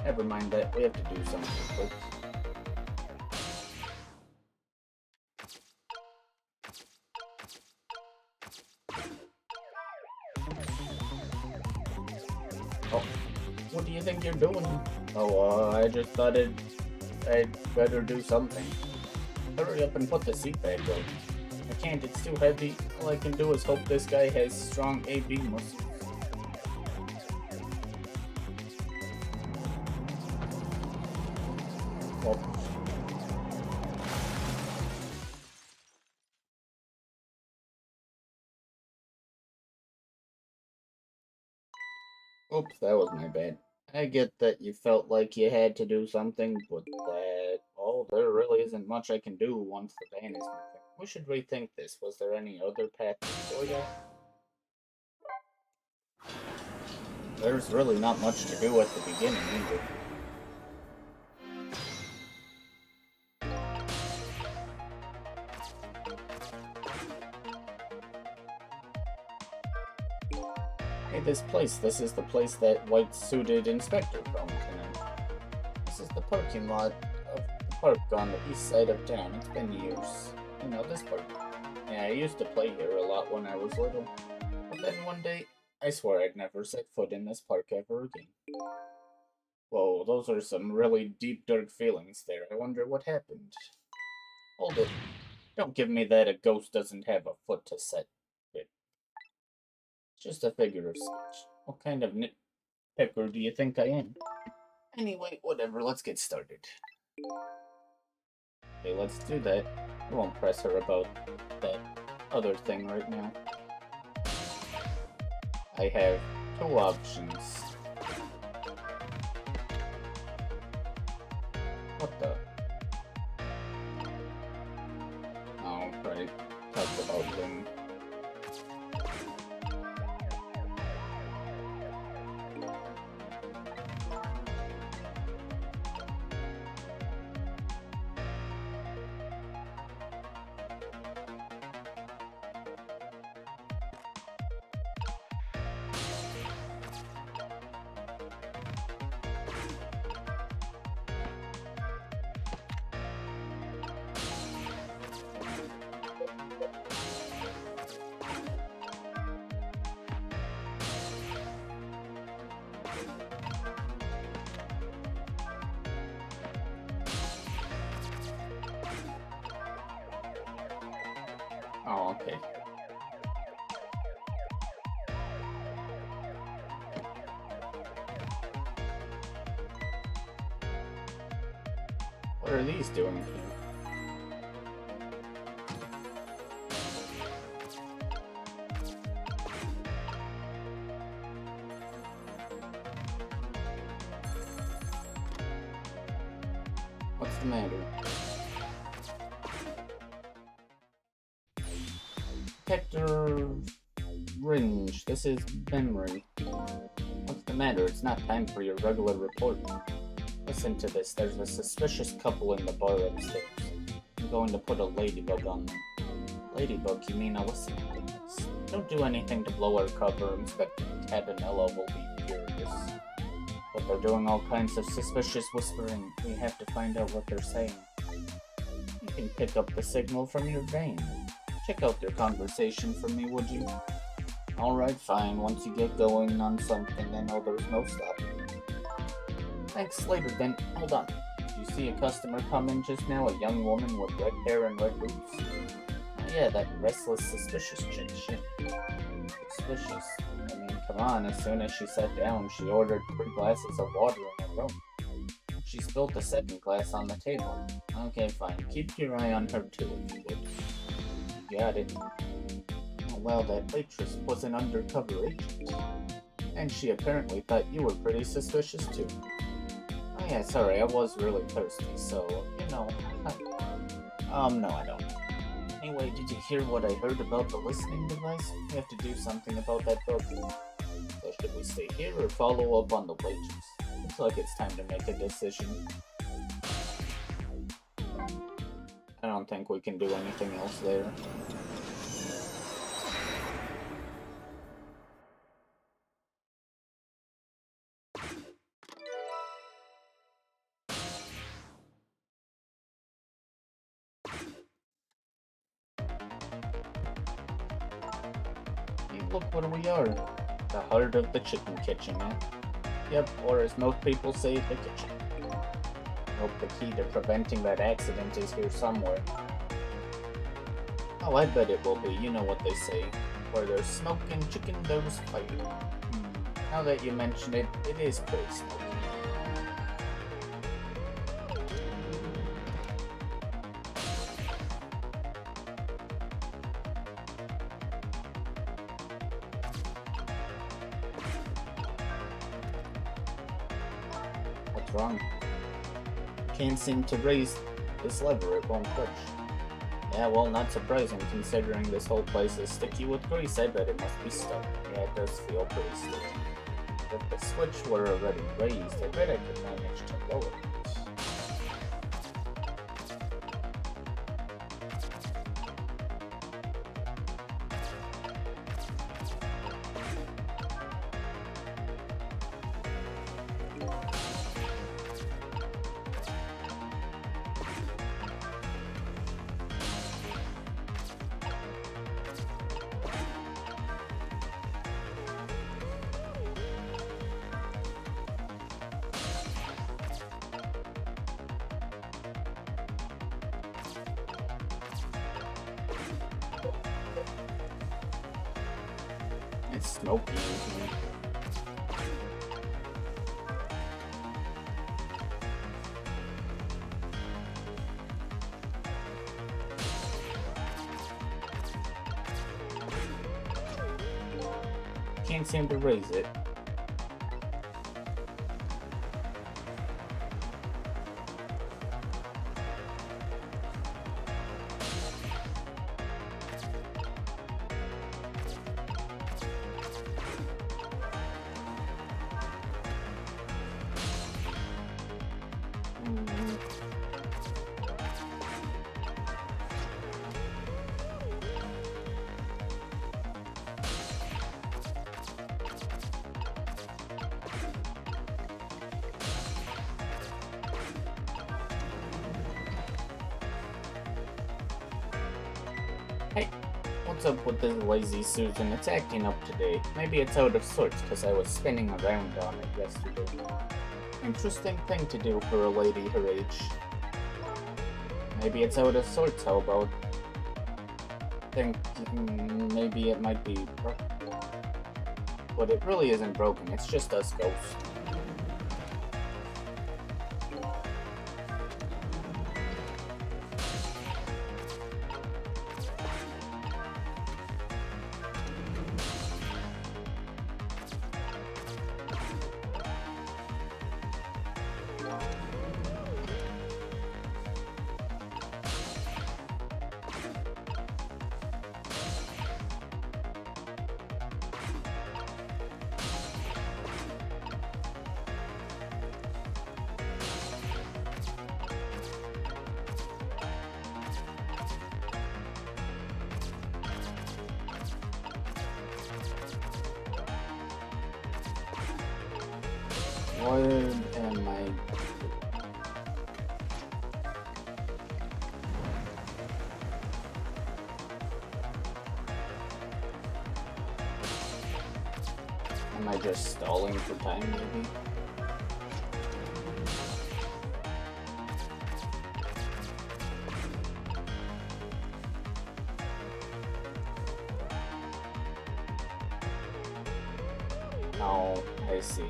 [SPEAKER 1] Never mind that, we have to do something quick. Oh, what do you think you're doing? Oh, I just thought I'd better do something. Hurry up and put the seat back on. I can't, it's too heavy. All I can do is hope this guy has strong AB muscles. Oh. Oops, that was my bad. I get that you felt like you had to do something, but there really isn't much I can do once the ban is moving. We should rethink this. Was there any other path before that? There's really not much to do at the beginning either. Hey, this is the place that white-suited inspector phoned tonight. This is the parking lot of the park on the east side of town. It's been years. You know, this park. Yeah, I used to play here a lot when I was little. But then one day, I swore I'd never set foot in this park ever again. Whoa, those are some really deep, dark feelings there. I wonder what happened. Hold it. Don't give me that a ghost doesn't have a foot to set with. It's just a figure of speech. What kind of nitpicker do you think I am? Anyway, whatever, let's get started. Okay, let's do that. I won't press her about that other thing right now. I have two options. What the? Oh, right. Talked about Ling. Oh, okay. What are these doing here? What's the matter? Hector Ringe, this is memory. What's the matter? It's not time for your regular report. Listen to this. There's a suspicious couple in the bar upstairs. I'm going to put a ladybug on them. Ladybug, you mean Alyssa? Don't do anything to blow our cover. Inspector Cabanella will be furious. But they're doing all kinds of suspicious whispering. We have to find out what they're saying. You can pick up the signal from your vein. Check out their conversation for me, would you? Alright, fine. Once you get going on something, I know there's no stopping. Thanks, later then. Hold on. you see a customer come in just now? A young woman with red hair and red boots? Oh, yeah, that restless, suspicious chick. Shit. Suspicious. I mean, come on, as soon as she sat down, she ordered 3 glasses of water in her room. She spilled the second glass on the table. Okay, fine. Keep your eye on her too, if you would. You got it. Oh, well, that waitress was an undercover agent. And she apparently thought you were pretty suspicious too. Oh yeah, sorry, I was really thirsty, so, you know. No, I don't. Anyway, did you hear what I heard about the listening device? We have to do something about that broken. So should we stay here or follow up on the waitress? Looks like it's time to make a decision. I don't think we can do anything else there. Hey, look where we are. The heart of the chicken kitchen, eh? Yep, or as most people say, the kitchen. Hope the key to preventing that accident is here somewhere. Oh, I bet it will be. You know what they say. Where there's smoke and chicken, there's fire. Now that you mention it, it is pretty smoky. What's wrong? Can't seem to raise this lever, it won't push. Yeah, well, not surprising considering this whole place is sticky with grease. I bet it must be stuck. Yeah, it does feel pretty sticky. If the switch were already raised, I bet I could manage to lower it. It's smoky in here. Can't seem to raise it. Hey, what's up with this lazy Susan? It's acting up today. Maybe it's out of sorts because I was spinning around on it yesterday. Interesting thing to do for a lady her age. Maybe it's out of sorts, how about? Think maybe it might be broken. But it really isn't broken, it's just us ghosts. What am I doing? Am I just stalling for time, maybe? Oh, I see.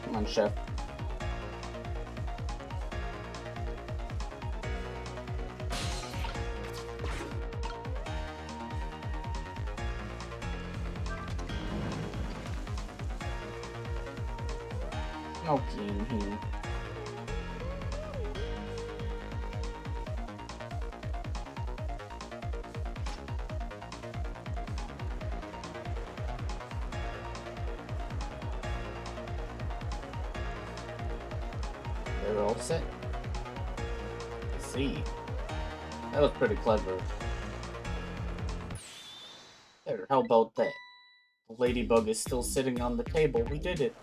[SPEAKER 1] Come on, chef. Okay, in here. They're all set. See, that was pretty clever. There, how about that? The ladybug is still sitting on the table. We did it.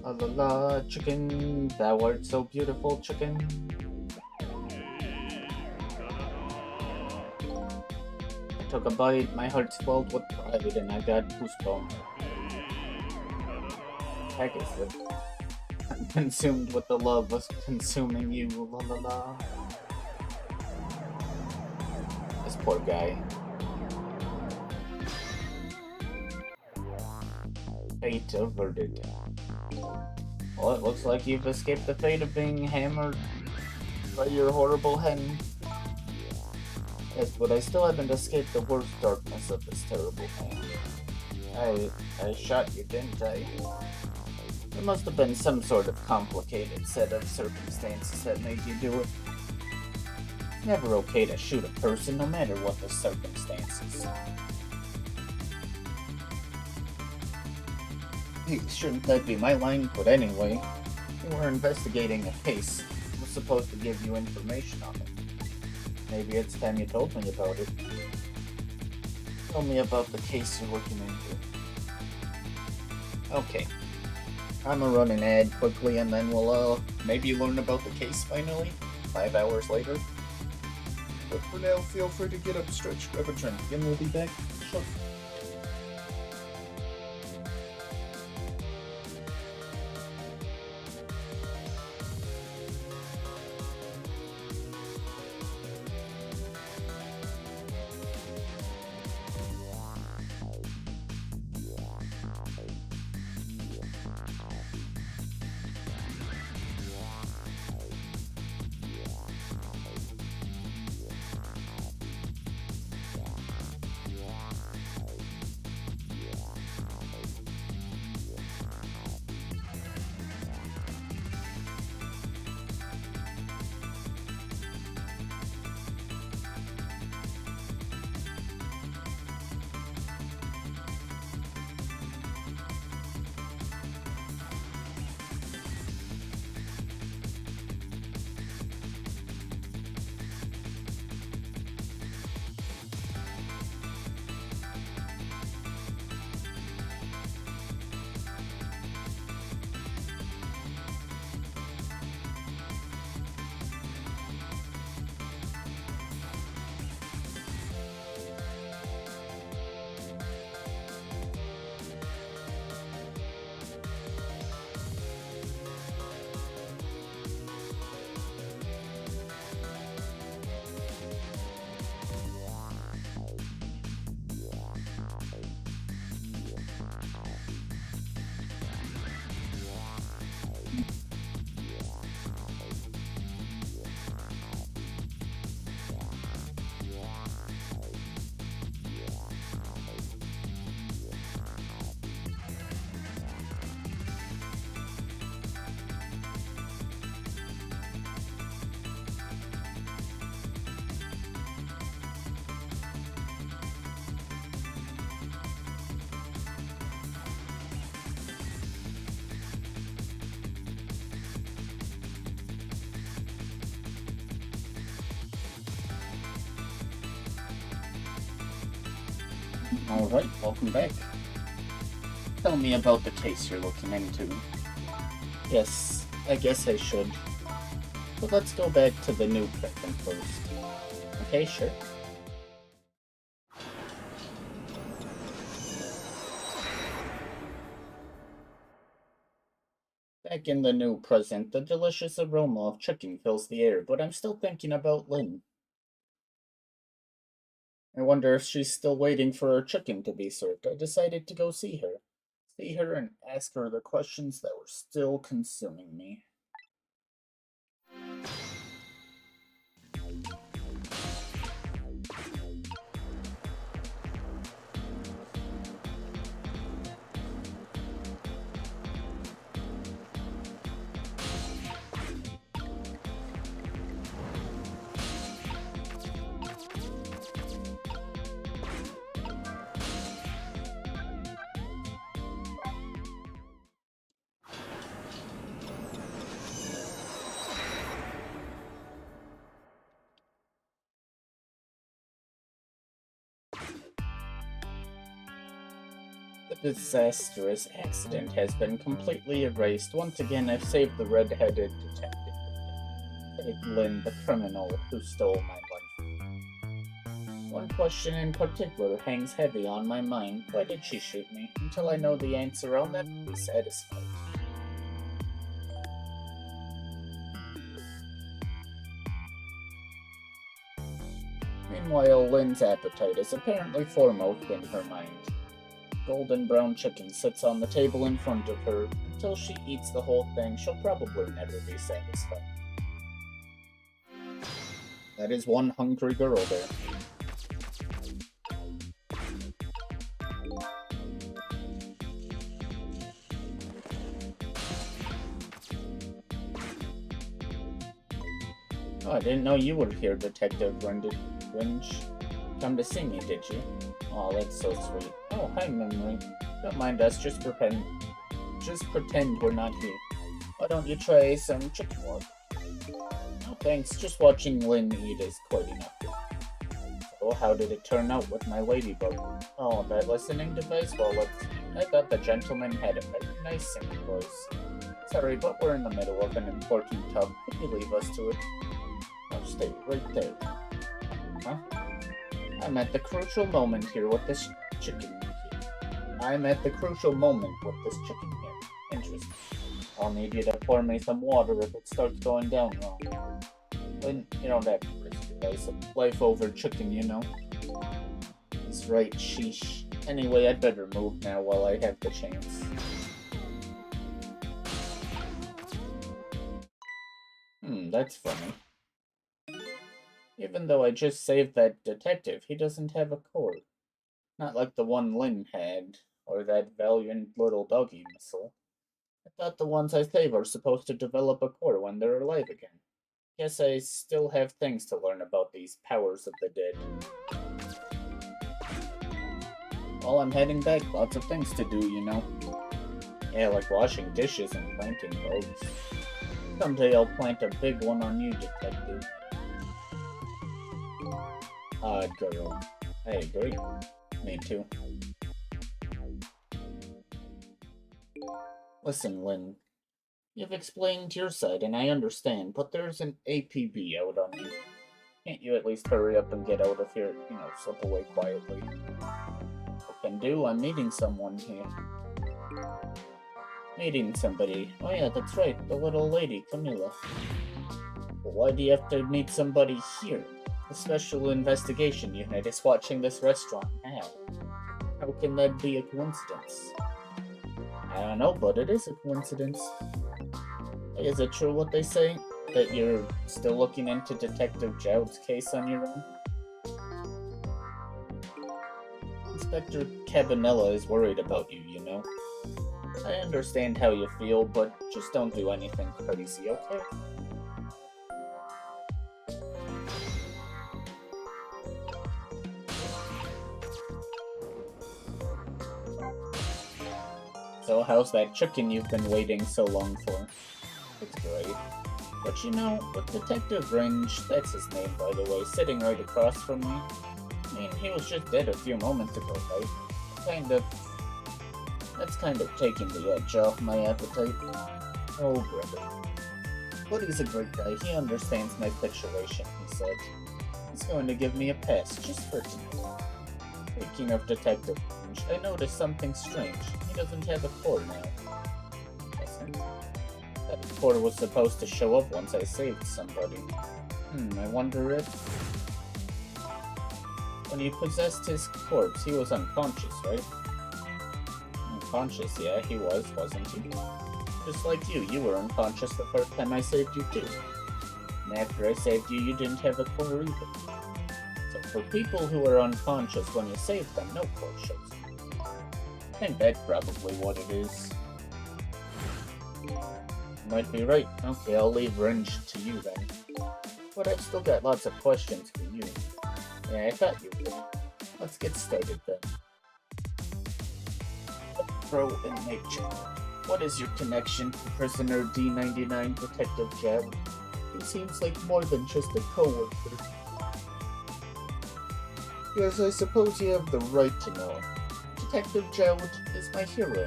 [SPEAKER 1] La la la, chicken, thou art so beautiful, chicken. I took a bite, my heart swelled with pride, and I got goosebumps. Heck is it? I'm consumed with the love of consuming you, la la la. This poor guy. Fate averted. Well, it looks like you've escaped the fate of being hammered by your horrible hen. Yes, but I still haven't escaped the worst darkness of this terrible hand. I shot you, didn't I? There must have been some sort of complicated set of circumstances that made you do it. It's never okay to shoot a person, no matter what the circumstances. Hey, shouldn't that be my line? But anyway, we were investigating a case. I was supposed to give you information on it. Maybe it's time you told me about it. Tell me about the case you're looking into. Okay. I'ma run an ad quickly and then we'll, maybe learn about the case finally? 5 hours later? But for now, feel free to get up, stretch, grab a drink, and we'll be back shortly. Alright, welcome back. Tell me about the case you're looking into. Yes, I guess I should. But let's go back to the new victim first. Okay, sure. Back in the new present, the delicious aroma of chicken fills the air, but I'm still thinking about Lynn. I wonder if she's still waiting for her chicken to be served. I decided to go see her. See her and ask her the questions that were still consuming me. The disastrous accident has been completely erased. Once again, I've saved the red-headed detective. Saved Lynn, the criminal who stole my life. One question in particular hangs heavy on my mind. Why did she shoot me? Until I know the answer, I'll never be satisfied. Meanwhile, Lynn's appetite is apparently foremost in her mind. Golden brown chicken sits on the table in front of her. Until she eats the whole thing, she'll probably never be satisfied. That is one hungry girl there. Oh, I didn't know you were here, Detective Ringe. Come to see me, did you? Oh, that's so sweet. Oh, hi, Memory. Don't mind us, just pretend we're not here. Why don't you try some chicken work? No thanks, just watching Lynn eat is quite enough. So, how did it turn out with my ladybug? Oh, that listening device? Well, I thought the gentleman had a very nice singing voice. Sorry, but we're in the middle of an important talk. Could you leave us to it? I'll stay right there. Huh? I'm at the crucial moment here with this chicken here. Interesting. I'll need you to pour me some water if it starts going down wrong. Lynn, you don't have to risk your life over chicken, you know. He's right, sheesh. Anyway, I'd better move now while I have the chance. That's funny. Even though I just saved that detective, he doesn't have a core. Not like the one Lynn had, or that valiant little doggy missile. I thought the ones I save are supposed to develop a core when they're alive again. Guess I still have things to learn about these powers of the dead. While I'm heading back, lots of things to do, you know. Yeah, like washing dishes and planting bugs. Someday I'll plant a big one on you, Detective. Odd girl. I agree. Me too. Listen, Lynn. You've explained your side, and I understand, but there's an APB out on you. Can't you at least hurry up and get out of here, slip away quietly? What can do? I'm meeting someone here. Meeting somebody. Oh yeah, that's right, the little lady, Camilla. Well, why do you have to meet somebody here? The Special Investigation Unit is watching this restaurant now. How can that be a coincidence? I don't know, but it is a coincidence. Is it true what they say? That you're still looking into Detective Jowd's case on your own? Inspector Cabanella is worried about you, you know? I understand how you feel, but just don't do anything crazy, okay? So how's that chicken you've been waiting so long for? It's great. But with Detective Ringe, that's his name by the way, sitting right across from me. I mean, he was just dead a few moments ago, right? That's kind of taking the edge off my appetite. Oh, brother. But he's a great guy, he understands my situation, he said. He's going to give me a pass, just for tonight. Speaking of Detective Ringe, I noticed something strange. He doesn't have a core now. Doesn't? mentor was supposed to show up once I saved somebody. I wonder if... When you possessed his corpse, he was unconscious, right? Unconscious, yeah, he was, wasn't he? Just like you were unconscious the first time I saved you too. And after I saved you, you didn't have a core either. So for people who are unconscious when you save them, no core shows. I think that's probably what it is. You might be right. Okay, I'll leave Renge to you then. But I've still got lots of questions for you. Yeah, I thought you would. Let's get started then. Pro in nature. What is your connection to prisoner D99 Detective Jeb? He seems like more than just a co-worker. Yes, I suppose you have the right to know. Detective Jeb is my hero.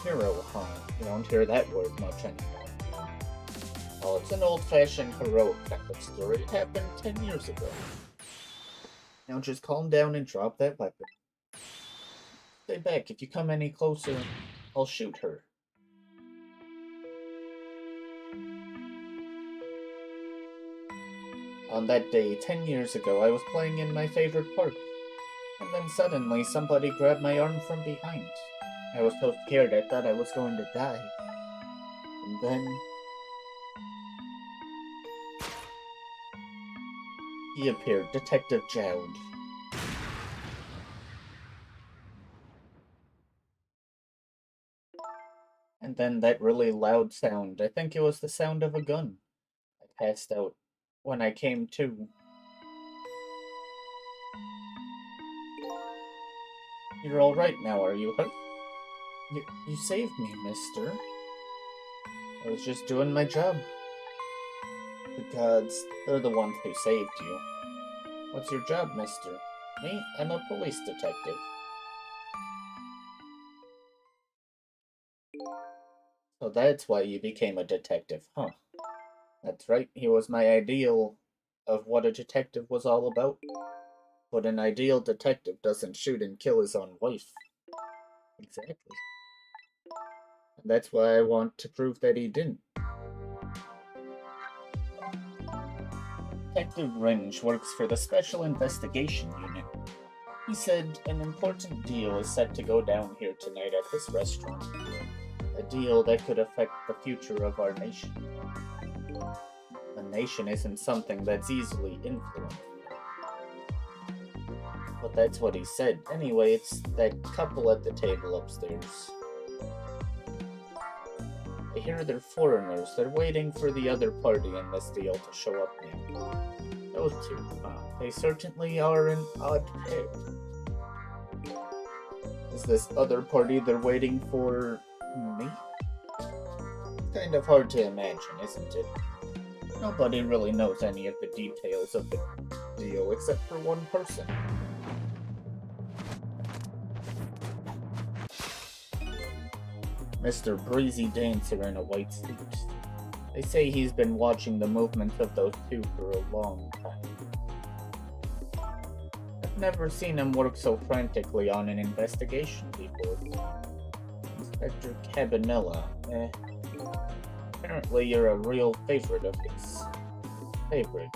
[SPEAKER 1] Hero, huh? You don't hear that word much anymore. Well, it's an old-fashioned heroic kind of story. It happened 10 years ago. Now just calm down and drop that weapon. Stay back. If you come any closer, I'll shoot her. On that day, 10 years ago, I was playing in my favorite park. And then suddenly, somebody grabbed my arm from behind. I was so scared I thought I was going to die. And then... he appeared, Detective Jowd. And then that really loud sound. I think it was the sound of a gun. I passed out. When I came to... You're alright now, are you hurt? You saved me, mister. I was just doing my job. The gods, they're the ones who saved you. What's your job, mister? Me? I'm a police detective. So that's why you became a detective, huh? That's right, he was my ideal of what a detective was all about. But an ideal detective doesn't shoot and kill his own wife. Exactly. And that's why I want to prove that he didn't. Detective Renge works for the Special Investigation Unit. He said an important deal is set to go down here tonight at this restaurant. A deal that could affect the future of our nation. A nation isn't something that's easily influenced. But that's what he said. Anyway, it's that couple at the table upstairs. I hear they're foreigners. They're waiting for the other party in this deal to show up now. Those two, they certainly are an odd pair. Is this other party they're waiting for me? It's kind of hard to imagine, isn't it? Nobody really knows any of the details of the deal except for one person. Mr. Breezy Dancer in a white suit. They say he's been watching the movements of those two for a long time. I've never seen him work so frantically on an investigation before. Inspector Cabanella, apparently you're a real favorite of his. Favorite?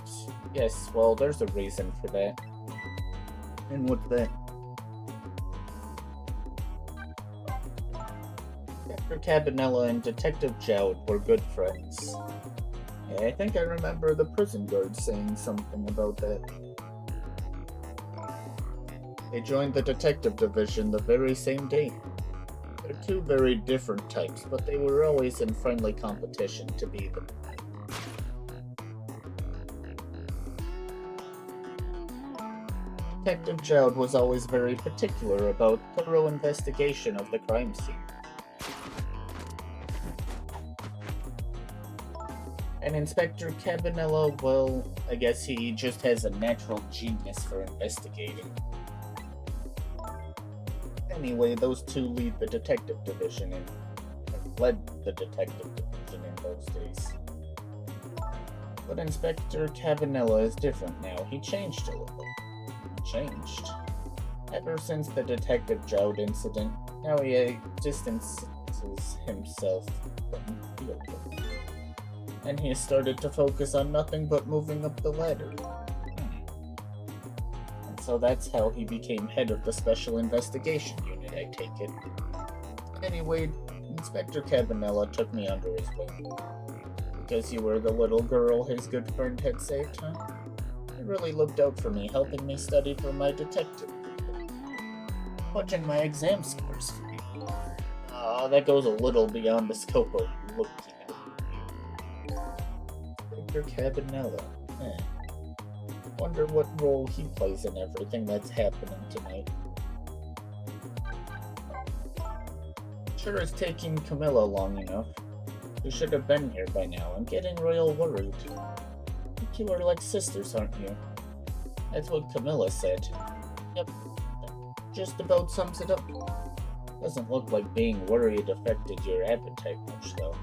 [SPEAKER 1] Yes, well, there's a reason for that. And what's that? Dr. Cabanella and Detective Jowd were good friends. Yeah, I think I remember the prison guard saying something about that. They joined the detective division the very same day. They're two very different types, but they were always in friendly competition to be them. Detective Jowd was always very particular about thorough investigation of the crime scene. And Inspector Cabanella, well, I guess he just has a natural genius for investigating. Anyway, those two lead the detective division and led the detective division in those days. But Inspector Cabanella is different now. He changed a little. Changed. Ever since the Detective Jowd incident, now he distances himself from the killed her. And he started to focus on nothing but moving up the ladder. And so that's how he became head of the Special Investigation Unit, I take it. Anyway, Inspector Cabanella took me under his wing. Because you were the little girl his good friend had saved, huh? He really looked out for me, helping me study for my detective. Watching my exam scores for me. That goes a little beyond the scope of looking at. Inspector Cabanella. Wonder what role he plays in everything that's happening tonight. Sure is taking Camilla long enough. You should have been here by now. I'm getting real worried. I think you are like sisters, aren't you? That's what Camilla said. Yep, that just about sums it up. Doesn't look like being worried affected your appetite much, though.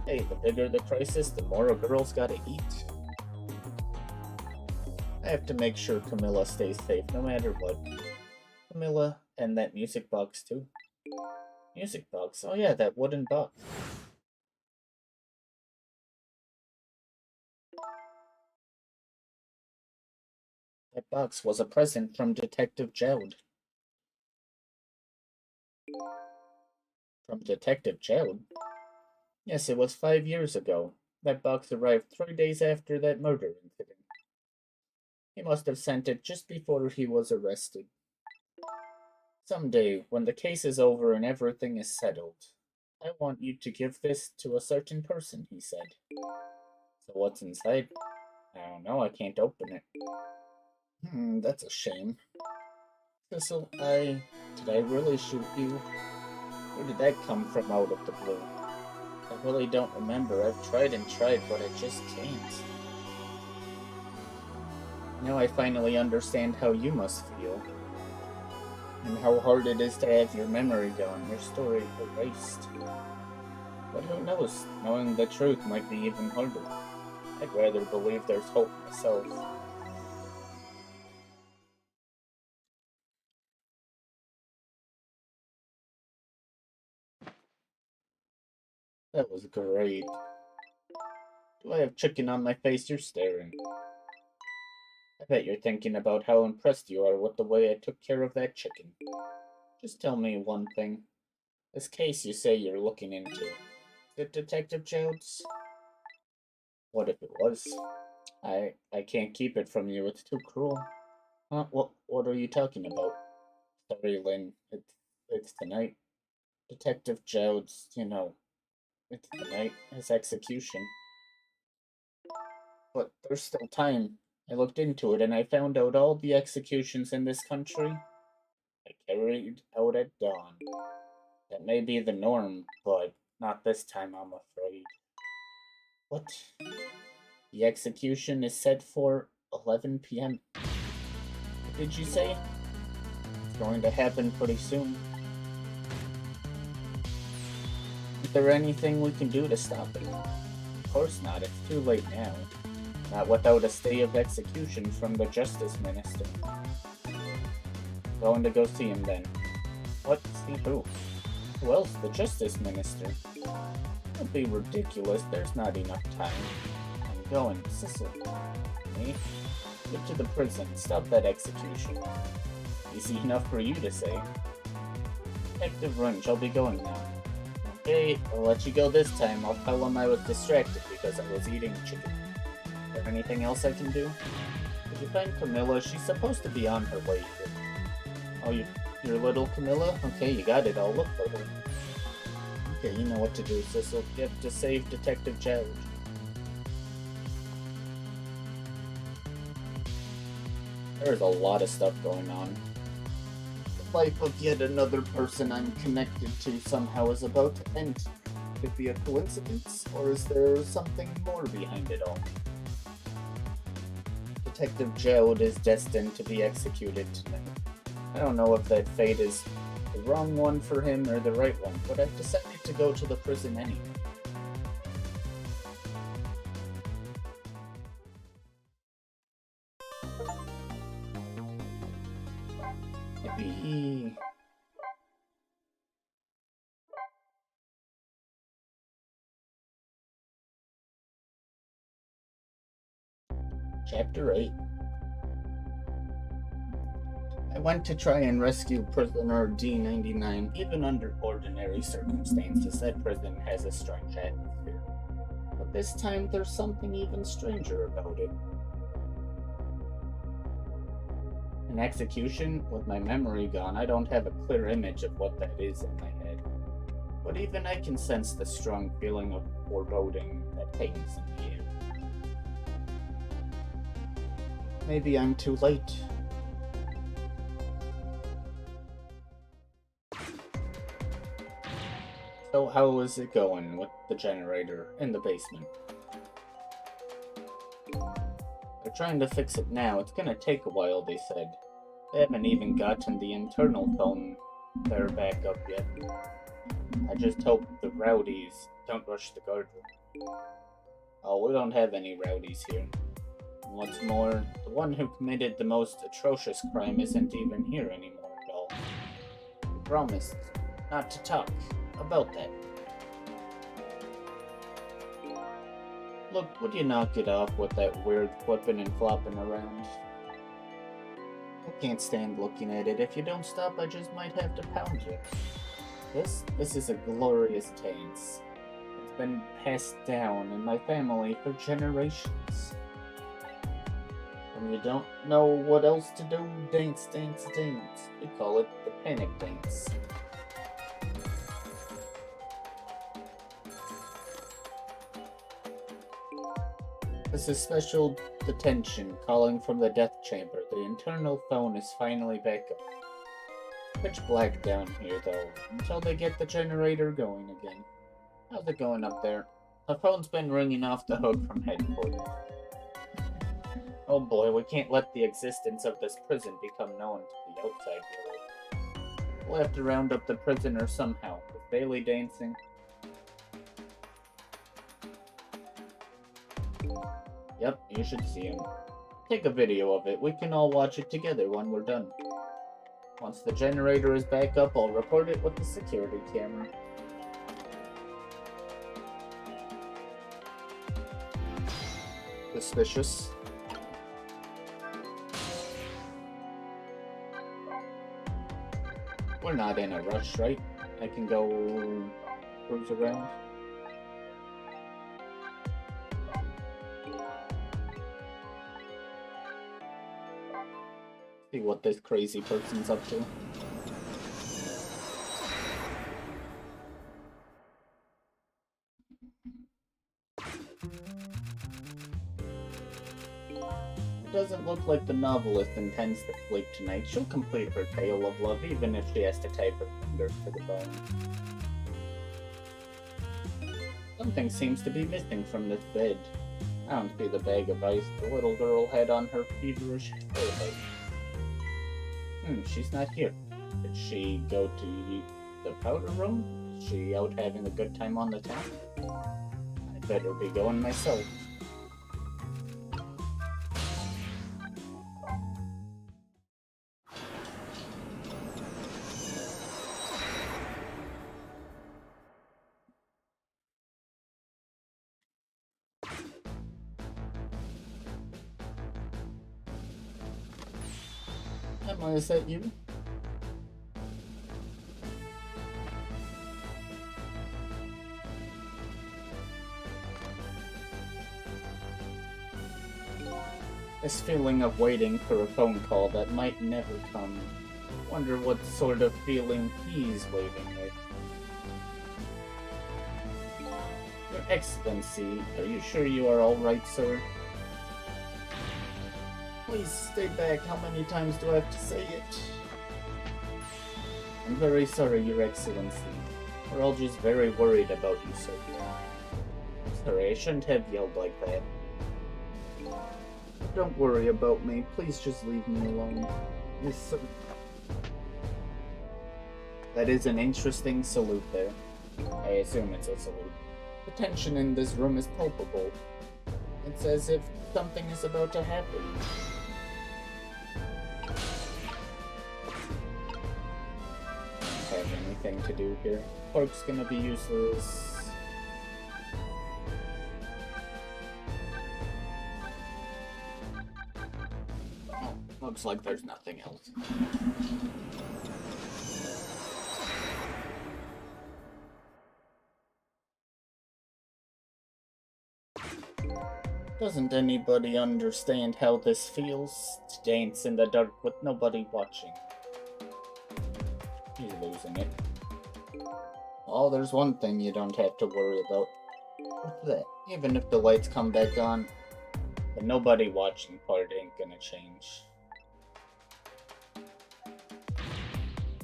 [SPEAKER 1] Hey, the bigger the crisis, the more a girl's gotta eat. I have to make sure Camilla stays safe no matter what. Camilla, and that music box too. Music box? Oh yeah, that wooden box. That box was a present from Detective Jowd. From Detective Jowd? Yes, it was 5 years ago. That box arrived 3 days after that murder incident. He must have sent it just before he was arrested. Someday, when the case is over and everything is settled, I want you to give this to a certain person, he said. So what's inside? I don't know, I can't open it. That's a shame. Thistle, did I really shoot you? Where did that come from out of the blue? I really don't remember. I've tried and tried, but I just can't. Now I finally understand how you must feel. And how hard it is to have your memory gone, your story erased. But who knows? Knowing the truth might be even harder. I'd rather believe there's hope myself. That was great. Do I have chicken on my face? You're staring. I bet you're thinking about how impressed you are with the way I took care of that chicken. Just tell me one thing. This case you say you're looking into, is it Detective Jones? What if it was? I can't keep it from you. It's too cruel. Huh? What are you talking about? Sorry, Lynn. It's tonight. Detective Jones, it's tonight. His execution. But there's still time. I looked into it and I found out all the executions in this country I carried out at dawn. That may be the norm, but not this time, I'm afraid. What? The execution is set for 11 p.m. What did you say? It's going to happen pretty soon. Is there anything we can do to stop it? Of course not, it's too late now. Not without a stay of execution from the Justice Minister. Going to go see him then. What? See who? Who else? The Justice Minister. Don't be ridiculous, there's not enough time. I'm going. Cecil. Me? Get to the prison, stop that execution. Easy enough for you to say. Detective Runge, I'll be going now. Okay, I'll let you go this time. I'll tell him I was distracted because I was eating chicken. Is there anything else I can do? Did you find Camilla? She's supposed to be on her way here. Oh, your little Camilla? Okay, you got it. I'll look for her. Okay, you know what to do, Cecil. You have to save Detective Jowd. There's a lot of stuff going on. The life of yet another person I'm connected to somehow is about to end. Could it be a coincidence, or is there something more behind it all? Detective Jowd is destined to be executed tonight. I don't know if that fate is the wrong one for him or the right one, but I've decided to go to the prison anyway. Maybe Chapter 8. I went to try and rescue prisoner D-99. Even under ordinary circumstances, that prison has a strange atmosphere. But this time, there's something even stranger about it. An execution? With my memory gone, I don't have a clear image of what that is in my head. But even I can sense the strong feeling of foreboding that hangs in the air. Maybe I'm too late. So how is it going with the generator in the basement? They're trying to fix it now. It's gonna take a while, they said. They haven't even gotten the internal phone there back up yet. I just hope the rowdies don't rush the guardroom. Oh, we don't have any rowdies here. And what's more, the one who committed the most atrocious crime isn't even here anymore at all. He promised not to talk about that. Look, would you knock it off with that weird flipping and flopping around? I can't stand looking at it. If you don't stop, I just might have to pound you. This is a glorious dance. It's been passed down in my family for generations. When you don't know what else to do, dance, dance, dance. We call it the panic dance. This is special detention calling from the death chamber. The internal phone is finally back up. Pitch black down here, though, until they get the generator going again. How's it going up there? The phone's been ringing off the hook from headquarters. Oh boy, we can't let the existence of this prison become known to the outside world. We'll have to round up the prisoner somehow, with Bailey dancing. Yep, you should see him. Take a video of it. We can all watch it together when we're done. Once the generator is back up, I'll record it with the security camera. Suspicious. We're not in a rush, right? I can go cruise around. See what this crazy person's up to. It doesn't look like the novelist intends to sleep tonight. She'll complete her tale of love even if she has to type her fingers to the bone. Something seems to be missing from this bed. I don't see the bag of ice the little girl had on her feverish forehead. She's not here. Did she go to the powder room? Is she out having a good time on the town? I'd better be going myself. Emma, is that you? This feeling of waiting for a phone call that might never come. Wonder what sort of feeling he's waiting with. Your Excellency, are you sure you are all right, sir? Please stay back. How many times do I have to say it? I'm very sorry, Your Excellency. We're all just very worried about you, sir. Sorry, I shouldn't have yelled like that. Don't worry about me. Please just leave me alone. Yes, sir. That is an interesting salute there. I assume it's a salute. The tension in this room is palpable. It's as if something is about to happen. Don't have anything to do here. Pork's gonna be useless. Looks like there's nothing else. Doesn't anybody understand how this feels? To dance in the dark with nobody watching. He's losing it. Oh, there's one thing you don't have to worry about. What's that? Even if the lights come back on, the nobody watching part ain't gonna change.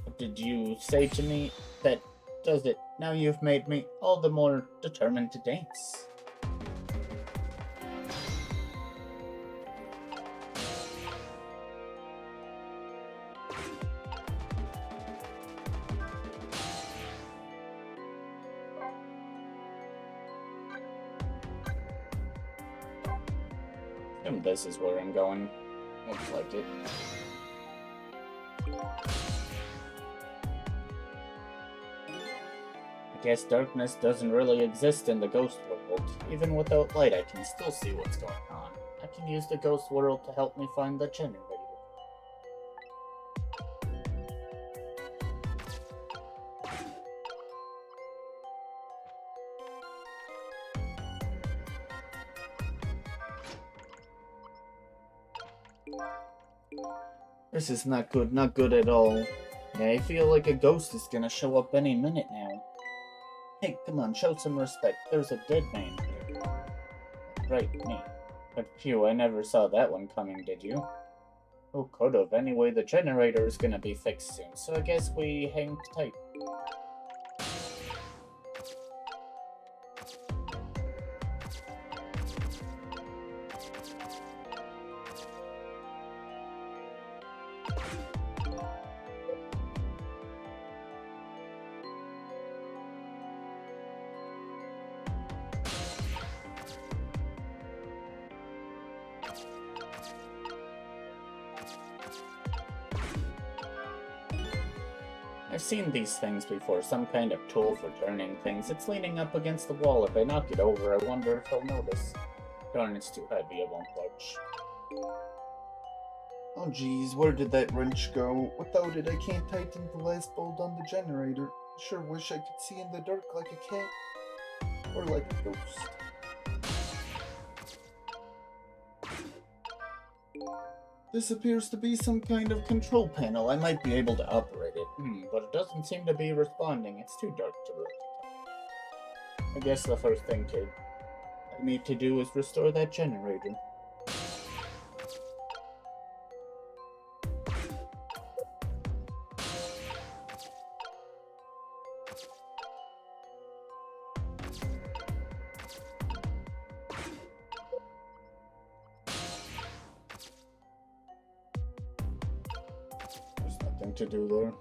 [SPEAKER 1] What did you say to me? That does it. Now you've made me all the more determined to dance. And this is where I'm going. Looks like it. I guess darkness doesn't really exist in the ghost world. Even without light, I can still see what's going on. I can use the ghost world to help me find the generator. This is not good at all. Yeah, I feel like a ghost is gonna show up any minute now. Hey, come on, show some respect. There's a dead man here. Right, me. But phew, I never saw that one coming, did you? Oh, could've. Anyway, the generator is gonna be fixed soon, so I guess we hang tight. I've seen these things before, some kind of tool for turning things. It's leaning up against the wall. If I knock it over, I wonder if he'll notice. Darn, it's too heavy, it won't budge.
[SPEAKER 2] Oh geez, where did that wrench go? Without it, I can't tighten the last bolt on the generator. Sure wish I could see in the dark like a cat. Or like a ghost. This appears to be some kind of control panel. I might be able to operate it.
[SPEAKER 1] But it doesn't seem to be responding. It's too dark to rotate. I guess the first thing I need to do is restore that generator. There's nothing to do there.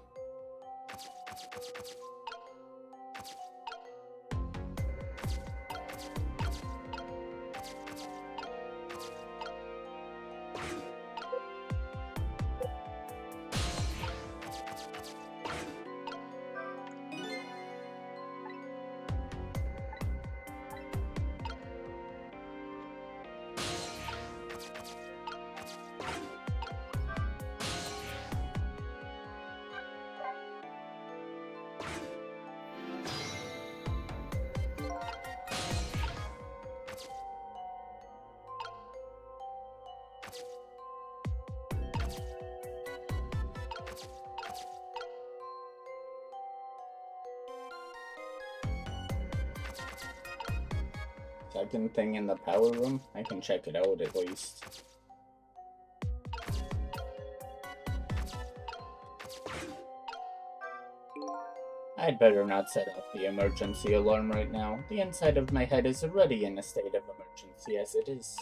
[SPEAKER 1] Second thing in the power room? I can check it out at least. I'd better not set off the emergency alarm right now. The inside of my head is already in a state of emergency as it is.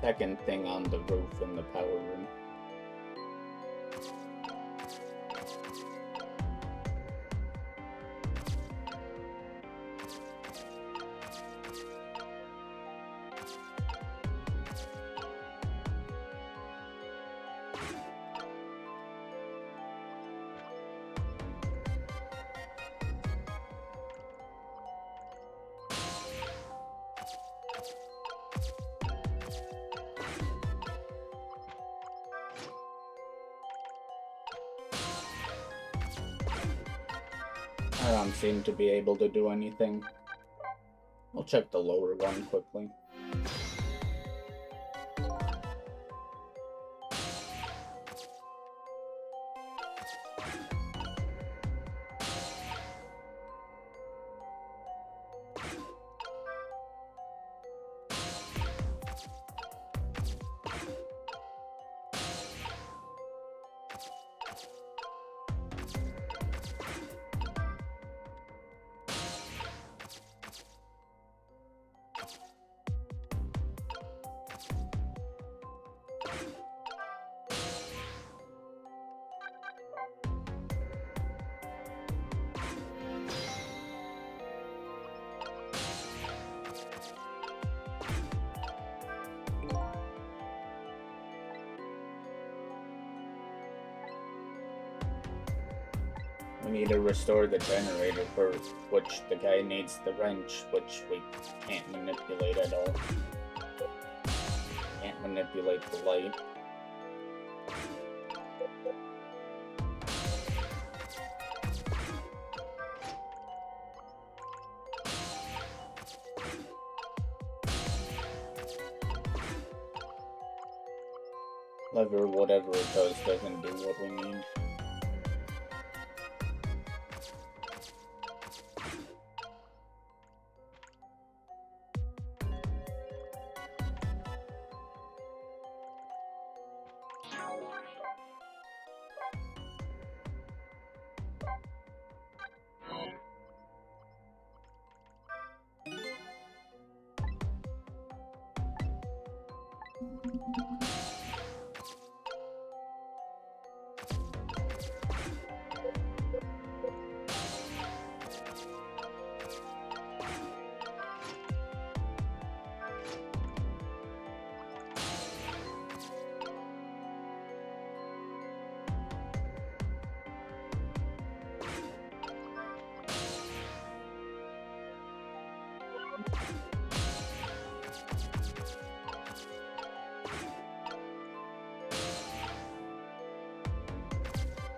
[SPEAKER 1] Second thing on the roof in the power room. don't seem to be able to do anything. We'll check the lower one quickly. We need to restore the generator first, which the guy needs the wrench, which we can't manipulate at all. Can't manipulate the light. Lever, whatever it does, doesn't do what we need.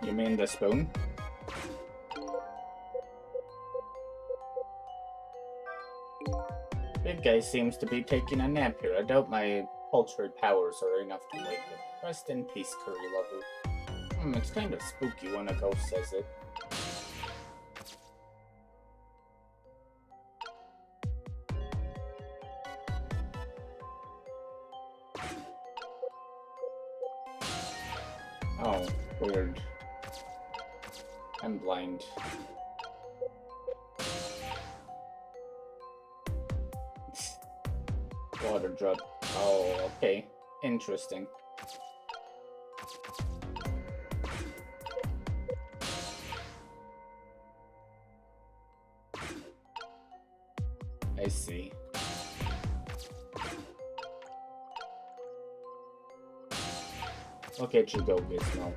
[SPEAKER 1] You mean the spoon? Big guy seems to be taking a nap here. I doubt my paltry powers are enough to wake him. Rest in peace, curry lover. It's kind of spooky when a ghost says it. Oh, weird. I'm blind. Water drop. Oh, okay. Interesting. I see. Look at you go, Gizmo.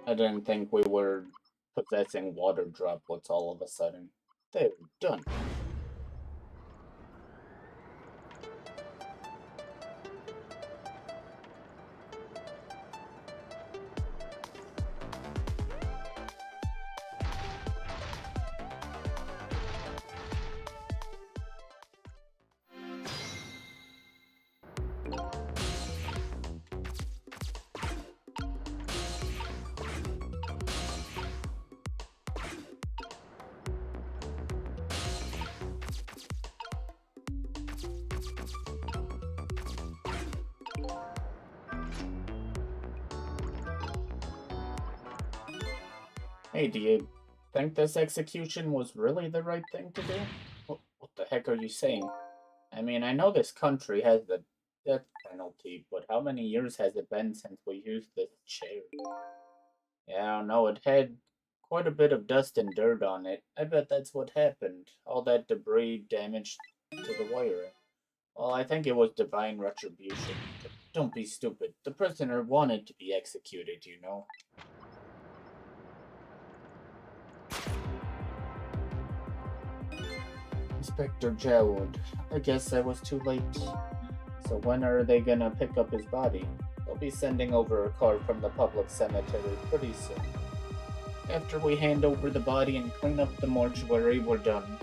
[SPEAKER 1] I didn't think we were possessing water droplets all of a sudden. They're done. Hey, do you think this execution was really the right thing to do? What the heck are you saying? I mean, I know this country has the death penalty, but how many years has it been since we used this chair? Yeah, I don't know, it had quite a bit of dust and dirt on it. I bet that's what happened. All that debris damaged to the wiring. Well, I think it was divine retribution. Don't be stupid. The prisoner wanted to be executed, you know. Inspector Jowd. I guess I was too late. So when are they gonna pick up his body? They'll be sending over a car from the public cemetery pretty soon. After we hand over the body and clean up the mortuary, we're done.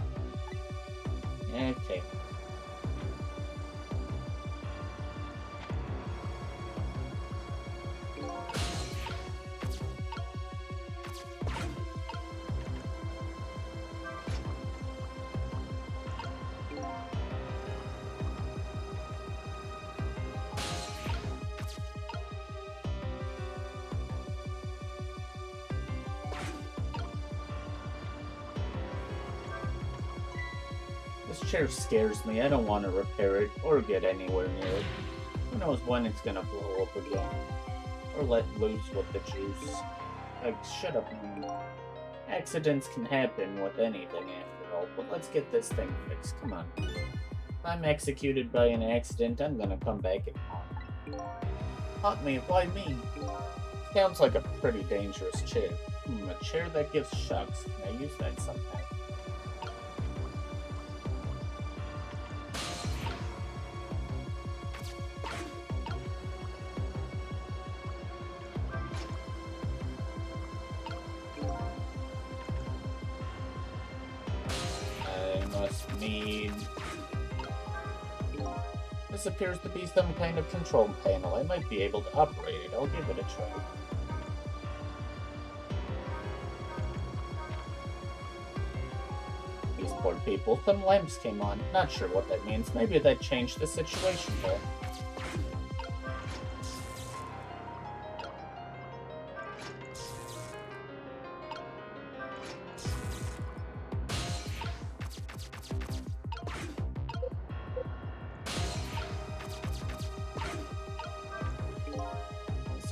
[SPEAKER 1] Okay. This chair scares me. I don't want to repair it or get anywhere near it. Who knows when it's gonna blow up again. Or let loose with the juice. Like, shut up, man. Accidents can happen with anything after all, but let's get this thing fixed. Come on. If I'm executed by an accident, I'm gonna come back and haunt. Haunt me? Why me? Sounds like a pretty dangerous chair. A chair that gives shocks. Can I use that sometime? This appears to be some kind of control panel. I might be able to operate it. I'll give it a try. These poor people. Some lamps came on. Not sure what that means. Maybe that changed the situation though.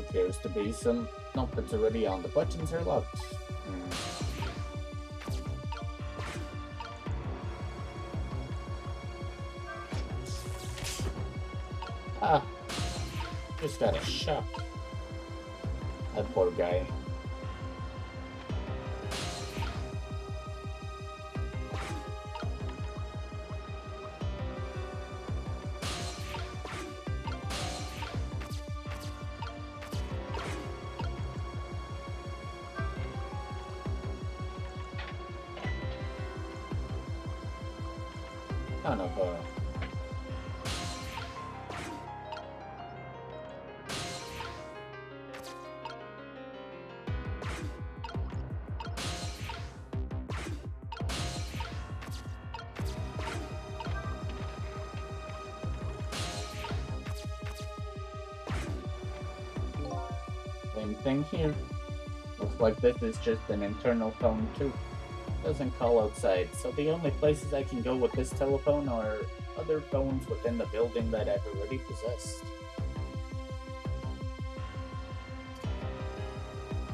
[SPEAKER 1] Appears to be some... Nope, it's already on. The buttons are locked. Ah. Just got a shock. That poor guy. Kind of same thing here. Looks like this is just an internal phone too. Doesn't call outside, so the only places I can go with this telephone are other phones within the building that I've already possessed.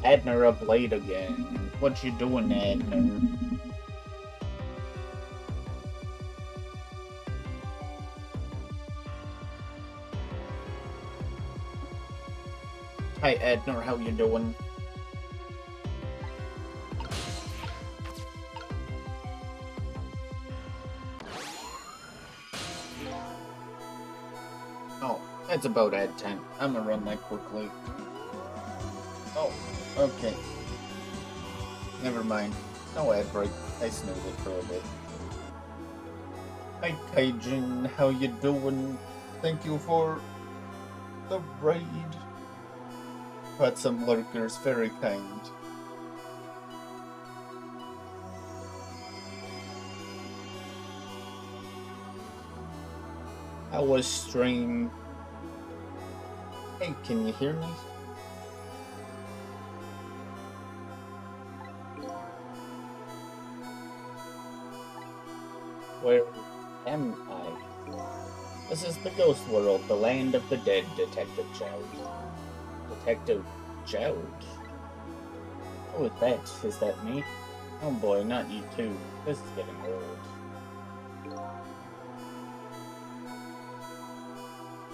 [SPEAKER 1] Adner up late again. What you doing, Adner? Hi, Adner, how you doing? Oh, it's about ad time. I'm gonna run that quickly. Oh, okay. Never mind. No ad break. I snoozed it for a bit. Hi, Kaijin. How you doing? Thank you for the raid. Had some lurkers. Very kind. How was stream? Hey, can you hear me? Where am I? This is the ghost world, the land of the dead, Detective Jowd. Detective Jowd? Who is that? Is that me? Oh boy, not you too. This is getting old.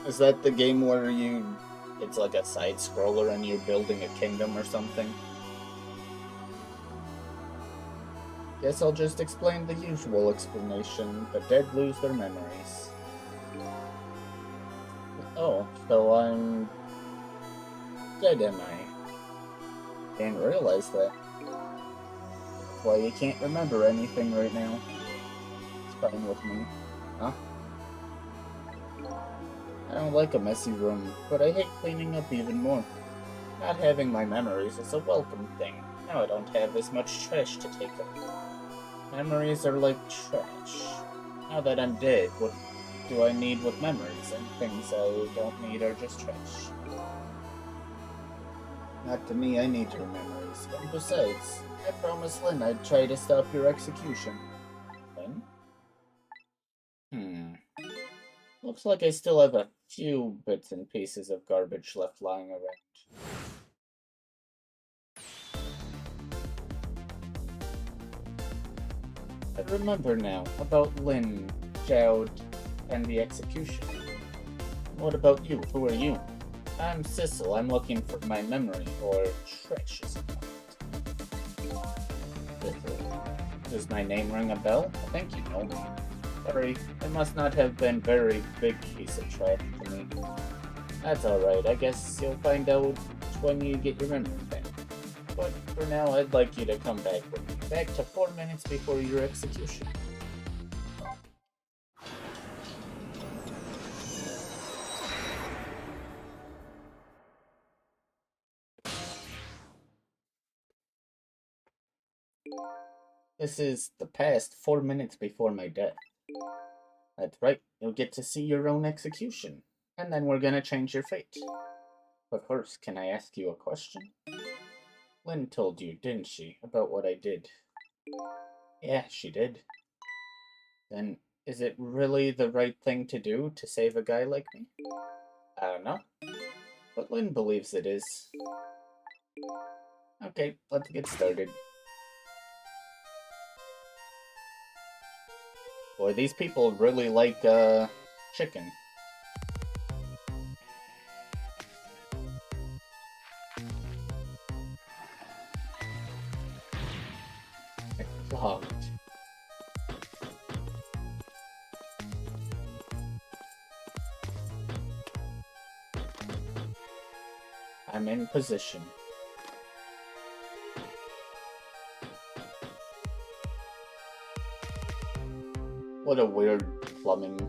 [SPEAKER 1] Is that the game where it's like a side-scroller and you're building a kingdom or something? Guess I'll just explain the usual explanation. The dead lose their memories. Oh, so I'm dead, am I? Didn't realize that. That's why you can't remember anything right now. It's fine with me. Huh? I don't like a messy room, but I hate cleaning up even more. Not having my memories is a welcome thing. Now I don't have as much trash to take up. Memories are like trash. Now that I'm dead, what do I need with memories? And things I don't need are just trash. Not to me, I need your memories. And besides, I promised Lynn I'd try to stop your execution. Lynn? Looks like I still have a few bits and pieces of garbage left lying around. I remember now about Lynn, Jowd, and the execution. What about you? Who are you? I'm Sissel. I'm looking for my memory, or trash as it Does my name ring a bell? I think you know me. Sorry, it must not have been very big piece of trash to me. That's alright, I guess you'll find out when you get your memory back. But for now, I'd like you to come back with me. Back to 4 minutes before your execution. This is the past 4 minutes before my death. That's right, you'll get to see your own execution. And then we're gonna change your fate. But first, can I ask you a question? Lynn told you, didn't she, about what I did? Yeah, she did. Then, is it really the right thing to do to save a guy like me? I don't know. But Lynn believes it is. Okay, let's get started. Boy, these people really like, chicken. Clogged. I'm in position. What a weird plumbing.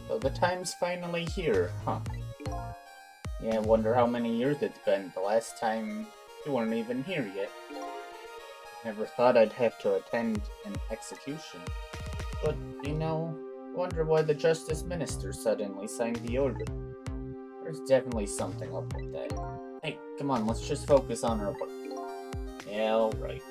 [SPEAKER 1] So the time's finally here, huh? Yeah, I wonder how many years it's been. The last time you weren't even here yet. Never thought I'd have to attend an execution. But, you know, wonder why the Justice Minister suddenly signed the order. There's definitely something up with that. Hey, come on, let's just focus on our work. Yeah, alright.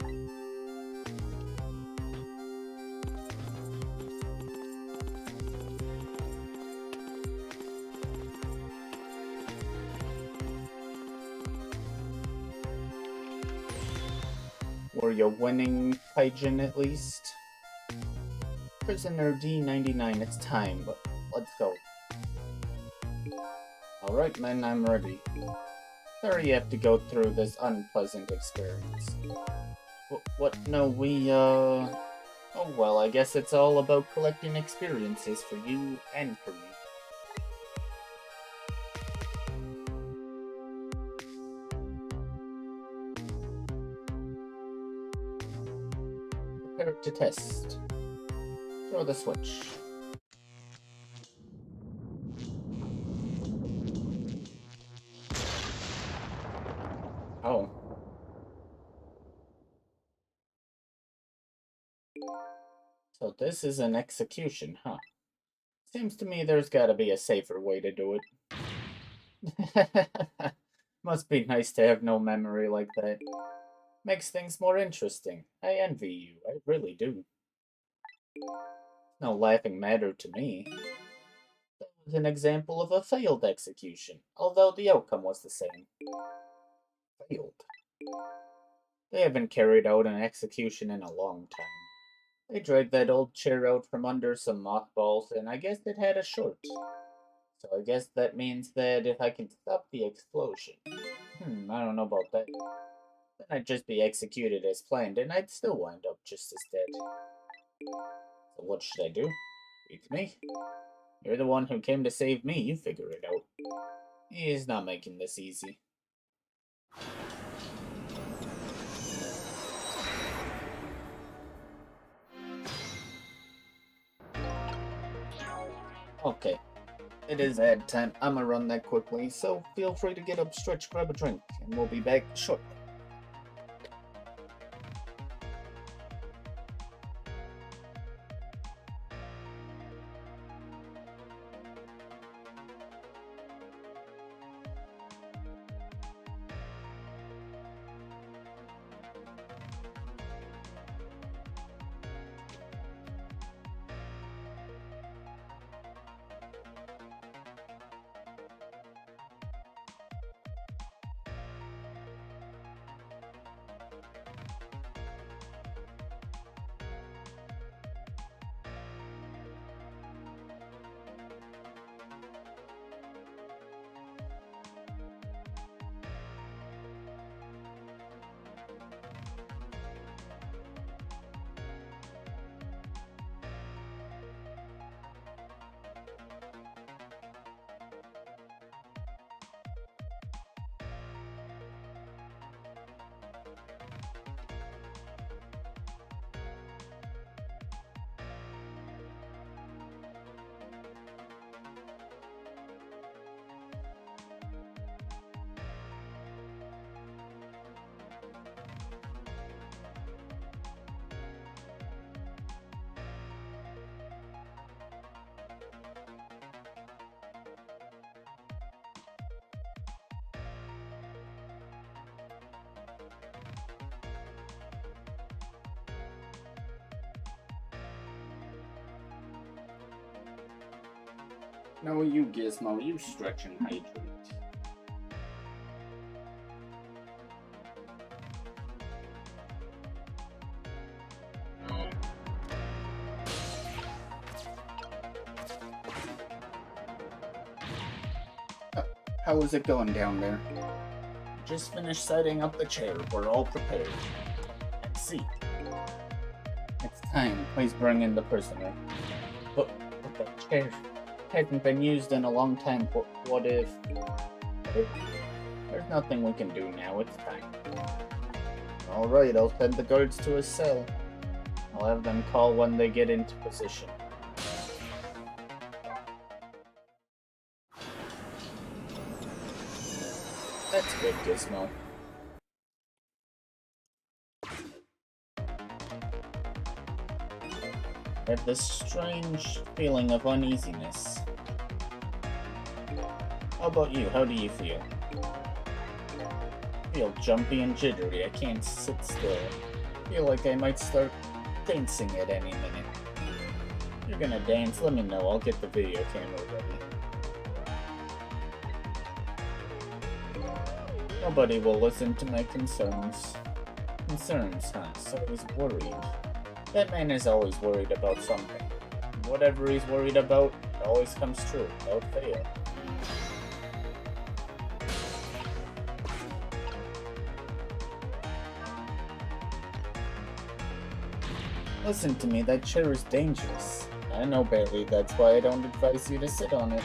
[SPEAKER 1] Were you winning, Kaijin, at least? Prisoner D99, it's time, but let's go. Alright, men, I'm ready. Sorry you have to go through this unpleasant experience. What? No, Oh well, I guess it's all about collecting experiences for you and for me. Prepare to test. Throw the switch. Oh. So this is an execution, huh? Seems to me there's gotta be a safer way to do it. Must be nice to have no memory like that. Makes things more interesting. I envy you, I really do. No laughing matter to me. That was an example of a failed execution, although the outcome was the same. Failed. They haven't carried out an execution in a long time. They dragged that old chair out from under some mothballs, and I guess it had a short. So I guess that means that if I can stop the explosion. I don't know about that. Then I'd just be executed as planned, and I'd still wind up just as dead. So what should I do? Beats me. You're the one who came to save me, you figure it out. He's not making this easy. Okay, it is ad time. I'ma run that quickly, so feel free to get up, stretch, grab a drink, and we'll be back shortly. No, you Gizmo, you stretch and hydrate. How is it going down there? Just finished setting up the chair. We're all prepared. And see. It's time. Please bring in the prisoner. But the chair hasn't been used in a long time. What if... There's nothing we can do now. It's time. Alright, I'll send the guards to his cell. I'll have them call when they get into position. That's good, Gizmo. I have this strange feeling of uneasiness. How about you? How do you feel? I feel jumpy and jittery. I can't sit still. I feel like I might start dancing at any minute. If you're gonna dance, let me know. I'll get the video camera ready. Nobody will listen to my concerns. Concerns, huh? So he's worried. That man is always worried about something. Whatever he's worried about, it always comes true, without fail. Listen to me, that chair is dangerous. I know, Bailey, that's why I don't advise you to sit on it.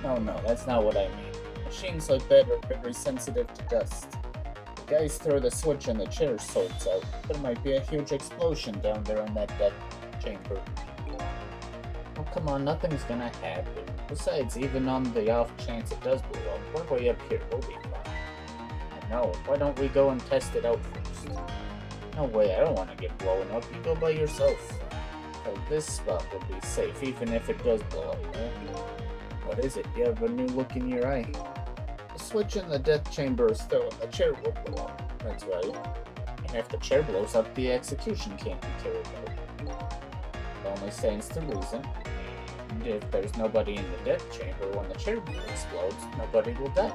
[SPEAKER 1] No, that's not what I mean. Machines like that are very sensitive to dust. The guys throw the switch and the chair sorts out. There might be a huge explosion down there in that death chamber. Oh, come on, nothing's gonna happen. Besides, even on the off chance it does blow up, we're way up here, we'll be fine. I know, why don't we go and test it out first? No way, I don't want to get blown up, you go by yourself. So this spot will be safe, even if it does blow up. What is it? You have a new look in your eye. switch in the death chamber is still the chair will blow up. That's right. And if the chair blows up, the execution can't be carried out. It only stands to reason. And if there's nobody in the death chamber when the chair explodes, nobody will die.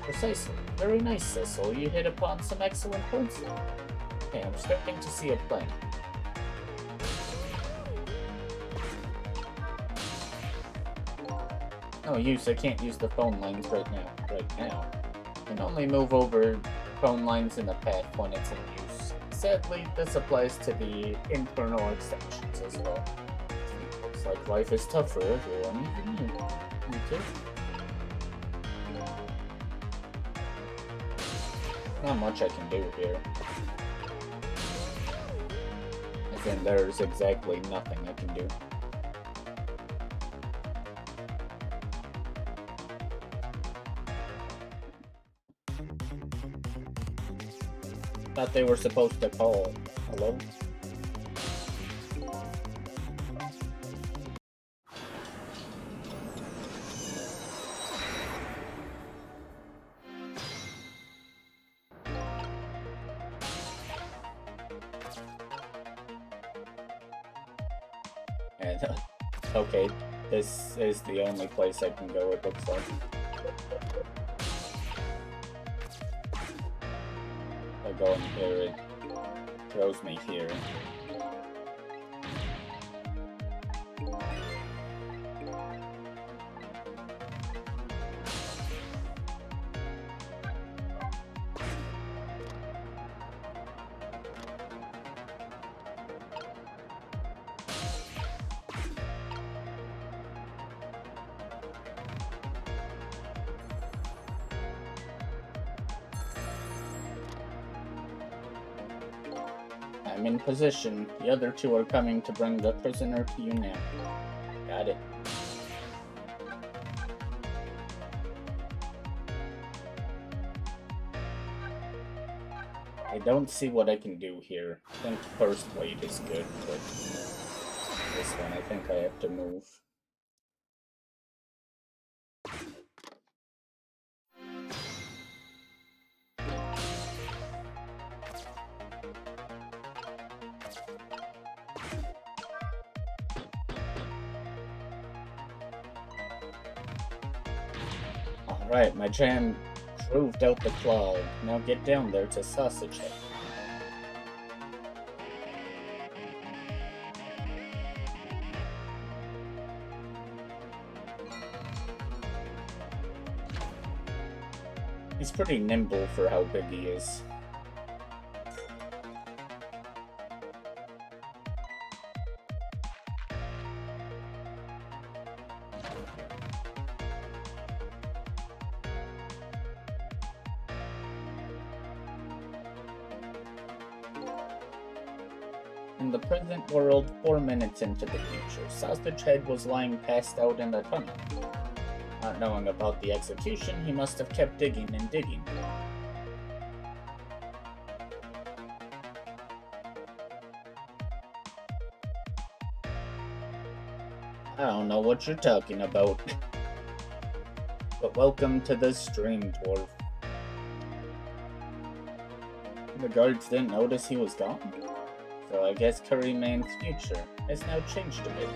[SPEAKER 1] Precisely. Very nice, Cecil. You hit upon some excellent points there. Okay, I'm starting to see a plan. No use, I can't use the phone lines right now. I can only move over phone lines in the path when it's in use. Sadly, this applies to the internal extensions as well. Looks like life is tough for everyone, even you. Me too. Not much I can do here. As in, there's exactly nothing I can do. Thought they were supposed to call. Hello? And, okay, this is the only place I can go, it looks like. I go in here, it throws me here. I'm in position. The other two are coming to bring the prisoner to you now. Got it. I don't see what I can do here. I think first wait is good, but this one I think I have to move. Alright, my jam proved out the cloud. Now get down there to Sausage Head. He's pretty nimble for how big he is. In the present world, 4 minutes into the future, Sausage Head was lying passed out in the tunnel. Not knowing about the execution, he must have kept digging and digging. I don't know what you're talking about. But welcome to the stream, dwarf. The guards didn't notice he was gone. So I guess Curryman's future has now changed a bit.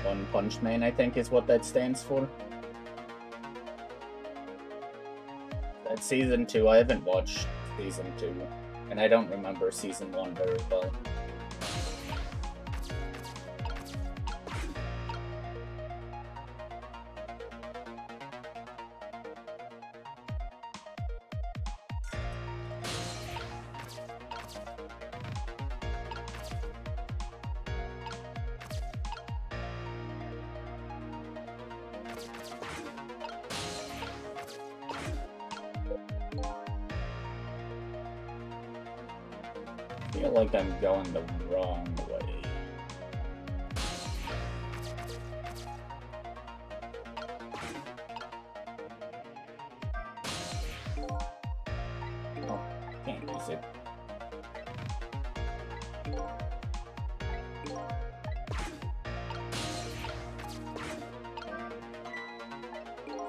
[SPEAKER 1] One Punch Man, I think, is what that stands for. That's Season 2. I haven't watched Season 2, and I don't remember Season 1 very well. I feel like I'm going the wrong way.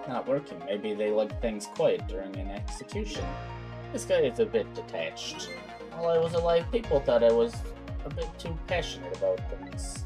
[SPEAKER 1] Not working. Maybe they like things quiet during an execution. This guy is a bit detached. While I was alive, people thought I was a bit too passionate about things.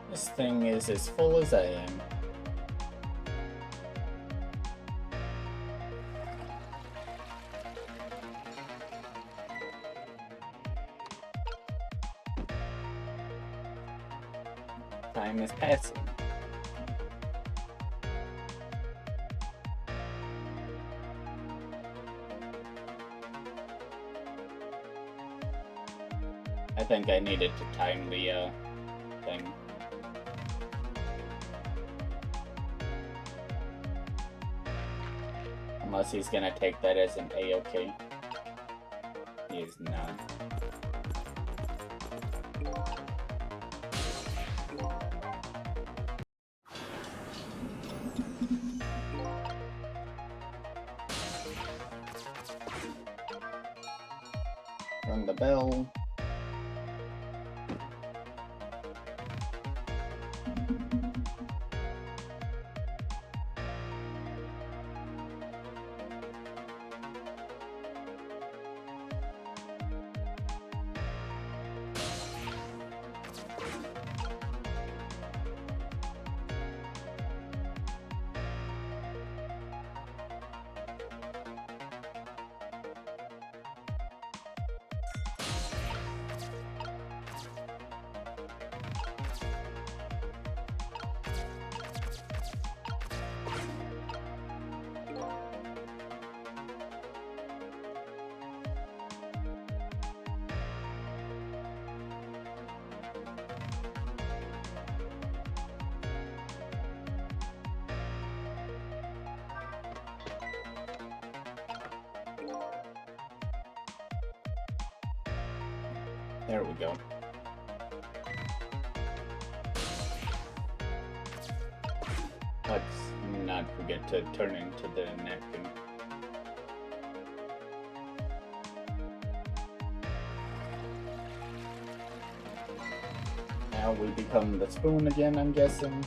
[SPEAKER 1] This thing is as full as I am. Time is passing. I think I needed to time the thing. Unless he's gonna take that as an A-OK. He is not. Ring the bell. There we go. Let's not forget to turn into the napkin. Now we become the spoon again, I'm guessing.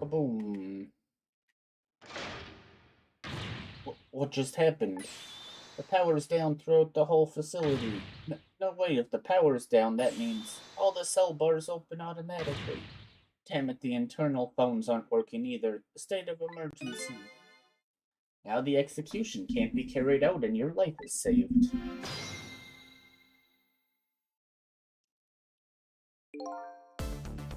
[SPEAKER 1] Kaboom. What just happened? The power's down throughout the whole facility. No way, if the power's down, that means all the cell bars open automatically. Damn it, the internal phones aren't working either. A state of emergency. Now the execution can't be carried out and your life is saved.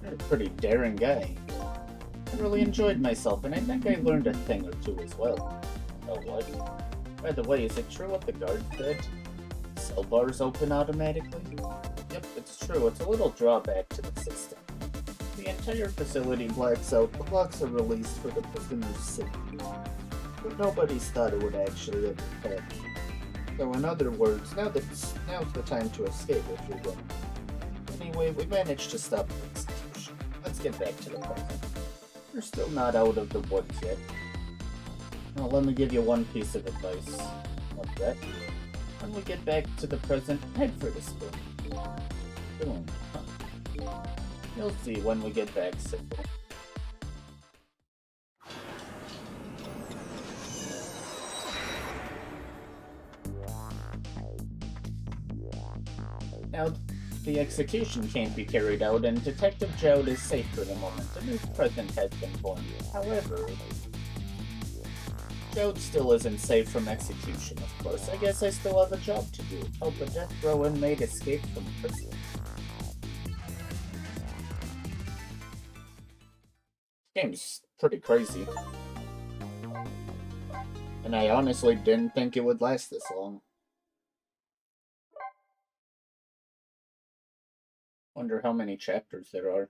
[SPEAKER 1] You're a pretty daring guy. I really enjoyed myself, and I think I learned a thing or two as well. Oh, what? By the way, is it true what the guard said? Cell bars open automatically? Yep, it's true. It's a little drawback to the system. The entire facility blacks out. The locks are released for the prisoner's safety. But nobody's thought it would actually ever happen. So in other words, now's the time to escape if you're willing. Anyway, we managed to stop the execution. Let's get back to the present. You're still not out of the woods yet. Now let me give you one piece of advice. What's that? When we get back to the present, head for the spoon. Spoon, huh? You'll see when we get back, Simple. Now, the execution can't be carried out, and Detective Jowd is safe for the moment. A new present has been formed. However, Jowd still isn't safe from execution, of course. I guess I still have a job to do. Help a death row inmate escape from prison. Game's pretty crazy. And I honestly didn't think it would last this long. Wonder how many chapters there are.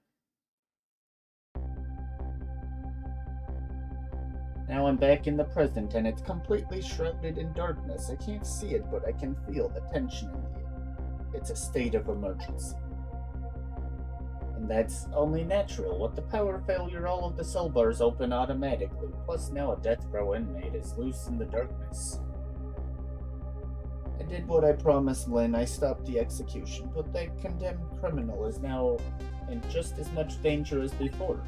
[SPEAKER 1] Now I'm back in the present and it's completely shrouded in darkness. I can't see it, but I can feel the tension in the air. It's a state of emergency. And that's only natural. With the power failure, all of the cell bars open automatically. Plus now a death row inmate is loose in the darkness. I did what I promised Lynn. I stopped the execution, but that condemned criminal is now in just as much danger as before.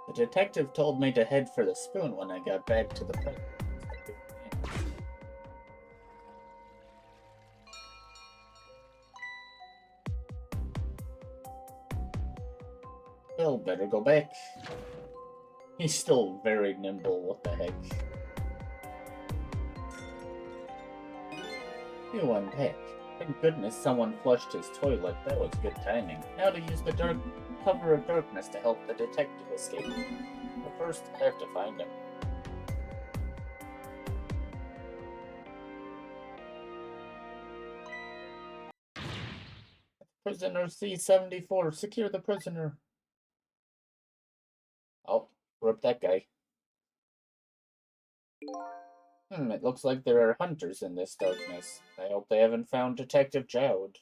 [SPEAKER 1] The detective told me to head for the spoon when I got back to the present. Bill better go back. He's still very nimble, what the heck. You unpack. Thank goodness someone flushed his toilet. That was good timing. Now to use the dark cover of darkness to help the detective escape. But first, I have to find him. Prisoner C-74. Secure the prisoner. Oh, rip that guy. It looks like there are hunters in this darkness. I hope they haven't found Detective Jowd.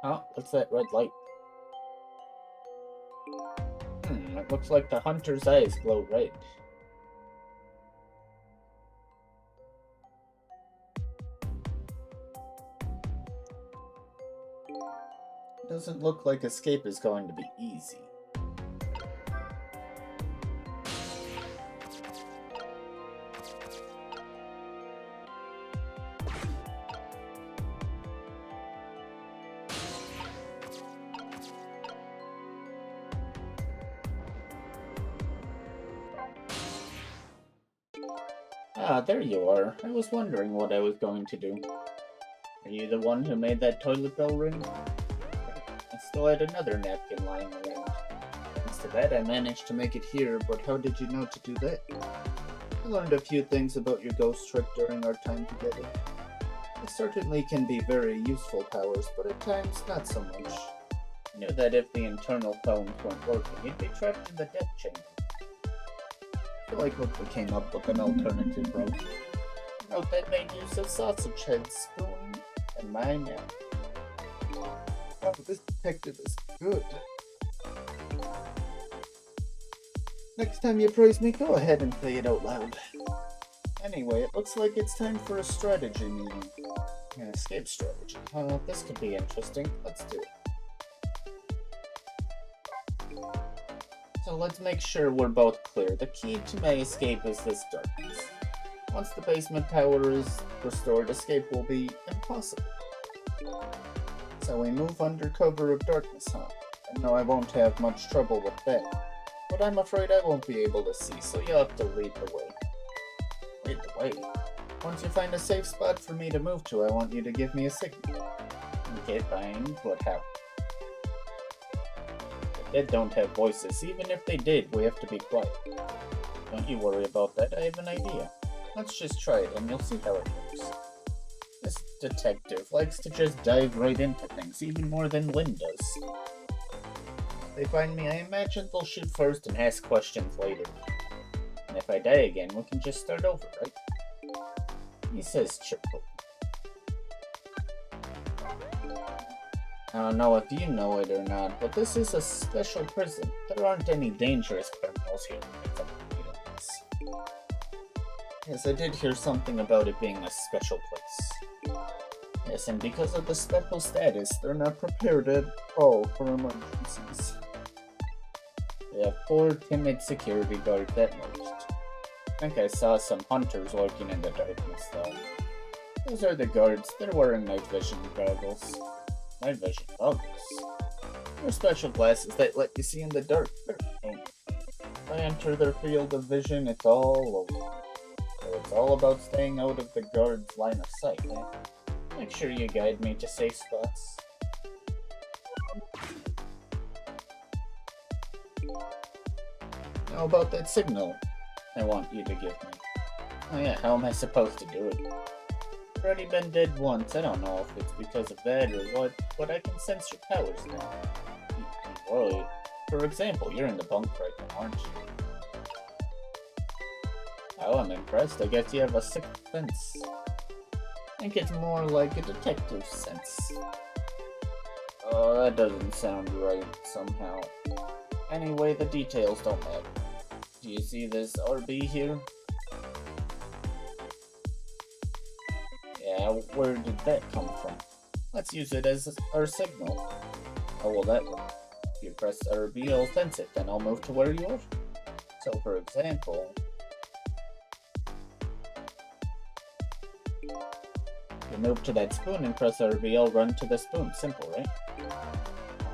[SPEAKER 1] Oh, what's that red light? It looks like the hunter's eyes glow red. Doesn't look like escape is going to be easy. Ah, there you are. I was wondering what I was going to do. Are you the one who made that toilet bell ring? I still had another napkin lying around. Thanks to that, I managed to make it here, but how did you know to do that? I learned a few things about your ghost trick during our time together. It certainly can be very useful powers, but at times not so much. I knew that if the internal phones weren't working, you'd be trapped in the death chamber. I feel like we came up with an alternative route. Note that made use of sausage head, spoon, and my nap.
[SPEAKER 2] Oh, this detective is good.
[SPEAKER 1] Next time you praise me, go ahead and say it out loud. Anyway, it looks like it's time for a strategy meeting. An escape strategy. This could be interesting. Let's do it. So let's make sure we're both clear. The key to my escape is this darkness. Once the basement power is restored, escape will be impossible. So we move under cover of darkness, huh? I know I won't have much trouble with that. But I'm afraid I won't be able to see, so you'll have to lead the way. Lead the way? Once you find a safe spot for me to move to, I want you to give me a signal. Okay, fine, but how? The dead don't have voices. Even if they did, we have to be quiet. Don't you worry about that, I have an idea. Let's just try it and you'll see how it works. This detective likes to just dive right into things, even more than Lynn does. If they find me, I imagine they'll shoot first and ask questions later. And if I die again, we can just start over, right? He says cheerfully. I don't know if you know it or not, but this is a special prison. There aren't any dangerous criminals here. Yes, I did hear something about it being a special place. Yes, and because of the special status, they're not prepared at all for emergencies. They have 4 timid security guards at most. I think I saw some hunters lurking in the darkness, though. Those are the guards. They're wearing night vision goggles. Night vision goggles? They're special glasses that let you see in the dark. If I enter their field of vision, it's all over. So it's all about staying out of the guard's line of sight, eh? Make sure you guide me to safe spots. How about that signal I want you to give me? Oh yeah, how am I supposed to do it? I've already been dead once. I don't know if it's because of that or what, but I can sense your powers now. Whoa. For example, you're in the bunk right now, aren't you? Oh, I'm impressed. I guess you have a sixth sense. I think it's more like a detective sense. Oh, that doesn't sound right somehow. Anyway, the details don't matter. Do you see this RB here? Yeah, where did that come from? Let's use it as our signal. How will that work? If you press RB, I'll sense it, then I'll move to where you are. So, for example, you move to that spoon and press RB, I'll run to the spoon. Simple, right?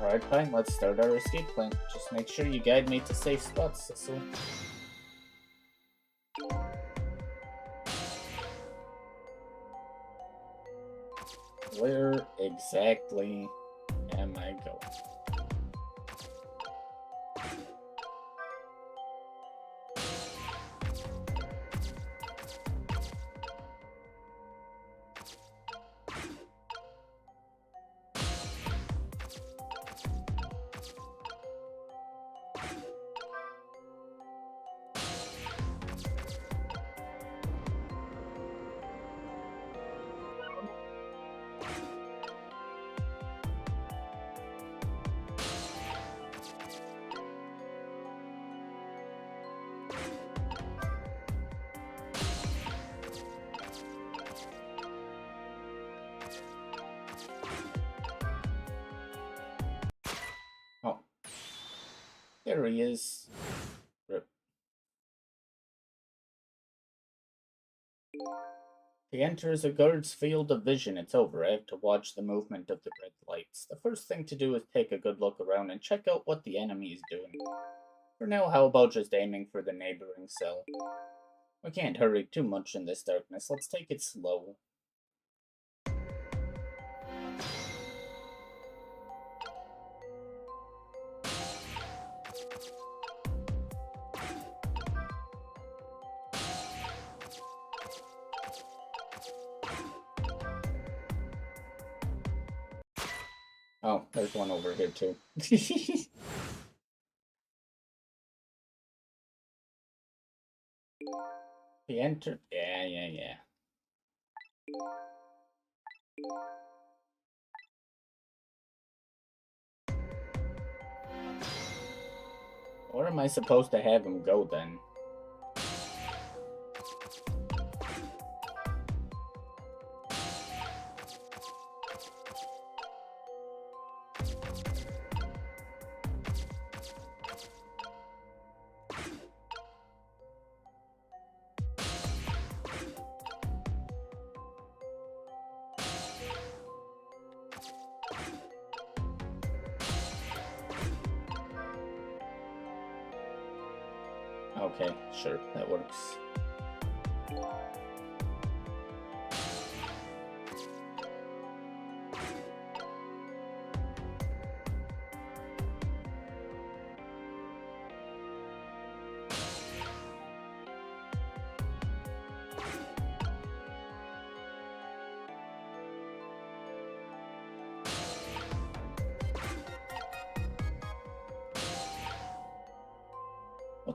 [SPEAKER 1] Alright, fine, let's start our escape plan. Just make sure you guide me to safe spots, Cecil. Where exactly am I going? Oh. There he is. Rip. He enters a guard's field of vision. It's over. I have to watch the movement of the red lights. The first thing to do is take a good look around and check out what the enemy is doing. For now, how about just aiming for the neighboring cell? We can't hurry too much in this darkness. Let's take it slow. Oh, there's one over here too. He entered. Yeah. Where am I supposed to have him go then? Okay, sure, that works.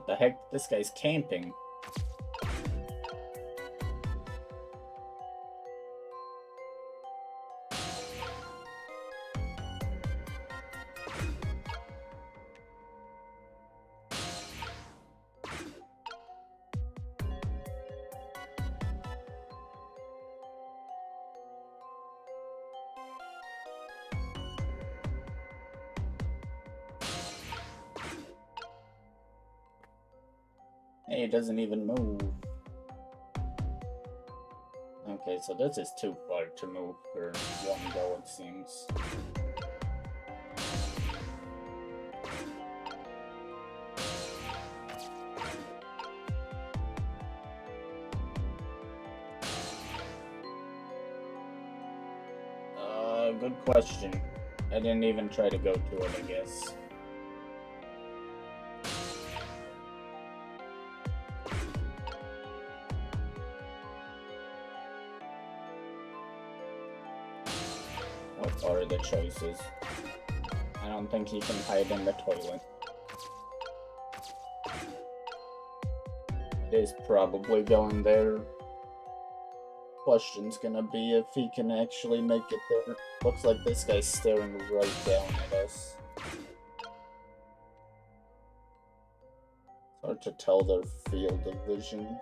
[SPEAKER 1] What the heck? This guy's camping. Hey, it doesn't even move. Okay, so this is too far to move for one go, it seems. Good question. I didn't even try to go to it, I guess. What are the choices? I don't think he can hide in the toilet. It is probably going there. Question's gonna be if he can actually make it there. Looks like this guy's staring right down at us. It's hard to tell their field of vision.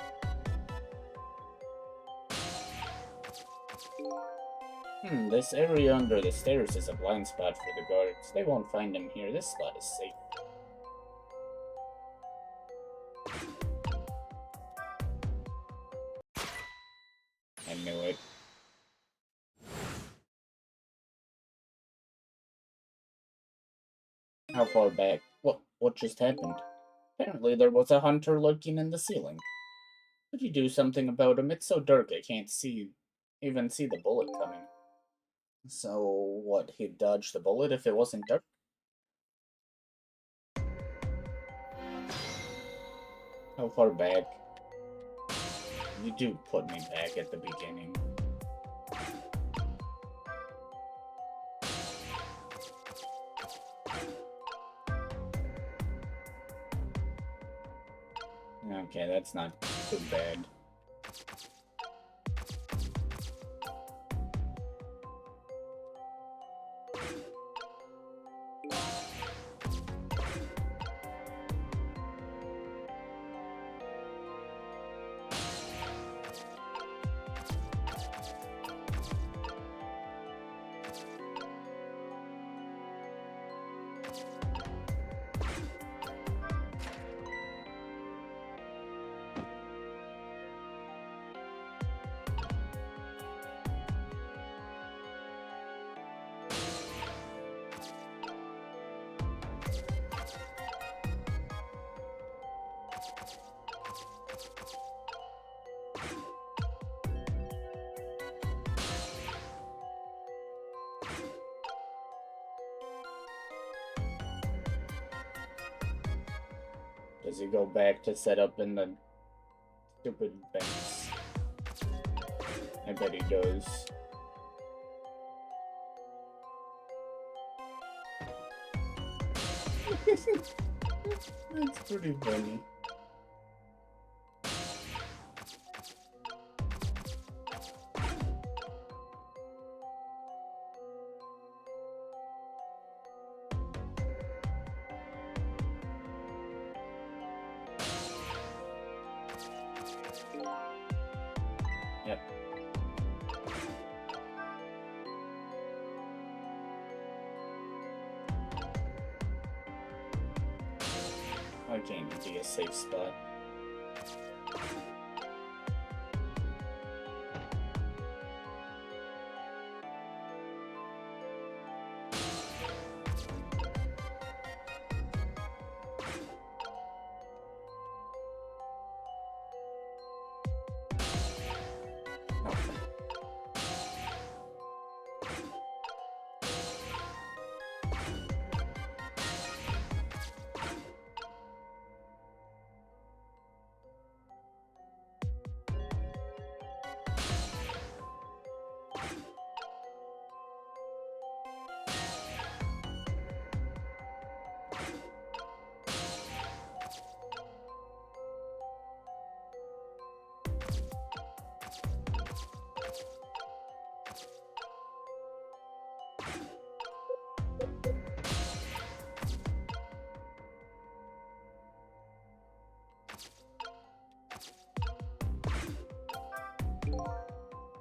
[SPEAKER 1] This area under the stairs is a blind spot for the guards. They won't find him here. This spot is safe. I knew it. How far back? What just happened? Apparently there was a hunter lurking in the ceiling. Could you do something about him? It's so dark I can't even see the bullet coming. So, what, he'd dodge the bullet if it wasn't dark? How far back? You do put me back at the beginning. Okay, that's not too bad. Does he go back to set up in the stupid vents? I bet he does. That's pretty funny. Yep. Okay, need to be a safe spot.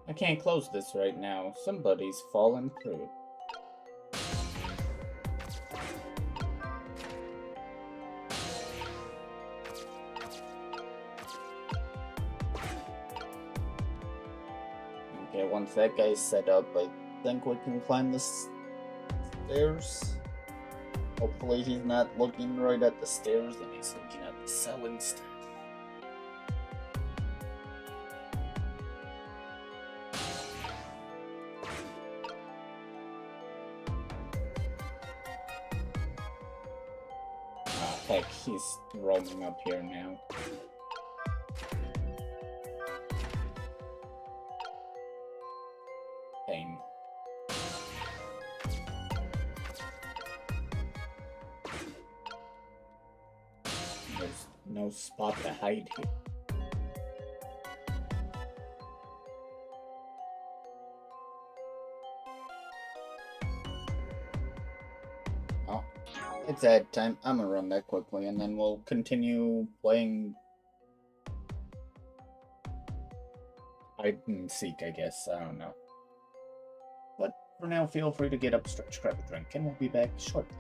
[SPEAKER 1] I can't close this right now. Somebody's fallen through. Okay, once that guy's set up, I think we can climb the stairs. Hopefully he's not looking right at the stairs and he's looking at the cell instead. Ah, heck, he's roaming up here now. Pain. There's no spot to hide here. Oh, it's ad time. I'm gonna run that quickly and then we'll continue playing hide and seek, I guess. I don't know. But for now, feel free to get up, stretch, grab a drink, and we'll be back shortly.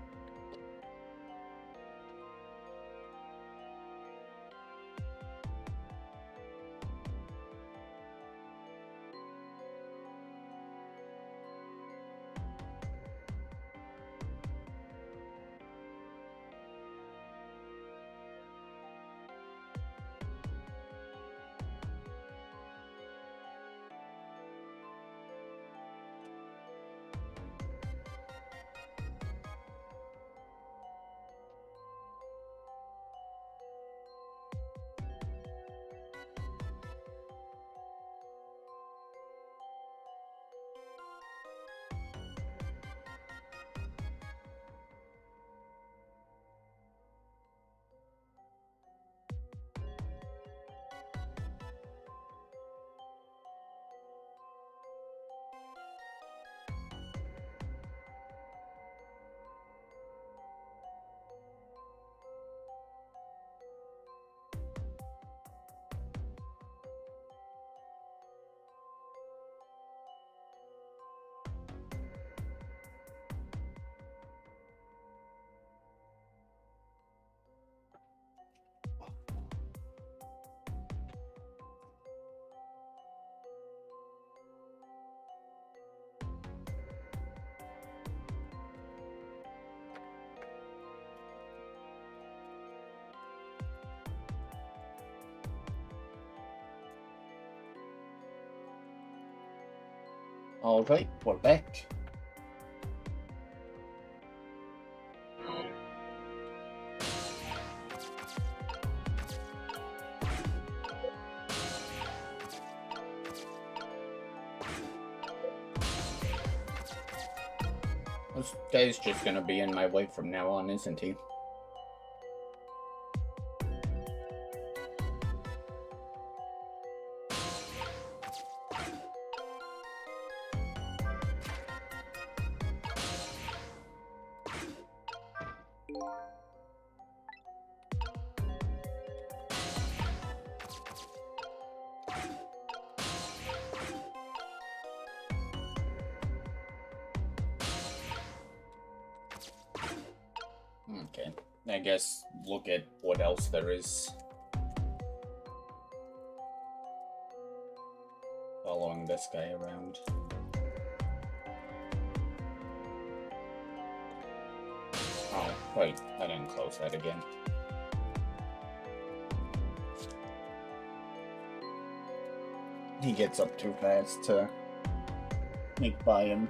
[SPEAKER 1] Alright, we're back. This guy's just gonna be in my way from now on, isn't he? Okay, I guess look at what else there is. Following this guy around. Oh, wait, I didn't close that again. He gets up too fast to make by him.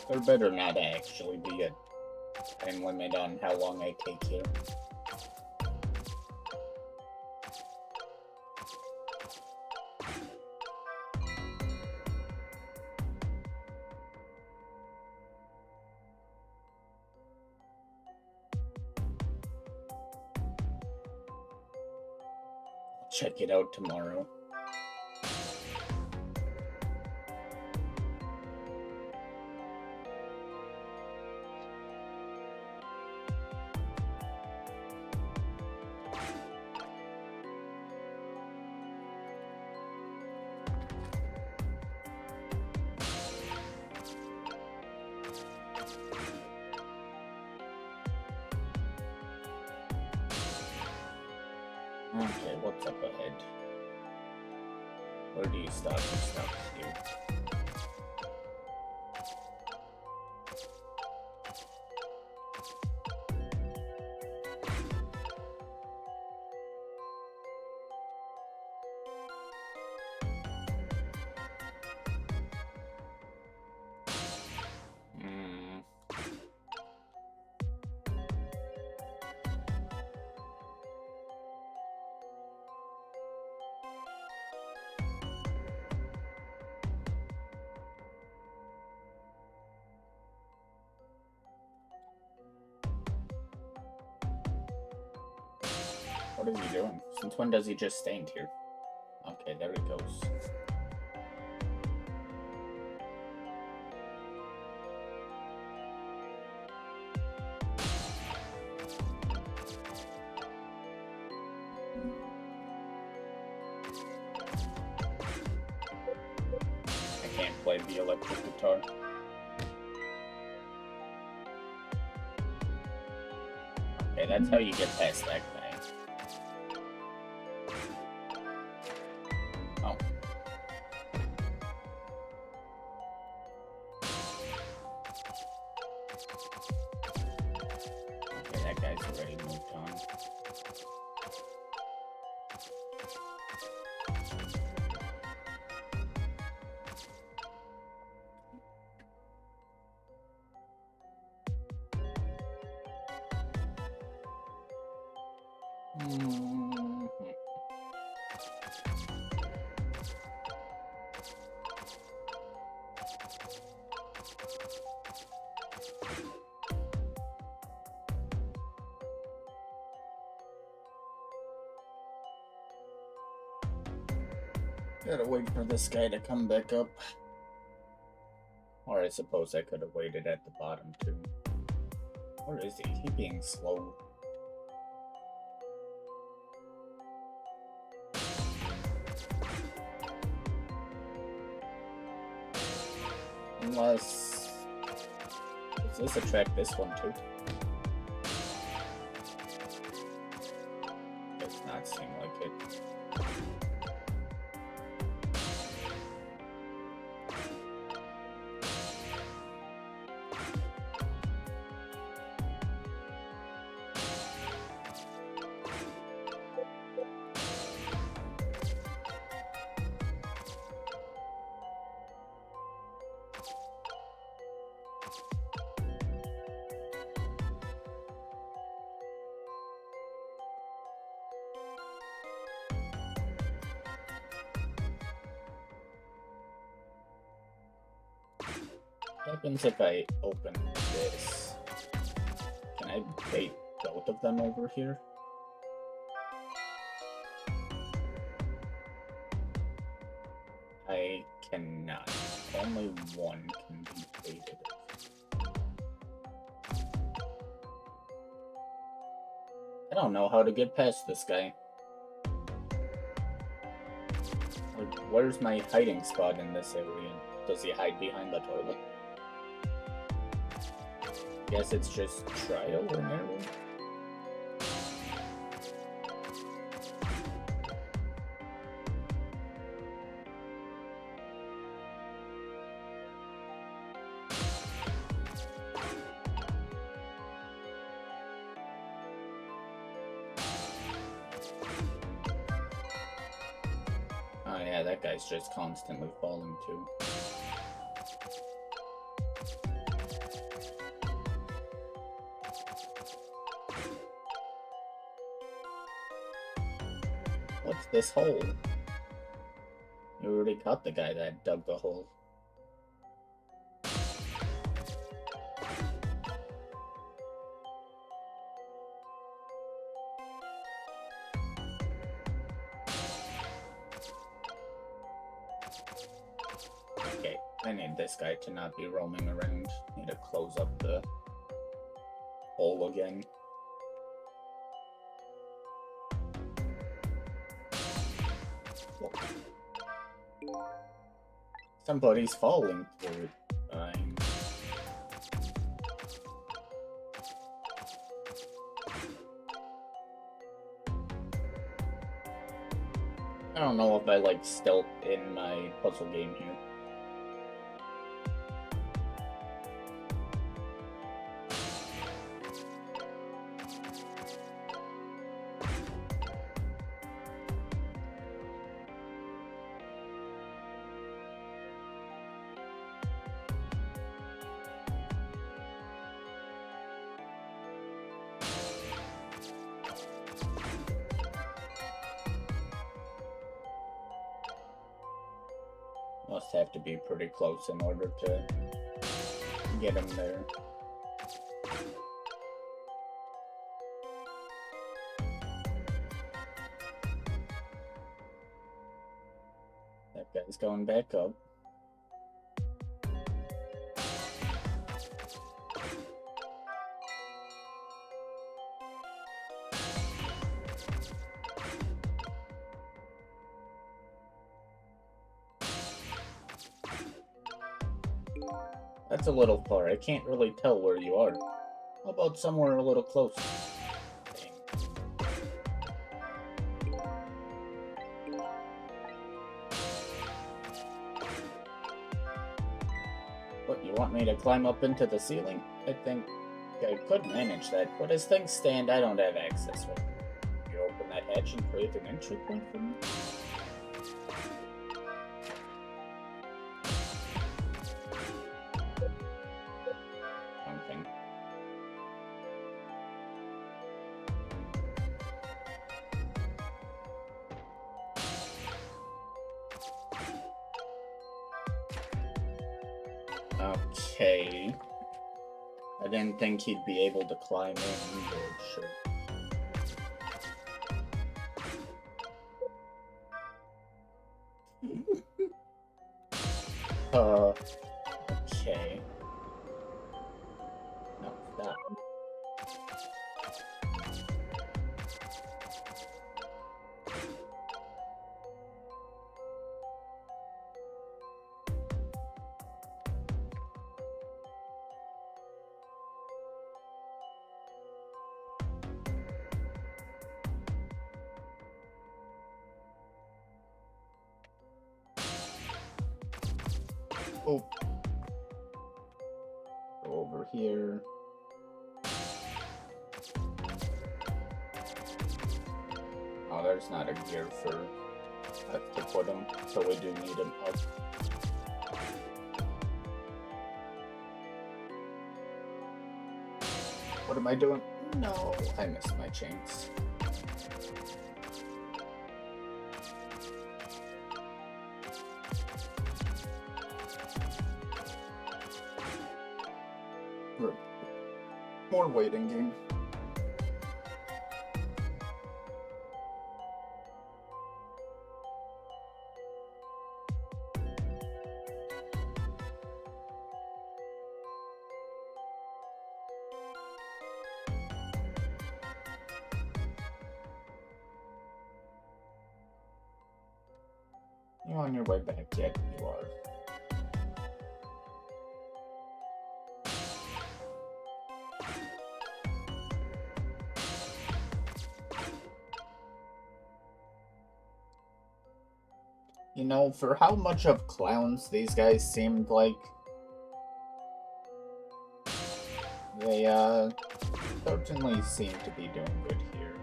[SPEAKER 1] There better not actually be a time limit on how long I take here. Check it out tomorrow. Okay, what's up ahead? Where do you stop? You stop here. What is he doing? Since when does he just stand here? Okay, there he goes. I can't play the electric guitar. Okay, that's how you get past that guy. Oh. Okay, that guy's already moved on. Gotta wait for this guy to come back up. Or I suppose I could have waited at the bottom too. Where is he? He being slow. Unless... Does this attract this one too? Does not seem like it. What happens if I open this? Can I bait both of them over here? I cannot. Only one can be baited. I don't know how to get past this guy. Like, where's my hiding spot in this area? Does he hide behind the toilet? Guess it's just trial and error. Oh yeah, that guy's just constantly falling too. this hole? You already caught the guy that dug the hole. Okay, I need this guy to not be roaming around. Need to close up the hole again. Whoa. Somebody's falling through it. I don't know if I like stealth in my puzzle game here. Must have to be pretty close in order to get him there. That guy's going back up. That's a little far. I can't really tell where you are. How about somewhere a little closer? What, you want me to climb up into the ceiling? I think I could manage that, but as things stand, I don't have access right now. You open that hatch and create an entry point for me? Okay. I didn't think he'd be able to climb in either, sure. Okay. No, that one. Oh. Go over here. Oh, there's not a gear for us to put him, so we do need him up. What am I doing? No, I missed my chance.
[SPEAKER 2] More waiting game.
[SPEAKER 1] You on your way back yet? You are. You know, for how much of clowns these guys seemed like, they, certainly seem to be doing good here.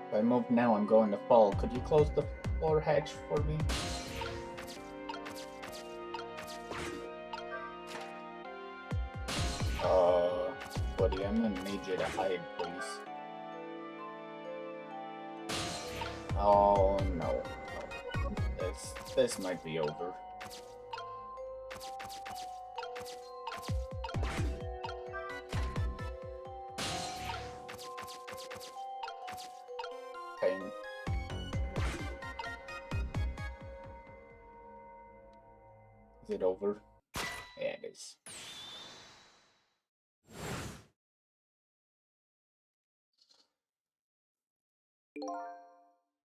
[SPEAKER 1] If I move now, I'm going to fall. Could you close the floor hatch for me? buddy. I'm gonna need you to hide, please. Oh, no. This might be over. Pain. Is it over? Yeah, it is.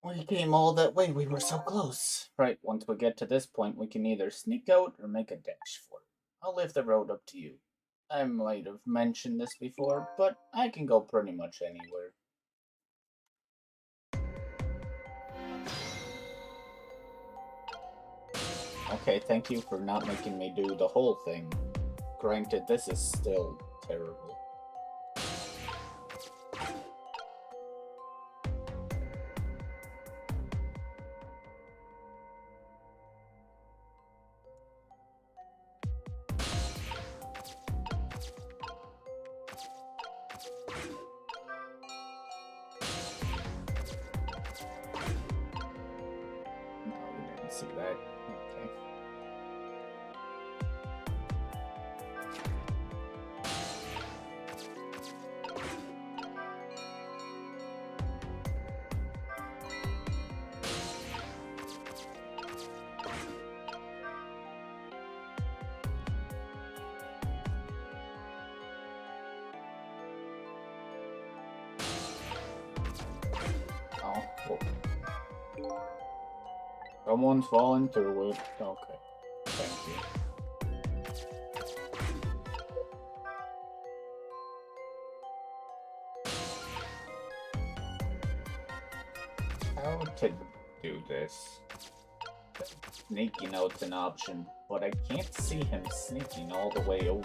[SPEAKER 1] We came all that way, we were so close. Right, once we get to this point, we can either sneak out or make a dash for it. I'll leave the road up to you. I might have mentioned this before, but I can go pretty much anywhere. Okay, thank you for not making me do the whole thing. Granted, this is still terrible. No, we didn't see that. Okay. Oh, whoa. Someone's falling through it. Okay. Thank you. How to do this? Sneaking out's an option, but I can't see him sneaking all the way over.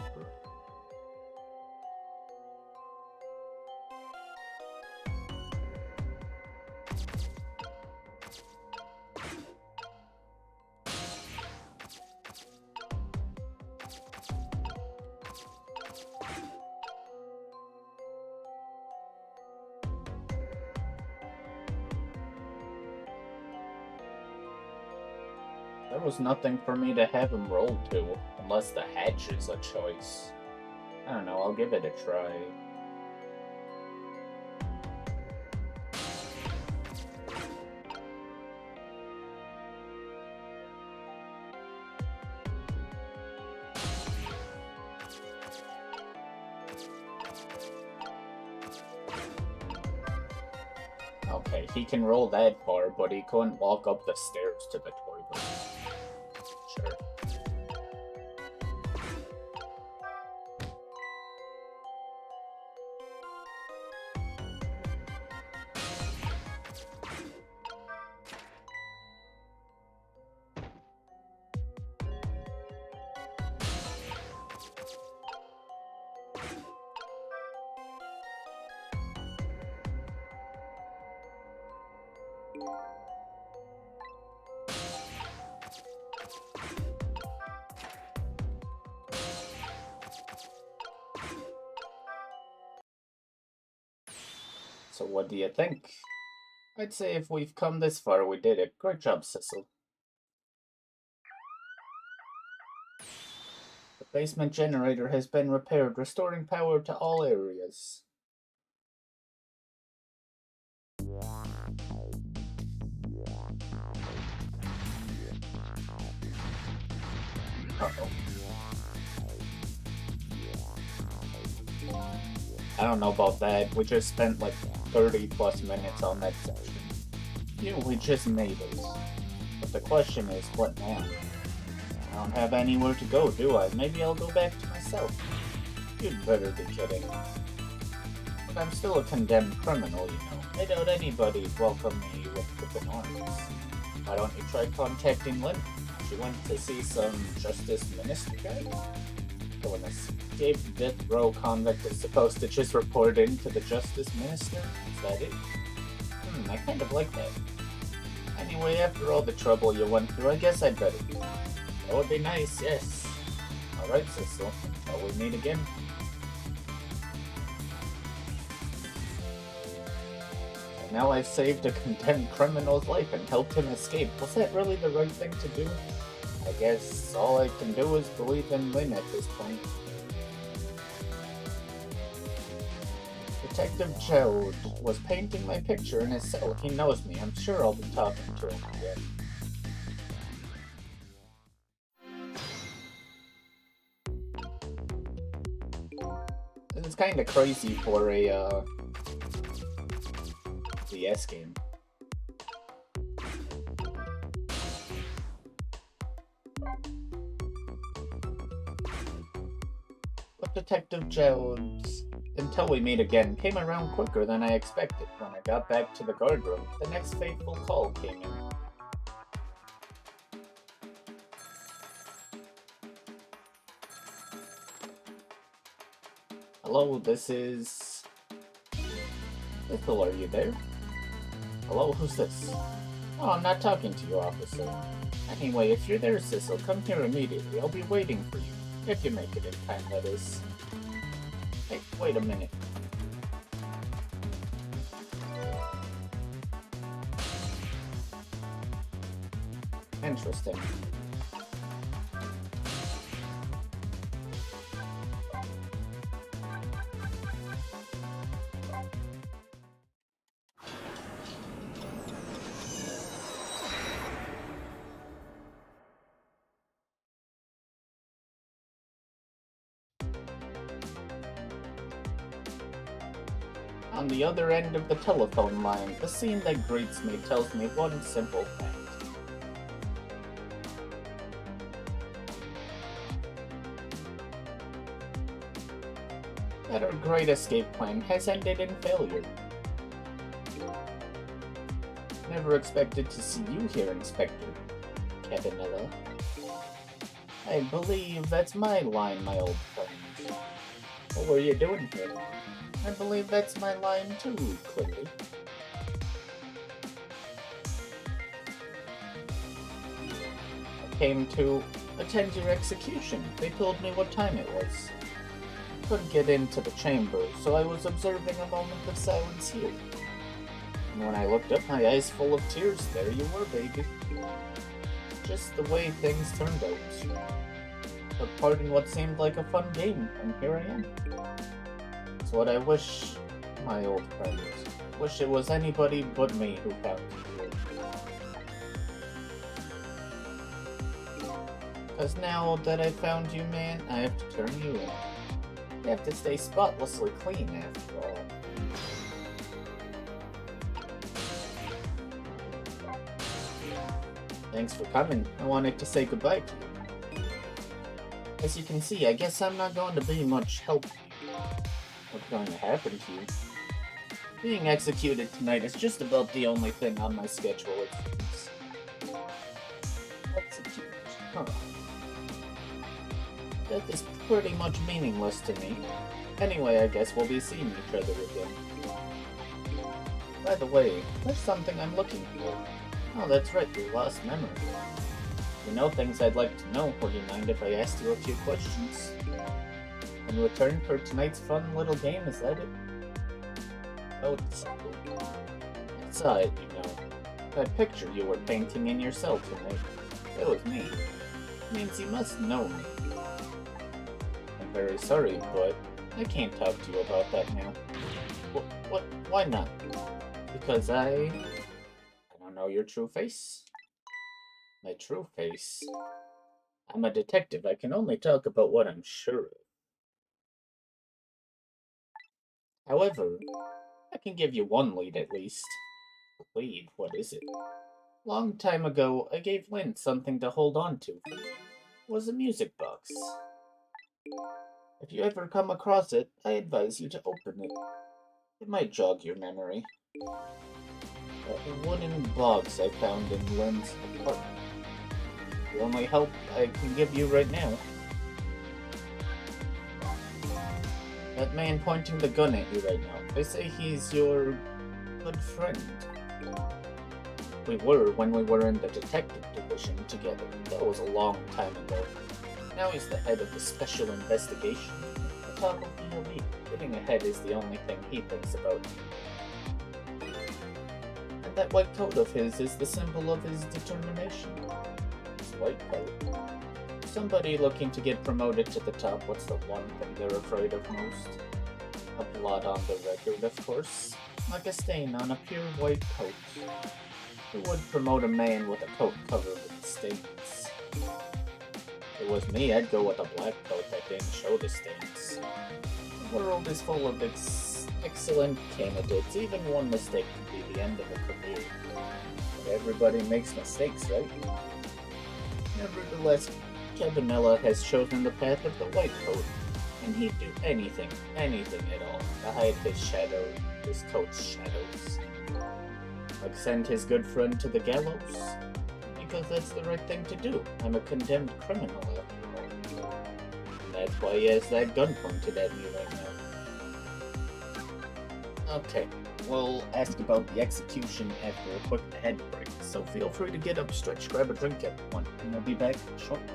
[SPEAKER 1] There was nothing for me to have him roll to, unless the hatch is a choice. I don't know, I'll give it a try. Okay, he can roll that far, but he couldn't walk up the stairs to the toilet. Sure. So what do you think? I'd say if we've come this far, we did it. Great job, Cecil. The basement generator has been repaired, restoring power to all areas. Uh-oh. I don't know about that. We just spent like 30 plus minutes on that section. We just made it. But the question is, what now? I don't have anywhere to go, do I? Maybe I'll go back to myself. You'd better be kidding. But I'm still a condemned criminal, you know. I doubt anybody'd welcome me with open arms. Why don't you try contacting Lynn? She went to see some Justice Minister guy? So an escaped death row convict is supposed to just report in to the Justice Minister? Is that it? I kind of like that. Anyway, after all the trouble you went through, I guess I'd better be. That would be nice, yes. Alright, Cecil. Shall we meet again? Now I've saved a condemned criminal's life and helped him escape. Was that really the right thing to do? I guess all I can do is believe in Lynn at this point. Detective Joe was painting my picture in his cell. He knows me. I'm sure I'll be talking to him again. This is kind of crazy for a DS game. But Detective Jones, until we meet again, came around quicker than I expected. When I got back to the guard room, the next fateful call came in. Hello, this is... Ethel, are you there? Hello, who's this? Oh, I'm not talking to you, officer. Anyway, if you're there, Sissel, come here immediately. I'll be waiting for you. If you make it in time, that is. Hey, wait a minute. Interesting. On the other end of the telephone line, the scene that greets me tells me one simple fact. That our great escape plan has ended in failure. Never expected to see you here, Inspector Cabanilla. I believe that's my line, my old friend. What were you doing here? I believe that's my line too, clearly. I came to attend your execution. They told me what time it was. Couldn't get into the chamber, so I was observing a moment of silence here. And when I looked up, my eyes full of tears, there you were, baby. Just the way things turned out. Took part in what seemed like a fun game, and here I am. It's what I wish, my old friend. Wish it was anybody but me who found you. Cause now that I found you, man, I have to turn you in. You have to stay spotlessly clean after all. Thanks for coming. I wanted to say goodbye to you. As you can see, I guess I'm not going to be much help. What's going to happen to you? Being executed tonight is just about the only thing on my schedule, it seems. Execute. Huh. That is pretty much meaningless to me. Anyway, I guess we'll be seeing each other again. By the way, there's something I'm looking for. Oh, that's right, your lost memory. You know things I'd like to know. Would you mind if I asked you a few questions? In return for tonight's fun little game, is that it? Oh, it's simple. I saw it, you know. That picture you were painting in your cell tonight. It was me. It means you must know me. I'm very sorry, but I can't talk to you about that now. What? Why not? Because I don't know your true face. My true face? I'm a detective. I can only talk about what I'm sure of. However, I can give you one lead at least. Lead? What is it? Long time ago, I gave Lynn something to hold on to. It was a music box. If you ever come across it, I advise you to open it. It might jog your memory. A wooden box I found in Lynn's apartment. The only help I can give you right now. That man pointing the gun at you right now, they say he's your good friend. We were when we were in the detective division together. That was a long time ago. Now he's the head of the special investigation. The top of the elite. Getting ahead is the only thing he thinks about. And that white coat of his is the symbol of his determination. His white coat. Somebody looking to get promoted to the top, what's the one thing they're afraid of most? A blot on the record, of course. Like a stain on a pure white coat. Who would promote a man with a coat covered with stains? If it was me, I'd go with a black coat that didn't show the stains. The world is full of excellent candidates. Even one mistake could be the end of a career. But everybody makes mistakes, right? Nevertheless, Cabanella has chosen the path of the white coat, and he'd do anything at all, to hide his coat's shadows. Like send his good friend to the gallows? Because that's the right thing to do. I'm a condemned criminal after all. And that's why he has that gun pointed at me right now. Okay, we'll ask about the execution after a quick head break, so feel free to get up, stretch, grab a drink, everyone, and we'll be back shortly.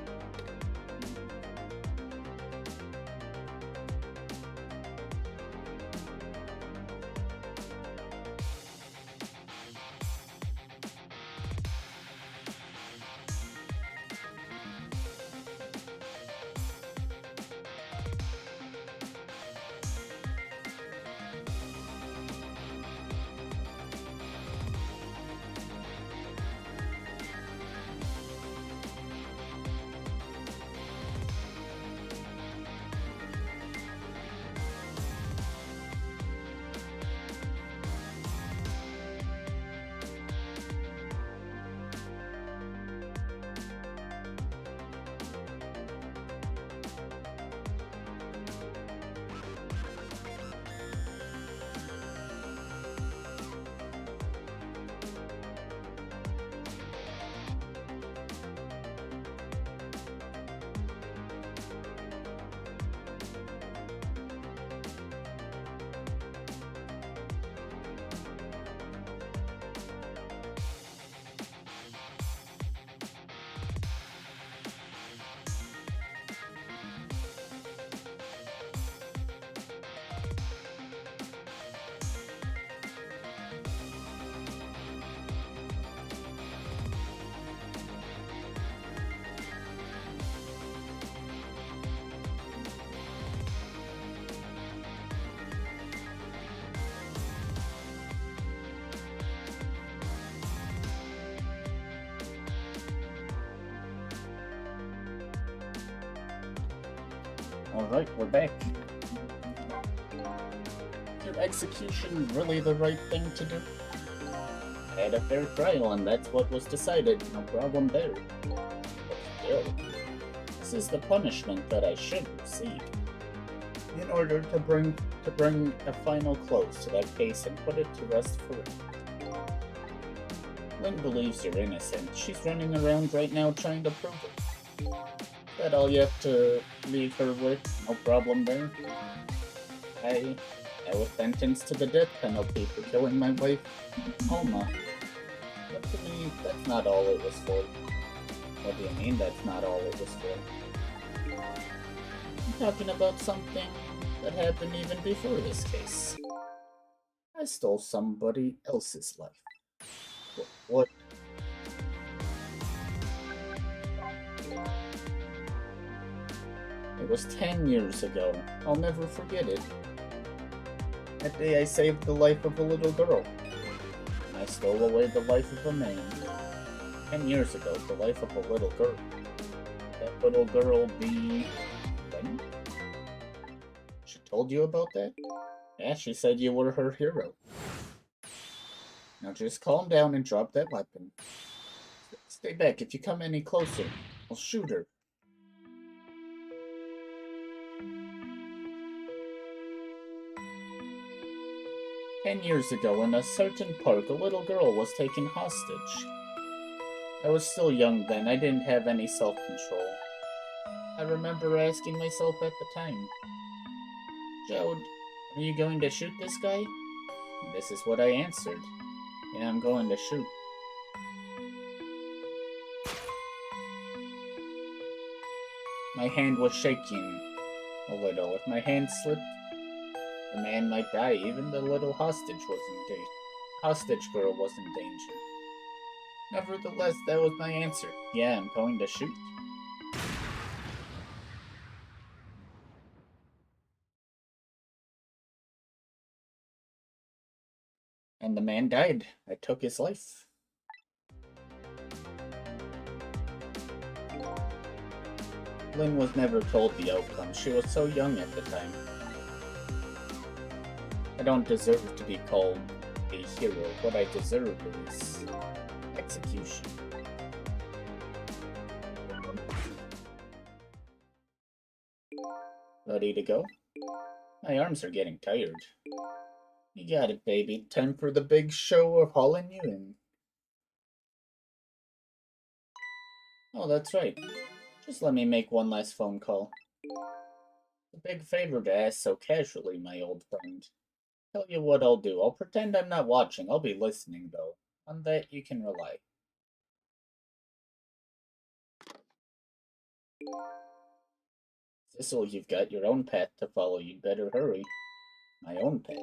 [SPEAKER 1] Alright, we're back. Is execution really the right thing to do? I had a fair trial and that's what was decided, no problem there. But still, this is the punishment that I should receive. In order to bring a final close to that case and put it to rest forever. Lynn believes you're innocent. She's running around right now trying to prove it. That all you have to leave her with? No problem there. I was sentenced to the death penalty for killing my wife, Alma. But to me, that's not all it was for. What do you mean that's not all it was for? I'm talking about something that happened even before this case. I stole somebody else's life. What? It was 10 years ago. I'll never forget it. That day I saved the life of a little girl. And I stole away the life of a man. 10 years ago, the life of a little girl. That little girl be... Lynn? She told you about that? Yeah, she said you were her hero. Now just calm down and drop that weapon. Stay back. If you come any closer, I'll shoot her. "10 years ago, in a certain park, a little girl was taken hostage. I was still young then, I didn't have any self-control. I remember asking myself at the time, Jode, are you going to shoot this guy? And this is what I answered. Yeah, I'm going to shoot. My hand was shaking a little. If my hand slipped, the man might die. Even the little hostage was in hostage girl was in danger. Nevertheless, that was my answer. Yeah, I'm going to shoot. And the man died. I took his life. Lynn was never told the outcome. She was so young at the time. I don't deserve to be called a hero. What I deserve is execution. Ready to go? My arms are getting tired. You got it, baby. Time for the big show of hauling you in. Oh, that's right. Just let me make one last phone call. A big favor to ask so casually, my old friend. Tell you what I'll do. I'll pretend I'm not watching. I'll be listening, though. On that you can rely. Sissel, you've got your own path to follow. You'd better hurry. My own path?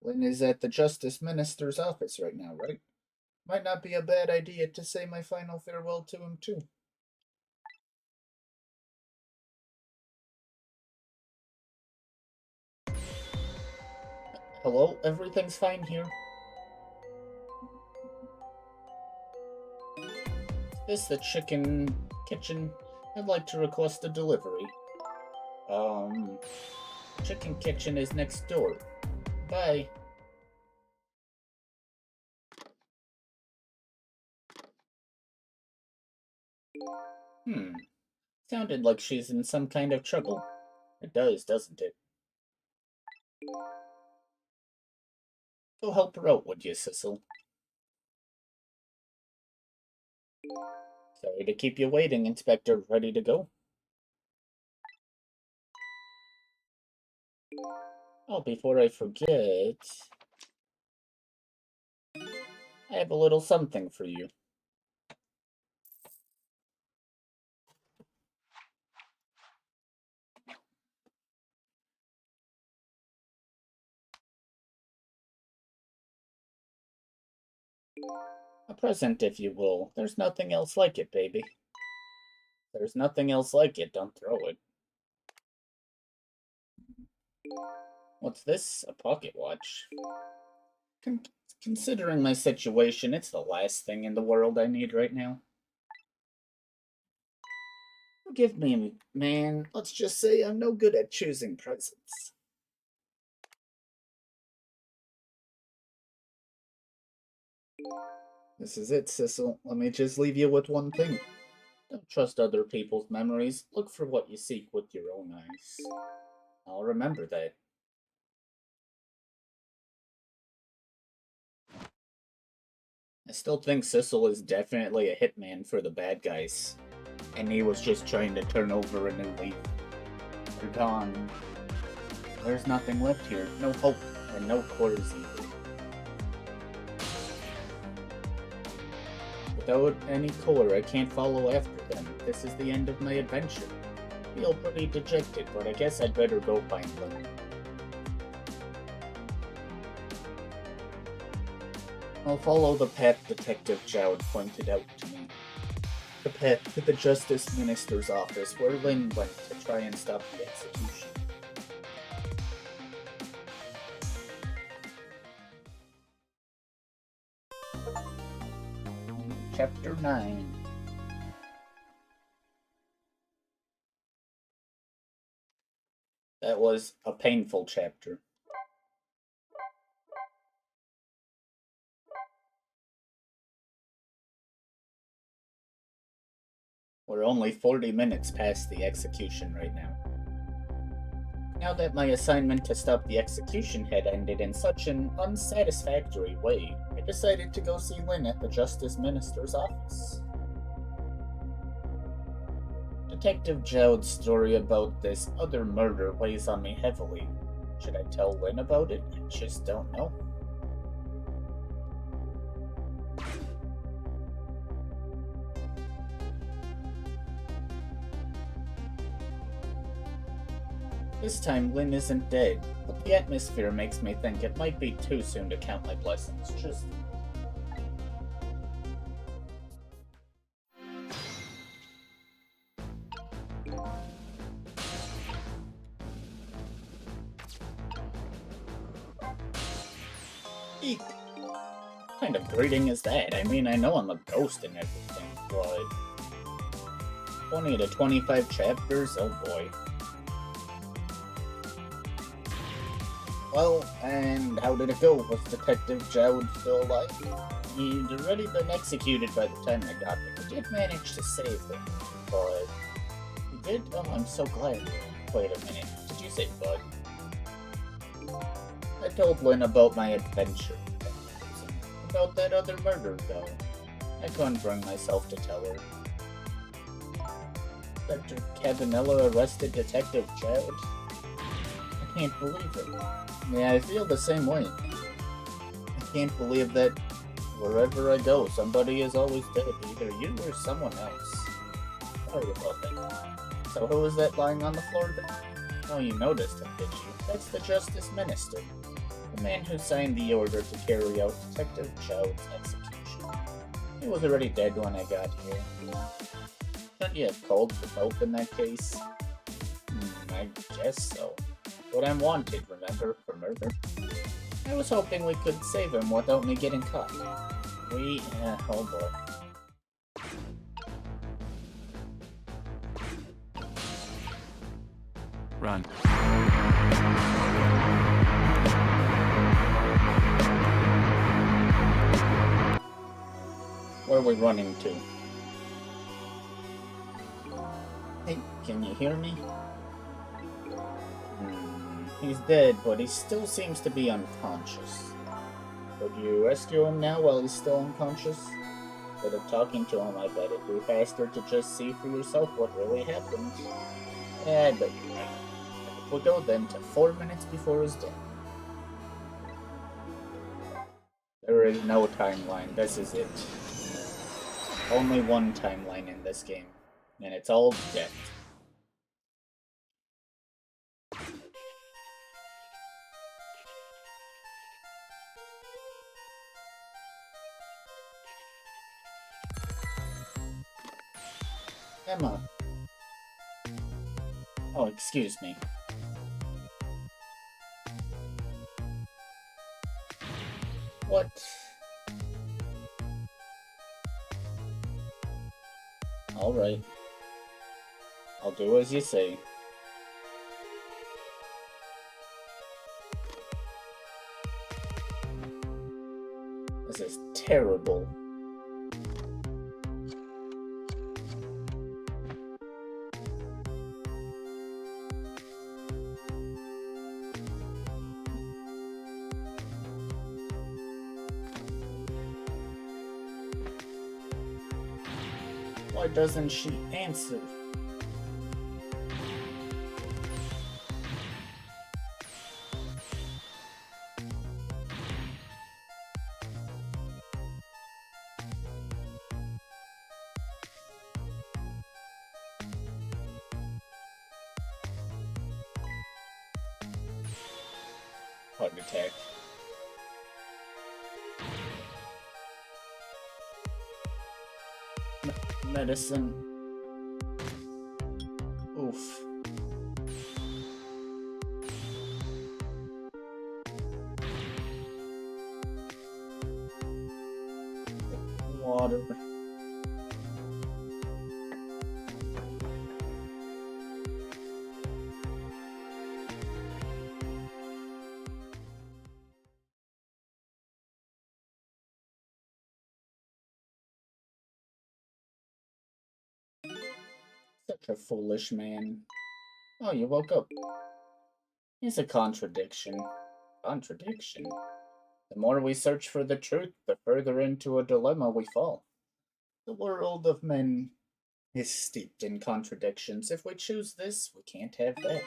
[SPEAKER 1] Lynn is at the Justice Minister's office right now, right? Might not be a bad idea to say my final farewell to him, too. Hello? Everything's fine here? Is this the chicken kitchen? I'd like to request a delivery. Chicken kitchen is next door. Bye. Sounded like she's in some kind of trouble. It does, doesn't it? Go help her out, would you, Sissel? Sorry to keep you waiting, Inspector. Ready to go? Oh, before I forget, I have a little something for you. A present, if you will. There's nothing else like it, baby. There's nothing else like it. Don't throw it. What's this? A pocket watch. Considering my situation, it's the last thing in the world I need right now. Forgive me, man. Let's just say I'm no good at choosing presents. This is it, Sissel. Let me just leave you with one thing. Don't trust other people's memories. Look for what you seek with your own eyes. I'll remember that. I still think Sissel is definitely a hitman for the bad guys. And he was just trying to turn over a new leaf. They're gone. There's nothing left here. No hope, and no quarters either. Without any core, I can't follow after them. This is the end of my adventure. Feel pretty dejected, but I guess I'd better go find Lynn. I'll follow the path Detective Jowd pointed out to me. The path to the Justice Minister's office, where Lynn went to try and stop the execution. Chapter 9. That was a painful chapter. We're only 40 minutes past the execution right now. Now that my assignment to stop the execution had ended in such an unsatisfactory way, I decided to go see Lynn at the Justice Minister's office. Detective Jowd's story about this other murder weighs on me heavily. Should I tell Lynn about it? I just don't know. This time, Lynn isn't dead, but the atmosphere makes me think it might be too soon to count my blessings. Just... Eek! What kind of greeting is that? I mean, I know I'm a ghost and everything, but... 20 to 25 chapters? Oh boy. Well, and how did it go? Was Detective Jowd still alive? He'd already been executed by the time I got there. I did manage to save him, but... He did? Oh, I'm so glad. Wait a minute. Did you say bud? I told Lynn about my adventure. About that other murder, though. I couldn't bring myself to tell her. Dr. Cabanella arrested Detective Jowd? I can't believe it. Yeah, I feel the same way. I can't believe that wherever I go, somebody is always dead, either you or someone else. Sorry about that. So who is that lying on the floor there? Oh, you noticed him, did you? That's the Justice Minister. The man who signed the order to carry out Detective Jowd's execution. He was already dead when I got here. Shouldn't you have called for help in that case? I guess so. But I'm wanted, remember, for murder? I was hoping we could save him without me getting caught. Oh boy.
[SPEAKER 3] Run.
[SPEAKER 1] Where are we running to? Hey, can you hear me? He's dead, but he still seems to be unconscious. Could you rescue him now while he's still unconscious? Instead of talking to him, I bet it'd be faster to just see for yourself what really happened. Yeah, I bet you're right. We'll go then to 4 minutes before his death. There is no timeline, this is it. Only one timeline in this game, and it's all death. Emma. Oh, excuse me. What? Alright. I'll do as you say. This is terrible. Why doesn't she answer? Heart attack. Medicine. Oof. Water. Such a foolish man. Oh, you woke up. He's a contradiction. Contradiction? The more we search for the truth, the further into a dilemma we fall. The world of men is steeped in contradictions. If we choose this, we can't have that.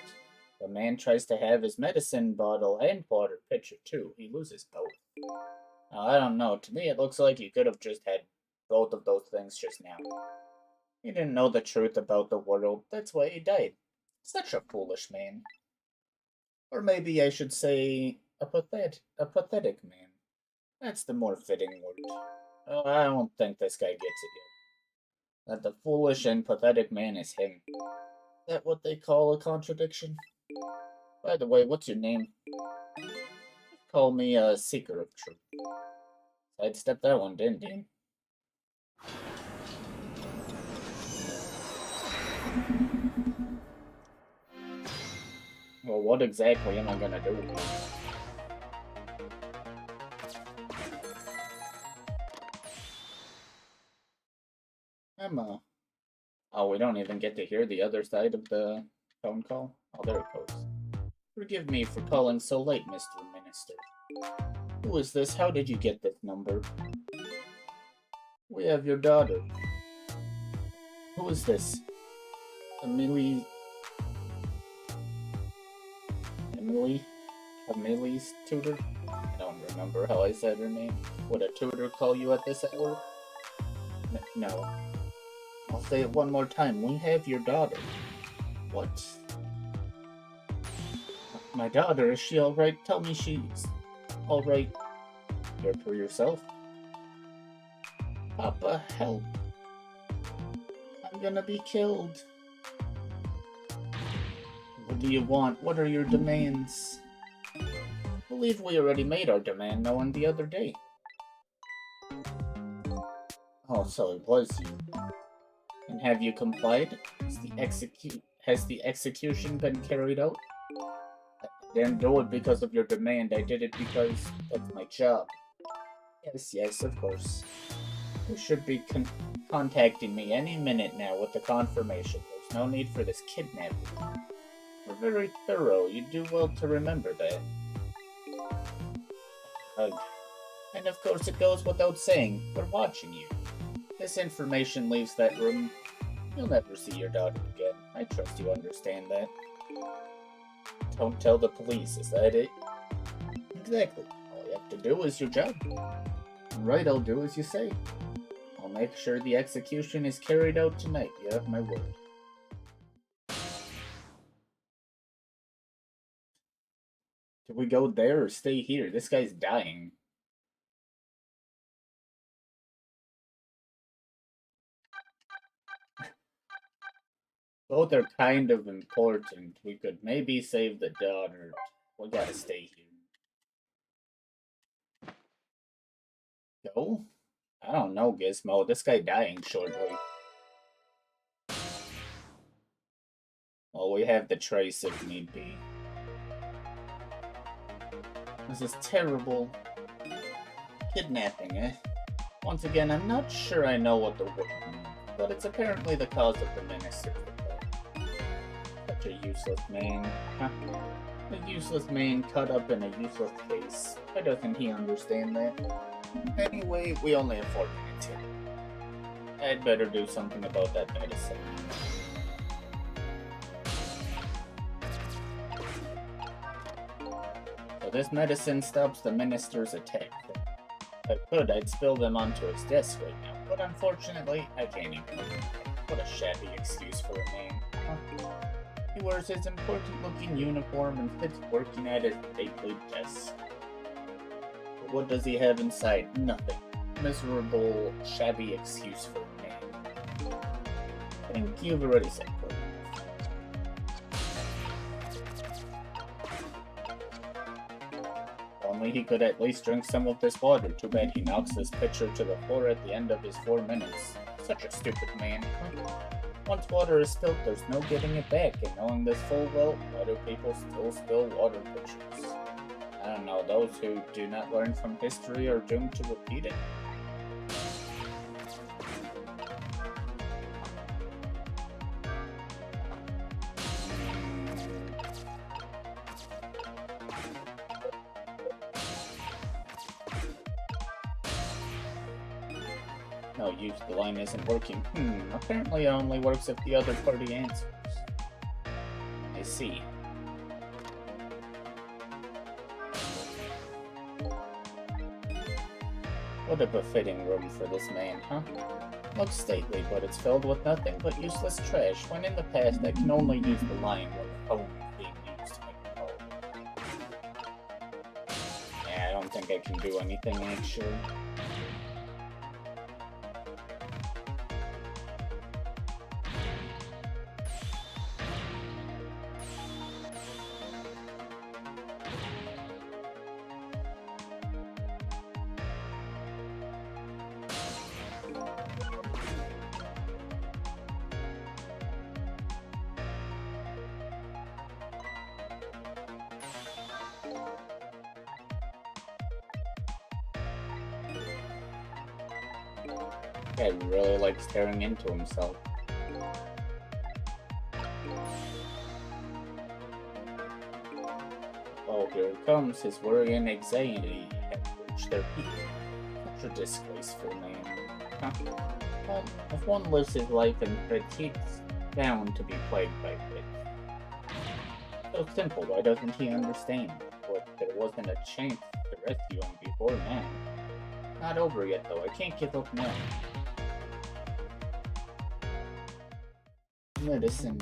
[SPEAKER 1] The man tries to have his medicine bottle and water pitcher too. He loses both. Now, I don't know. To me, it looks like you could have just had both of those things just now. He didn't know the truth about the world. That's why he died. Such a foolish man. Or maybe I should say a pathetic man. That's the more fitting word. Oh, I don't think this guy gets it yet. That the foolish and pathetic man is him. Is that what they call a contradiction? By the way, what's your name? Call me a seeker of truth. Sidestep that one, didn't you? Well, what exactly am I gonna do? Emma. Oh, we don't even get to hear the other side of the phone call? Oh, there it goes. Forgive me for calling so late, Mr. Minister. Who is this? How did you get this number? We have your daughter. Who is this? Emily... Emily's tutor? I don't remember how I said her name. Would a tutor call you at this hour? No. I'll say it one more time. We have your daughter. What? My daughter? Is she alright? Tell me she's alright. You're for yourself? Papa, help. I'm gonna be killed. What do you want? What are your demands? I believe we already made our demand known the other day. Oh, so it was you. And have you complied? Has the execution been carried out? I didn't do it because of your demand. I did it because that's my job. Yes, of course. You should be contacting me any minute now with the confirmation. There's no need for this kidnapping. We're very thorough. You do well to remember that. And of course it goes without saying, we're watching you. This information leaves that room. You'll never see your daughter again. I trust you understand that. Don't tell the police, is that it? Exactly. All you have to do is your job. Right, I'll do as you say. I'll make sure the execution is carried out tonight. You have my word. Do we go there or stay here? This guy's dying. Both are kind of important. We could maybe save the daughter. We gotta stay here. Go? I don't know, Gizmo. This guy dying shortly. Well, we have the trace if need be. This is terrible. Kidnapping, eh? Once again, I'm not sure I know what the word means, but it's apparently the cause of the minister. Such a useless man. Huh? A useless man caught up in a useless case. Why doesn't he understand that? Anyway, we only have 4 minutes here. I'd better do something about that medicine. So this medicine stops the minister's attack. If I could, I'd spill them onto his desk right now, but unfortunately, I can't even. What a shabby excuse for a man. Huh? He wears his important-looking uniform and sits working at his stately desk. But what does he have inside? Nothing. Miserable, shabby excuse for a man. I think you've already said quite enough. Only he could at least drink some of this water. Too bad he knocks this pitcher to the floor at the end of his 4 minutes. Such a stupid man. Once water is spilled, there's no getting it back, and knowing this full well, why do people still spill water pitchers? I don't know, those who do not learn from history are doomed to repeat it. No use, the line isn't working. Apparently it only works if the other party answers. I see. What a befitting room for this man, huh? Looks stately, but it's filled with nothing but useless trash, when in the past I can only use the line when the phone is being used to make a call. think I can do anything, actually. Guy really likes tearing into himself. Oh, here it comes. His worry and anxiety have reached their peak. Such a disgraceful man. Huh? Well, if one lives his life in fits, he's bound to be plagued by fits. So simple, why doesn't he understand? But there wasn't a chance to rescue him before now. Not over yet, though. I can't give up now. Medicine.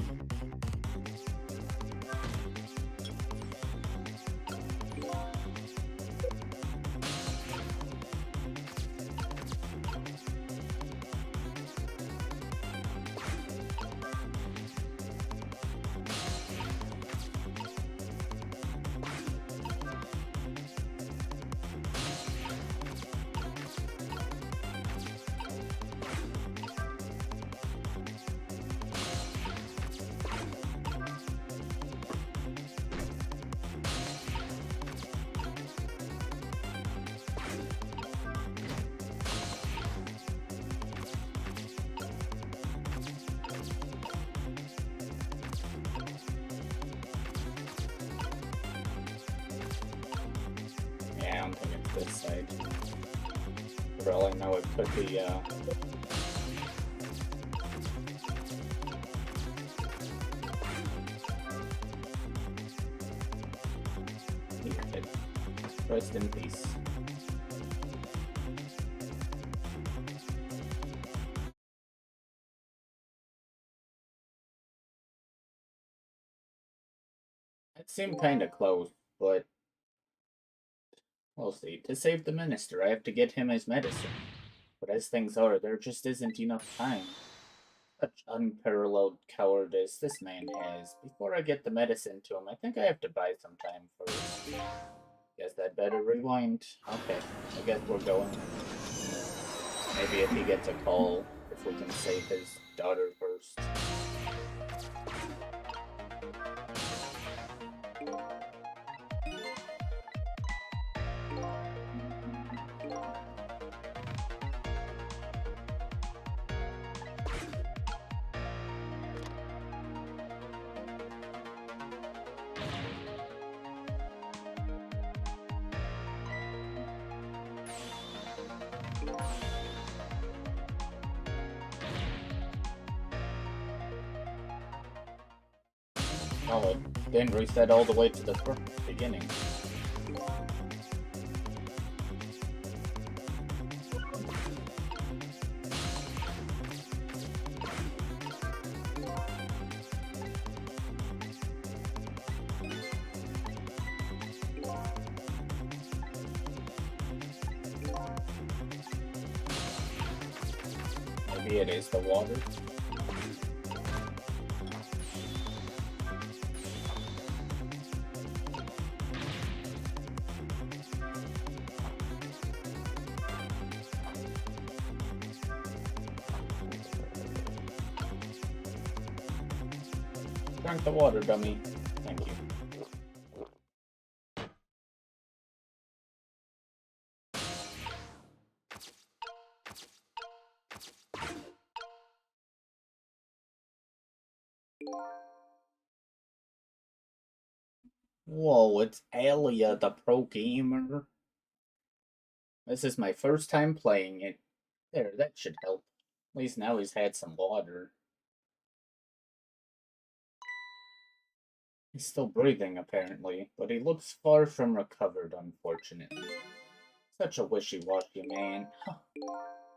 [SPEAKER 1] Yeah, I don't think it's this side. For all I know, it could be, Rest in peace. It seemed kinda close, but we'll see. To save the minister, I have to get him his medicine. But as things are, there just isn't enough time. Such unparalleled cowardice this man has. Before I get the medicine to him, I think I have to buy some time first. Guess I'd better rewind. Okay, I guess we're going. Maybe if he gets a call, if we can save his daughter first. Oh, it didn't reset all the way to the beginning. Maybe it is the water. Drink the water, dummy. Thank you. Whoa, it's Alia, the pro gamer. This is my first time playing it. There, that should help. At least now he's had some water. He's still breathing, apparently, but he looks far from recovered, unfortunately. Such a wishy-washy man.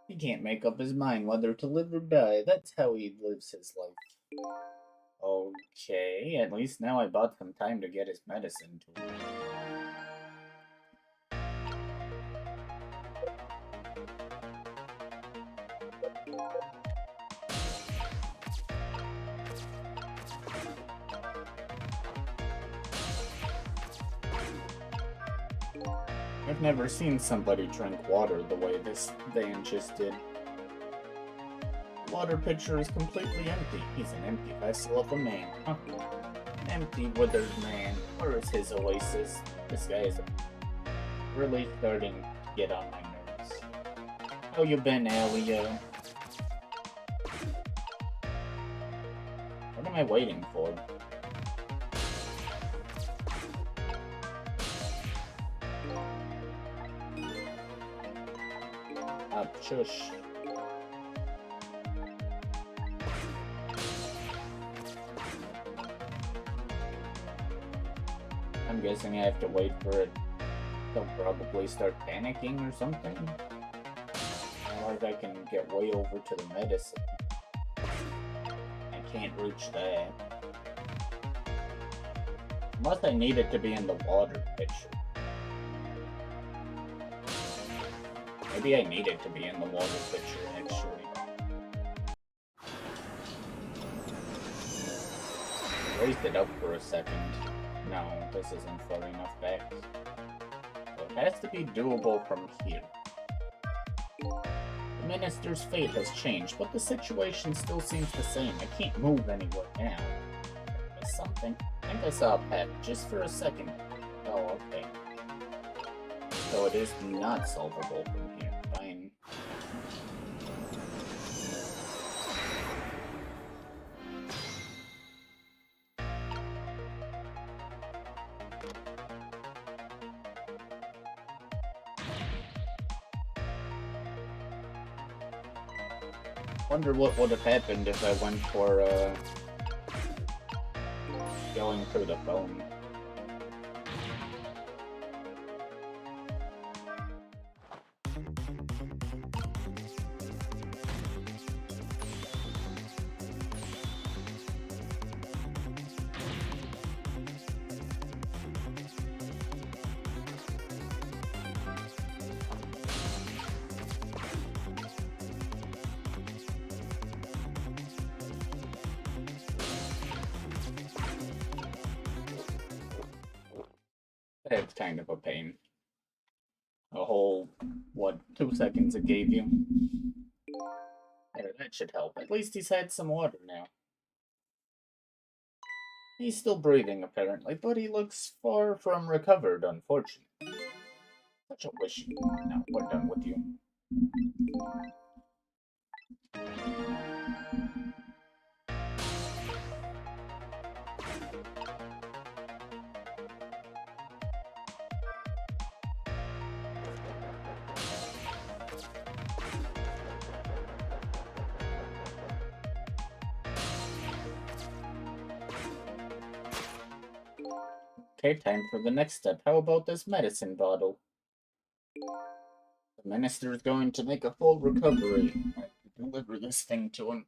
[SPEAKER 1] He can't make up his mind whether to live or die. That's how he lives his life. Okay, at least now I bought some time to get his medicine to him. I've never seen somebody drink water the way this van just did. The water pitcher is completely empty. He's an empty vessel of a man. Huh. Empty, withered man. Where is his oasis? This guy is really starting to get on my nerves. How you been, Alio? What am I waiting for? Shush. I'm guessing I have to wait for it. They'll probably start panicking or something. Otherwise I can get way over to the medicine. I can't reach that. Unless I need it to be in the water pitcher. Maybe I need it to be in the water pitcher, actually. Raised it up for a second. No, this isn't far enough back. So it has to be doable from here. The minister's fate has changed, but the situation still seems the same. I can't move anywhere now. There's something. I think I saw a pet just for a second. Oh, okay. So it is not solvable from here. Fine. Wonder what would have happened if I went for going through the phone. It's kind of a pain. A whole, what, 2 seconds it gave you? There, that should help. At least he's had some water now. He's still breathing, apparently, but he looks far from recovered, unfortunately. Such a wish. No, we're done with you. Okay, time for the next step. How about this medicine bottle? The minister is going to make a full recovery. I have to deliver this thing to him.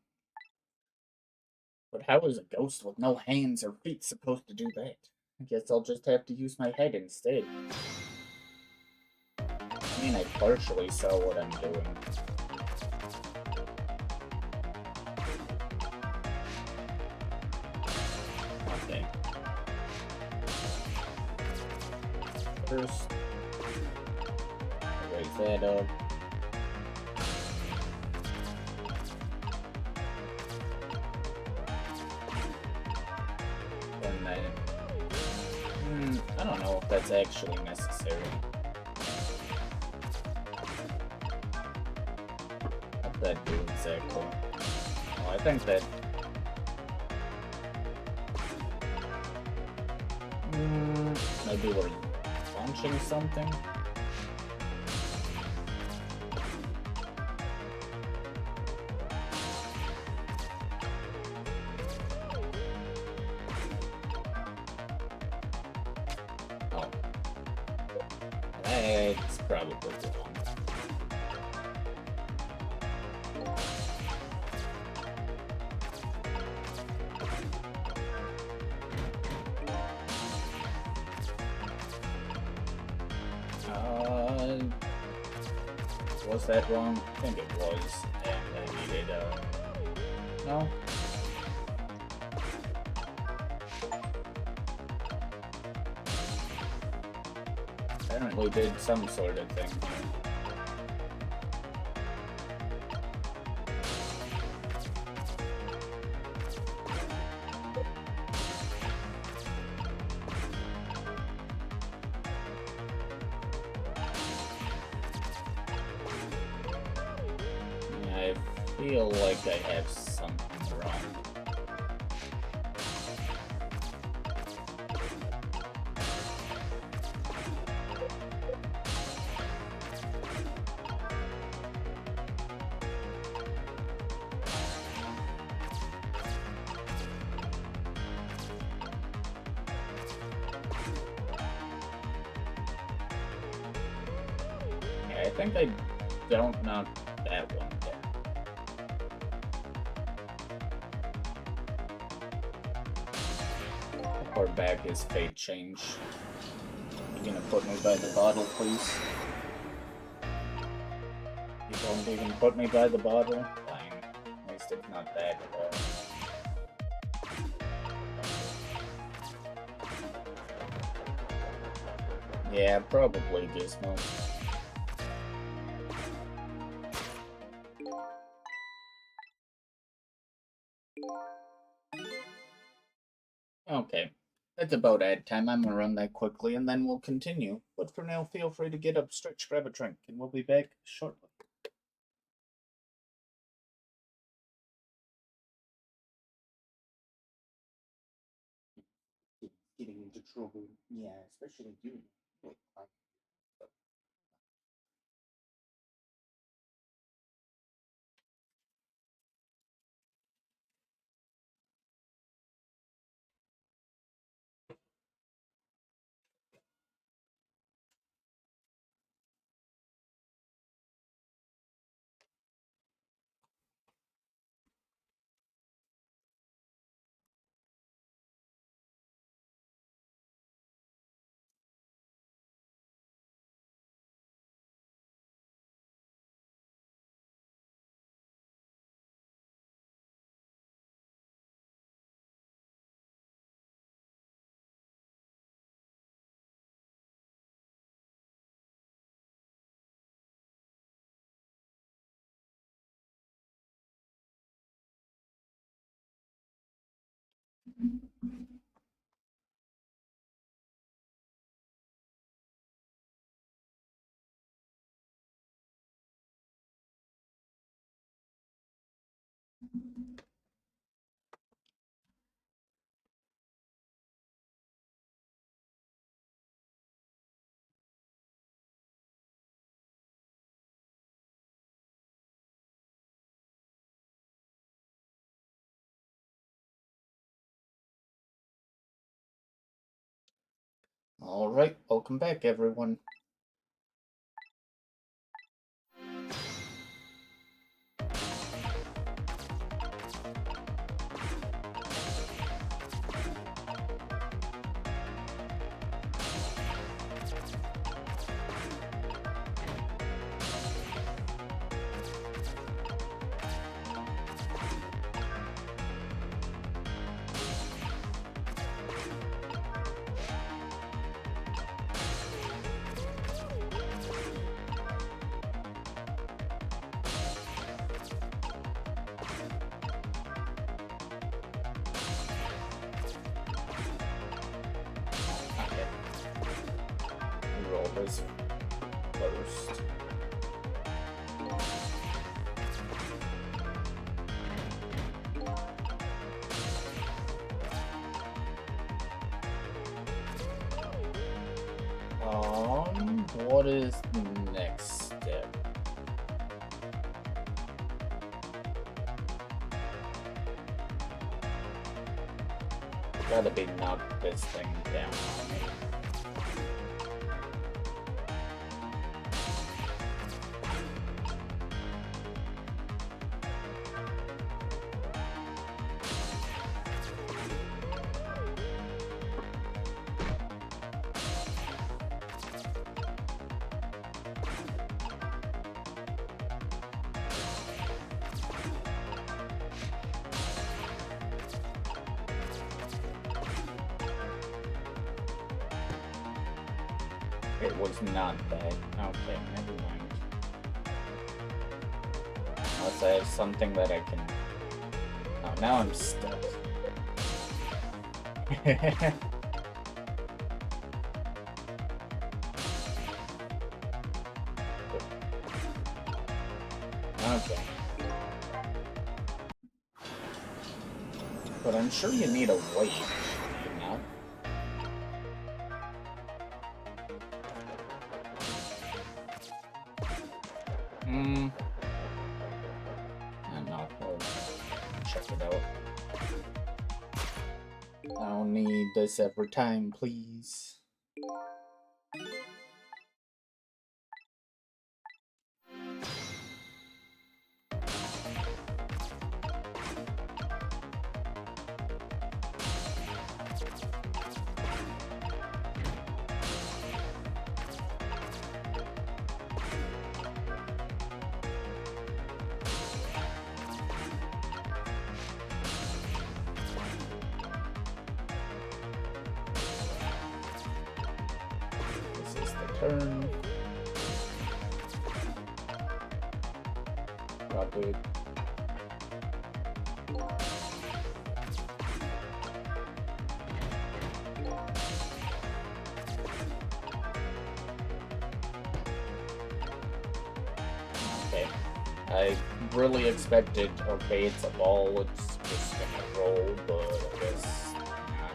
[SPEAKER 1] But how is a ghost with no hands or feet supposed to do that? I guess I'll just have to use my head instead. I mean, I partially saw what I'm doing. Okay. First, raise that up. And then, I don't know if that's actually necessary. What's that do exactly? Oh, I think that. Maybe we're launching something? Oh. That's probably wrong. Was that wrong? I think it was, and I needed No? Apparently did some sort of thing here. I feel like I have something wrong. Yeah, I think I don't knock that one down. Or back his fate change. You gonna put me by the bottle, please? You don't even put me by the bottle? Fine. At least it's not bad at all. Yeah, probably Gizmo. Okay. That's about ad time. I'm gonna run that quickly and then we'll continue. But for now, feel free to get up, stretch, grab a drink, and we'll be back shortly. Getting into trouble. Yeah, especially you. Alright, welcome back, everyone. Roll this first. What is the next step? Gotta be knock this thing down. It was not that. Okay, never mind. Unless I have something that I can... Oh, now I'm stuck. Okay. But I'm sure you need a weight, you know? I'm not going to check it out. I don't need this every time, please. This is the turn. Probably. Okay. I really expected, okay, it's a ball, it's just gonna roll, but I guess not.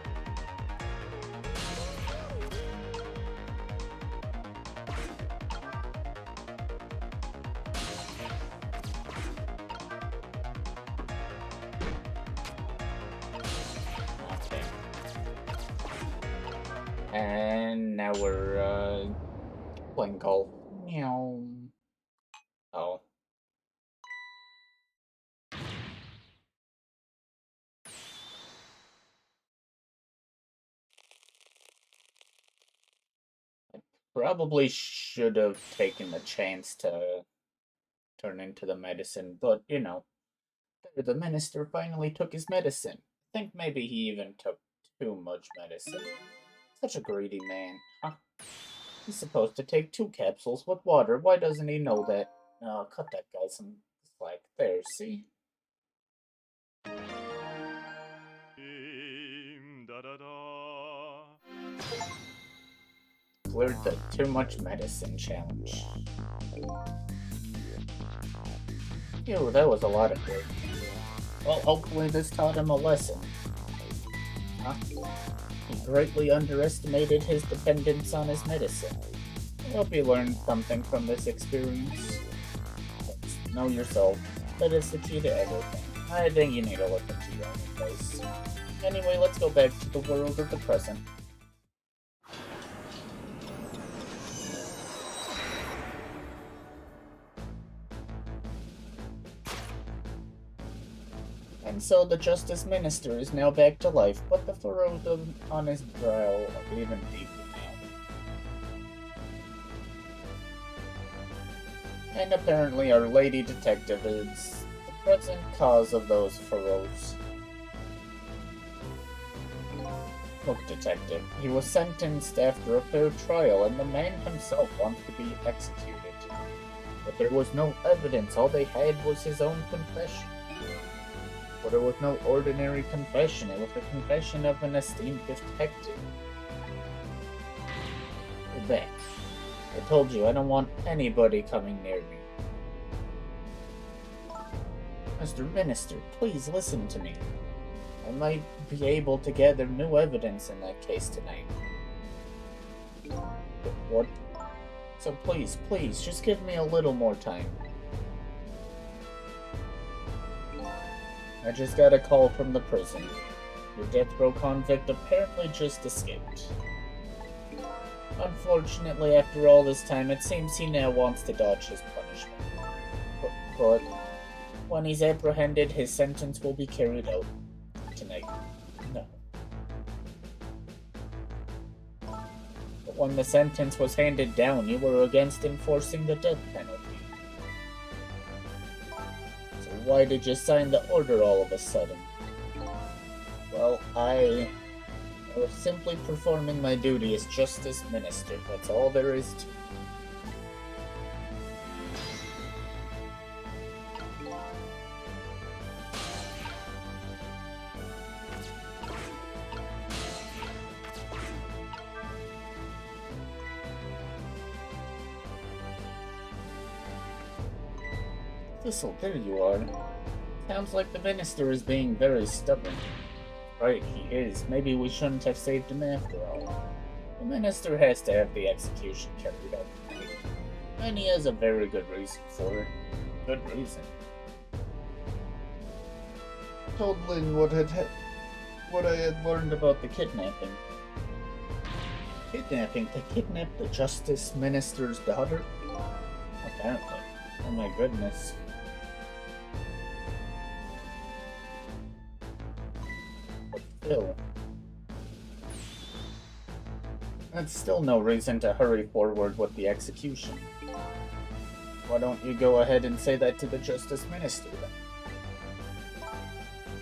[SPEAKER 1] Okay. And now we're, playing golf. Meow. Oh. Probably should have taken the chance to turn into the medicine, but you know, the minister finally took his medicine. I think maybe he even took too much medicine. Such a greedy man, huh? He's supposed to take 2 capsules with water. Why doesn't he know that? Cut that guy some slack. There, see? Cleared the too much medicine challenge. Ew, that was a lot of work. Well, hopefully this taught him a lesson. Huh? He greatly underestimated his dependence on his medicine. I hope he learned something from this experience. Know yourself. That is the key to everything. I think you need to look into your own place. Anyway, let's go back to the world of the present. And so the Justice Minister is now back to life, but the furrows on his brow are even deeper now. And apparently our lady detective is the present cause of those furrows. Look, detective, he was sentenced after a fair trial, and the man himself wants to be executed. But there was no evidence, all they had was his own confession. But it was no ordinary confession, it was the confession of an esteemed detective. You're back. I told you, I don't want anybody coming near me. Mr. Minister, please listen to me. I might be able to gather new evidence in that case tonight. What? So please, just give me a little more time. I just got a call from the prison. Your death row convict apparently just escaped. Unfortunately, after all this time, it seems he now wants to dodge his punishment. But when he's apprehended, his sentence will be carried out tonight. No. But when the sentence was handed down, you were against enforcing the death penalty. So why did you sign the order all of a sudden? Well, Or simply performing my duty as Justice Minister. That's all there is to it. Thistle, there you are. Sounds like the Minister is being very stubborn. Right, he is. Maybe we shouldn't have saved him after all. The Minister has to have the execution carried out. And he has a very good reason for it. Good reason.
[SPEAKER 2] Told Lynn what I had learned about the
[SPEAKER 1] Kidnapping. Kidnapping? To kidnap the Justice Minister's daughter? Apparently. Oh my goodness. But still. That's still no reason to hurry forward with the execution. Why don't you go ahead and say that to the Justice Minister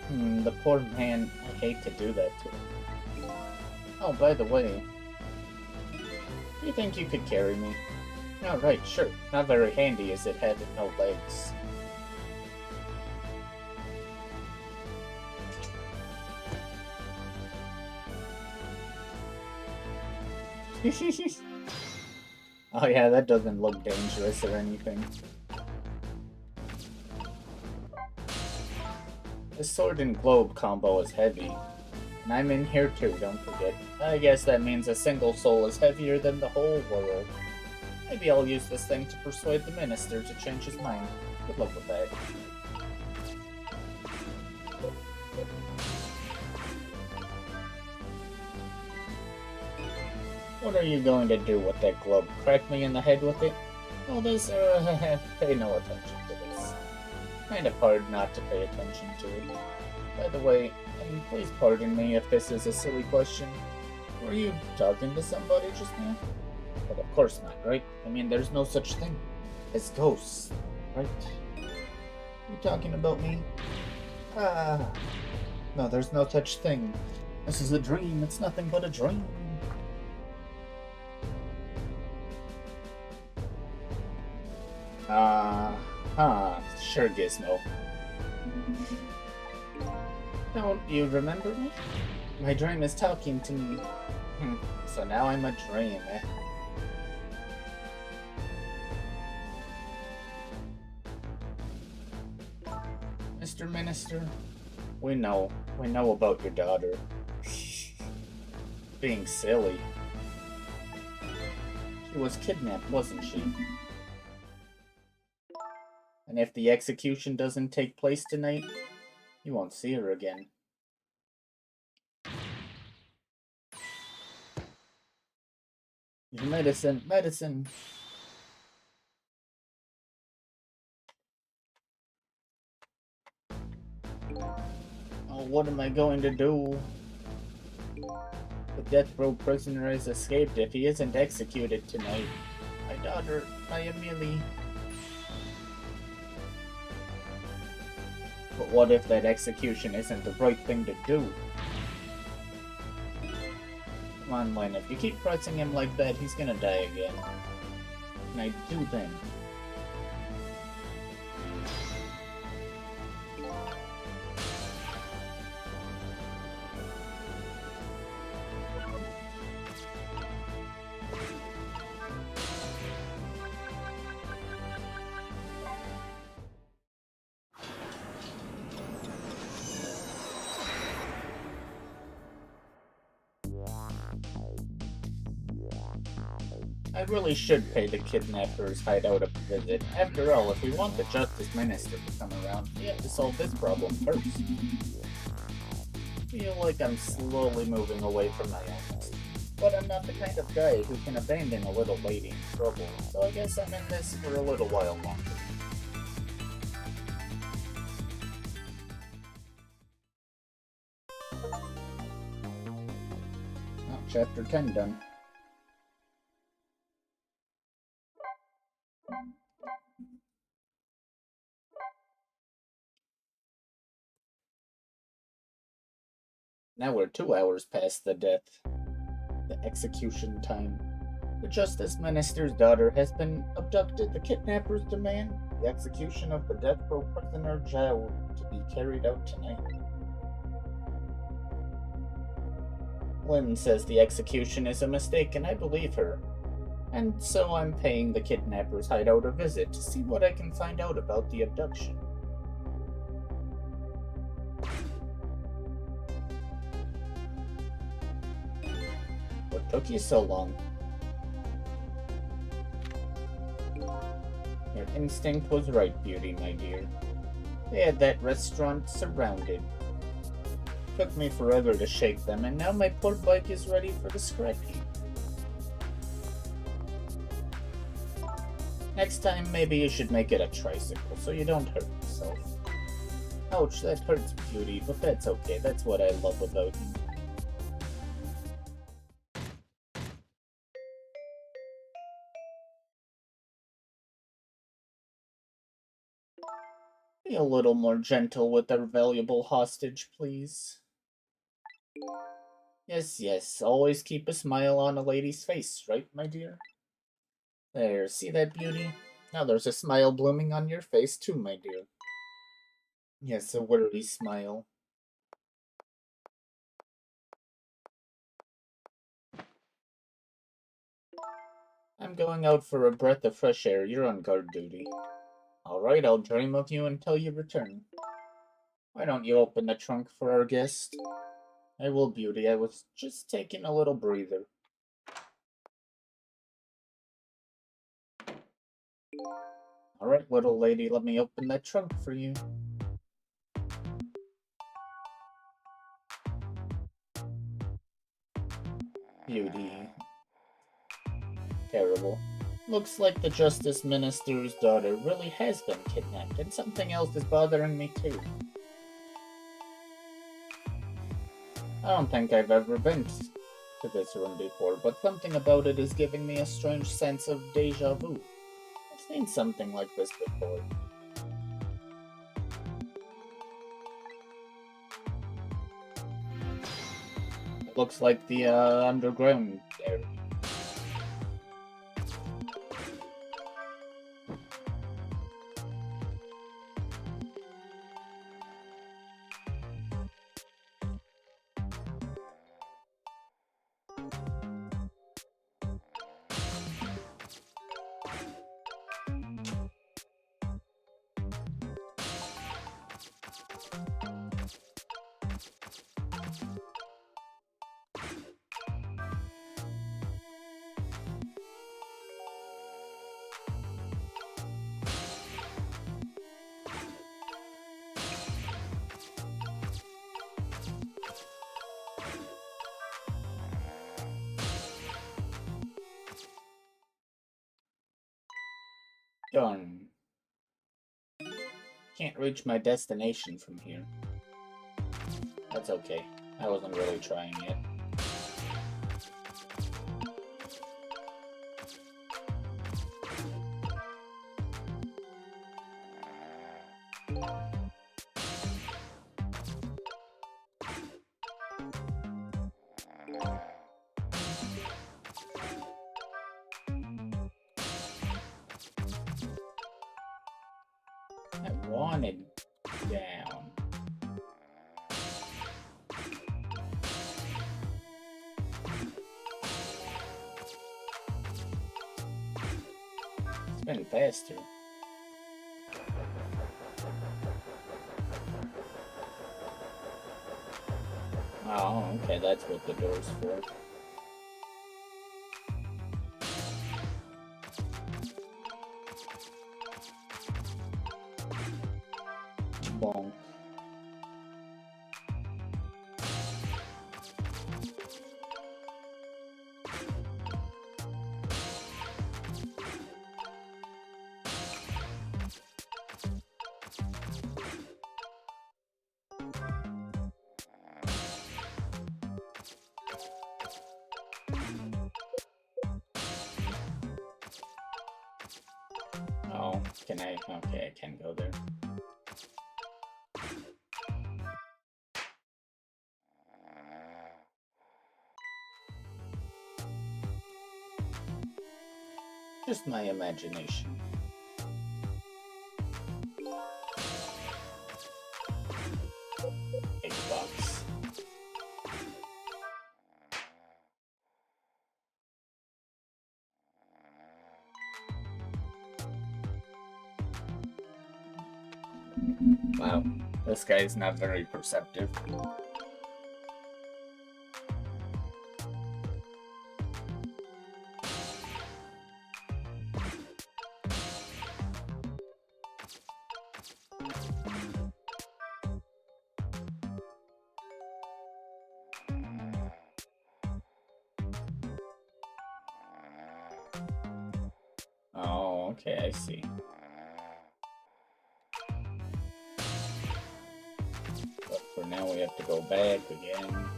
[SPEAKER 1] then? The poor man, I hate to do that to him. Oh, by the way, do you think you could carry me? Oh, right, sure. Not very handy as it had no legs. Oh yeah, that doesn't look dangerous or anything. The sword and globe combo is heavy. And I'm in here too, don't forget. I guess that means a single soul is heavier than the whole world. Maybe I'll use this thing to persuade the Minister to change his mind. Good luck with that. What are you going to do with that globe? Crack me in the head with it? Oh, this, pay no attention to this. Kind of hard not to pay attention to it. By the way, and please pardon me if this is a silly question. Were you talking to somebody just now? But of course not, right? I mean, there's no such thing as ghosts, right? You talking about me? No, there's no such thing. This is a dream. It's nothing but a dream. Sure, Gizmo. Don't you remember me? My dream is talking to me. So now I'm a dream, eh? Mr. Minister, we know about your daughter. Being silly. She was kidnapped, wasn't she? And if the execution doesn't take place tonight, you won't see her again. Your medicine. Oh, what am I going to do? The death row prisoner has escaped if he isn't executed tonight. My daughter, my Amelie. But what if that execution isn't the right thing to do? Come on, Lynn, if you keep pressing him like that, he's gonna die again. And I do then. I really should pay the kidnapper's hideout a visit. After all, if we want the Justice Minister to come around, we have to solve this problem first. I feel like I'm slowly moving away from my illness. But I'm not the kind of guy who can abandon a little lady in trouble, so I guess I'm in this for a little while longer. Oh, chapter 10 done. Now we're 2 hours past the death. The execution time. The Justice Minister's daughter has been abducted. The kidnappers demand the execution of the death row prisoner Zhao to be carried out tonight. Lynn says the execution is a mistake, and I believe her. And so I'm paying the kidnappers' hideout a visit to see what I can find out about the abduction. What took you so long? Your instinct was right, Beauty, my dear. They had that restaurant surrounded. Took me forever to shake them, and now my poor bike is ready for the scrap heap. Next time, maybe you should make it a tricycle, so you don't hurt yourself. Ouch, that hurts, Beauty, but that's okay. That's what I love about you. Be a little more gentle with our valuable hostage, please. Yes, yes, always keep a smile on a lady's face, right, my dear? There, see that, Beauty? Now there's a smile blooming on your face, too, my dear. Yes, a worthy smile. I'm going out for a breath of fresh air. You're on guard duty. Alright, I'll dream of you until you return. Why don't you open the trunk for our guest? I will, Beauty. I was just taking a little breather. Alright, little lady, let me open that trunk for you. Beauty. Terrible. Looks like the Justice Minister's daughter really has been kidnapped, and something else is bothering me too. I don't think I've ever been to this room before, but something about it is giving me a strange sense of deja vu. I've seen something like this before. It looks like the underground area. Darn. Can't reach my destination from here. That's okay. I wasn't really trying yet. I wanted down. It's been faster. Oh, okay, that's what the door's for. Bonk. Oh, can I? Okay, I can go there. Just my imagination. Big box. Wow, this guy's not very perceptive. Oh, okay, I see. But for now, we have to go back again.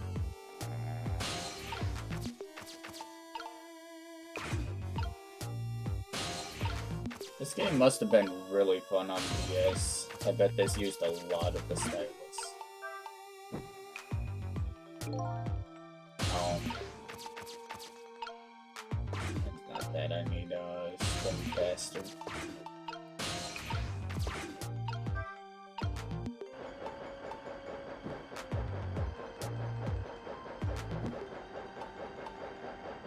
[SPEAKER 1] This game must have been really fun on DS. I bet this used a lot of the stylus. Oh. It's not that I need swim faster.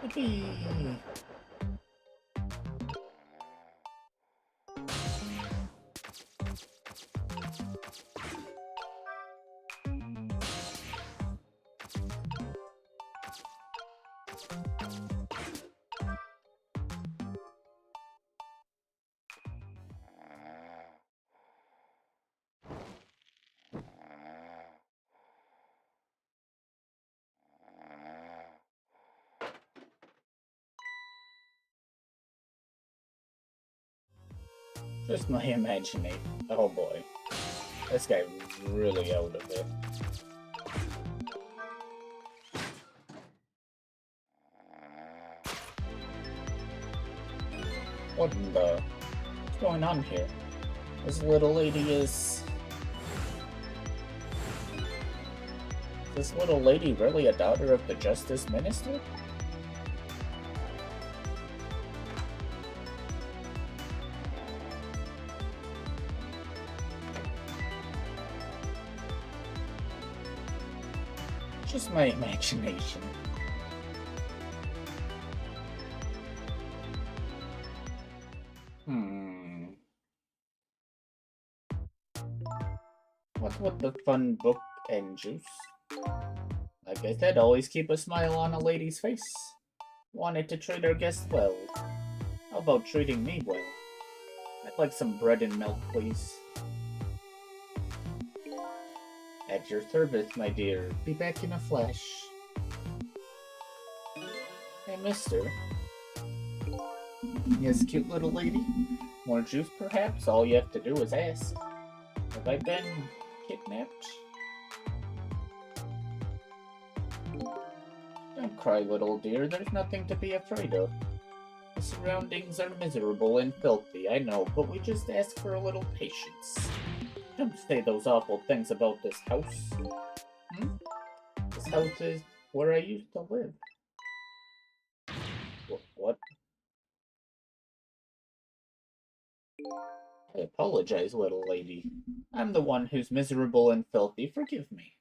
[SPEAKER 1] Yippee! Just my imagination. Oh boy. This guy really out of it. What in the... What's going on here? This little lady is... Is this little lady really a daughter of the Justice Minister? Just my imagination. What's with the fun book and juice? Like I said, always keep a smile on a lady's face. Wanted to treat our guests well. How about treating me well? I'd like some bread and milk, please. At your service, my dear. Be back in a flash. Hey, mister. Yes, cute little lady. More juice, perhaps? All you have to do is ask. Have I been kidnapped? Don't cry, little dear. There's nothing to be afraid of. The surroundings are miserable and filthy, I know, but we just ask for a little patience. Don't say those awful things about this house. This house is where I used to live. What? I apologize, little lady. I'm the one who's miserable and filthy. Forgive me.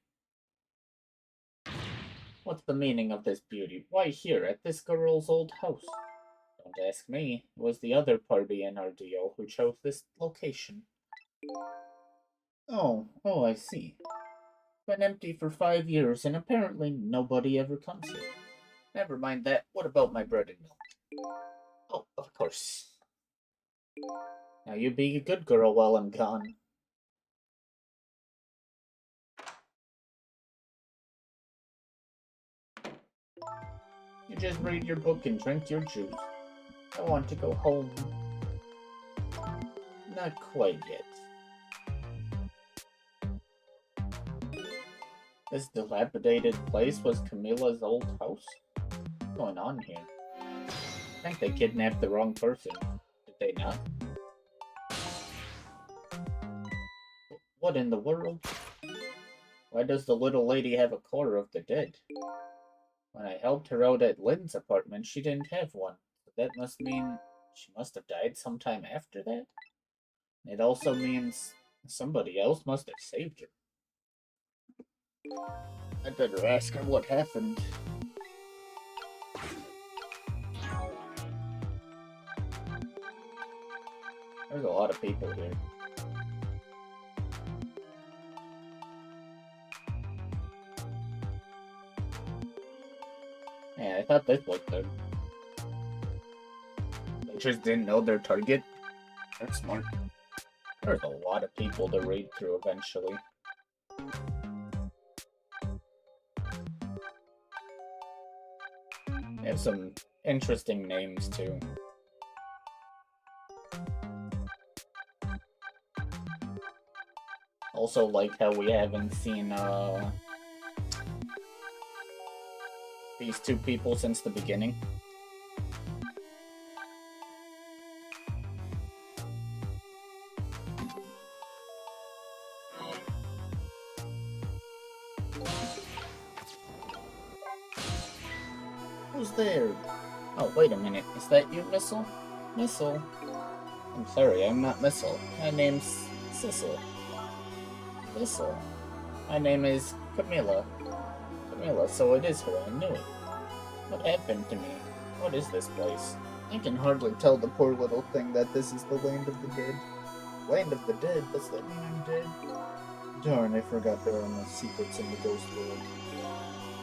[SPEAKER 1] What's the meaning of this beauty? Why here, at this girl's old house? Don't ask me. It was the other party in our deal who chose this location. Oh, I see. Been empty for 5 years, and apparently nobody ever comes here. Never mind that. What about my bread and milk? Oh, of course. Now you be a good girl while I'm gone. You just read your book and drink your juice. I want to go home. Not quite yet. This dilapidated place was Camilla's old house? What's going on here? I think they kidnapped the wrong person. Did they not? What in the world? Why does the little lady have a core of the dead? When I helped her out at Lynn's apartment, she didn't have one. So that must mean She must have died sometime after that? It also means somebody else must have saved her. I'd better ask her what happened. There's a lot of people here. Yeah, I thought this was them. They just didn't know their target. That's smart. There's a lot of people to read through eventually. They have some interesting names too. Also like how we haven't seen these two people since the beginning. Who's there? Oh, wait a minute. Is that you, Missile? Missile? I'm sorry, I'm not Missile. My name's Sissel. Missile. My name is Camilla. Camilla, so it is her. I knew it. What happened to me? What is this place?
[SPEAKER 2] I can hardly tell the poor little thing that this is the land of the dead. Land of the dead? Does that mean I'm dead? Darn, I forgot there are no secrets in the ghost world.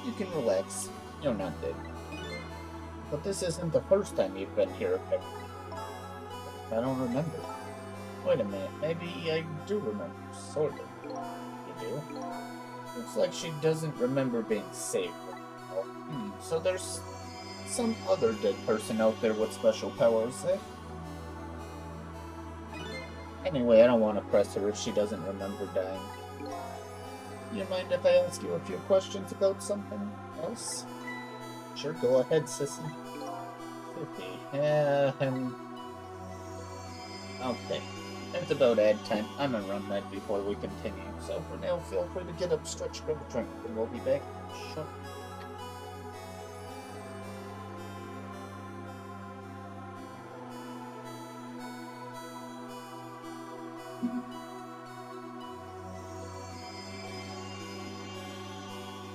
[SPEAKER 1] You can relax. You're not dead. But this isn't the first time you've been here, Pepper. I don't remember. Wait a minute, maybe I do remember, sort of. You do? Looks like she doesn't remember being saved. So there's some other dead person out there with special powers, eh? Anyway, I don't want to press her if she doesn't remember dying. You mind if I ask you a few questions about something else?
[SPEAKER 2] Sure, go ahead, sissy.
[SPEAKER 1] 50. Yeah, okay. It's about ad time. I'm gonna run that before we continue. So for now, feel free to get up, stretch, grab a drink, and we'll be back shortly.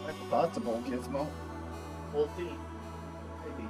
[SPEAKER 2] That's possible, Gizmo.
[SPEAKER 1] We'll see.
[SPEAKER 2] Maybe.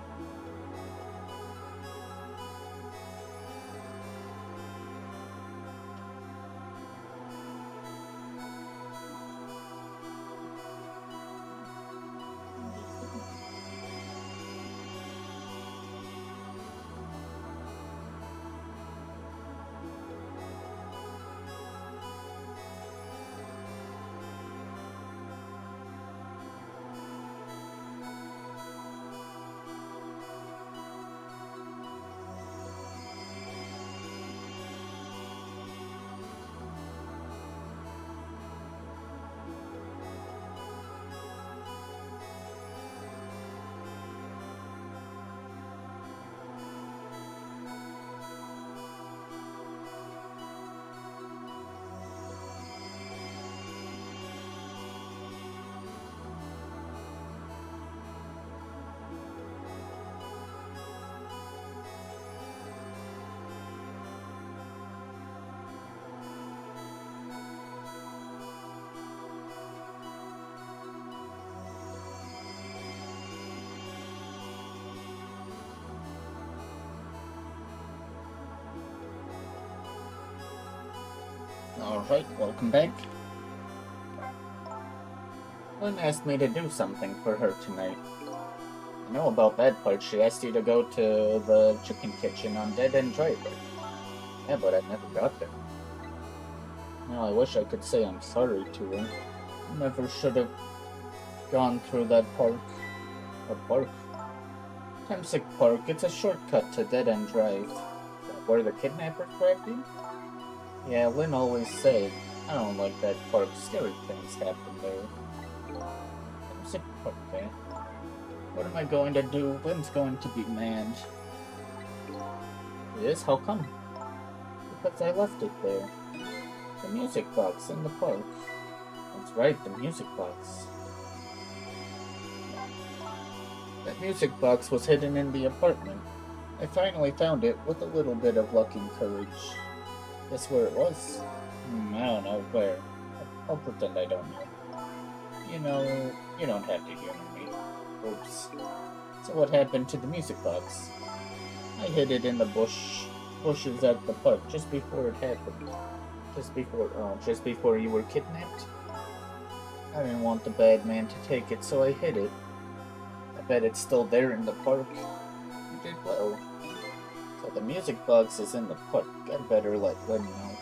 [SPEAKER 1] Alright, welcome back. Lynn asked me to do something for her tonight. I know about that part. She asked you to go to the chicken kitchen on Dead End Drive. Yeah, but I never got there. Now, I wish I could say I'm sorry to her. I never should have gone through that park. What park? Temsick Park. It's a shortcut to Dead End Drive. Is that where the kidnappers grabbed you? Yeah, Lynn always said, I don't like that park. Scary things happen there. Temsick Park, eh? What am I going to do? Lynn's going to be mad. Yes, how come? Because I left it there. The music box in the park. That's right, the music box. That music box was hidden in the apartment. I finally found it with a little bit of luck and courage. Guess where it was? I don't know where. I'll pretend I don't know. You don't have to humor me. Oops. So what happened to the music box? I hid it in the bushes at the park just before it happened. Just before you were kidnapped? I didn't want the bad man to take it, so I hid it. I bet it's still there in the park. You did well. So the music box is in the park. I'd better let Lynn know.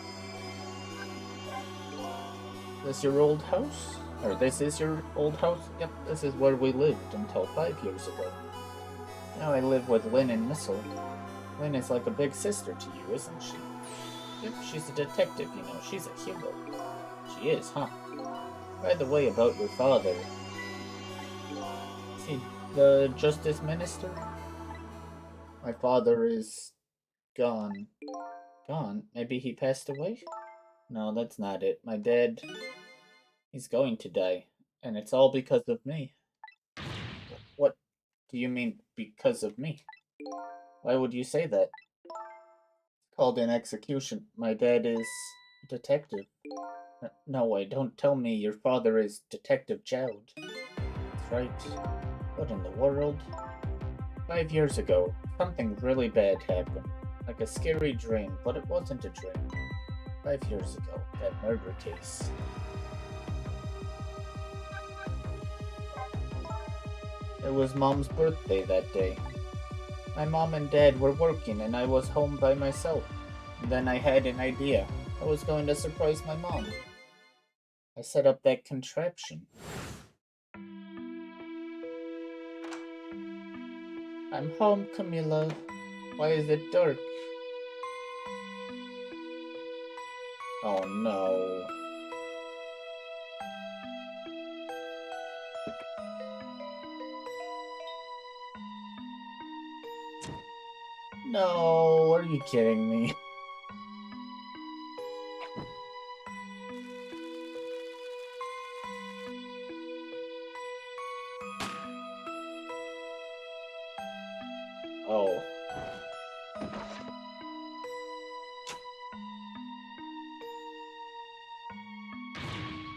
[SPEAKER 1] This your old house? Or this is your old house? Yep, this is where we lived until 5 years ago. Now I live with Lynn and Missile. Lynn is like a big sister to you, isn't she? Yep, she's a detective, you know. She's a hero. She is, huh? By the way, about your father. Is he the Justice Minister? My father is gone. Gone? Maybe he passed away? No, that's not it. My dad... He's going to die. And it's all because of me. What do you mean, because of me? Why would you say that? Called in execution. My dad is... detective. No way, don't tell me your father is Detective Jowd. That's right. What in the world? 5 years ago, something really bad happened. Like a scary dream, but it wasn't a dream. 5 years ago, that murder case. It was Mom's birthday that day. My mom and dad were working and I was home by myself. And then I had an idea. I was going to surprise my mom. I set up that contraption. I'm home, Camilla. Why is it dark? Oh no. No, are you kidding me? Oh.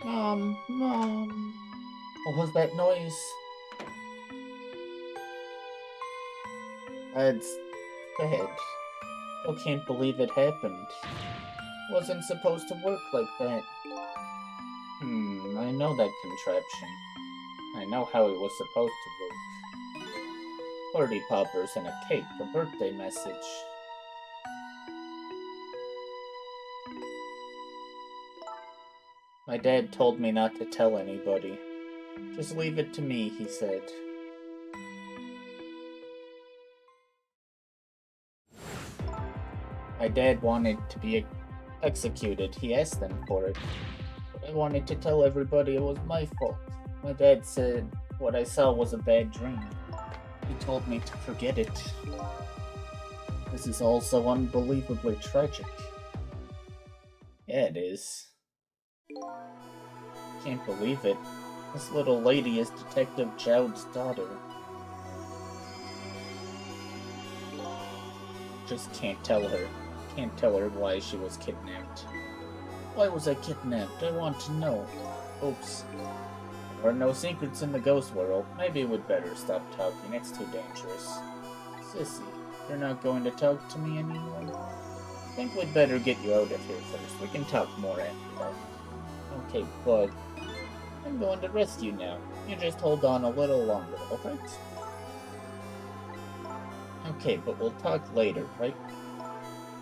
[SPEAKER 1] Mom. What was that noise? That's bad. I can't believe it happened. Wasn't supposed to work like that. I know that contraption. I know how it was supposed to work. Party poppers and a cake, a birthday message. My dad told me not to tell anybody. Just leave it to me, he said. My dad wanted to be executed. He asked them for it. But I wanted to tell everybody it was my fault. My dad said what I saw was a bad dream. He told me to forget it. This is all so unbelievably tragic. Yeah, it is. Can't believe it. This little lady is Detective Jowd's daughter. Just can't tell her. Can't tell her why she was kidnapped. Why was I kidnapped? I want to know. Oops. There are no secrets in the ghost world. Maybe we'd better stop talking. It's too dangerous. Sissy, you're not going to talk to me anymore? I think we'd better get you out of here first. We can talk more after that. Okay, but I'm going to rescue now. You just hold on a little longer, alright? Okay, but we'll talk later, right?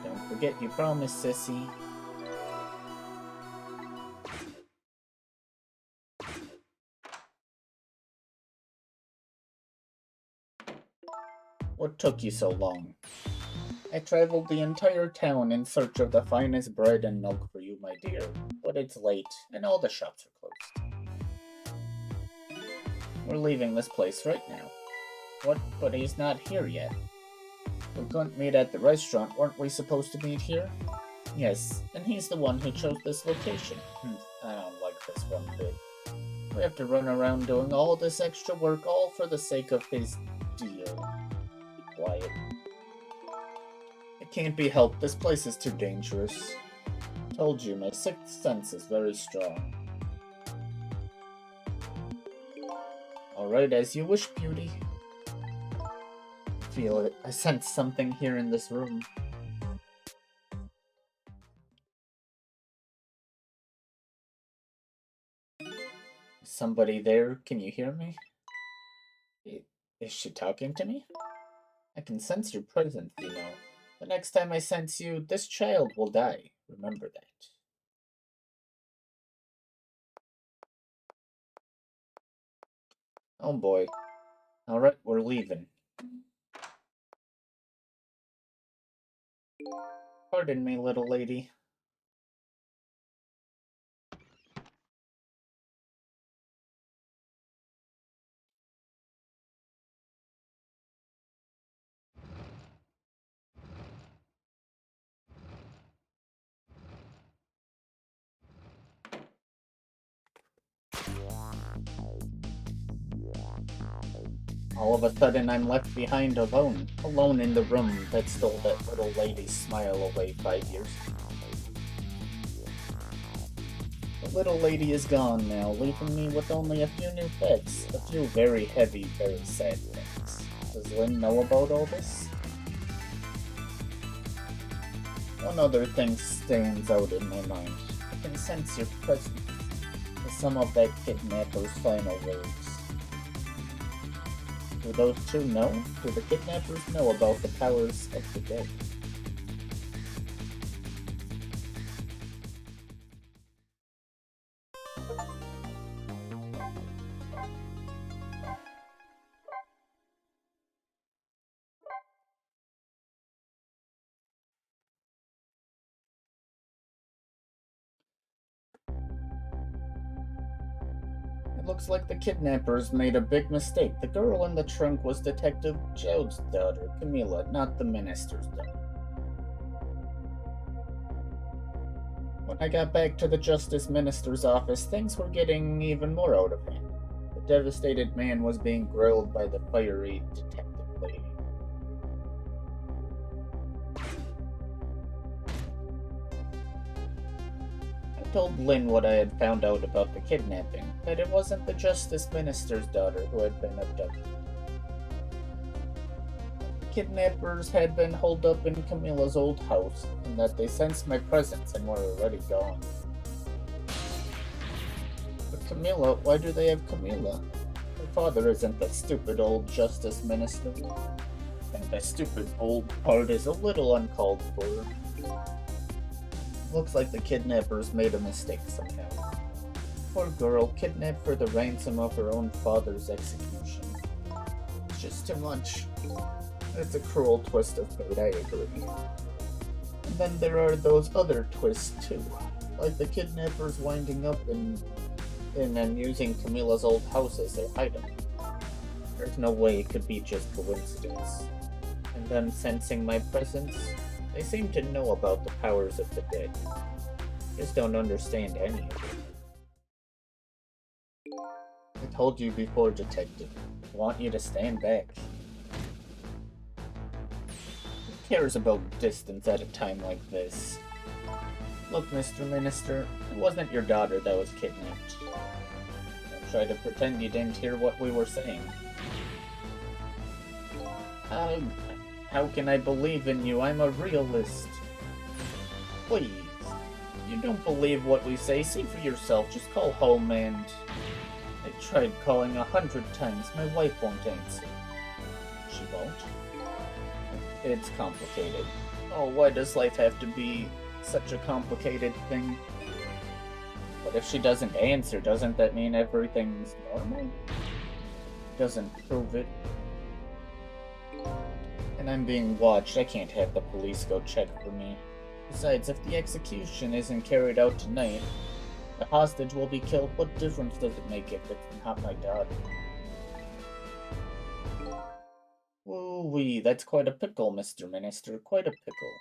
[SPEAKER 1] Don't forget you promised, Sissy. What took you so long? I traveled the entire town in search of the finest bread and milk for you, my dear. But it's late, and all the shops are closed. We're leaving this place right now. What? But he's not here yet. We couldn't meet at the restaurant, weren't we supposed to meet here? Yes, and he's the one who chose this location. I don't like this one bit. We have to run around doing all this extra work, all for the sake of his deal. Be quiet. It can't be helped. This place is too dangerous. Told you, my sixth sense is very strong. Alright, as you wish, beauty. Feel it. I sense something here in this room. Is somebody there? Can you hear me? Is she talking to me? I can sense your presence, you know. The next time I sense you, this child will die. Remember that. Oh boy. Alright, we're leaving. Pardon me, little lady. All of a sudden, I'm left behind alone. Alone in the room that stole that little lady's smile away 5 years ago. The little lady is gone now, leaving me with only a few new pets. A few very heavy, very sad things. Does Lynn know about all this? One other thing stands out in my mind. I can sense your presence. With some of that kidnapper's final words. Do those two know? Do the kidnappers know about the powers of the dead? It looks like the kidnappers made a big mistake. The girl in the trunk was Detective Jode's daughter, Camilla, not the minister's daughter. When I got back to the Justice Minister's office, things were getting even more out of hand. The devastated man was being grilled by the fiery detective lady. I told Lynn what I had found out about the kidnapping, that it wasn't the Justice Minister's daughter who had been abducted. Kidnappers had been holed up in Camilla's old house, and that they sensed my presence and were already gone. But Camilla, why do they have Camilla? Her father isn't the stupid old Justice Minister. And the stupid old part is a little uncalled for. Looks like the kidnappers made a mistake somehow. Poor girl, kidnapped for the ransom of her own father's execution. It's just too much. It's a cruel twist of fate, I agree. And then there are those other twists too, like the kidnappers winding up in and using Camilla's old house as their hideout. There's no way it could be just coincidence. And them sensing my presence, they seem to know about the powers of the dead. Just don't understand any of it. I told you before, Detective. I want you to stand back. Who cares about distance at a time like this? Look, Mr. Minister, it wasn't your daughter that was kidnapped. Don't try to pretend you didn't hear what we were saying. How can I believe in you? I'm a realist. Please. You don't believe what we say, see for yourself. Just call home and... I tried calling 100 times. My wife won't answer. She won't? It's complicated. Oh, why does life have to be such a complicated thing? But if she doesn't answer, doesn't that mean everything's normal? Doesn't prove it. And I'm being watched. I can't have the police go check for me. Besides, if the execution isn't carried out tonight, the hostage will be killed. What difference does it make if it's not my daughter? Woo-wee, that's quite a pickle, Mr. Minister. Quite a pickle.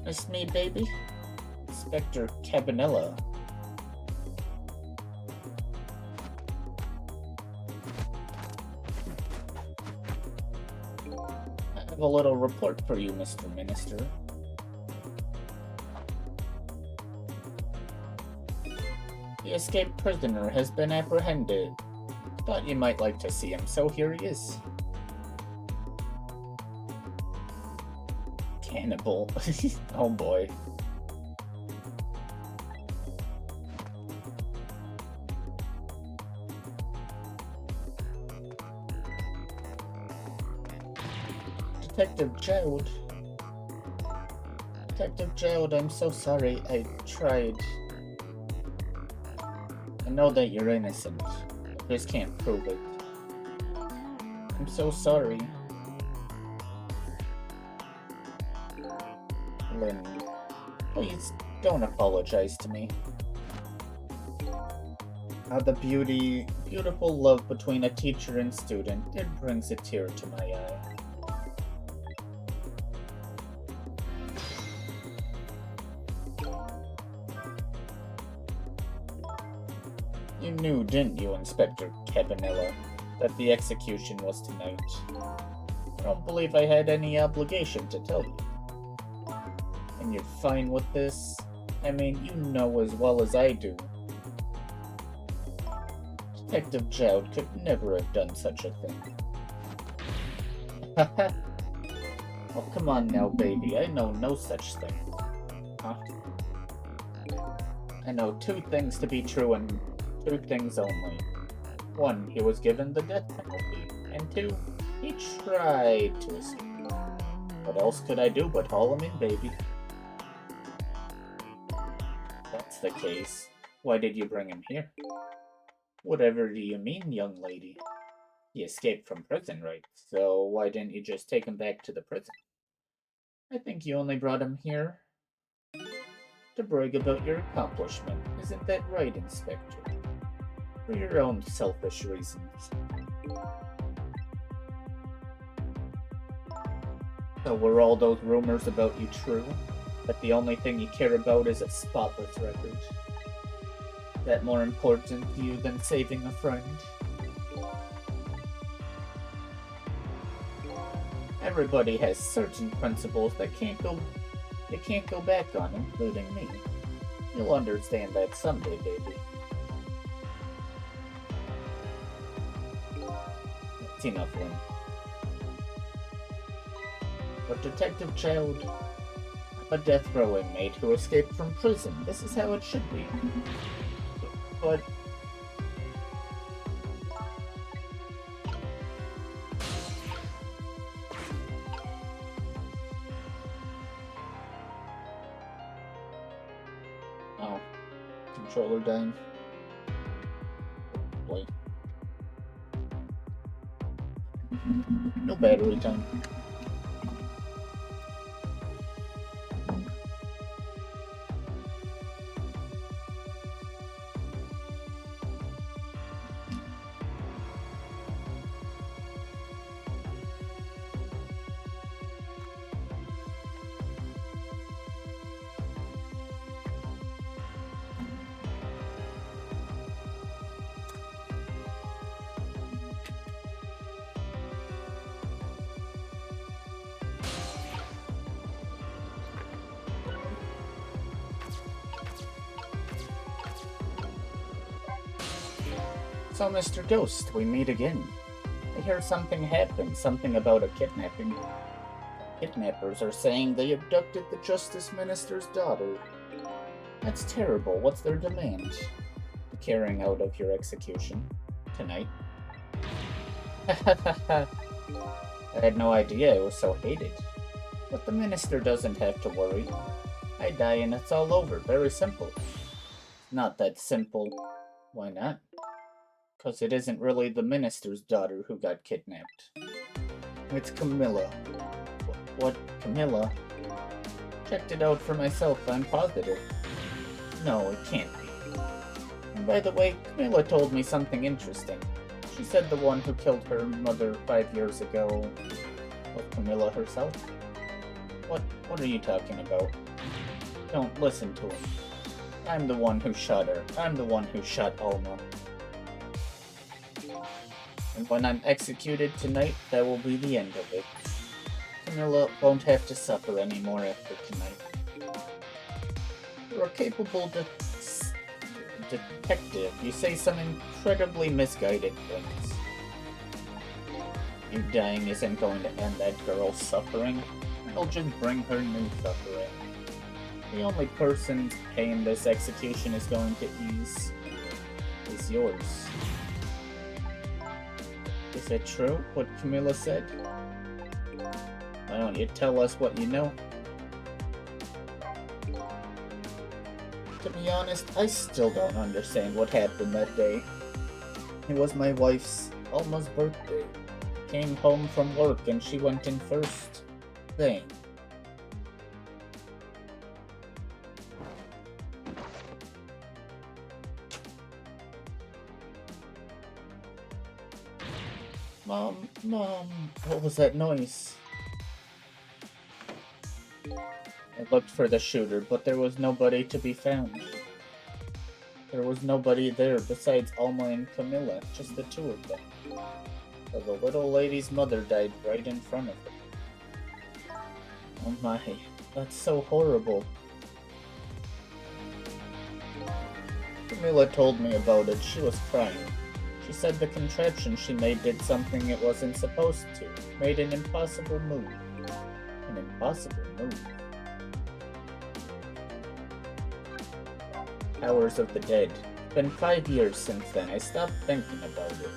[SPEAKER 1] Miss me, baby? Inspector Cabanella. have a little report for you, Mr. Minister. The escaped prisoner has been apprehended. Thought you might like to see him, so here he is. Cannibal. Oh boy. Detective Jowd. Detective Jowd, I'm so sorry. I tried. I know that you're innocent. I just can't prove it. I'm so sorry. Lynn, please don't apologize to me. The beautiful love between a teacher and student, it brings a tear to my eye. You knew, didn't you, Inspector Cabanilla, that the execution was tonight? I don't believe I had any obligation to tell you. And you're fine with this? I mean, you know as well as I do. Detective Jowd could never have done such a thing. Haha. Oh, come on now, baby. I know no such thing. Huh? I know two things to be true and two things only. One, he was given the death penalty. And two, he tried to escape. What else could I do but haul him in, baby? That's the case. Why did you bring him here? Whatever do you mean, young lady? He escaped from prison, right? So why didn't you just take him back to the prison? I think you only brought him here to brag about your accomplishment. Isn't that right, Inspector? For your own selfish reasons. So were all those rumors about you true? That the only thing you care about is a spotless record? Is that more important to you than saving a friend? Everybody has certain principles that they can't go back on, including me. You'll understand that someday, baby. That's enough, Lynn. But Detective Jowd, a death row inmate who escaped from prison. This is how it should be. But oh, controller dying. Wait. No battery time. So, Mr. Ghost, we meet again. I hear something happened, something about a kidnapping. Kidnappers are saying they abducted the Justice Minister's daughter. That's terrible. What's their demand? The carrying out of your execution. Tonight. I had no idea it was so hated. But the Minister doesn't have to worry. I die and it's all over. Very simple. Not that simple. Why not? Because it isn't really the Minister's daughter who got kidnapped. It's Camilla. What? Camilla? Checked it out for myself, I'm positive. No, it can't be. And by the way, Camilla told me something interesting. She said the one who killed her mother 5 years ago was Camilla herself. What are you talking about? Don't listen to him. I'm the one who shot her. I'm the one who shot Alma. And when I'm executed tonight, that will be the end of it. Camilla won't have to suffer anymore after tonight. You're a capable detective. You say some incredibly misguided things. You dying isn't going to end that girl's suffering. It'll just bring her new suffering. The only person's pain this execution is going to ease is yours. Is it true, what Camilla said? Why don't you tell us what you know? To be honest, I still don't understand what happened that day. It was my wife's almost birthday. Came home from work and she went in first. Bang. Mom, what was that noise? I looked for the shooter, but there was nobody to be found. There was nobody there besides Alma and Camilla, just the two of them. So the little lady's mother died right in front of her. Oh my, that's so horrible. Camilla told me about it. She was crying. She said the contraption she made did something it wasn't supposed to. Made an impossible move. An impossible move. Powers of the Dead. It's been 5 years since then. I stopped thinking about it.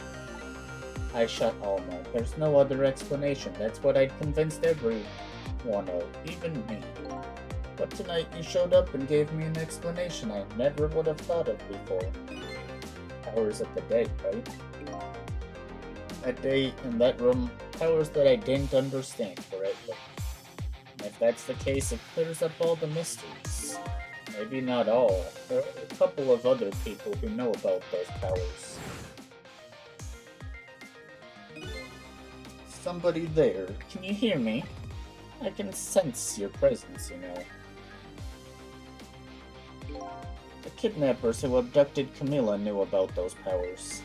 [SPEAKER 1] I shot Alma. There's no other explanation. That's what I'd convinced everyone of, even me. But tonight you showed up and gave me an explanation I never would have thought of before. Powers of the Dead, right? That day in that room, powers that I didn't understand correctly. And if that's the case, it clears up all the mysteries. Maybe not all. There are a couple of other people who know about those powers. Somebody there. Can you hear me? I can sense your presence, you know. The kidnappers who abducted Camilla knew about those powers.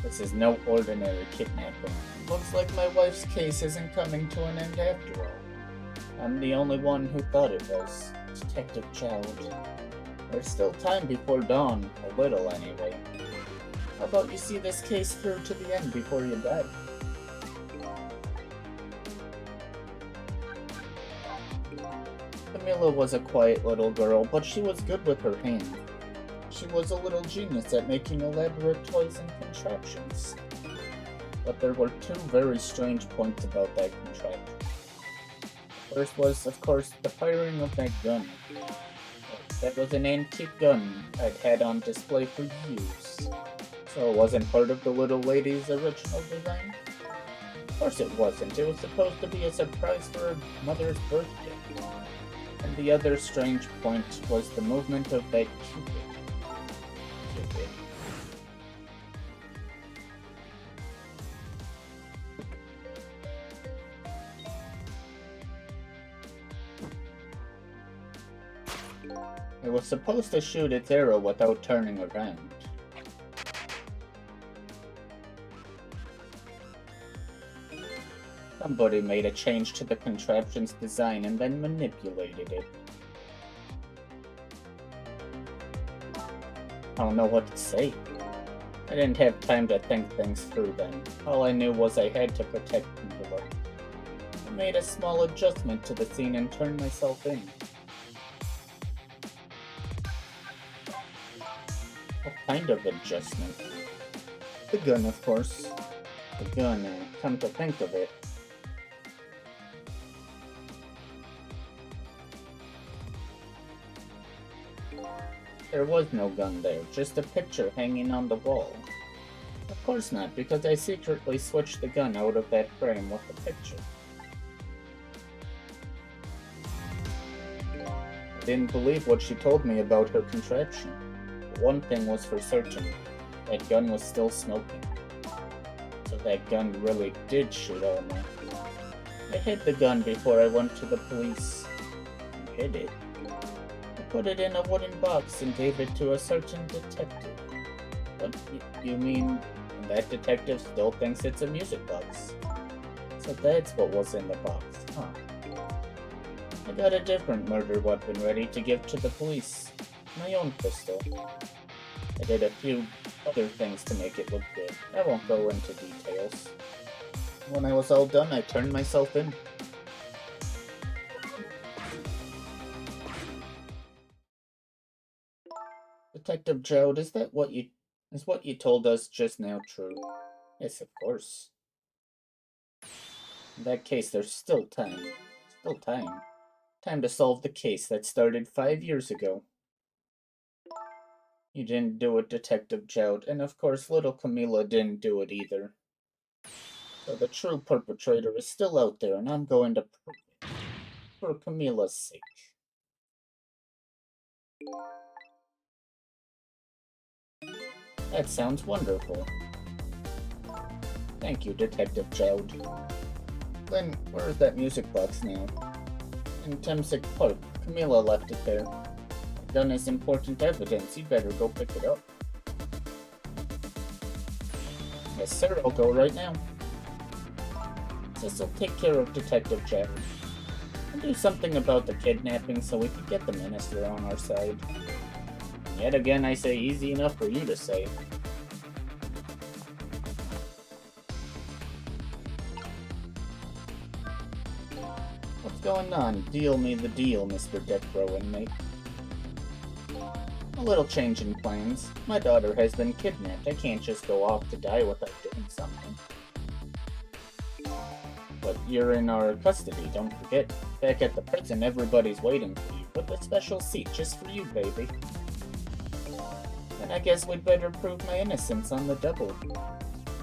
[SPEAKER 1] This is no ordinary kidnapping. Looks like my wife's case isn't coming to an end after all. I'm the only one who thought it was. Detective Child. There's still time before dawn, a little anyway. How about you see this case through to the end before you die? Camilla was a quiet little girl, but she was good with her hand. She was a little genius at making elaborate toys and contraptions. But there were two very strange points about that contraption. First was, of course, the firing of that gun. That was an antique gun I'd had on display for years. So it wasn't part of the little lady's original design? Of course it wasn't. It was supposed to be a surprise for her mother's birthday. And the other strange point was the movement of that Cupid. It was supposed to shoot its arrow without turning around. Somebody made a change to the contraption's design and then manipulated it. I don't know what to say. I didn't have time to think things through then. All I knew was I had to protect Camilla. I made a small adjustment to the scene and turned myself in. What kind of adjustment? The gun, of course. The gun, come to think of it. There was no gun there, just a picture hanging on the wall. Of course not, because I secretly switched the gun out of that frame with the picture. I didn't believe what she told me about her contraption. But one thing was for certain, that gun was still smoking. So that gun really did shoot Alma. I hid the gun before I went to the police. I hid it. Put it in a wooden box and gave it to a certain detective. What, you mean that detective still thinks it's a music box? So that's what was in the box, huh? I got a different murder weapon ready to give to the police. My own pistol. I did a few other things to make it look good. I won't go into details. When I was all done, I turned myself in. Detective Jode, is what you told us just now true? Yes, of course. In that case, there's still time. Still time. Time to solve the case that started 5 years ago. You didn't do it, Detective Jode, and of course little Camila didn't do it either. So the true perpetrator is still out there, and I'm going to prove it. For Camila's sake. That sounds wonderful. Thank you, Detective Jode. Then, where is that music box now? In Temsic Park. Camila left it there. Done as important evidence, you'd better go pick it up. Yes, sir, I'll go right now. Cecil, take care of Detective Jode. And do something about the kidnapping so we can get the minister on our side. And yet again, I say easy enough for you to say. What's going on? Deal me the deal, Mr. Death Row inmate. A little change in plans. My daughter has been kidnapped. I can't just go off to die without doing something. But you're in our custody, don't forget. Back at the prison, everybody's waiting for you, with a special seat just for you, baby. And I guess we'd better prove my innocence on the double.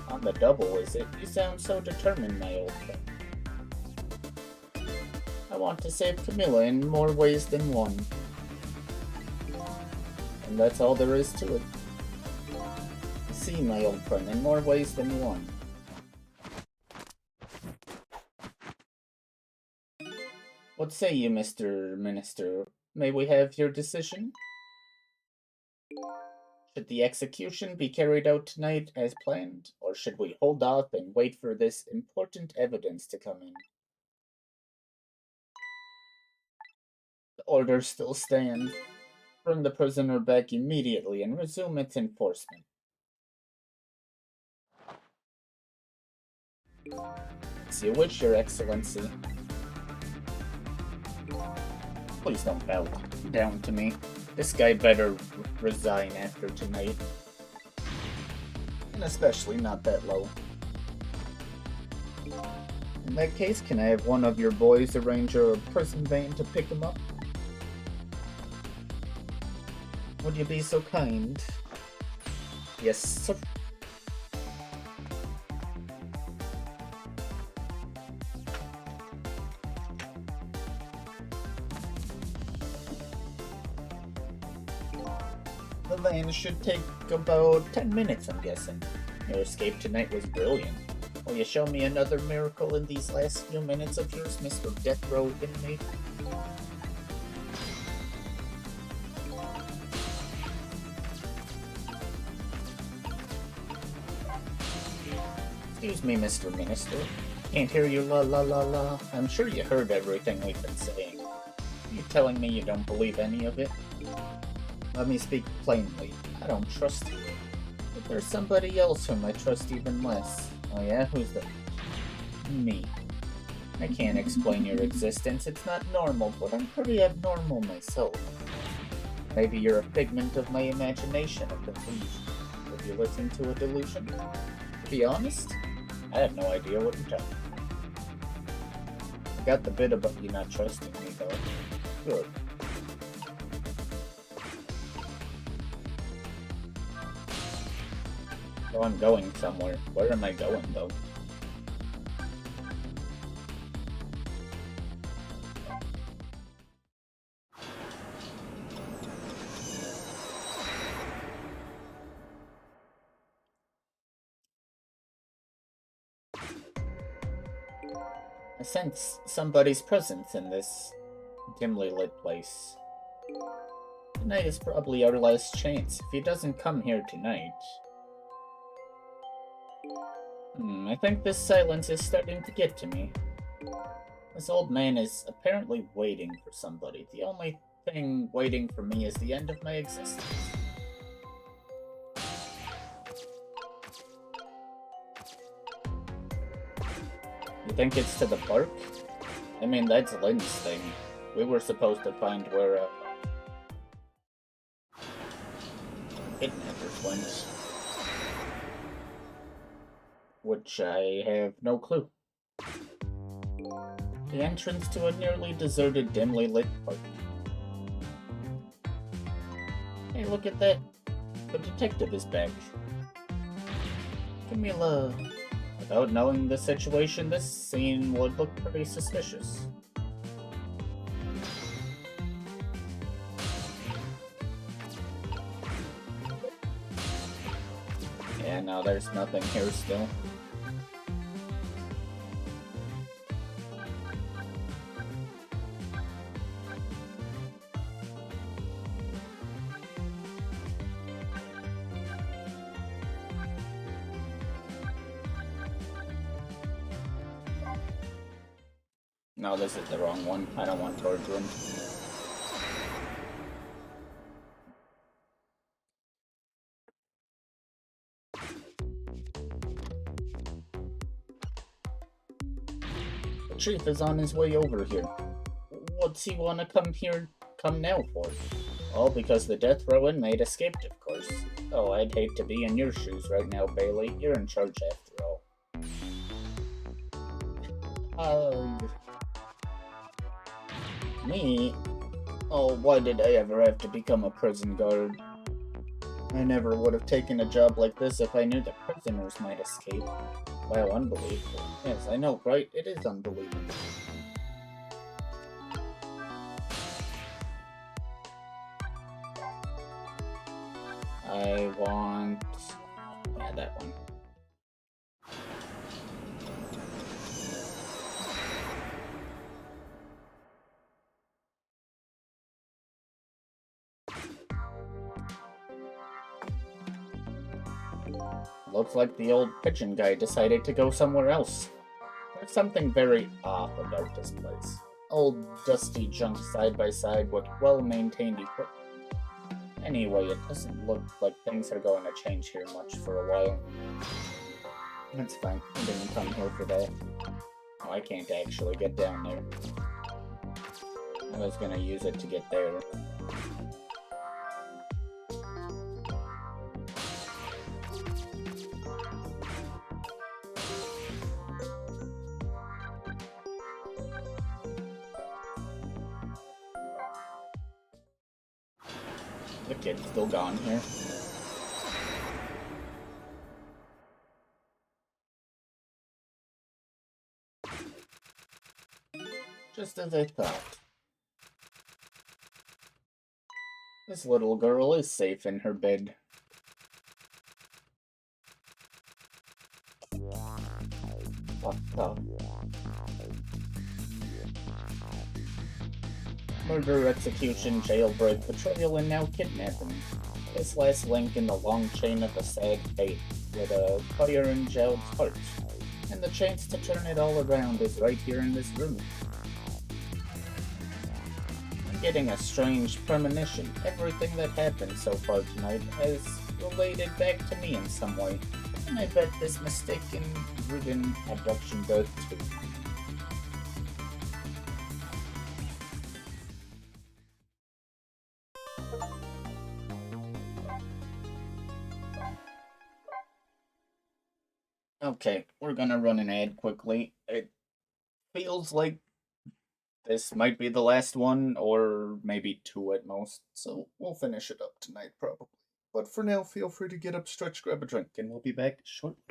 [SPEAKER 1] On the double, is it? You sound so determined, my old friend. I want to save Camila in more ways than one. And that's all there is to it. See, my old friend, in more ways than one. What say you, Mr. Minister? May we have your decision? Should the execution be carried out tonight as planned, or should we hold off and wait for this important evidence to come in? The orders still stand. Bring the prisoner back immediately and resume its enforcement. As you wish, Your Excellency. Please don't bow down to me. This guy better resign after tonight. And especially not that low. In that case, can I have one of your boys arrange a prison van to pick him up? Would you be so kind? Yes, sir. The van should take about 10 minutes, I'm guessing. Your escape tonight was brilliant. Will you show me another miracle in these last few minutes of yours, Mr. Death Row inmate? Excuse me, Mr. Minister. Can't hear you la la la la. I'm sure you heard everything we've been saying. Are you telling me you don't believe any of it? Let me speak plainly. I don't trust you. But there's somebody else whom I trust even less. Oh yeah? Who's that? Me. I can't explain your existence. It's not normal, but I'm pretty abnormal myself. Maybe you're a figment of my imagination, a delusion. Have you listened to a delusion? To be honest, I have no idea what you're talking about. I got the bit about you not trusting me, though. Good. So I'm going somewhere. Where am I going, though? I sense somebody's presence in this dimly lit place. Tonight is probably our last chance. If he doesn't come here tonight... I think this silence is starting to get to me. This old man is apparently waiting for somebody. The only thing waiting for me is the end of my existence. You think it's to the park? I mean, that's Lynn's thing. We were supposed to find where, kidnappers went. Which I have no clue. The entrance to a nearly deserted, dimly lit park. Hey, look at that. The detective is back. Camila. Without knowing the situation, this scene would look pretty suspicious. Yeah, no, there's nothing here still. No, this is the wrong one. I don't want Toad's room. The chief is on his way over here. What's he wanna come now for? All because the death row inmate escaped, of course. Oh, I'd hate to be in your shoes right now, Bailey. You're in charge after all. Me? Oh, why did I ever have to become a prison guard? I never would have taken a job like this if I knew the prisoners might escape. Wow, unbelievable. Yes, I know, right? It is unbelievable. I want... yeah, that one. Looks like the old pigeon guy decided to go somewhere else. There's something very off about this place. Old dusty junk side by side with well-maintained equipment. Anyway, it doesn't look like things are going to change here much for a while. That's fine. I didn't come here for that. Oh, I can't actually get down there. I was gonna use it to get there. The kid's still gone here. Just as I thought. This little girl is safe in her bed. What the? Murder, execution, jailbreak, betrayal, and now kidnapping. This last link in the long chain of a sad fate, with a fire in Jared's heart. And the chance to turn it all around is right here in this room. I'm getting a strange premonition. Everything that happened so far tonight has related back to me in some way. And I bet this mistaken, ridden abduction does too. Okay, we're gonna run an ad quickly. It feels like this might be the last one, or maybe two at most, so we'll finish it up tonight probably. But for now, feel free to get up, stretch, grab a drink, and we'll be back shortly.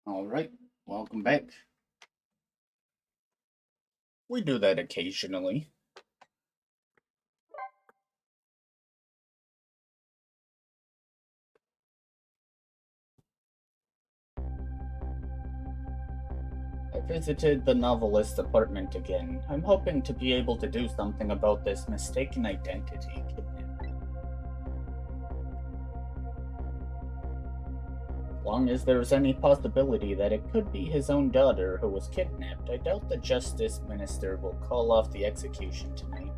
[SPEAKER 1] Alright, welcome back. We do that occasionally. I visited the novelist's apartment again. I'm hoping to be able to do something about this mistaken identity kidnapping. As long as there's any possibility that it could be his own daughter who was kidnapped, I doubt the Justice Minister will call off the execution tonight.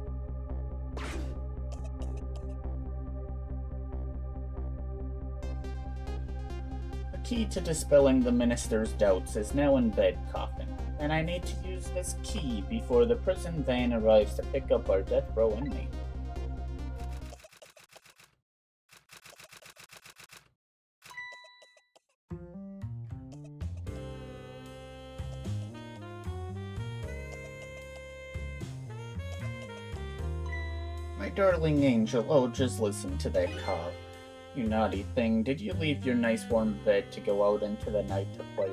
[SPEAKER 1] The key to dispelling the Minister's doubts is now in bed coffin, and I need to use this key before the prison van arrives to pick up our death row inmate. My darling angel, oh, just listen to that cough. You naughty thing, did you leave your nice warm bed to go out into the night to play?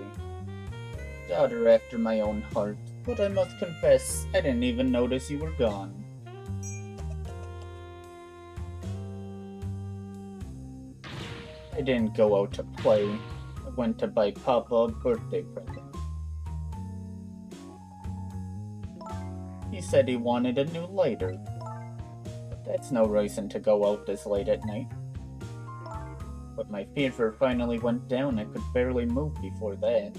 [SPEAKER 1] Daughter after my own heart, but I must confess, I didn't even notice you were gone. I didn't go out to play. I went to buy Papa a birthday present. He said he wanted a new lighter. But that's no reason to go out this late at night. But my fever finally went down. I could barely move before that.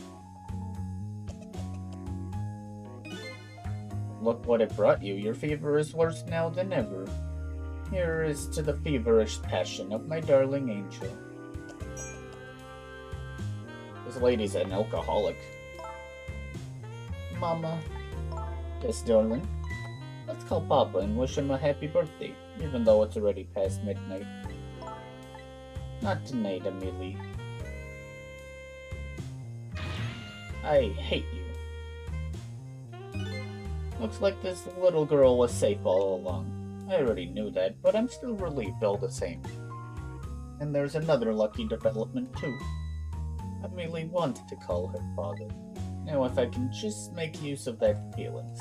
[SPEAKER 1] Look what it brought you. Your fever is worse now than ever. Here is to the feverish passion of my darling angel. This lady's an alcoholic. Mama. Yes, darling. Let's call Papa and wish him a happy birthday, even though it's already past midnight. Not tonight, Amelie. I hate you. Looks like this little girl was safe all along. I already knew that, but I'm still relieved all the same. And there's another lucky development too. Amelie wanted to call her father. Now if I can just make use of that feeling,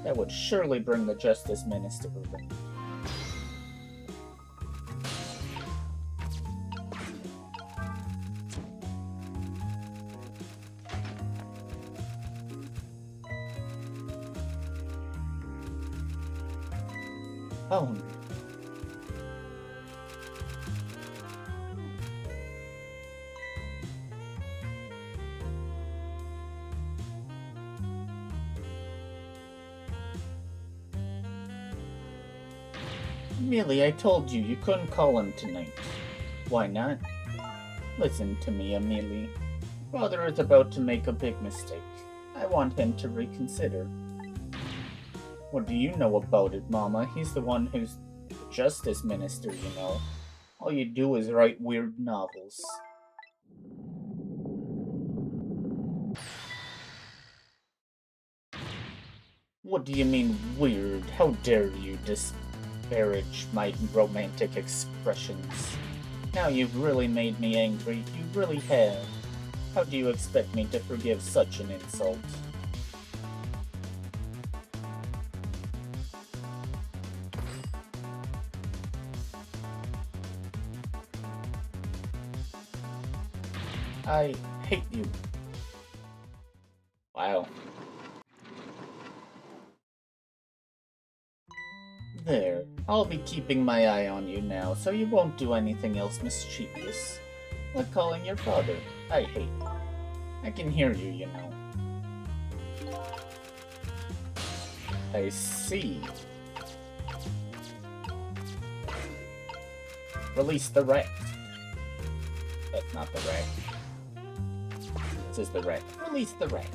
[SPEAKER 1] that would surely bring the Justice Minister around. Oh. Amelie, I told you you couldn't call him tonight. Why not? Listen to me, Amelie. Father is about to make a big mistake. I want him to reconsider. What do you know about it, Mama? He's the one who's the Justice Minister, you know. All you do is write weird novels. What do you mean, weird? How dare you disparage my romantic expressions? Now you've really made me angry. You really have. How do you expect me to forgive such an insult? I hate you. Wow. There. I'll be keeping my eye on you now, so you won't do anything else mischievous. Like calling your father. I hate you. I can hear you, you know. I see. Release the rat. That's not the rat. This is the rat. Release the rat.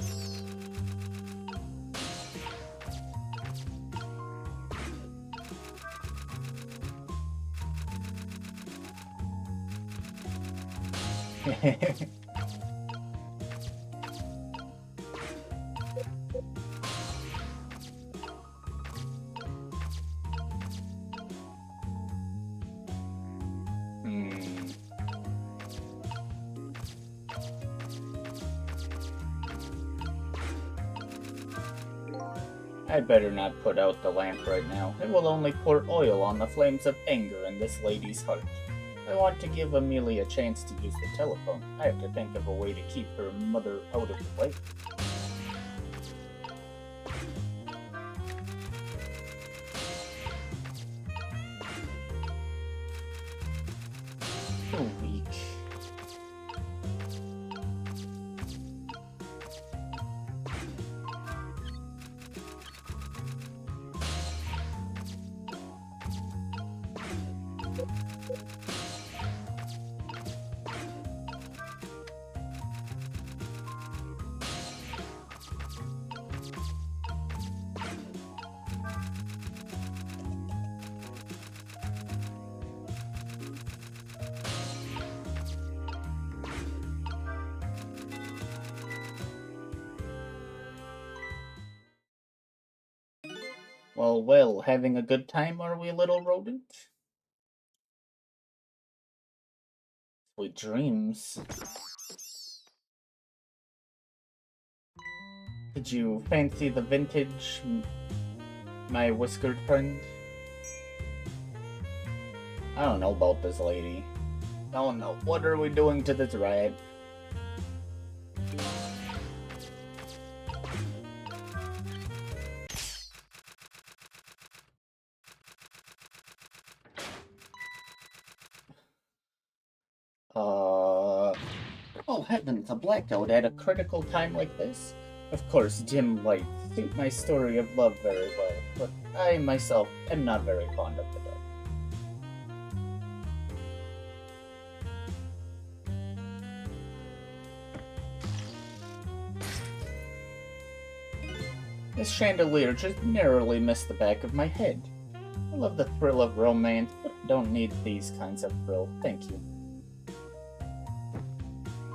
[SPEAKER 1] I'd better not put out the lamp right now. It will only pour oil on the flames of anger in this lady's heart. I want to give Amelia a chance to use the telephone. I have to think of a way to keep her mother out of the way. So weak. Well, having a good time, are we, little rodent? Sweet dreams. Did you fancy the vintage, my whiskered friend? I don't know about this lady. Oh no, what are we doing to this rat? Oh heavens, a blackout at a critical time like this? Of course, dim lights suit my story of love very well, but I myself am not very fond of the dark. This chandelier just narrowly missed the back of my head. I love the thrill of romance, but I don't need these kinds of thrill, thank you.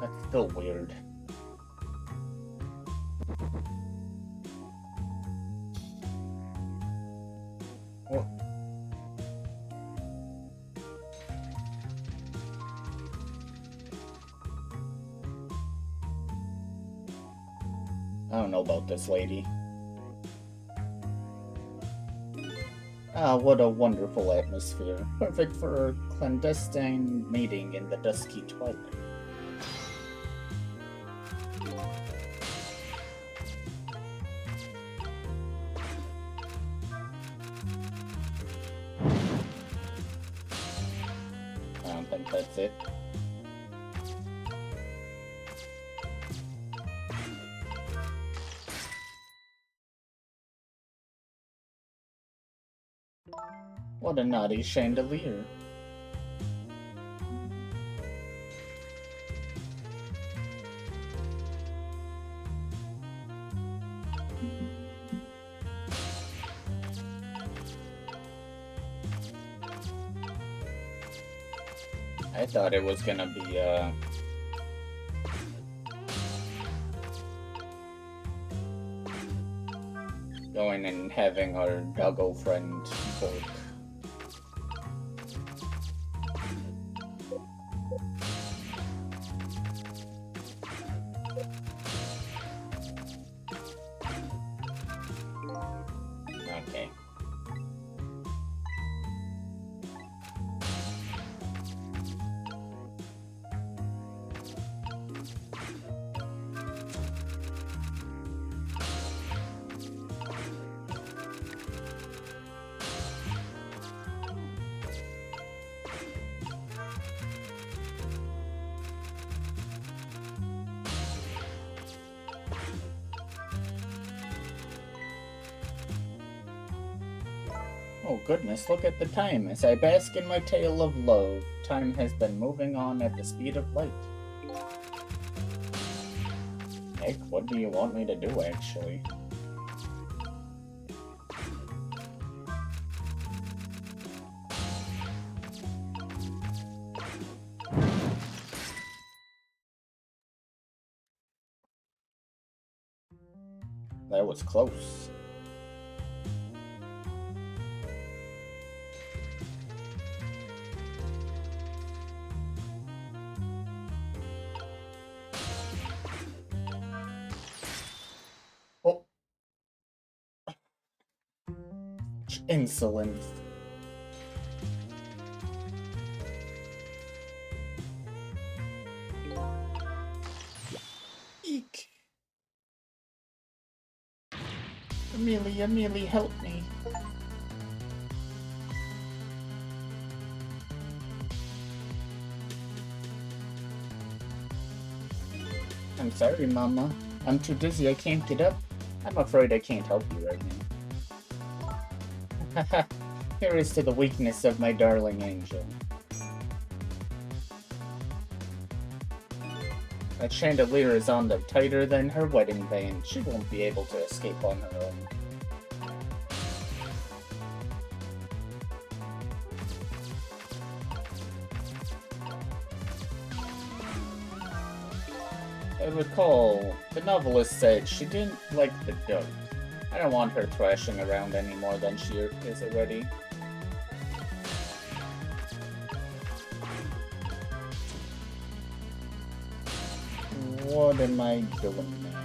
[SPEAKER 1] That's still weird. Well, I don't know about this lady. Ah, what a wonderful atmosphere. Perfect for a clandestine meeting in the dusky twilight. I don't think that's it. What a naughty chandelier. I thought it was gonna be, going and having our doggo friend work. Okay. Oh goodness, look at the time. As I bask in my tale of love, time has been moving on at the speed of light. Heck, what do you want me to do, actually? That was close. Oh. Such insolence. Eek. Amelie, help me. I'm sorry, Mama. I'm too dizzy, I can't get up. I'm afraid I can't help you right now. Haha, here is to the weakness of my darling angel. That chandelier is on them tighter than her wedding band. She won't be able to escape on her own. I recall, the novelist said she didn't like the dirt. I don't want her thrashing around any more than she is already. What am I doing now?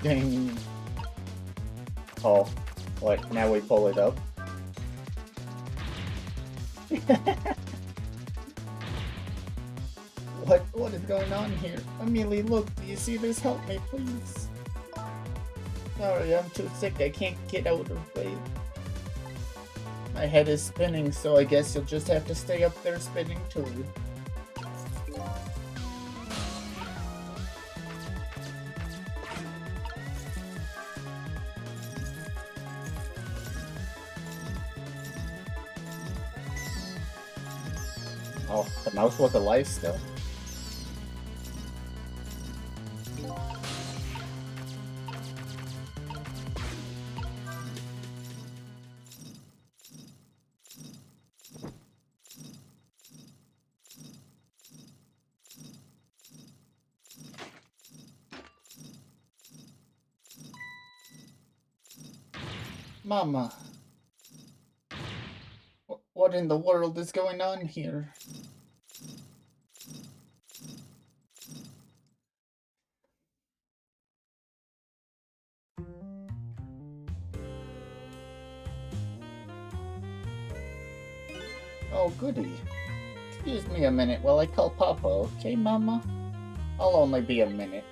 [SPEAKER 1] Dang. Oh, what? Now we pull it up? What is going on here? Amelie, look, do you see this? Help me, please. Sorry, I'm too sick. I can't get out of bed. My head is spinning, so I guess you'll just have to stay up there spinning too. Oh, the mouse was alive still? Mama. What in the world is going on here? Oh, goody. Excuse me a minute while I call Papa, okay, Mama? I'll only be a minute.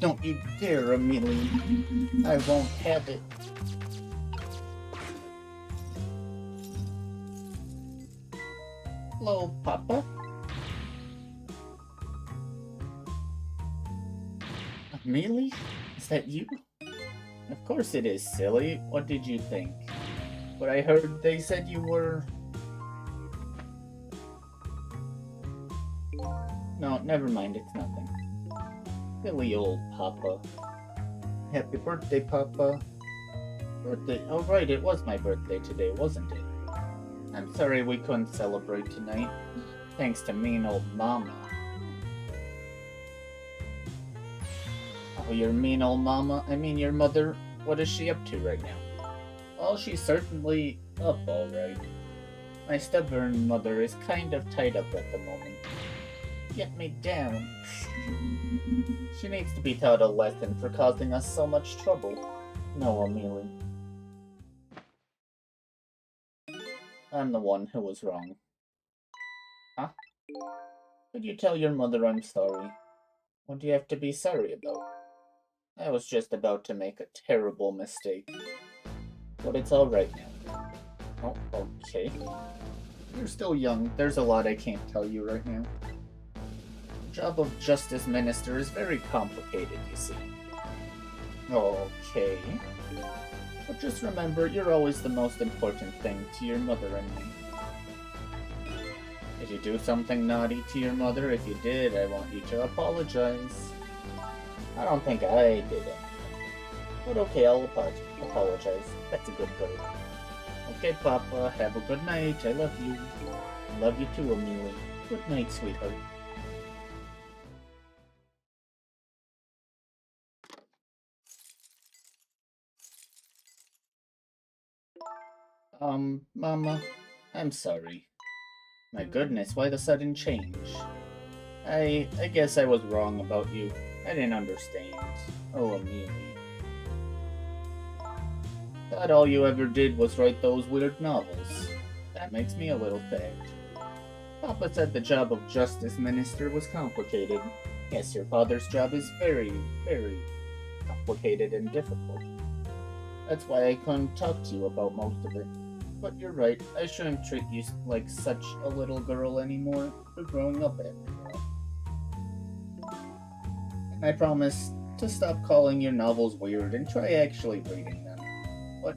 [SPEAKER 1] Don't you dare, Amelie. I won't have it. Hello, Papa? Amelie? Is that you? Of course it is, silly. What did you think? But I heard they said you were... No, never mind, it's nothing. Silly old Papa. Happy birthday, Papa. Birthday? Oh right, it was my birthday today, wasn't it? I'm sorry we couldn't celebrate tonight. Thanks to mean old Mama. Oh, your mean old Mama? I mean your mother? What is she up to right now? Well, she's certainly up alright. My stubborn mother is kind of tied up at the moment. Get me down. She needs to be taught a lesson for causing us so much trouble. No, Amelie. I'm the one who was wrong. Huh? Could you tell your mother I'm sorry? What do you have to be sorry about? I was just about to make a terrible mistake. But it's alright now. Oh, okay. You're still young. There's a lot I can't tell you right now. The job of Justice Minister is very complicated, you see. Okay. But just remember, you're always the most important thing to your mother and me. Did you do something naughty to your mother? If you did, I want you to apologize. I don't think I did it. But okay, I'll apologize. That's a good girl. Okay, Papa, have a good night. I love you. I love you too, Amelie. Good night, sweetheart. Mama, I'm sorry. My goodness, why the sudden change? I guess I was wrong about you. I didn't understand. Oh, Amelie. Thought all you ever did was write those weird novels. That makes me a little sad. Papa said the job of justice minister was complicated. Yes, your father's job is very, very complicated and difficult. That's why I couldn't talk to you about most of it. But you're right, I shouldn't treat you like such a little girl anymore. You're growing up after all. And I promise to stop calling your novels weird and try actually reading them. But,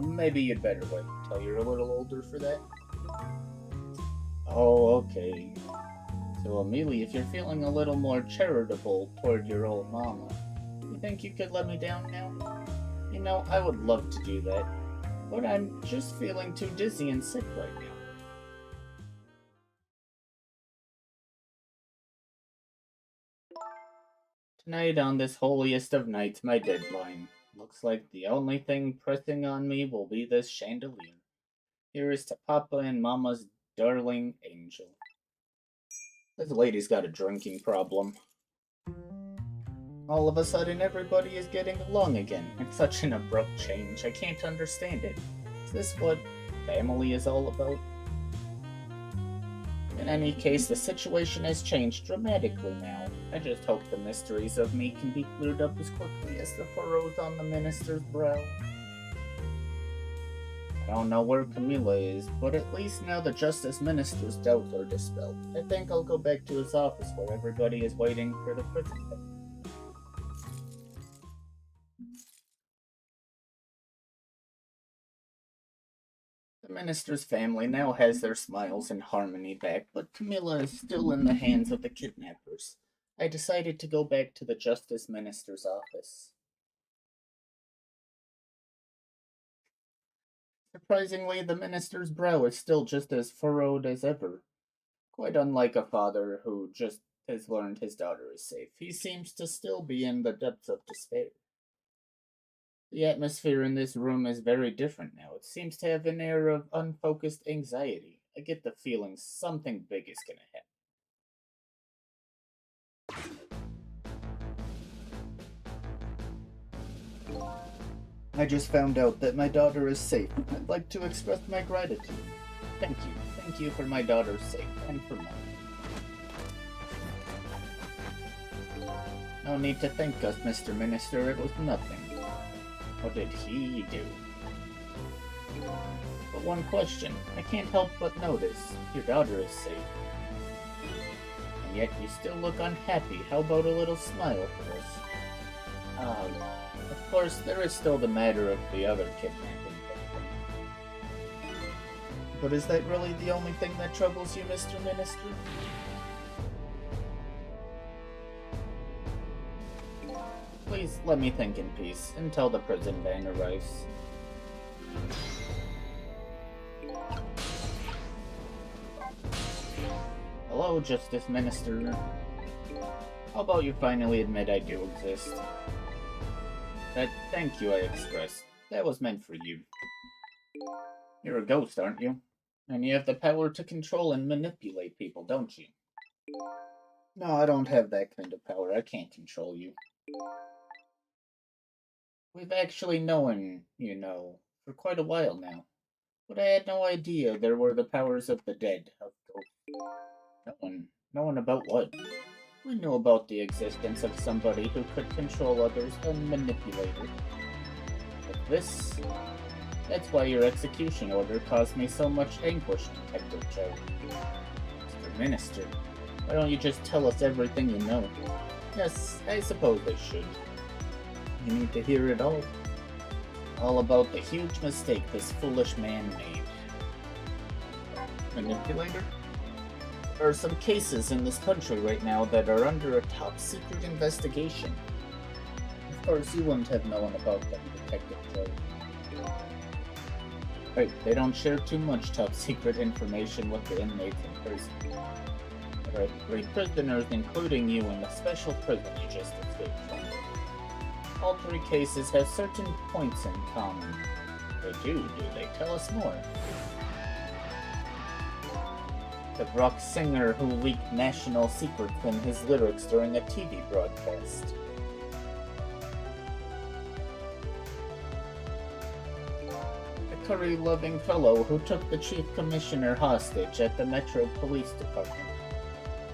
[SPEAKER 1] maybe you'd better wait until you're a little older for that. Oh, okay. So, Amelie, if you're feeling a little more charitable toward your old mama, you think you could let me down now? You know, I would love to do that, but I'm just feeling too dizzy and sick right now. Tonight, on this holiest of nights, my deadline. Looks like the only thing pressing on me will be this chandelier. Here is to Papa and Mama's darling angel. This lady's got a drinking problem. All of a sudden, everybody is getting along again. It's such an abrupt change. I can't understand it. Is this what family is all about? In any case, the situation has changed dramatically now. I just hope the mysteries of me can be cleared up as quickly as the furrows on the minister's brow. I don't know where Camilla is, but at least now the Justice Minister's doubts are dispelled. I think I'll go back to his office where everybody is waiting for the prison. The minister's family now has their smiles and harmony back, but Camilla is still in the hands of the kidnappers. I decided to go back to the Justice Minister's office. Surprisingly, the minister's brow is still just as furrowed as ever. Quite unlike a father who just has learned his daughter is safe, he seems to still be in the depths of despair. The atmosphere in this room is very different now. It seems to have an air of unfocused anxiety. I get the feeling something big is gonna happen. I just found out that my daughter is safe. I'd like to express my gratitude. Thank you. Thank you for my daughter's sake and for mine. No need to thank us, Mr. Minister. It was nothing. What did he do? But one question. I can't help but notice. Your daughter is safe. And yet you still look unhappy. How about a little smile for us? Of course, there is still the matter of the other kidnapping victim. But is that really the only thing that troubles you, Mr. Minister? Please let me think in peace until the prison van arrives. Hello, Justice Minister. How about you finally admit I do exist? That thank you I expressed. That was meant for you. You're a ghost, aren't you? And you have the power to control and manipulate people, don't you? No, I don't have that kind of power. I can't control you. We've actually known, for quite a while now. But I had no idea there were the powers of the dead, of ghosts. No one about what? We knew about the existence of somebody who could control others and manipulate it. But that's why your execution order caused me so much anguish, Detective Joe. Mr. Minister, why don't you just tell us everything you know? Yes, I suppose I should. You need to hear it all. All about the huge mistake this foolish man made. Manipulator? There are some cases in this country right now that are under a top-secret investigation. Of course, you wouldn't have known about them, Detective Joe. Right, they don't share too much top-secret information with the inmates in prison. There are 3 prisoners, including you, in the special prison you just escaped from. All 3 cases have certain points in common. They do they? Tell us more. The rock singer who leaked national secrets in his lyrics during a TV broadcast. The curry-loving fellow who took the chief commissioner hostage at the Metro Police Department.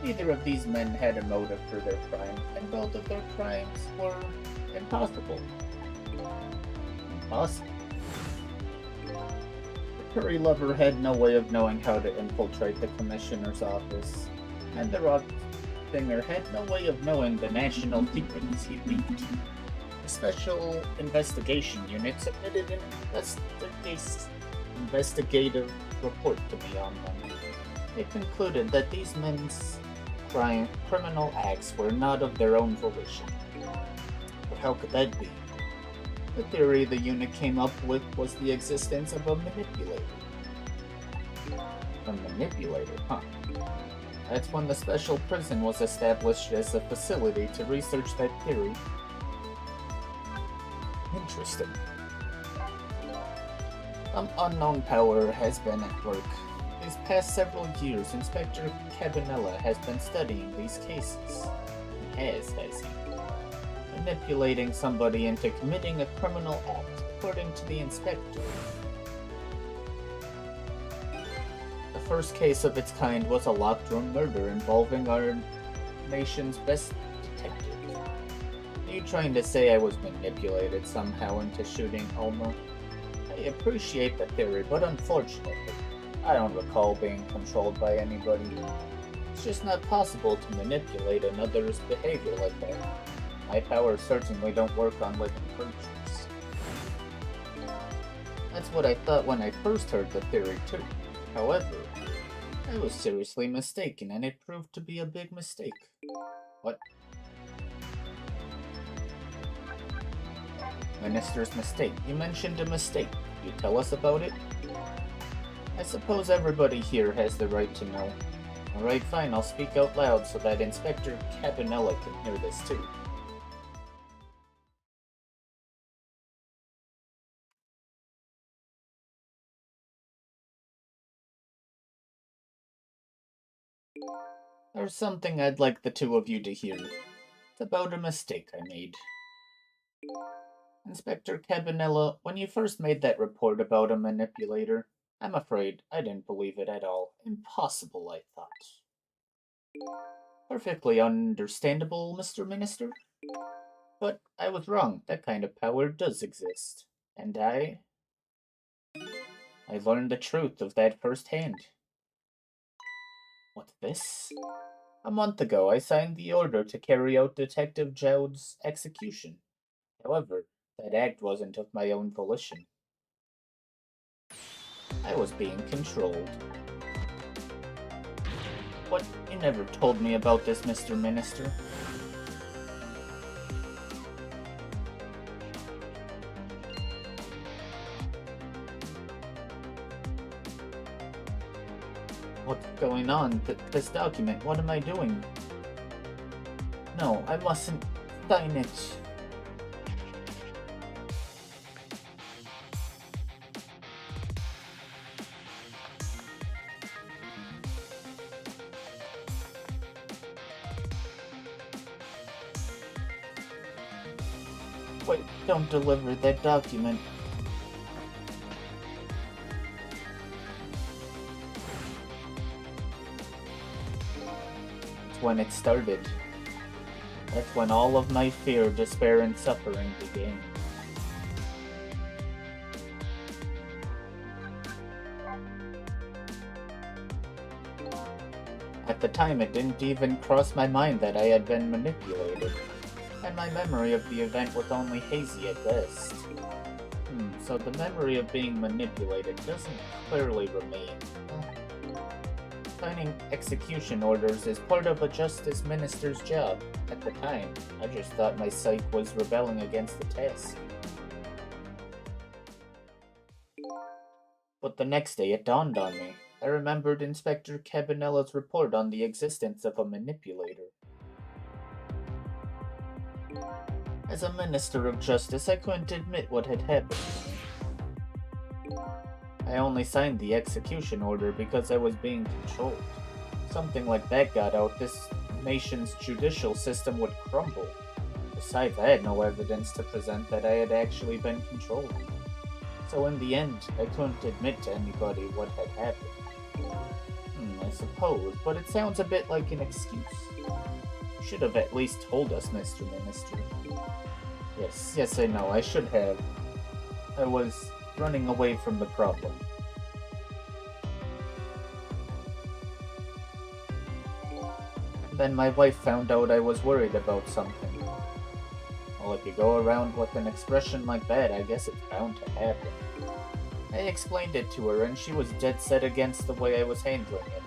[SPEAKER 1] Neither of these men had a motive for their crime, and both of their crimes were impossible. Impossible. The curry lover had no way of knowing how to infiltrate the commissioner's office, and the rock singer had no way of knowing the national secrets he leaked. The Special Investigation Unit submitted an investigative report to me on them. It concluded that these men's criminal acts were not of their own volition. But how could that be? The theory the unit came up with was the existence of a manipulator. A manipulator, huh? That's when the special prison was established as a facility to research that theory. Interesting. Some unknown power has been at work. These past several years, Inspector Cabanella has been studying these cases. He has he? Manipulating somebody into committing a criminal act, according to the inspector. The first case of its kind was a locked room murder involving our nation's best detective. Are you trying to say I was manipulated somehow into shooting Alma? I appreciate the theory, but unfortunately, I don't recall being controlled by anybody. It's just not possible to manipulate another's behavior like that. My powers certainly don't work on living creatures. That's what I thought when I first heard the theory too. However, I was seriously mistaken, and it proved to be a big mistake. What? Minister's mistake. You mentioned a mistake. Can you tell us about it? I suppose everybody here has the right to know. Alright, fine, I'll speak out loud so that Inspector Cabanella can hear this too. There's something I'd like the two of you to hear. It's about a mistake I made. Inspector Cabanella, when you first made that report about a manipulator, I'm afraid I didn't believe it at all. Impossible, I thought. Perfectly understandable, Mr. Minister. But I was wrong. That kind of power does exist. And I learned the truth of that firsthand. What's this? A month ago, I signed the order to carry out Detective Jowd's execution. However, that act wasn't of my own volition. I was being controlled. What? You never told me about this, Mr. Minister. What's going on? This document, what am I doing? No, I mustn't sign it. Wait, don't deliver that document. That's when it started. That's when all of my fear, despair, and suffering began. At the time, it didn't even cross my mind that I had been manipulated, and my memory of the event was only hazy at best. So the memory of being manipulated doesn't clearly remain. Signing execution orders is part of a justice minister's job. At the time, I just thought my psyche was rebelling against the task. But the next day it dawned on me. I remembered Inspector Cabanella's report on the existence of a manipulator. As a minister of justice, I couldn't admit what had happened. I only signed the execution order because I was being controlled. Something like that got out, this nation's judicial system would crumble. Besides, I had no evidence to present that I had actually been controlled. So in the end, I couldn't admit to anybody what had happened. I suppose, but it sounds a bit like an excuse. You should have at least told us, Mr. Minister. Yes, I know, I should have. I was running away from the problem. Then my wife found out I was worried about something. Well, if you go around with an expression like that, I guess it's bound to happen. I explained it to her, and she was dead set against the way I was handling it.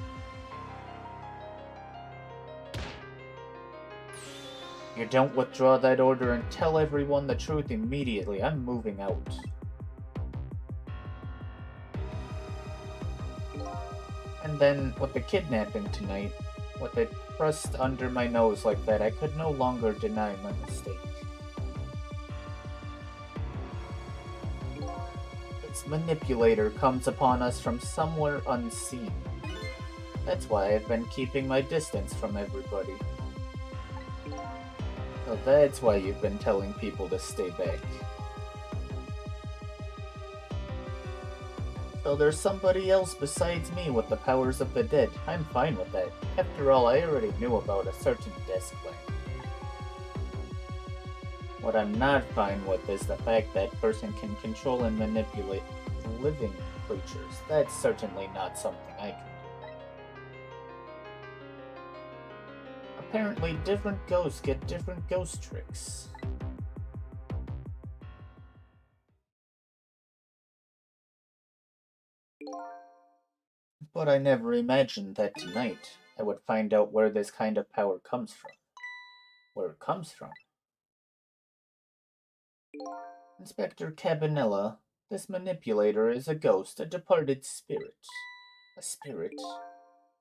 [SPEAKER 1] You don't withdraw that order and tell everyone the truth immediately. I'm moving out. And then, with the kidnapping tonight, with it pressed under my nose like that, I could no longer deny my mistake. This manipulator comes upon us from somewhere unseen. That's why I've been keeping my distance from everybody. So that's why you've been telling people to stay back. So there's somebody else besides me with the powers of the dead. I'm fine with that. After all, I already knew about a certain desk plan. What I'm not fine with is the fact that person can control and manipulate living creatures. That's certainly not something I can do. Apparently, different ghosts get different ghost tricks. But I never imagined that tonight I would find out where this kind of power comes from. Where it comes from. Inspector Cabanilla, this manipulator is a ghost, a departed spirit. A spirit?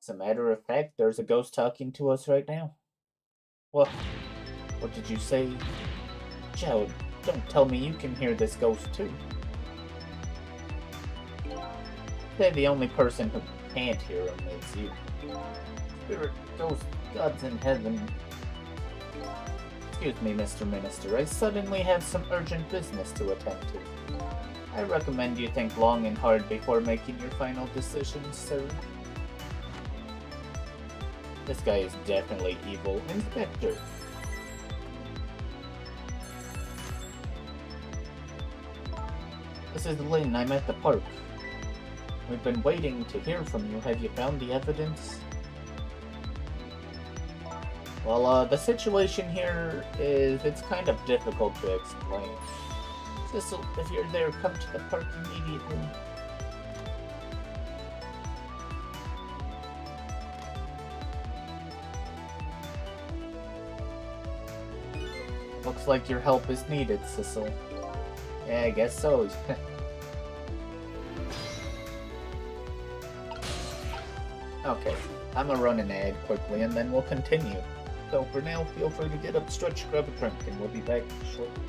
[SPEAKER 1] As a matter of fact, there's a ghost talking to us right now. What did you say? Joe, don't tell me you can hear this ghost too. They're the only person who can't hear him is you. Spirit, ghost, gods in heaven. Excuse me, Mr. Minister, I suddenly have some urgent business to attend to. I recommend you think long and hard before making your final decisions, sir. This guy is definitely evil. Inspector. This is Lynn. I'm at the park. We've been waiting to hear from you. Have you found the evidence? Well, the situation here is, it's kind of difficult to explain. Cecil, if you're there, come to the park immediately. Looks like your help is needed, Cecil. Yeah, I guess so. Okay, I'm gonna run an ad quickly and then we'll continue. So for now, feel free to get up, stretch, grab a drink, and we'll be back shortly.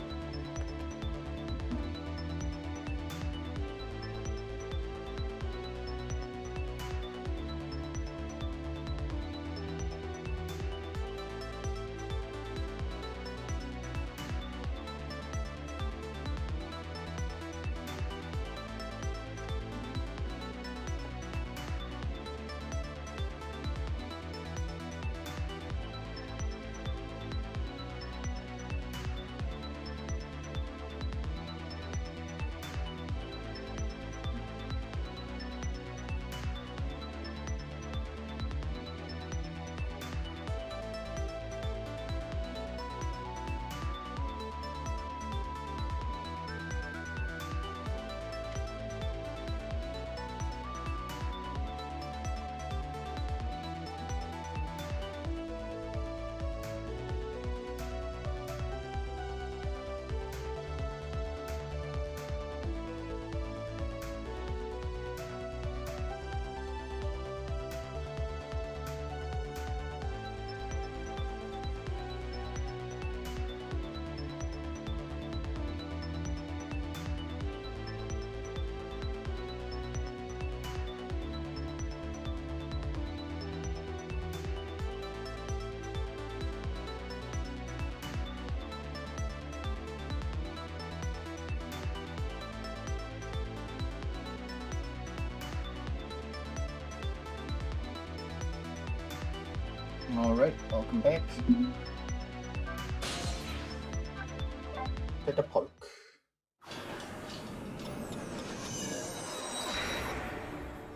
[SPEAKER 1] Alright, welcome back to the park.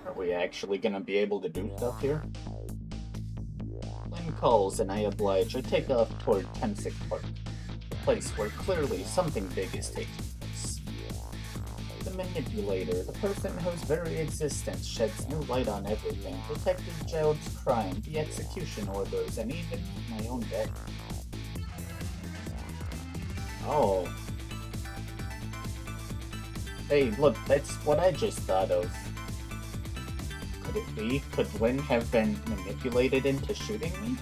[SPEAKER 1] Are we actually gonna be able to do stuff here? Lynn calls and I oblige. I take off toward Temsic Park, the place where clearly something big is taking place. The manipulator, the person whose very existence sheds new light on everything, Detective Gerald's crime, the execution orders, and even my own death. Oh. Hey, look, that's what I just thought of. Could it be? Could Lynn have been manipulated into shooting me?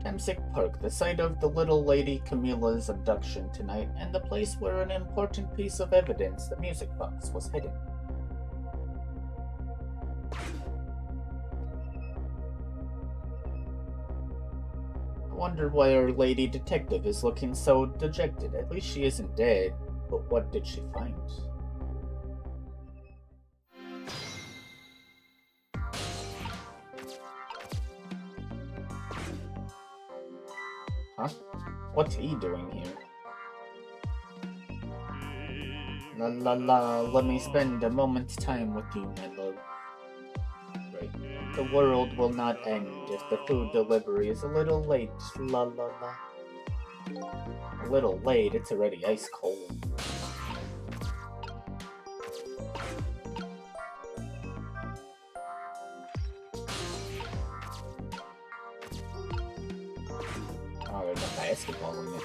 [SPEAKER 1] Temsic Park, the site of the little lady Camilla's abduction tonight, and the place where an important piece of evidence, the music box, was hidden. I wonder why our lady detective is looking so dejected. At least she isn't dead. But what did she find? Huh? What's he doing here? La la la, let me spend a moment's time with you, my love. Right. The world will not end if the food delivery is a little late, la la la. A little late, it's already ice cold. Oh, there's a basketball in it.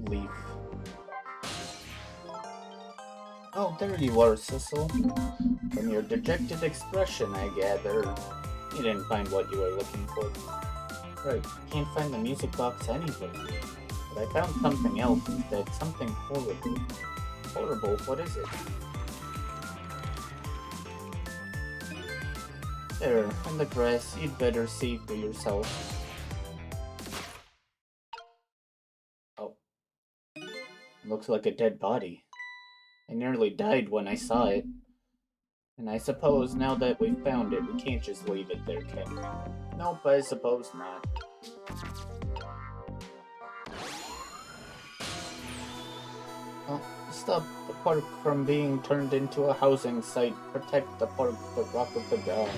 [SPEAKER 1] Leaf. Oh, there you are, Cecil. From your dejected expression, I gather you didn't find what you were looking for. Right, can't find the music box anywhere. But I found something else instead, something horrible. Horrible? What is it? There, in the grass, you'd better see for yourself. Looks like a dead body. I nearly died when I saw it. And I suppose now that we've found it, we can't just leave it there, can we? Nope, I suppose not. Well, stop the park from being turned into a housing site. Protect the park, the Rock of the Gods.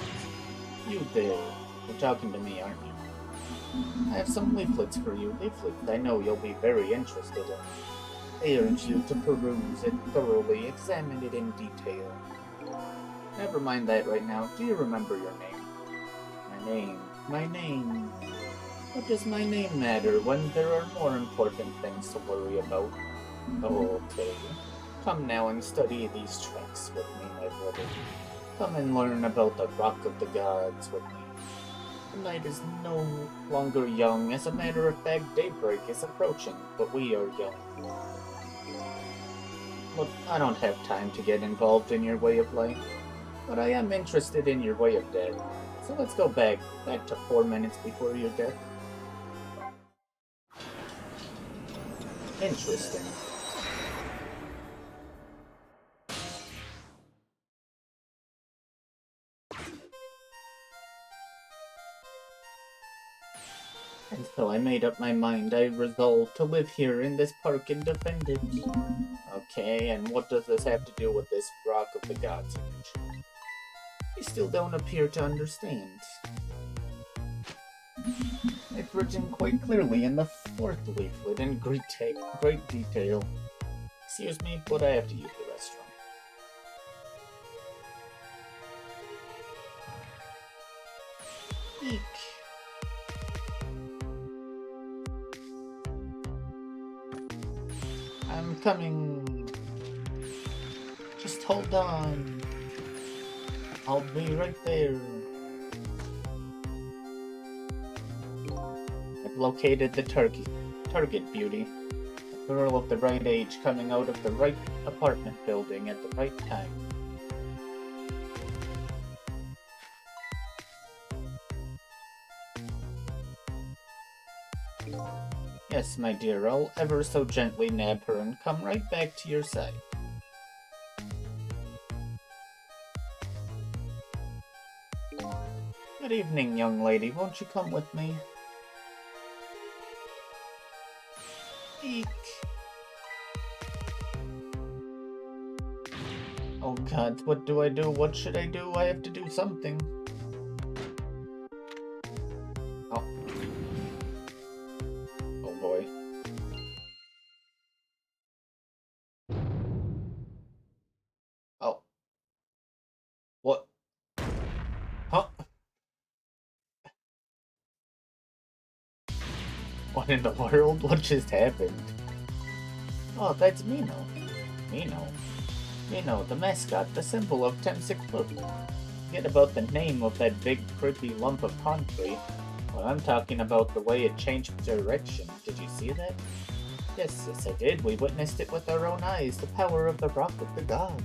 [SPEAKER 1] You there. You're talking to me, aren't you? I have some leaflets for you. Leaflets I know you'll be very interested in. I urge you to peruse it thoroughly, examine it in detail. Never mind that right now. Do you remember your name? My name. My name. What does my name matter when there are more important things to worry about? Okay. Come now and study these tracks with me, my brother. Come and learn about the Rock of the Gods with me. The night is no longer young. As a matter of fact, daybreak is approaching, but we are young. Look, I don't have time to get involved in your way of life, but I am interested in your way of death. So let's go back to 4 minutes before your death. Interesting. And so I made up my mind. I resolved to live here in this park and defend it. Okay, and what does this have to do with this Rock of the Gods image? You still don't appear to understand. It's written quite clearly in the fourth leaflet in great detail. Excuse me, but I have to use the restroom. Eek. I'm coming. Just hold on. I'll be right there. I've located the target beauty. A girl of the right age coming out of the right apartment building at the right time. Yes, my dear, I'll ever so gently nab her and come right back to your side. Good evening, young lady. Won't you come with me? Eek. Oh god, what do I do? What should I do? I have to do something. Oh. Oh boy. Oh. What? Huh? What in the world? What just happened? Oh, that's Mino. Mino, the mascot, the symbol of Temsic Blue. Forget about the name of that big, creepy lump of concrete. Well, I'm talking about the way it changed direction. Did you see that? Yes, I did. We witnessed it with our own eyes. The power of the Rock of the God.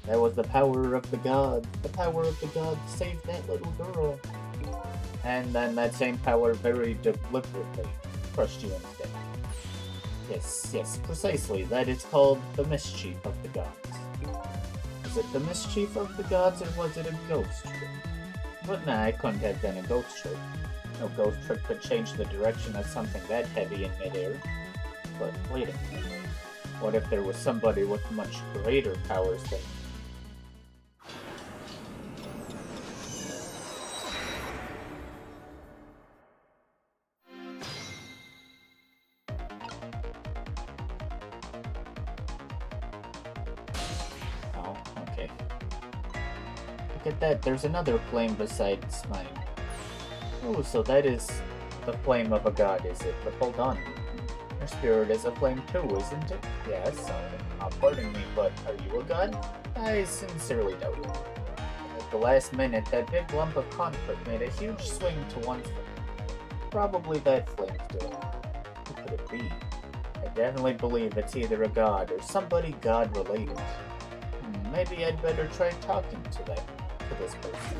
[SPEAKER 1] That was the power of the God. The power of the God saved that little girl. And then that same power very deliberately crushed you instead. Yes, precisely. That is called the mischief of the gods. Was it the mischief of the gods, or was it a ghost trick? But nah, it couldn't have been a ghost trick. No ghost trick could change the direction of something that heavy in midair. But wait a minute. What if there was somebody with much greater powers than... Oh, okay. Look at that, there's another flame besides mine. Oh, so that is the flame of a god, is it? But hold on. Your spirit is a flame too, isn't it? Yes, pardon me, but are you a god? I sincerely doubt it. At the last minute, that big lump of concrete made a huge swing to one side. Probably that flame's doing it. Who could it be? I definitely believe it's either a god or somebody god-related. Maybe I'd better try talking to this person.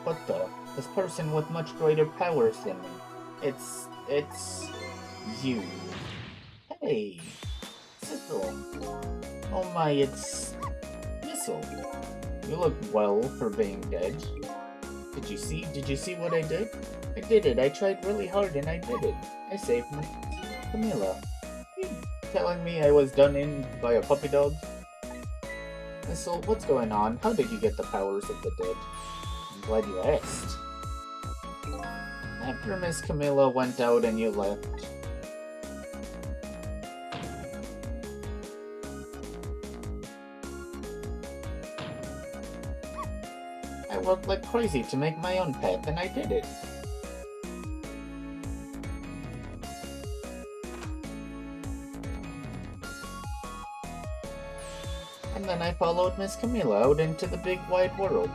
[SPEAKER 1] What the? This person with much greater powers than me. It's you. Hey, Sizzle. Oh my, it's Missile. You look well for being dead. Did you see what I did? I did it. I tried really hard and I did it. I saved my Camilla. You telling me I was done in by a puppy dog? Missile, what's going on? How did you get the powers of the dead? I'm glad you asked. After Miss Camilla went out and you left, I worked like crazy to make my own path and I did it. And then I followed Miss Camilla out into the big wide world.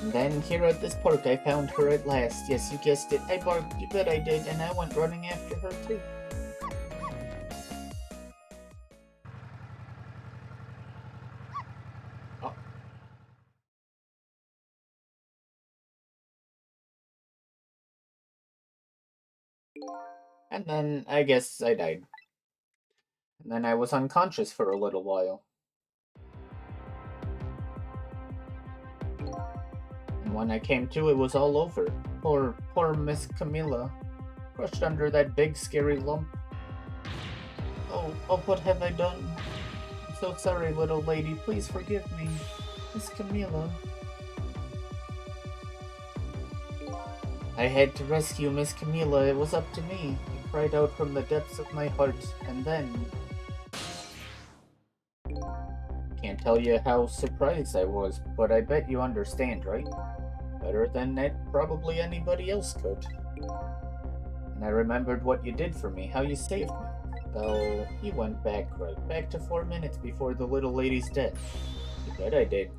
[SPEAKER 1] And then here at this park I found her at last. Yes, you guessed it. I barked, you bet I did, and I went running after her too. And then I guess I died. And then I was unconscious for a little while. And when I came to, it was all over. Poor Miss Camilla, crushed under that big scary lump. Oh, what have I done? I'm so sorry, little lady. Please forgive me. Miss Camilla. I had to rescue Miss Camilla. It was up to me. I cried out from the depths of my heart, and then... Can't tell you how surprised I was, but I bet you understand, right? Better than probably anybody else could. And I remembered what you did for me, how you saved me. Well, you went right back to 4 minutes before the little lady's death. You bet I did.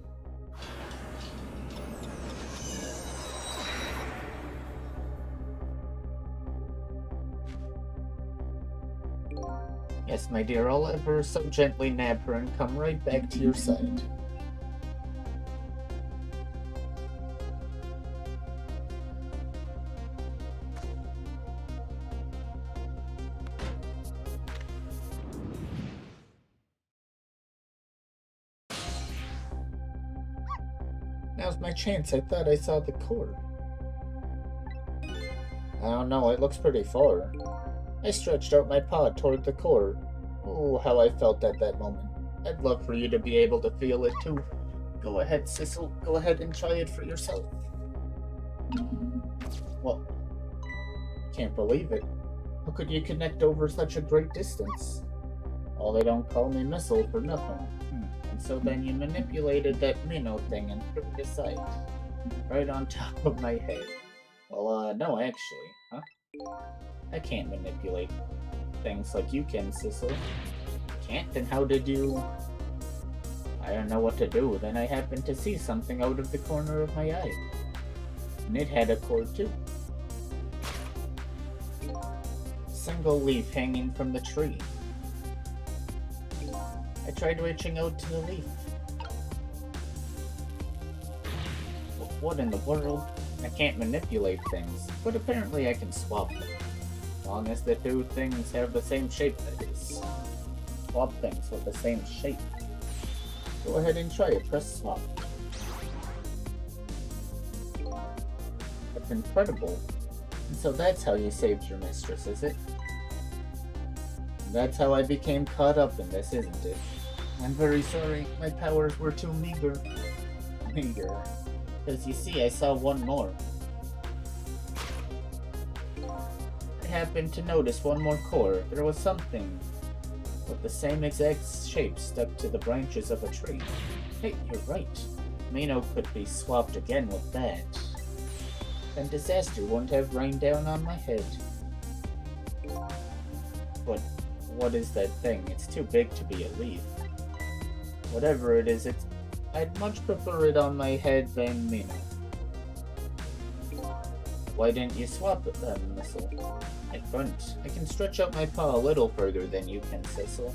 [SPEAKER 1] Yes, my dear, I'll ever so gently nab her and come right back to your side. Now's my chance. I thought I saw the core. I don't know, it looks pretty far. I stretched out my paw toward the core. Oh, how I felt at that moment. I'd love for you to be able to feel it too. Go ahead, Sissel. Go ahead and try it for yourself. Well, can't believe it. How could you connect over such a great distance? Oh, they don't call me Missile for nothing. And so then you manipulated that minnow thing and threw it aside. Right on top of my head. Well, no, actually, huh? I can't manipulate things like you can, Sissel. Can't? Then how did you... I don't know what to do. Then I happened to see something out of the corner of my eye. And it had a cord too. Single leaf hanging from the tree. I tried reaching out to the leaf. What in the world? I can't manipulate things, but apparently I can swap them. As long as the two things have the same shape, that is. Swap things with the same shape. Go ahead and try it. Press swap. That's incredible. And so that's how you saved your mistress, is it? And that's how I became caught up in this, isn't it? I'm very sorry. My powers were too meager. Meager. Because you see, I saw one more. I happened to notice one more core. There was something with the same exact shape stuck to the branches of a tree. Hey, you're right. Mino could be swapped again with that. Then disaster won't have rained down on my head. But what is that thing? It's too big to be a leaf. Whatever it is, I'd much prefer it on my head than Mino. Why didn't you swap it then, Missile? I couldn't. I can stretch out my paw a little further than you can, Sissel.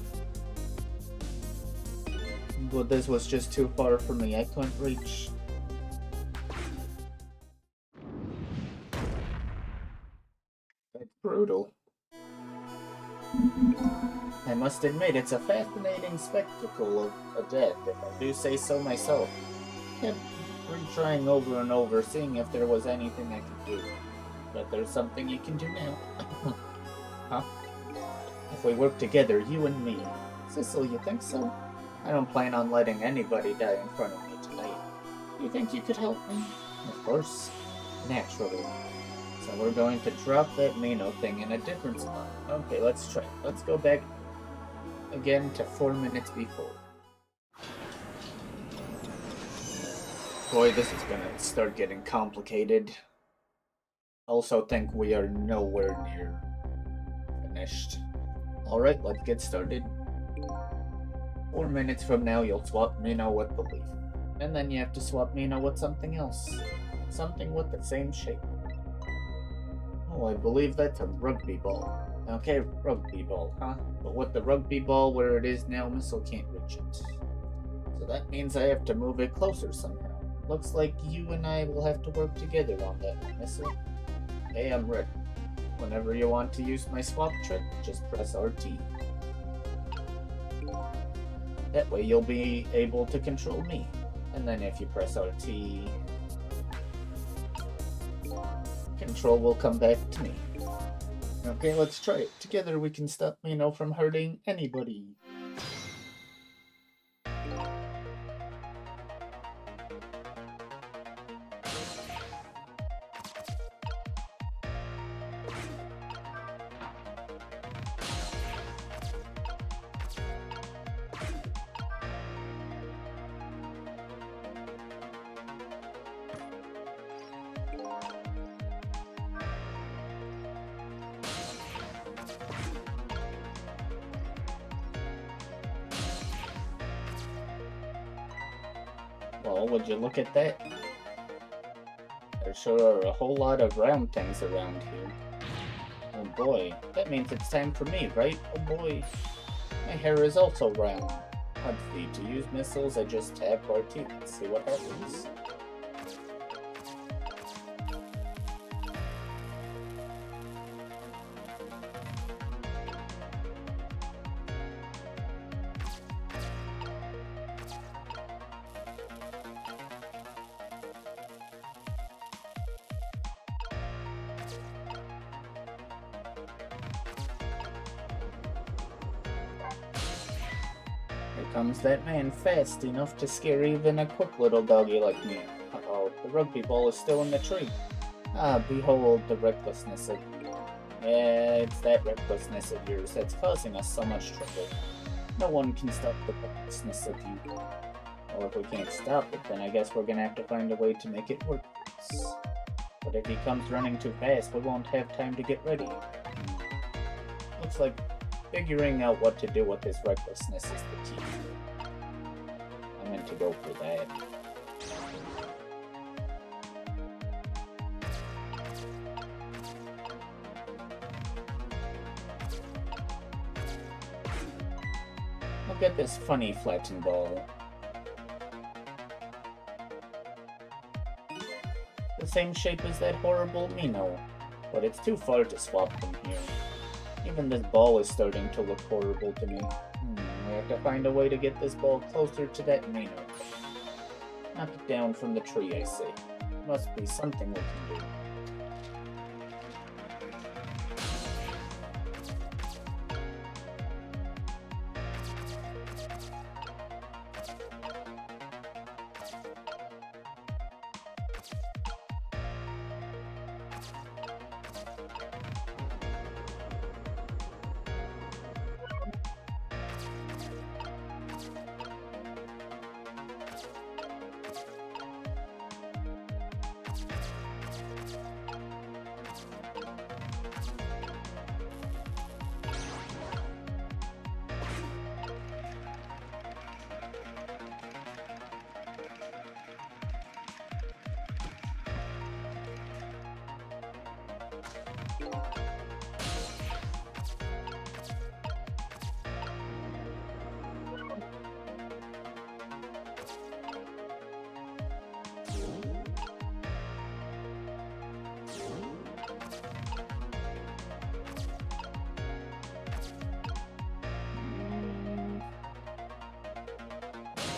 [SPEAKER 1] But this was just too far for me. I couldn't reach. That's brutal. I must admit, it's a fascinating spectacle of a death, if I do say so myself. Kept retrying over and over, seeing if there was anything I could do. But there's something you can do now. Huh? If we work together, you and me. Sissel, you think so? I don't plan on letting anybody die in front of me tonight. You think you could help me? Of course. Naturally. So we're going to drop that Mino thing in a different spot. Okay, let's try it. Let's go back again to 4 minutes before. Boy, this is gonna start getting complicated. Also think we are nowhere near finished. Alright, let's get started. 4 minutes from now, you'll swap Mino with the leaf. And then you have to swap Mino with something else. Something with the same shape. Oh, I believe that's a rugby ball. Okay, rugby ball, huh? But with the rugby ball where it is now, Missile can't reach it. So that means I have to move it closer somehow. Looks like you and I will have to work together on that, Missile. Hey, I'm ready. Whenever you want to use my swap trick, just press RT. That way you'll be able to control me. And then if you press RT, control will come back to me. Okay, let's try it. Together we can stop Mino from hurting anybody. Well, would you look at that? There sure are a whole lot of round things around here. Oh boy, that means it's time for me, right? Oh boy, my hair is also round. Obviously, to use missiles, I just tap RT and see what happens. Here comes that man fast enough to scare even a quick little doggy like me. Uh-oh, the rugby ball is still in the tree. Ah, behold the recklessness of you. Yeah, it's that recklessness of yours that's causing us so much trouble. No one can stop the recklessness of you. Well, if we can't stop it, then I guess we're gonna have to find a way to make it work for us. But if he comes running too fast, we won't have time to get ready. Looks like figuring out what to do with his recklessness is the key. I meant to go for that. Look at this funny flattened ball. The same shape as that horrible Mino, but it's too far to swap from here. Even this ball is starting to look horrible to me. We have to find a way to get this ball closer to that Mino. Knock it down from the tree, I say. Must be something we can do.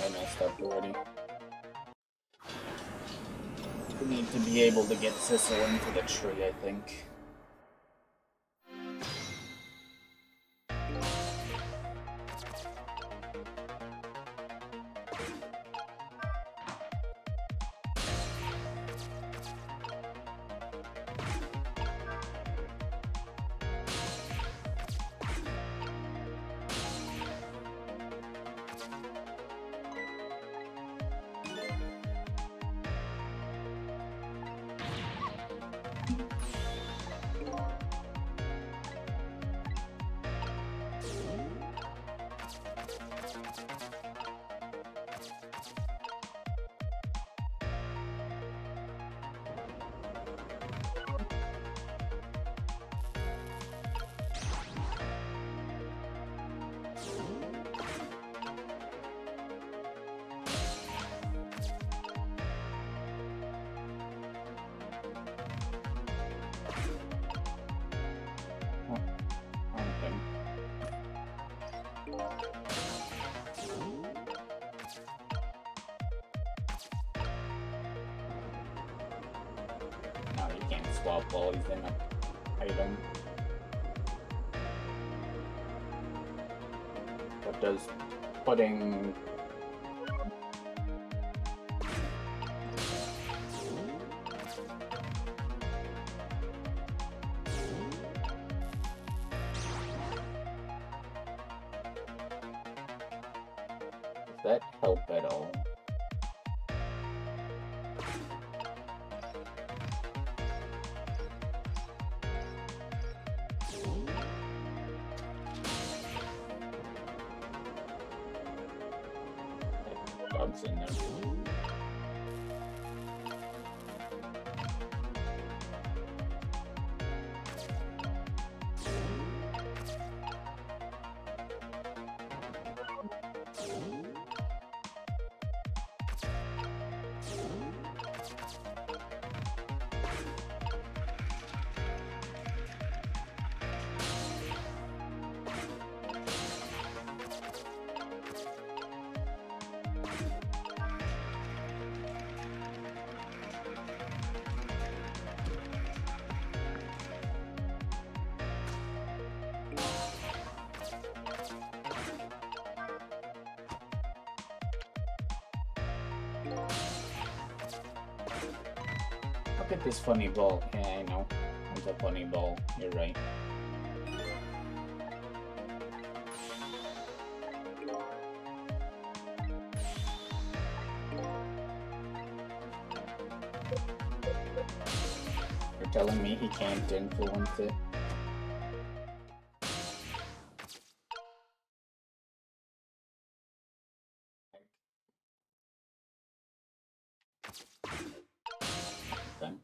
[SPEAKER 1] I messed up already. We need to be able to get Sissel into the tree, I think. swap while he's in an item. But does putting... Does that help at all? Bugs in there. Look at this funny ball. Yeah, I know. It's a funny ball. You're right. You're telling me he can't influence it? Then.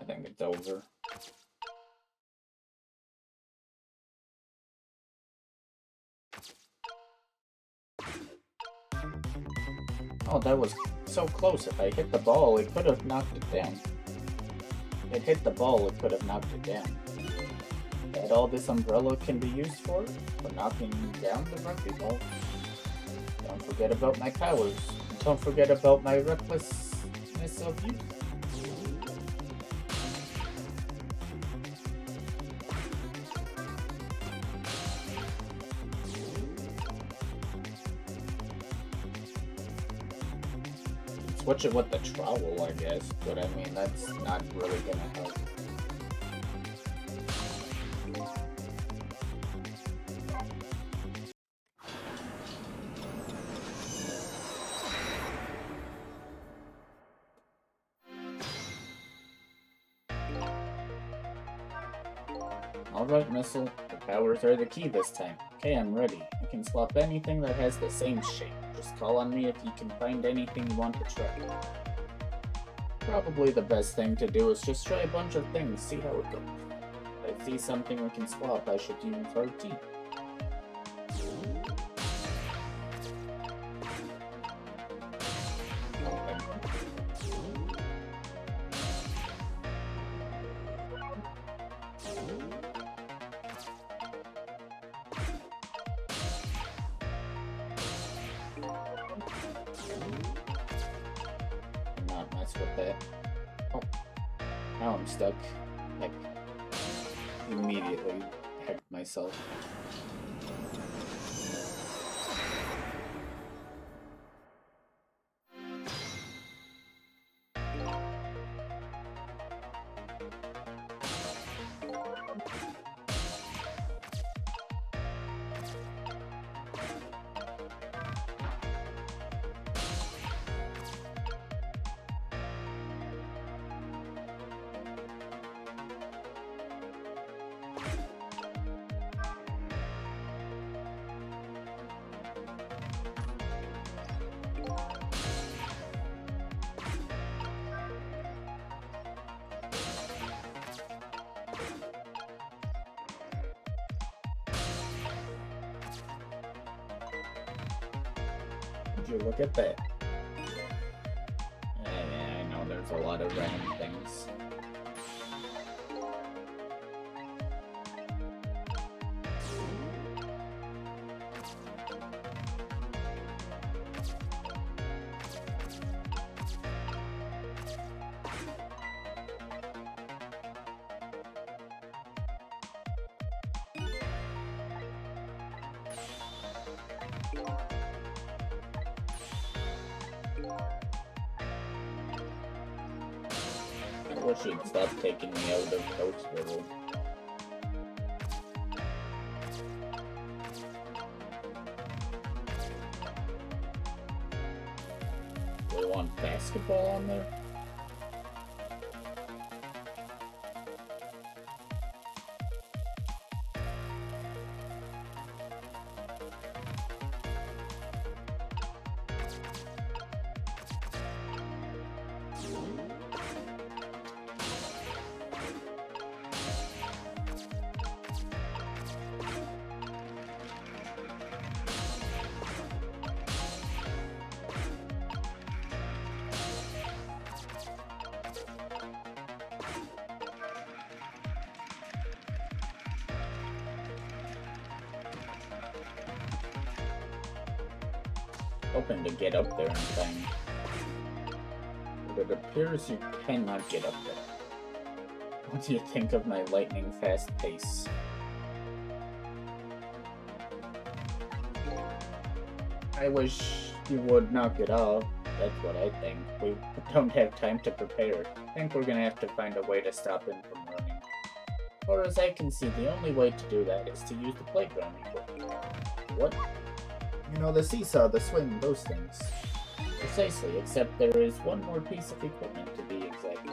[SPEAKER 1] I think it's over. Oh, that was so close. If I hit the ball, it could have knocked it down. If it hit the ball, it could have knocked it down. That all this umbrella can be used for knocking down the rugby ball? Don't forget about my powers. Don't forget about my recklessness of youth. Switch it with the trowel, I guess, but I mean, that's not really gonna help. Alright, Missile, the powers are the key this time. Okay, I'm ready. I can swap anything that has the same shape. Just call on me if you can find anything you want to try. Probably the best thing to do is just try a bunch of things, see how it goes. If I see something we can swap, I should use RT. Not mess with that. Oh, now I'm stuck. Like, immediately hacked myself. Would you look at that? Yeah, I know there's a lot of random things. I wish you'd stop taking me out of Ghost World. Do we want basketball on there? Hoping to get up there in time. But it appears you cannot get up there. What do you think of my lightning fast pace? I wish you would knock it off. That's what I think. We don't have time to prepare. I think we're gonna have to find a way to stop him from running. Or as I can see, the only way to do that is to use the playground equipment. What? You know, the seesaw, the swing, those things. Precisely, except there is one more piece of equipment to be exact.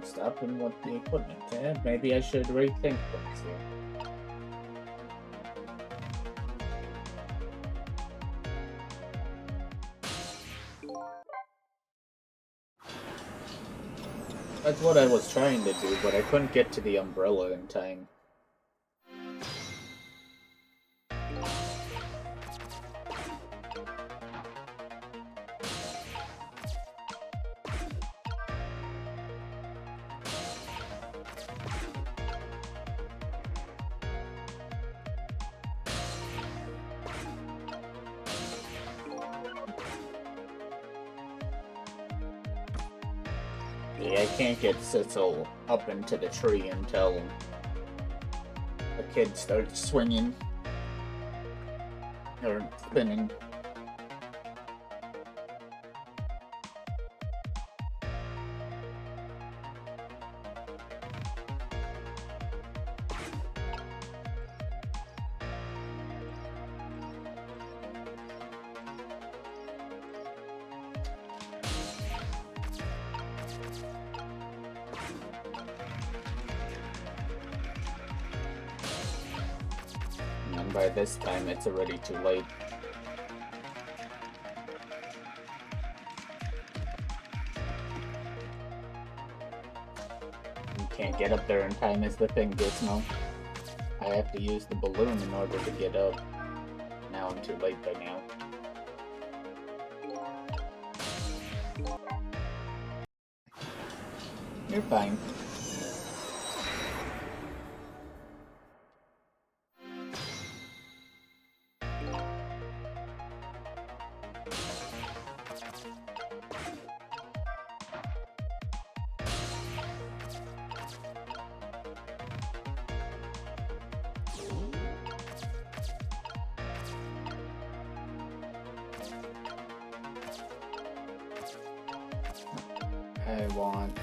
[SPEAKER 1] Stop him with the equipment. Maybe I should rethink things here. That's what I was trying to do, but I couldn't get to the umbrella in time. Yeah, I can't get Sissel up into the tree until the kid starts swinging or spinning. And by this time, it's already too late. You can't get up there in time is the thing, Gizmo. I have to use the balloon in order to get up. Now I'm too late by now. You're fine. I want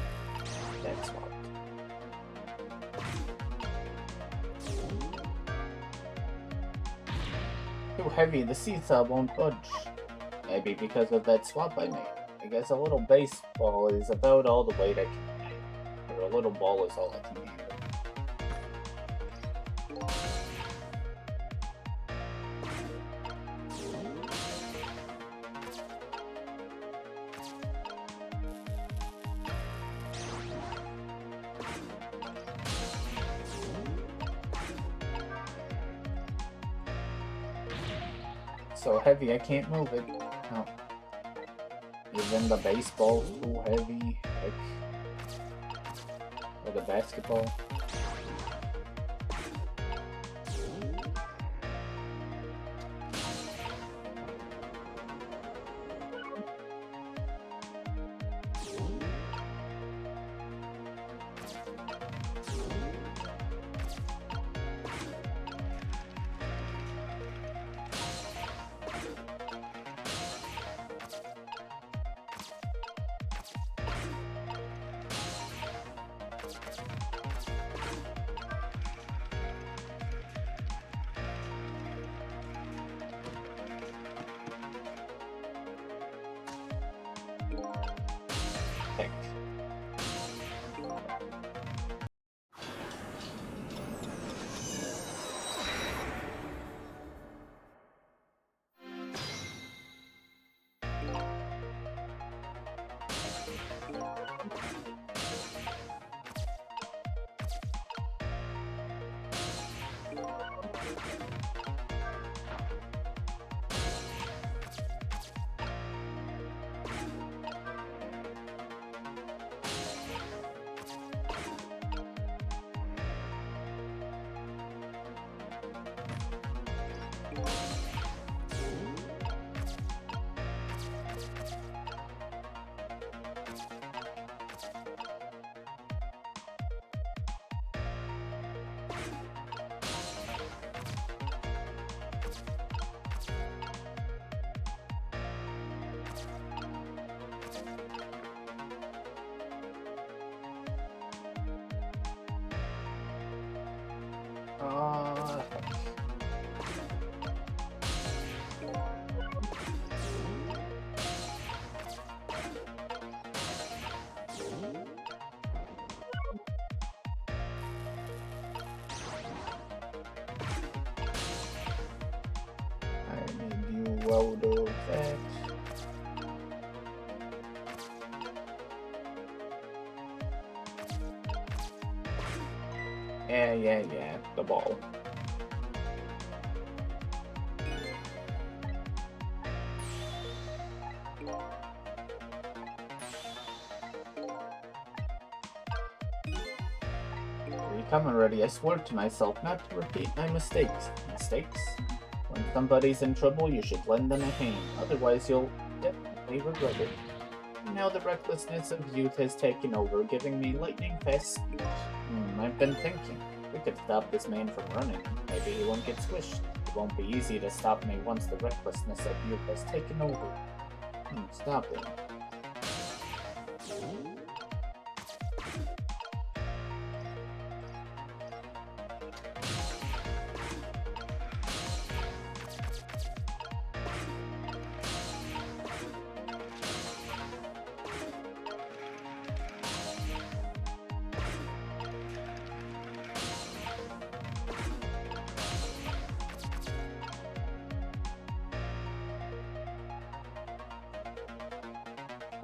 [SPEAKER 1] that swap. Too heavy, the seesaw won't budge. Maybe because of that swap I made. I guess a little baseball is about all the weight I can handle. Or a little ball is all I can handle. so heavy I can't move it. No. Even the baseball's too heavy. Heck. Or the basketball. Heck. I need you out of that. Yeah, the ball. Are you coming already? I swore to myself not to repeat my mistakes. Mistakes? When somebody's in trouble, you should lend them a hand. Otherwise, you'll definitely regret it. Now the recklessness of youth has taken over, giving me lightning-fast speed. I've been thinking. We could stop this man from running. Maybe he won't get squished. It won't be easy to stop me once the recklessness of youth has taken over. Stop him.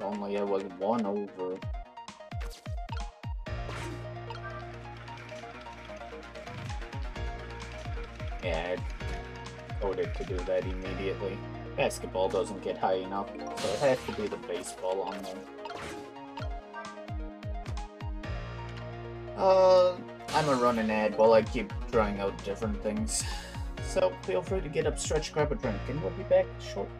[SPEAKER 1] Only I was one over. Yeah, I coded to do that immediately. Basketball doesn't get high enough, so it has to be the baseball on there. I'm a running ad while I keep trying out different things. So feel free to get up, stretch, grab a drink, and we'll be back shortly.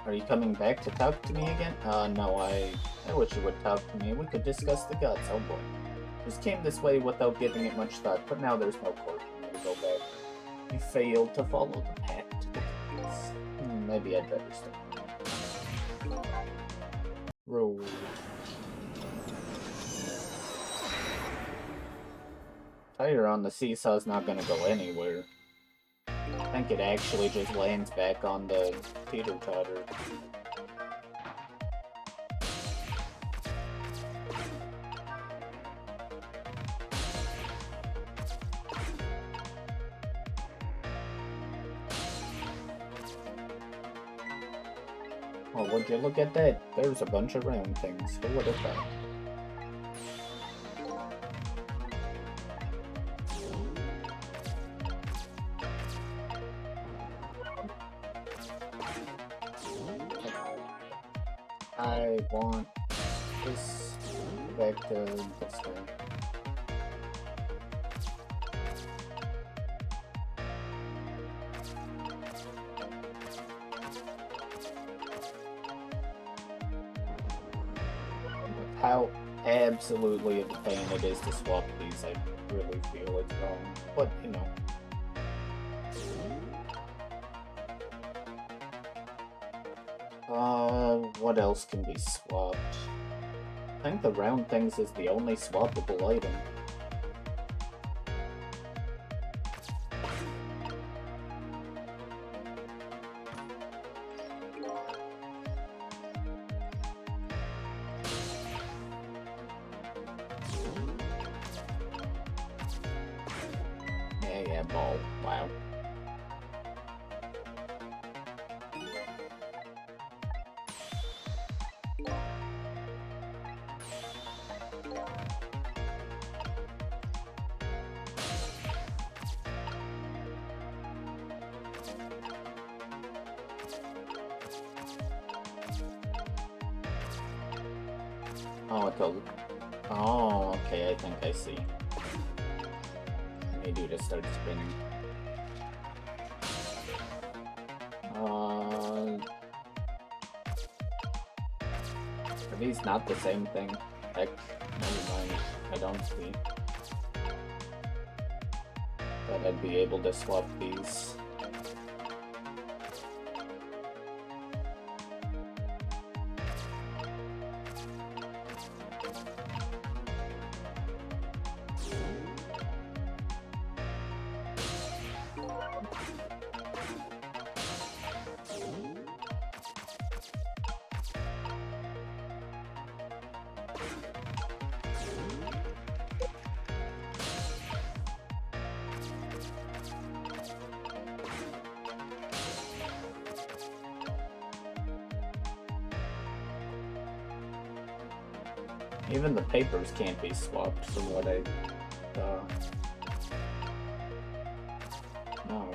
[SPEAKER 1] Are you coming back to talk to me again? No, I wish you would talk to me. We could discuss the gods. Oh boy. Just came this way without giving it much thought, but now there's no court for me to go back. I failed to follow the path to the gods. Maybe I'd better stop. Roll. Tire on the seesaw's not gonna go anywhere. I think it actually just lands back on the teeter-totter. Oh, would you look at that? There's a bunch of round things. Who would have thought? I want this back to this way. How absolutely a pain it is to swap these, I really feel it's wrong. But, you know. What else can be swapped? I think the round things is the only swappable item. Yeah, ball. Wow. Oh, oh, okay, I think I see. I need you to start spinning. Are these not the same thing? Heck, never mind. I don't see. Thought I'd be able to swap these. Even the papers can't be swapped from what I no.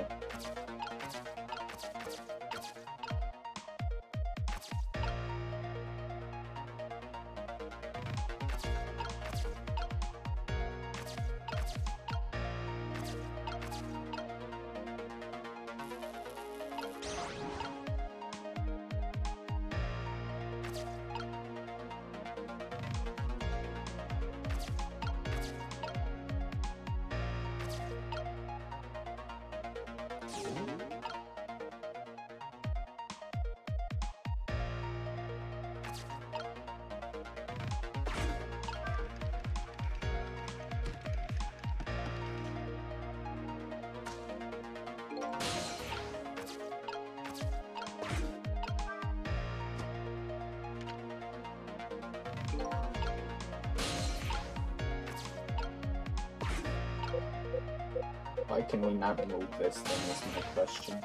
[SPEAKER 1] Why can we not remove this thing is my question.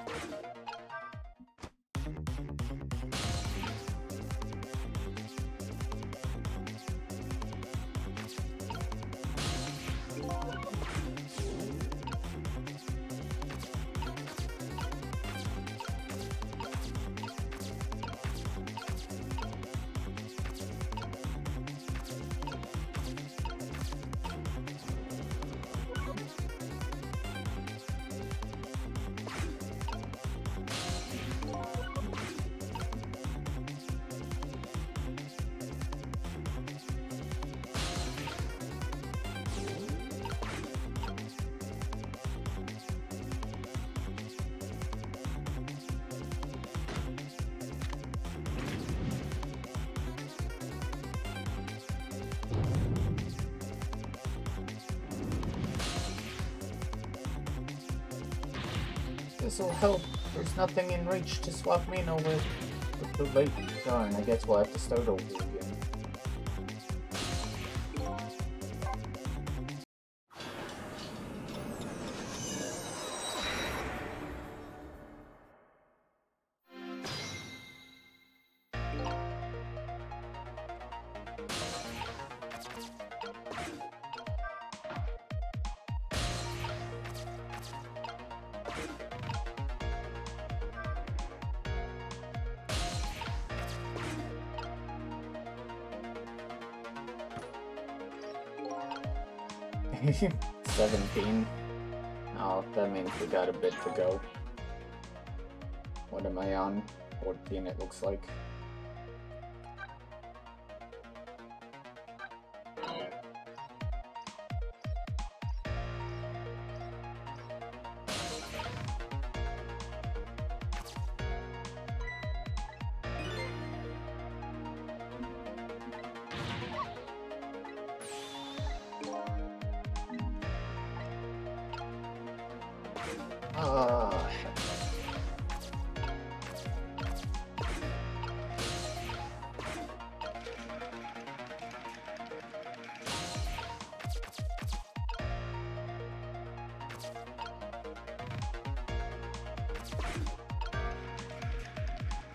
[SPEAKER 1] This'll help. There's nothing in reach to swap me with. It's too late. Darn, I guess we'll have to start over again. 17. Oh, that means we got a bit to go. What am I on? 14 it looks like.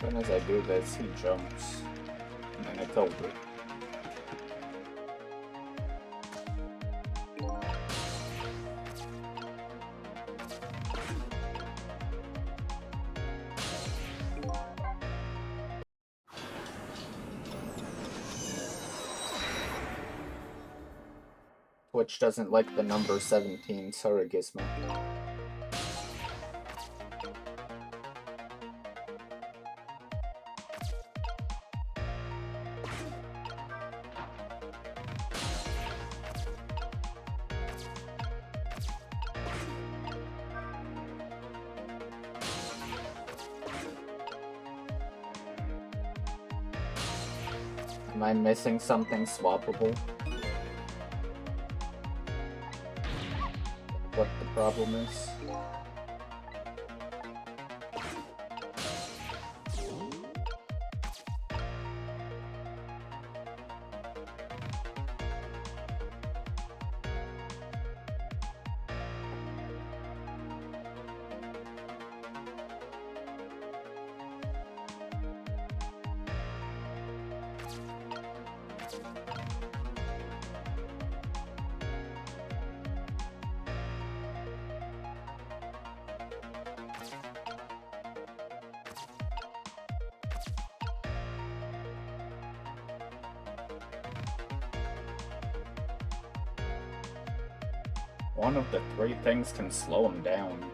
[SPEAKER 1] As soon as I do this, he jumps, and then it's over. Twitch doesn't like the number 17, sorry Gizmo. Am I missing something swappable? What the problem is? One of the three things can slow him down.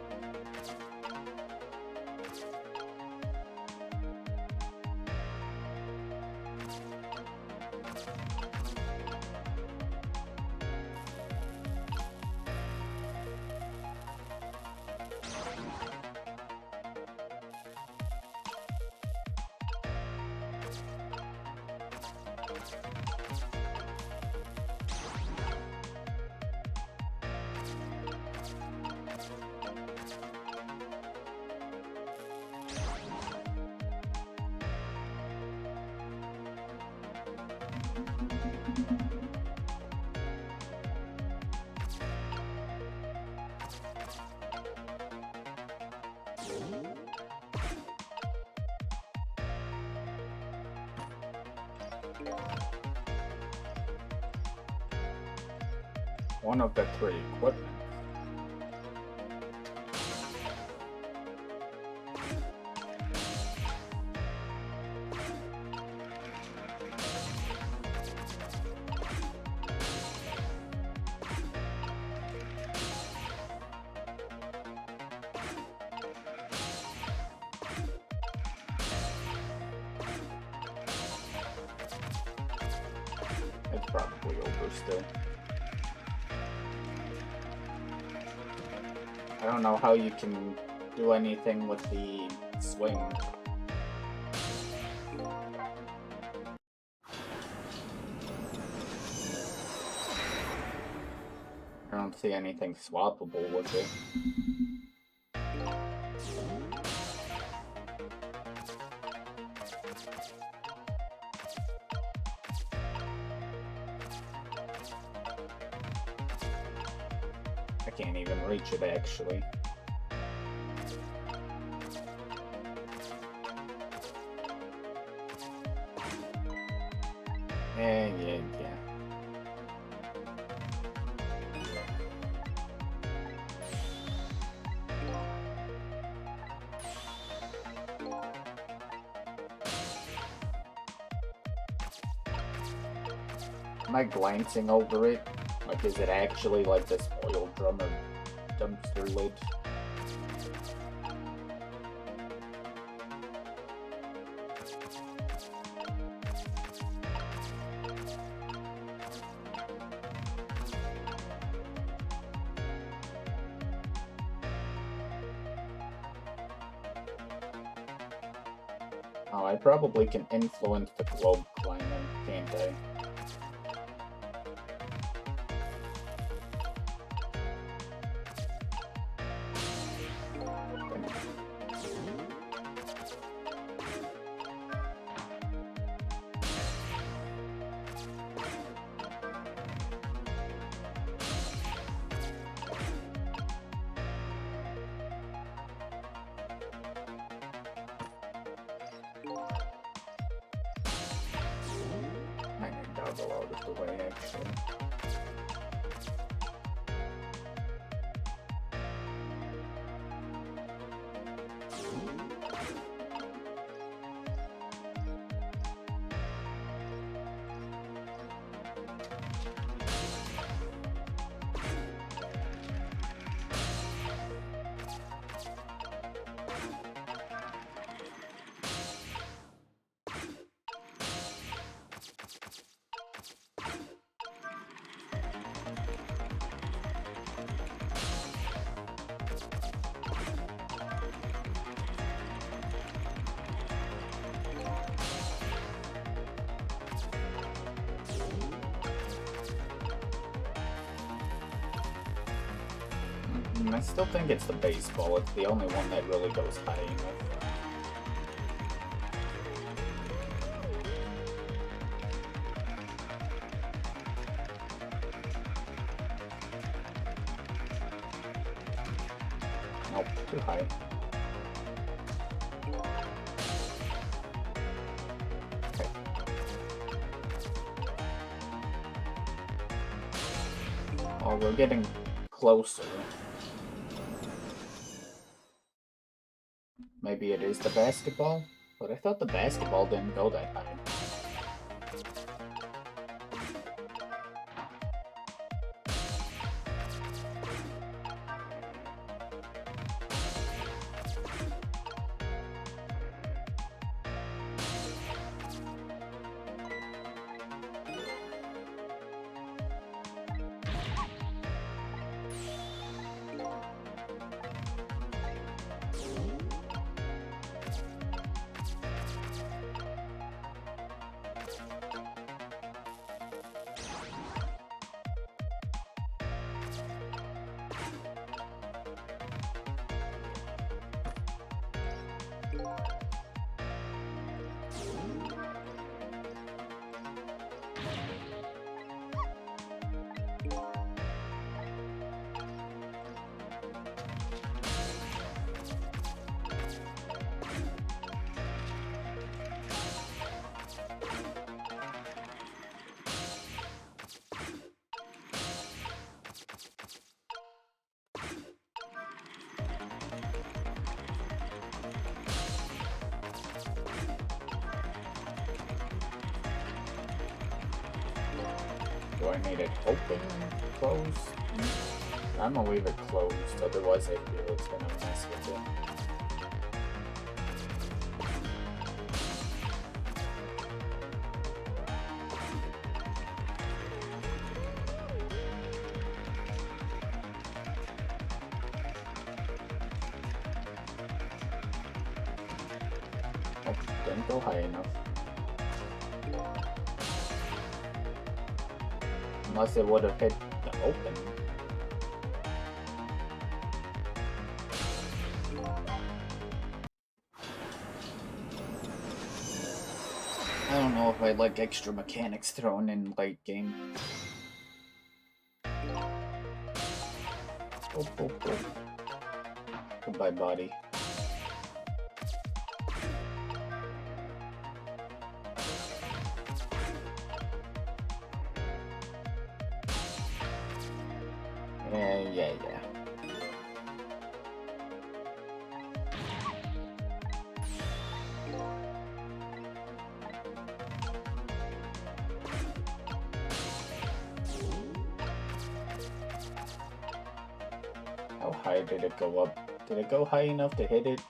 [SPEAKER 1] One of the three equipment. It's probably over still. I don't know how you can do anything with the swing. I don't see anything swappable with it. I can't even reach it actually. Yeah. Am I glancing over it? Like, is it actually like this oil drum or dumpster lid? Oh, I probably can influence the globe climber, can't I? I think I'll go out of the way, actually. I still think it's the baseball. It's the only one that really goes high enough. Nope, too high. Okay. Oh, we're getting closer. Maybe it is the basketball? But I thought the basketball didn't go that high. Do I need it open? Closed? I'm gonna leave it closed, otherwise I feel it's gonna mess with it. Oh, didn't go high enough. Unless it would have hit the open. I don't know if I like extra mechanics thrown in late game. Oh, oh, oh. Goodbye, body. Yeah. high did it go up? Did it go high enough to hit it?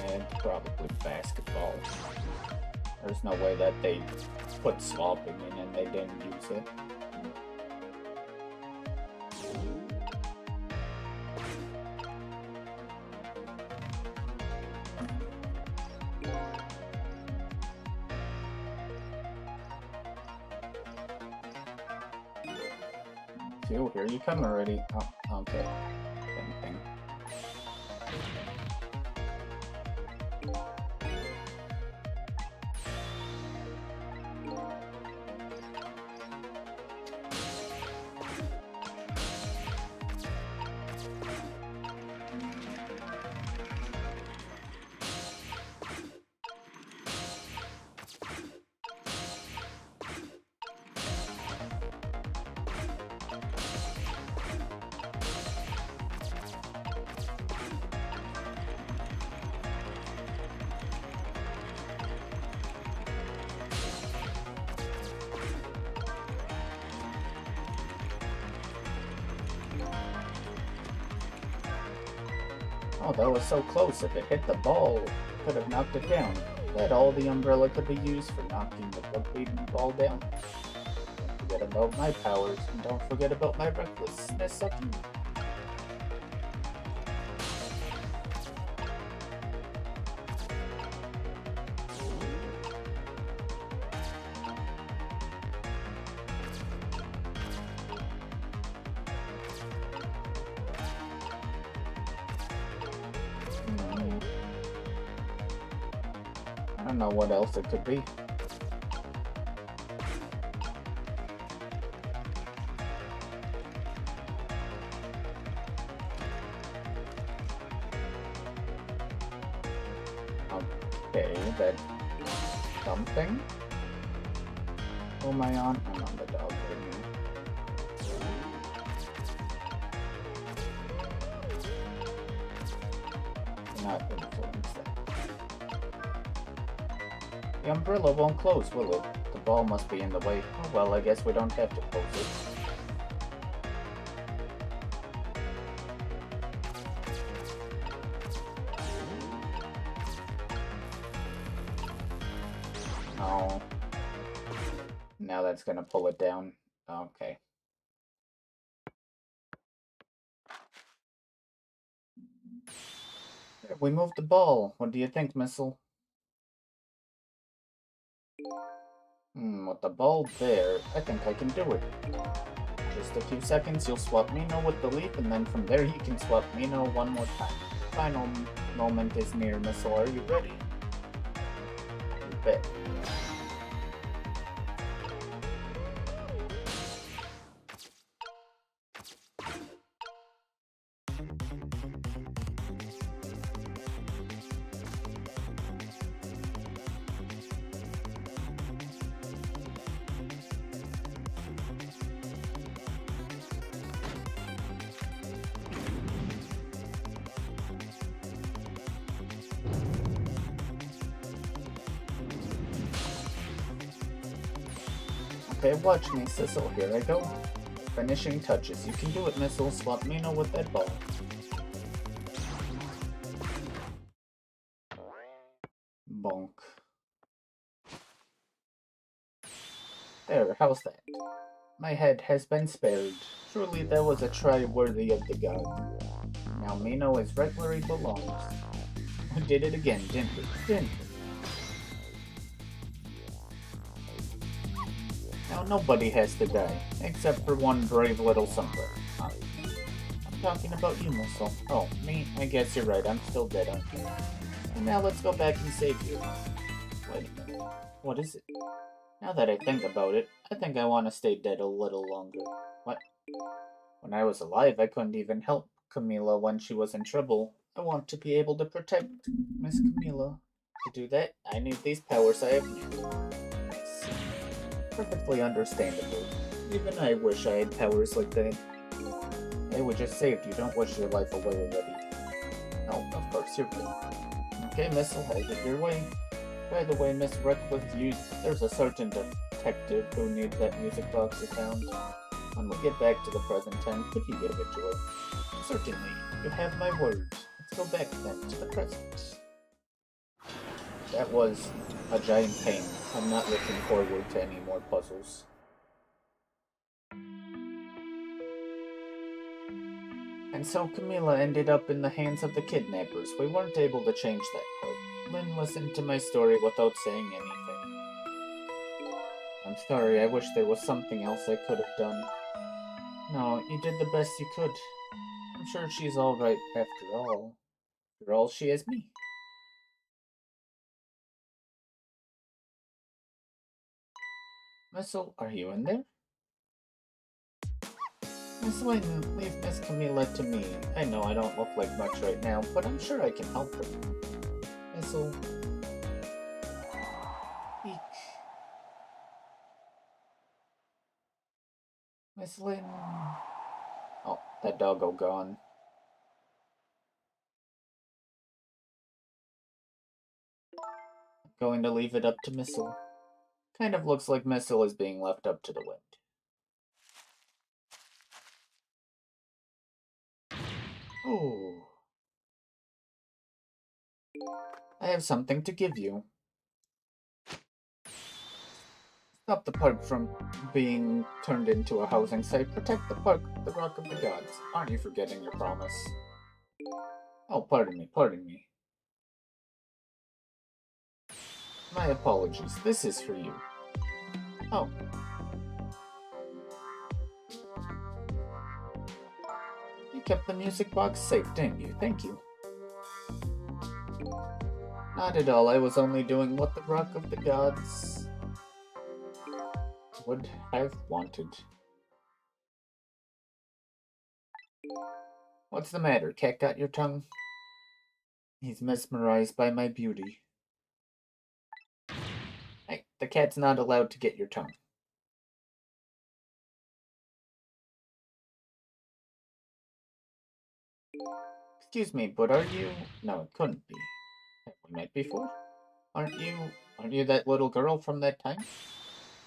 [SPEAKER 1] And probably basketball. There's no way that they put swapping in and they didn't use it. Phew, here you come already. Oh, okay. Same thing. Oh, that was so close. If it hit the ball, it could have knocked it down. That all the umbrella could be used for knocking the rugby ball down. Don't forget about my powers, and don't forget about my recklessness of you. I don't know what else it could be. Okay, that something? Who am I on? I'm on the dog right now. Not influence that. The umbrella won't close, will it? The ball must be in the way. Oh well, I guess we don't have to close it. Oh. Now that's gonna pull it down. Okay. There, we moved the ball. What do you think, Missile? With the ball there, I think I can do it. Just a few seconds, you'll swap Mino with the leap, and then from there you can swap Mino one more time. Final moment is near, Missile. Are you ready? You bet. Okay, watch me, Sissel. Here I go. Finishing touches. You can do it, Missile. Swap Mino with that ball. Bonk. There, how's that? My head has been spared. Truly that was a try worthy of the god. Now Mino is right where he belongs. We did it again, didn't we? Didn't we? Now nobody has to die, except for one brave little sunbird. I'm talking about you, Missile. Oh, me? I guess you're right, I'm still dead, aren't you? And now let's go back and save you. Wait a minute. What is it? Now that I think about it, I think I want to stay dead a little longer. What? When I was alive, I couldn't even help Camila when she was in trouble. I want to be able to protect Miss Camila. To do that, I need these powers I have now. Perfectly understandable. Even I wish I had powers like that. They would just saved you. Don't wish your life away already. No, of course you're right. Okay, Missile, have it your way. By the way, Miss Reckless, there's a certain detective who needs that music box is found. When we get back to the present time, could you give it to her? Certainly. You have my word. Let's go back then to the present. That was a giant pain. I'm not looking forward to any more puzzles. And so Camilla ended up in the hands of the kidnappers. We weren't able to change that part. Lynn listened to my story without saying anything. I'm sorry, I wish there was something else I could have done. No, you did the best you could. I'm sure she's alright after all. After all, she has me. Missile, are you in there? Miss Lynn, leave Miss Camilla to me. I know I don't look like much right now, but I'm sure I can help her. Missile. Eek. Miss Lynn. Oh, that doggo gone. I'm going to leave it up to Missile. Kind of looks like Missile is being left up to the wind. Ooh. I have something to give you. Stop the park from being turned into a housing site. Protect the park, the Rock of the Gods. Aren't you forgetting your promise? Oh, pardon me, pardon me. My apologies. This is for you. Oh. You kept the music box safe, didn't you? Thank you. Not at all. I was only doing what the Rock of the Gods would have wanted. What's the matter? Cat got your tongue? He's mesmerized by my beauty. Hey, the cat's not allowed to get your tongue. Excuse me, but are you... No, it couldn't be. Have we met before? Aren't you that little girl from that time?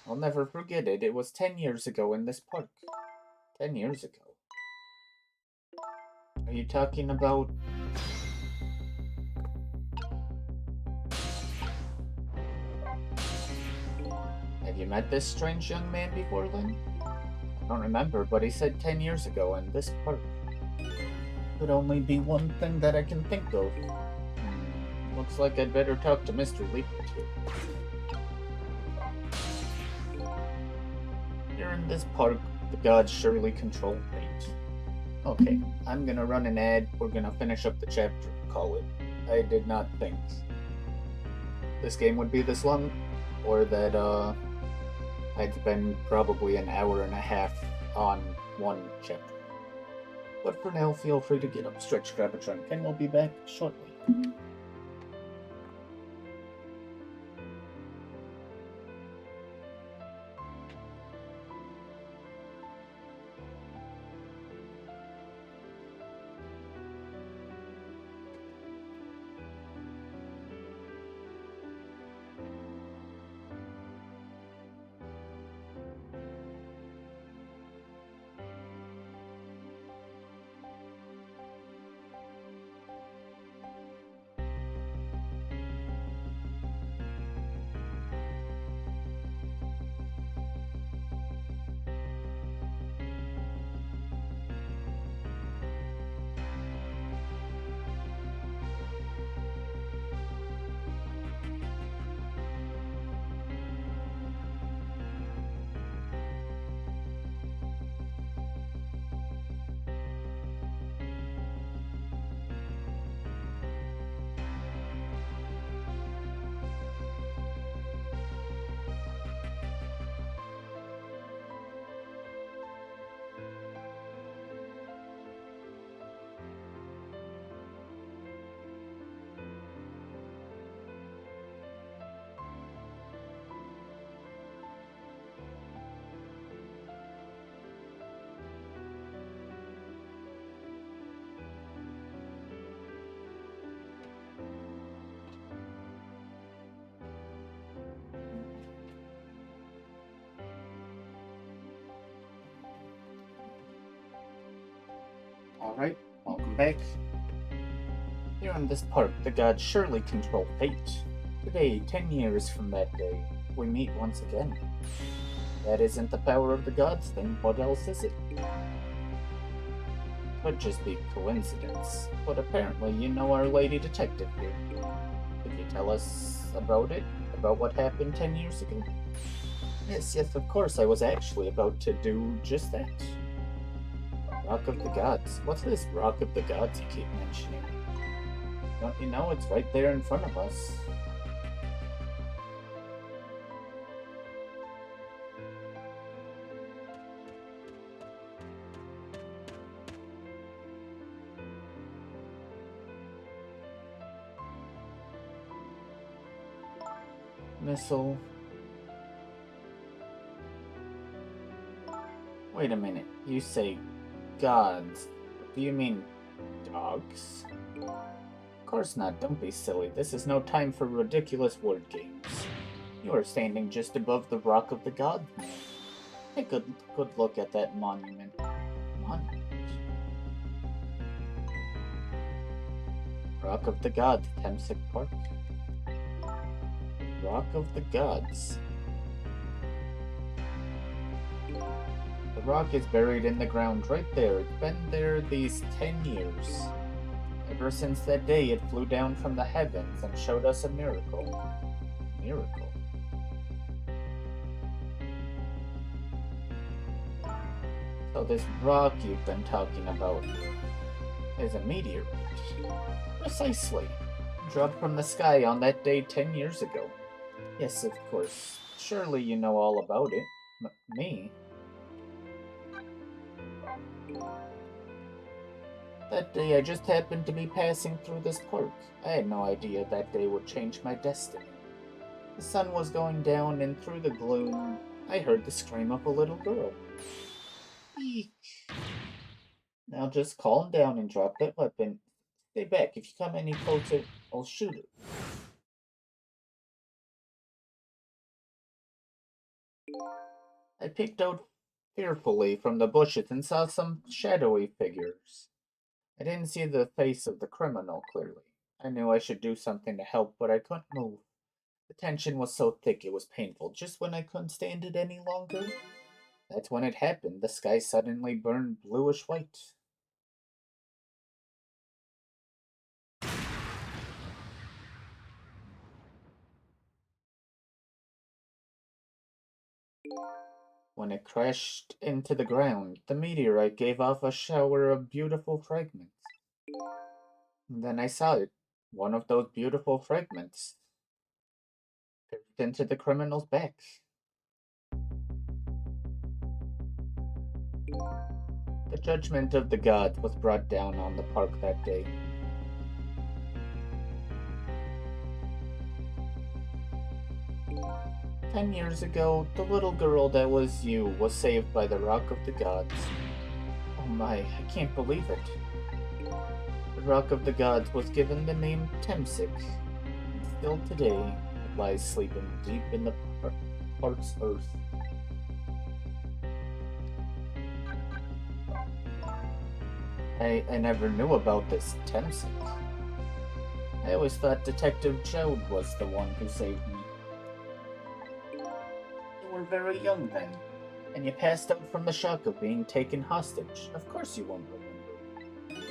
[SPEAKER 1] I'll never forget it. It was 10 years ago in this park. 10 years ago. Are you talking about... Have you met this strange young man before, Lynn? I don't remember, but he said 10 years ago in this park. Could only be one thing that I can think of. Looks like I'd better talk to Mr. Leaping too. Here in this park, the gods surely control fate. Okay, I'm gonna run an ad. We're gonna finish up the chapter and call it. I did not think this game would be this long, or that I'd spend probably an hour and a half on one chapter. But for now, feel free to get up, stretch, grab a drink, and we'll be back shortly. Alright, welcome back. Here in this park, the gods surely control fate. Today, 10 years from that day, we meet once again. That isn't the power of the gods, then what else is it? Could just be coincidence, but apparently you know our lady detective here. Could you tell us about it? About what happened 10 years ago? Yes, of course, I was actually about to do just that. Rock of the Gods. What's this Rock of the Gods you keep mentioning? Don't you know it's right there in front of us? Missile. Wait a minute, you say gods. Do you mean dogs? Of course not, don't be silly. This is no time for ridiculous word games. You are standing just above the Rock of the Gods. Take a good look at that monument. Rock of the Gods, Temsic Park. Rock of the Gods. The rock is buried in the ground right there. It's been there these 10 years. Ever since that day, it flew down from the heavens and showed us a miracle. Miracle? So this rock you've been talking about is a meteorite. Precisely. Dropped from the sky on that day 10 years ago. Yes, of course. Surely you know all about it. Me? That day I just happened to be passing through this park. I had no idea that day would change my destiny. The sun was going down and through the gloom, I heard the scream of a little girl. Eek. Now just calm down and drop that weapon. Stay back. If you come any closer, I'll shoot it. I peeked out fearfully from the bushes and saw some shadowy figures. I didn't see the face of the criminal clearly. I knew I should do something to help, but I couldn't move. The tension was so thick it was painful. Just when I couldn't stand it any longer, that's when it happened. The sky suddenly burned bluish white. When it crashed into the ground, the meteorite gave off a shower of beautiful fragments. And then I saw it, one of those beautiful fragments, pierced into the criminal's back. The judgment of the gods was brought down on the park that day. "10 years ago, the little girl that was you was saved by the Rock of the Gods. Oh my, I can't believe it. The Rock of the Gods was given the name Temsic, and still today it lies sleeping deep in the park's earth. I never knew about this Temsic. I always thought Detective Jode was the one who saved me. You were very young then, and you passed out from the shock of being taken hostage. Of course you won't remember.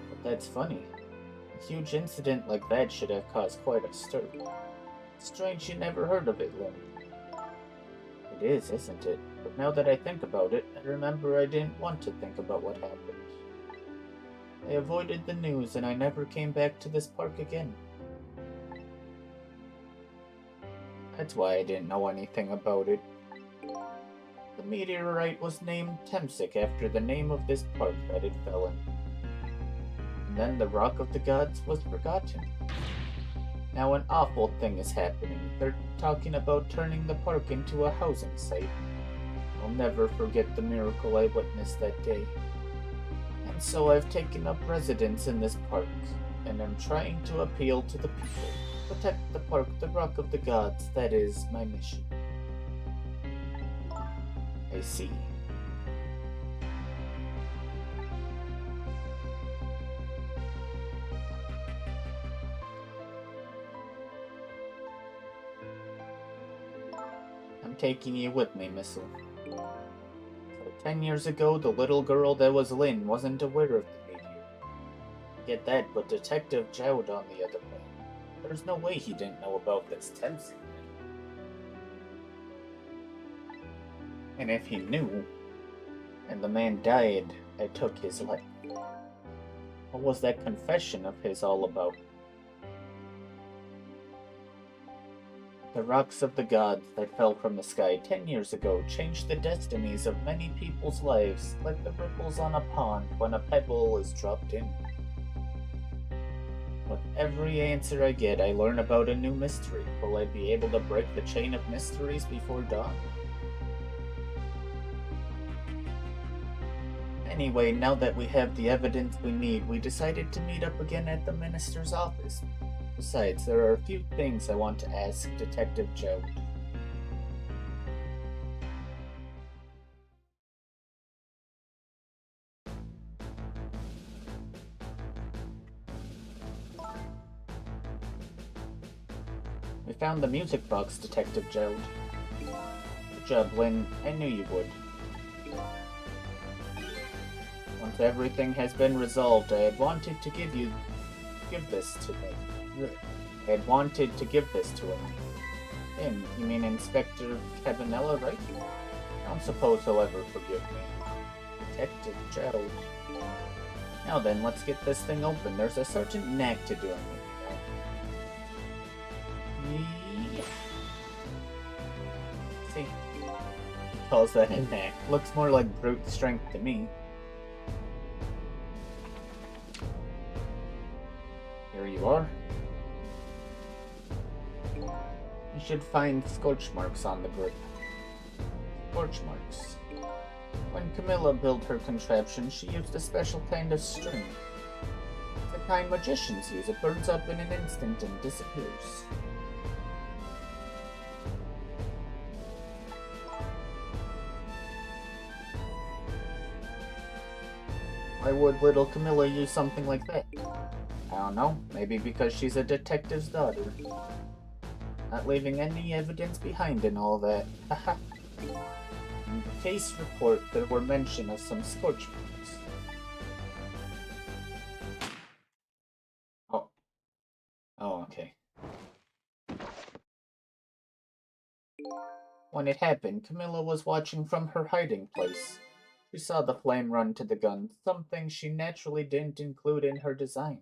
[SPEAKER 1] But that's funny. A huge incident like that should have caused quite a stir. Strange you never heard of it, Lynn. It is, isn't it? But now that I think about it, I remember I didn't want to think about what happened. I avoided the news and I never came back to this park again. That's why I didn't know anything about it. The meteorite was named Temsic after the name of this park that it fell in. And then the Rock of the Gods was forgotten. Now an awful thing is happening. They're talking about turning the park into a housing site. I'll never forget the miracle I witnessed that day. And so I've taken up residence in this park, and I'm trying to appeal to the people. Protect the park, the Rock of the Gods, that is my mission. I see. taking you with me, Missile. So 10 years ago, the little girl that was Lynn wasn't aware of the meteor. Get that, but Detective Jowd, on the other hand, there's no way he didn't know about this temp secret. And if he knew, and the man died, I took his life. What was that confession of his all about? The rocks of the gods that fell from the sky 10 years ago changed the destinies of many people's lives like the ripples on a pond when a pebble is dropped in. With every answer I get, I learn about a new mystery. Will I be able to break the chain of mysteries before dawn? Anyway, now that we have the evidence we need, we decided to meet up again at the minister's office. Besides, there are a few things I want to ask Detective Jowd. We found the music box, Detective Jowd. Good job, Lynn. I knew you would. Once everything has been resolved, I had wanted to give this to me. I had wanted to give this to him. Him? You mean Inspector Cabanella, right? I don't suppose he'll ever forgive me. Detective Jowd. Now then, let's get this thing open. There's a certain knack to doing it, you know. Yeah. See? He calls that a knack. Looks more like brute strength to me. Here you are. You should find scorch marks on the grip. Scorch marks. When Camilla built her contraption, she used a special kind of string. The kind magicians use. It burns up in an instant and disappears. Why would little Camilla use something like that? I don't know, maybe because she's a detective's daughter. Not leaving any evidence behind and all that. Haha. In the case report, there were mention of some scorch marks. Oh, okay. When it happened, Camilla was watching from her hiding place. She saw the flame run to the gun, something she naturally didn't include in her design.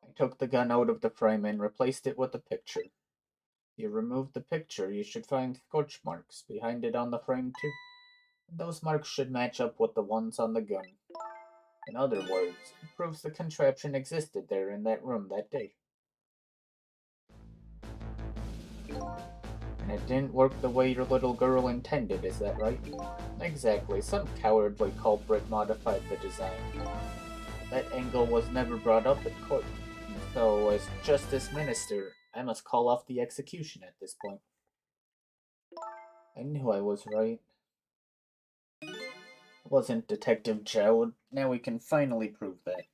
[SPEAKER 1] I took the gun out of the frame and replaced it with a picture. You remove the picture, you should find scorch marks behind it on the frame too. And those marks should match up with the ones on the gun. In other words, it proves the contraption existed there in that room that day. And it didn't work the way your little girl intended, is that right? Exactly, some cowardly culprit modified the design. That angle was never brought up in court. So, as Justice Minister, I must call off the execution at this point. I knew I was right. It wasn't Detective Jowd. Now we can finally prove that.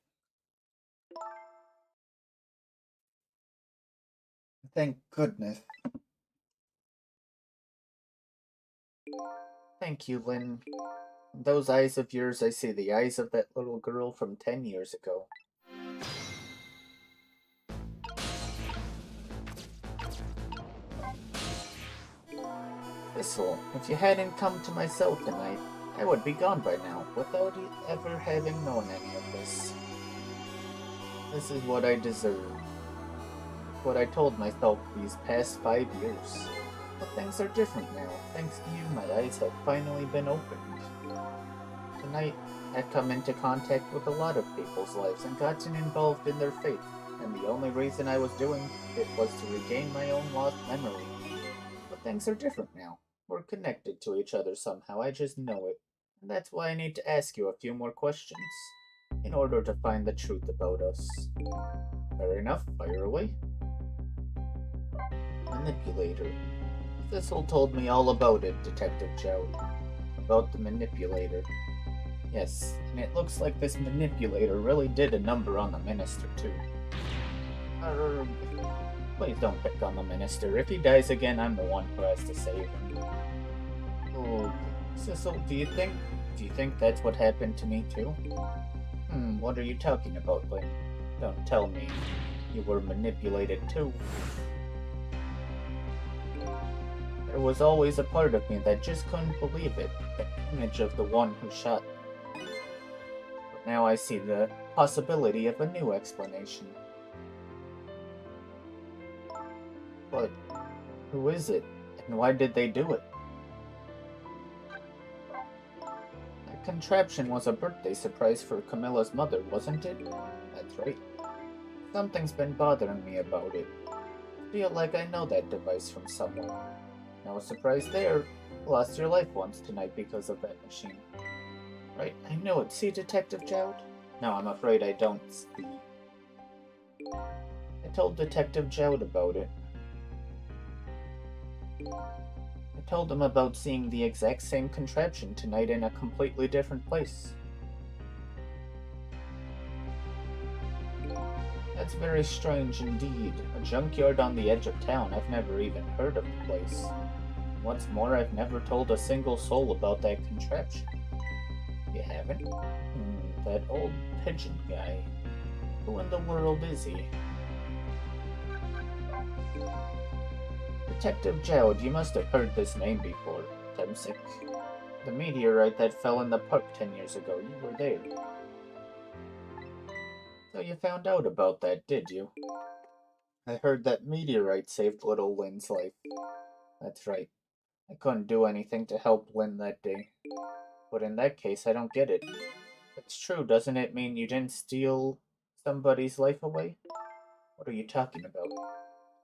[SPEAKER 1] Thank goodness. Thank you, Lynn. In those eyes of yours, I see the eyes of that little girl from 10 years ago. Thistle, if you hadn't come to my cell tonight, I would be gone by now, without ever having known any of this. This is what I deserve. What I told myself these past 5 years. But things are different now. Thanks to you, my eyes have finally been opened. Tonight, I've come into contact with a lot of people's lives and gotten involved in their fate, and the only reason I was doing it was to regain my own lost memory. But things are different now. We're connected to each other somehow, I just know it. And that's why I need to ask you a few more questions, in order to find the truth about us. Fair enough, fire away. Manipulator. Thistle told me all about it, Detective Jowd. About the manipulator. Yes, and it looks like this manipulator really did a number on the minister, too. Arrgh. Please don't pick on the minister. If he dies again, I'm the one who has to save him. Oh, Cecil, do you think that's what happened to me too? What are you talking about, Lynn? Don't tell me you were manipulated too. There was always a part of me that just couldn't believe it, the image of the one who shot me. But now I see the possibility of a new explanation. But who is it, and why did they do it? That contraption was a birthday surprise for Camilla's mother, wasn't it? That's right. Something's been bothering me about it. I feel like I know that device from somewhere. No surprise there. Lost your life once tonight because of that machine. Right, I know it. See, Detective Jowd? No, I'm afraid I don't see. I told Detective Jowd about it. I told him about seeing the exact same contraption tonight in a completely different place. That's very strange indeed. A junkyard on the edge of town. I've never even heard of the place. What's more, I've never told a single soul about that contraption. You haven't? That old pigeon guy. Who in the world is he? Detective Jowd, you must have heard this name before. Temsic. The meteorite that fell in the park 10 years ago. You were there. So you found out about that, did you? I heard that meteorite saved little Lynn's life. That's right. I couldn't do anything to help Lynn that day. But in that case, I don't get it. If it's true, doesn't it mean you didn't steal somebody's life away? What are you talking about?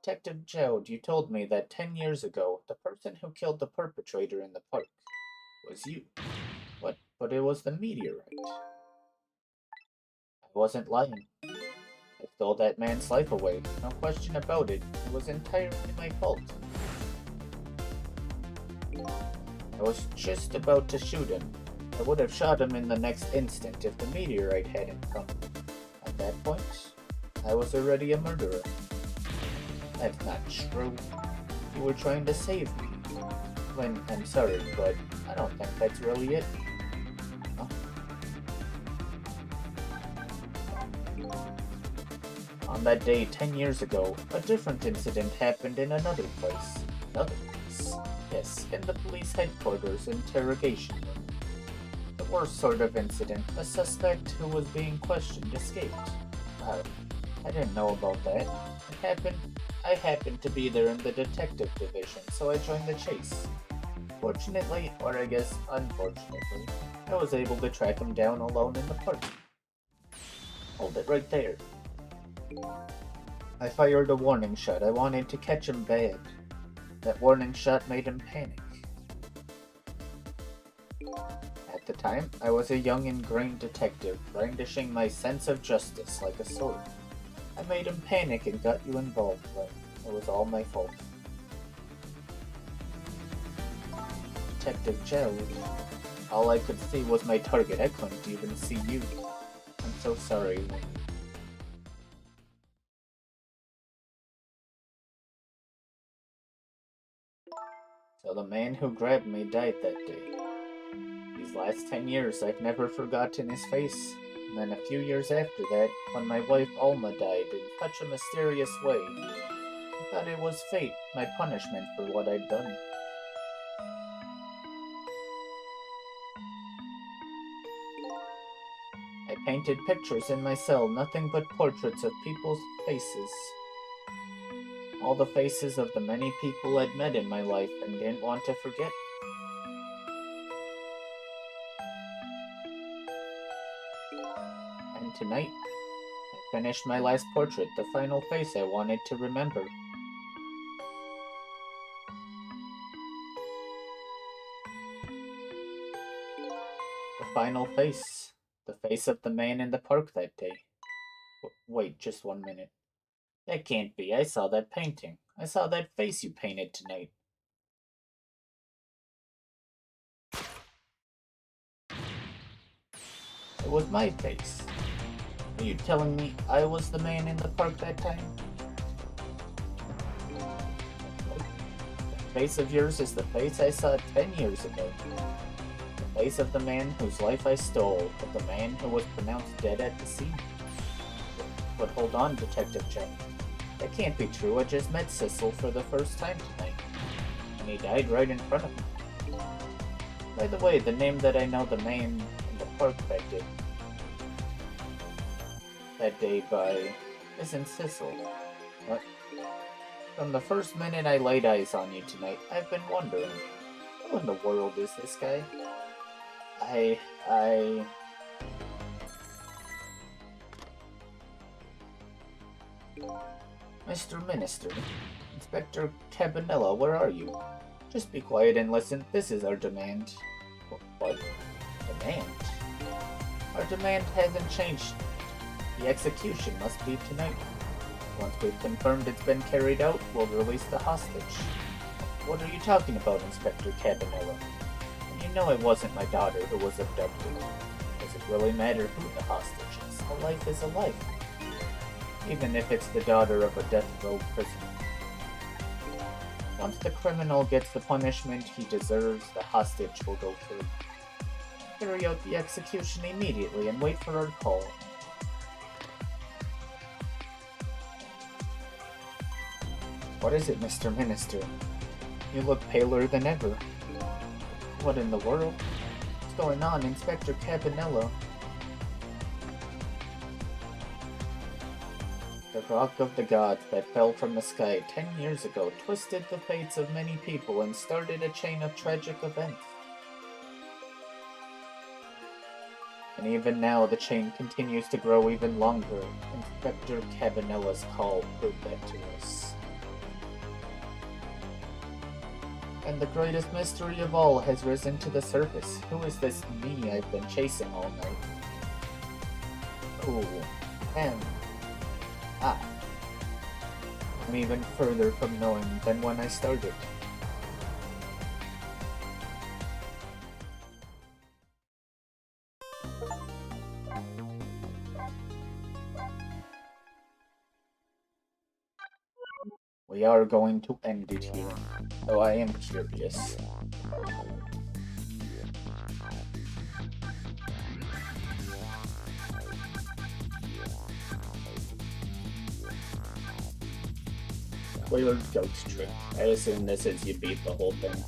[SPEAKER 1] Detective Jowd, you told me that 10 years ago, the person who killed the perpetrator in the park was you. But it was the meteorite. I wasn't lying. I stole that man's life away. No question about it. It was entirely my fault. I was just about to shoot him. I would have shot him in the next instant if the meteorite hadn't come. At that point, I was already a murderer. That's not true. You were trying to save me. Lynn, I'm sorry, but I don't think that's really it. Huh? On that day 10 years ago, a different incident happened in another place. Another place? Yes, in the police headquarters interrogation room. The worst sort of incident. A suspect who was being questioned escaped. Wow, I didn't know about that. I happened to be there in the detective division, so I joined the chase. Fortunately, or I guess unfortunately, I was able to track him down alone in the park. Hold it right there. I fired a warning shot. I wanted to catch him bad. That warning shot made him panic. At the time, I was a young and green detective, brandishing my sense of justice like a sword. I made him panic and got you involved, but it was all my fault. Detective Jowd. All I could see was my target. I couldn't even see you. I'm so sorry, Lynn. So the man who grabbed me died that day. These last 10 years, I've never forgotten his face. And then a few years after that, when my wife Alma died in such a mysterious way, I thought it was fate, my punishment for what I'd done. I painted pictures in my cell, nothing but portraits of people's faces. All the faces of the many people I'd met in my life and didn't want to forget. And tonight, I finished my last portrait, the final face I wanted to remember. The final face. The face of the man in the park that day. Wait, just 1 minute. That can't be. I saw that painting. I saw that face you painted tonight. It was my face. Are you telling me I was the man in the park that time? face of yours is the face I saw 10 years ago. The face of the man whose life I stole, but the man who was pronounced dead at the scene. But hold on, Detective Chen. That can't be true. I just met Cecil for the first time tonight. And he died right in front of me. By the way, the name that I know the man in the park that day by isn't Cecil. What? From the first minute I laid eyes on you tonight, I've been wondering, who in the world is this guy? Mr. Minister, Inspector Cabanella, where are you? Just be quiet and listen. This is our demand. What? Demand? Our demand hasn't changed. The execution must be tonight. Once we've confirmed it's been carried out, we'll release the hostage. What are you talking about, Inspector Cabanella? You know it wasn't my daughter who was abducted. Does it really matter who the hostage is? A life is a life. Even if it's the daughter of a death row prisoner. Once the criminal gets the punishment he deserves, the hostage will go free. Carry out the execution immediately and wait for our call. What is it, Mr. Minister? You look paler than ever. What in the world? What's going on, Inspector Cabanella? The rock of the gods that fell from the sky 10 years ago twisted the fates of many people and started a chain of tragic events. And even now, the chain continues to grow even longer. Inspector Cabanella's call proved that to us. And the greatest mystery of all has risen to the surface. Who is this me I've been chasing all night? Who am I? I'm even further from knowing than when I started. We are going to end it here, though I am curious. Whaler's ghost trick. I assume this is you beat the whole thing.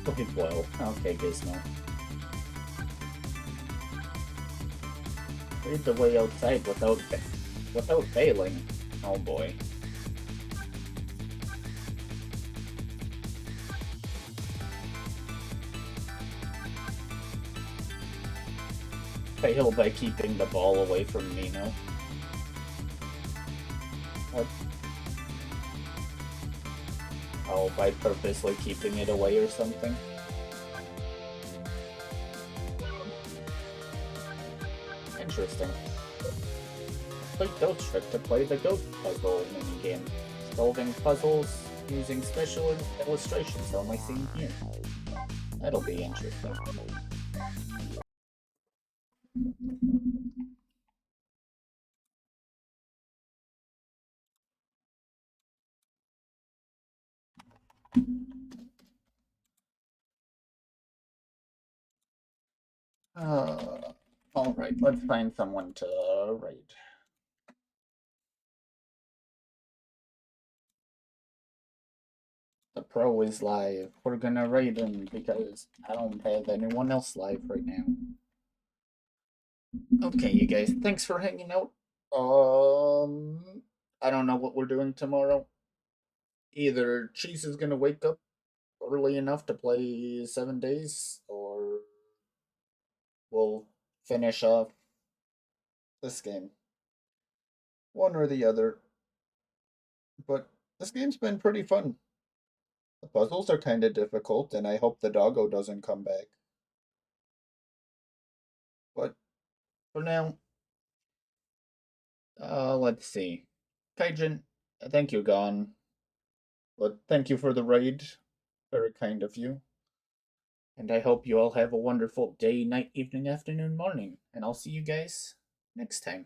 [SPEAKER 1] Okay, well, okay, Gizmo. Lead the way outside without failing. Oh boy. Fail by keeping the ball away from Nino. What? Oh, by purposely keeping it away or something? Interesting. Complete ghost trick to play the ghost puzzle minigame. Solving puzzles using special illustrations only seen here. That'll be interesting. Alright, let's find someone to raid. The pro is live. We're gonna raid him because I don't have anyone else live right now. Okay, you guys, thanks for hanging out. I don't know what we're doing tomorrow. Either Cheese is gonna wake up early enough to play 7 days, or we'll finish off this game. One or the other. But this game's been pretty fun. The puzzles are kind of difficult, and I hope the doggo doesn't come back. But for now, let's see. Kaijin, I think you're gone. But thank you for the raid. Very kind of you. And I hope you all have a wonderful day, night, evening, afternoon, morning. And I'll see you guys next time.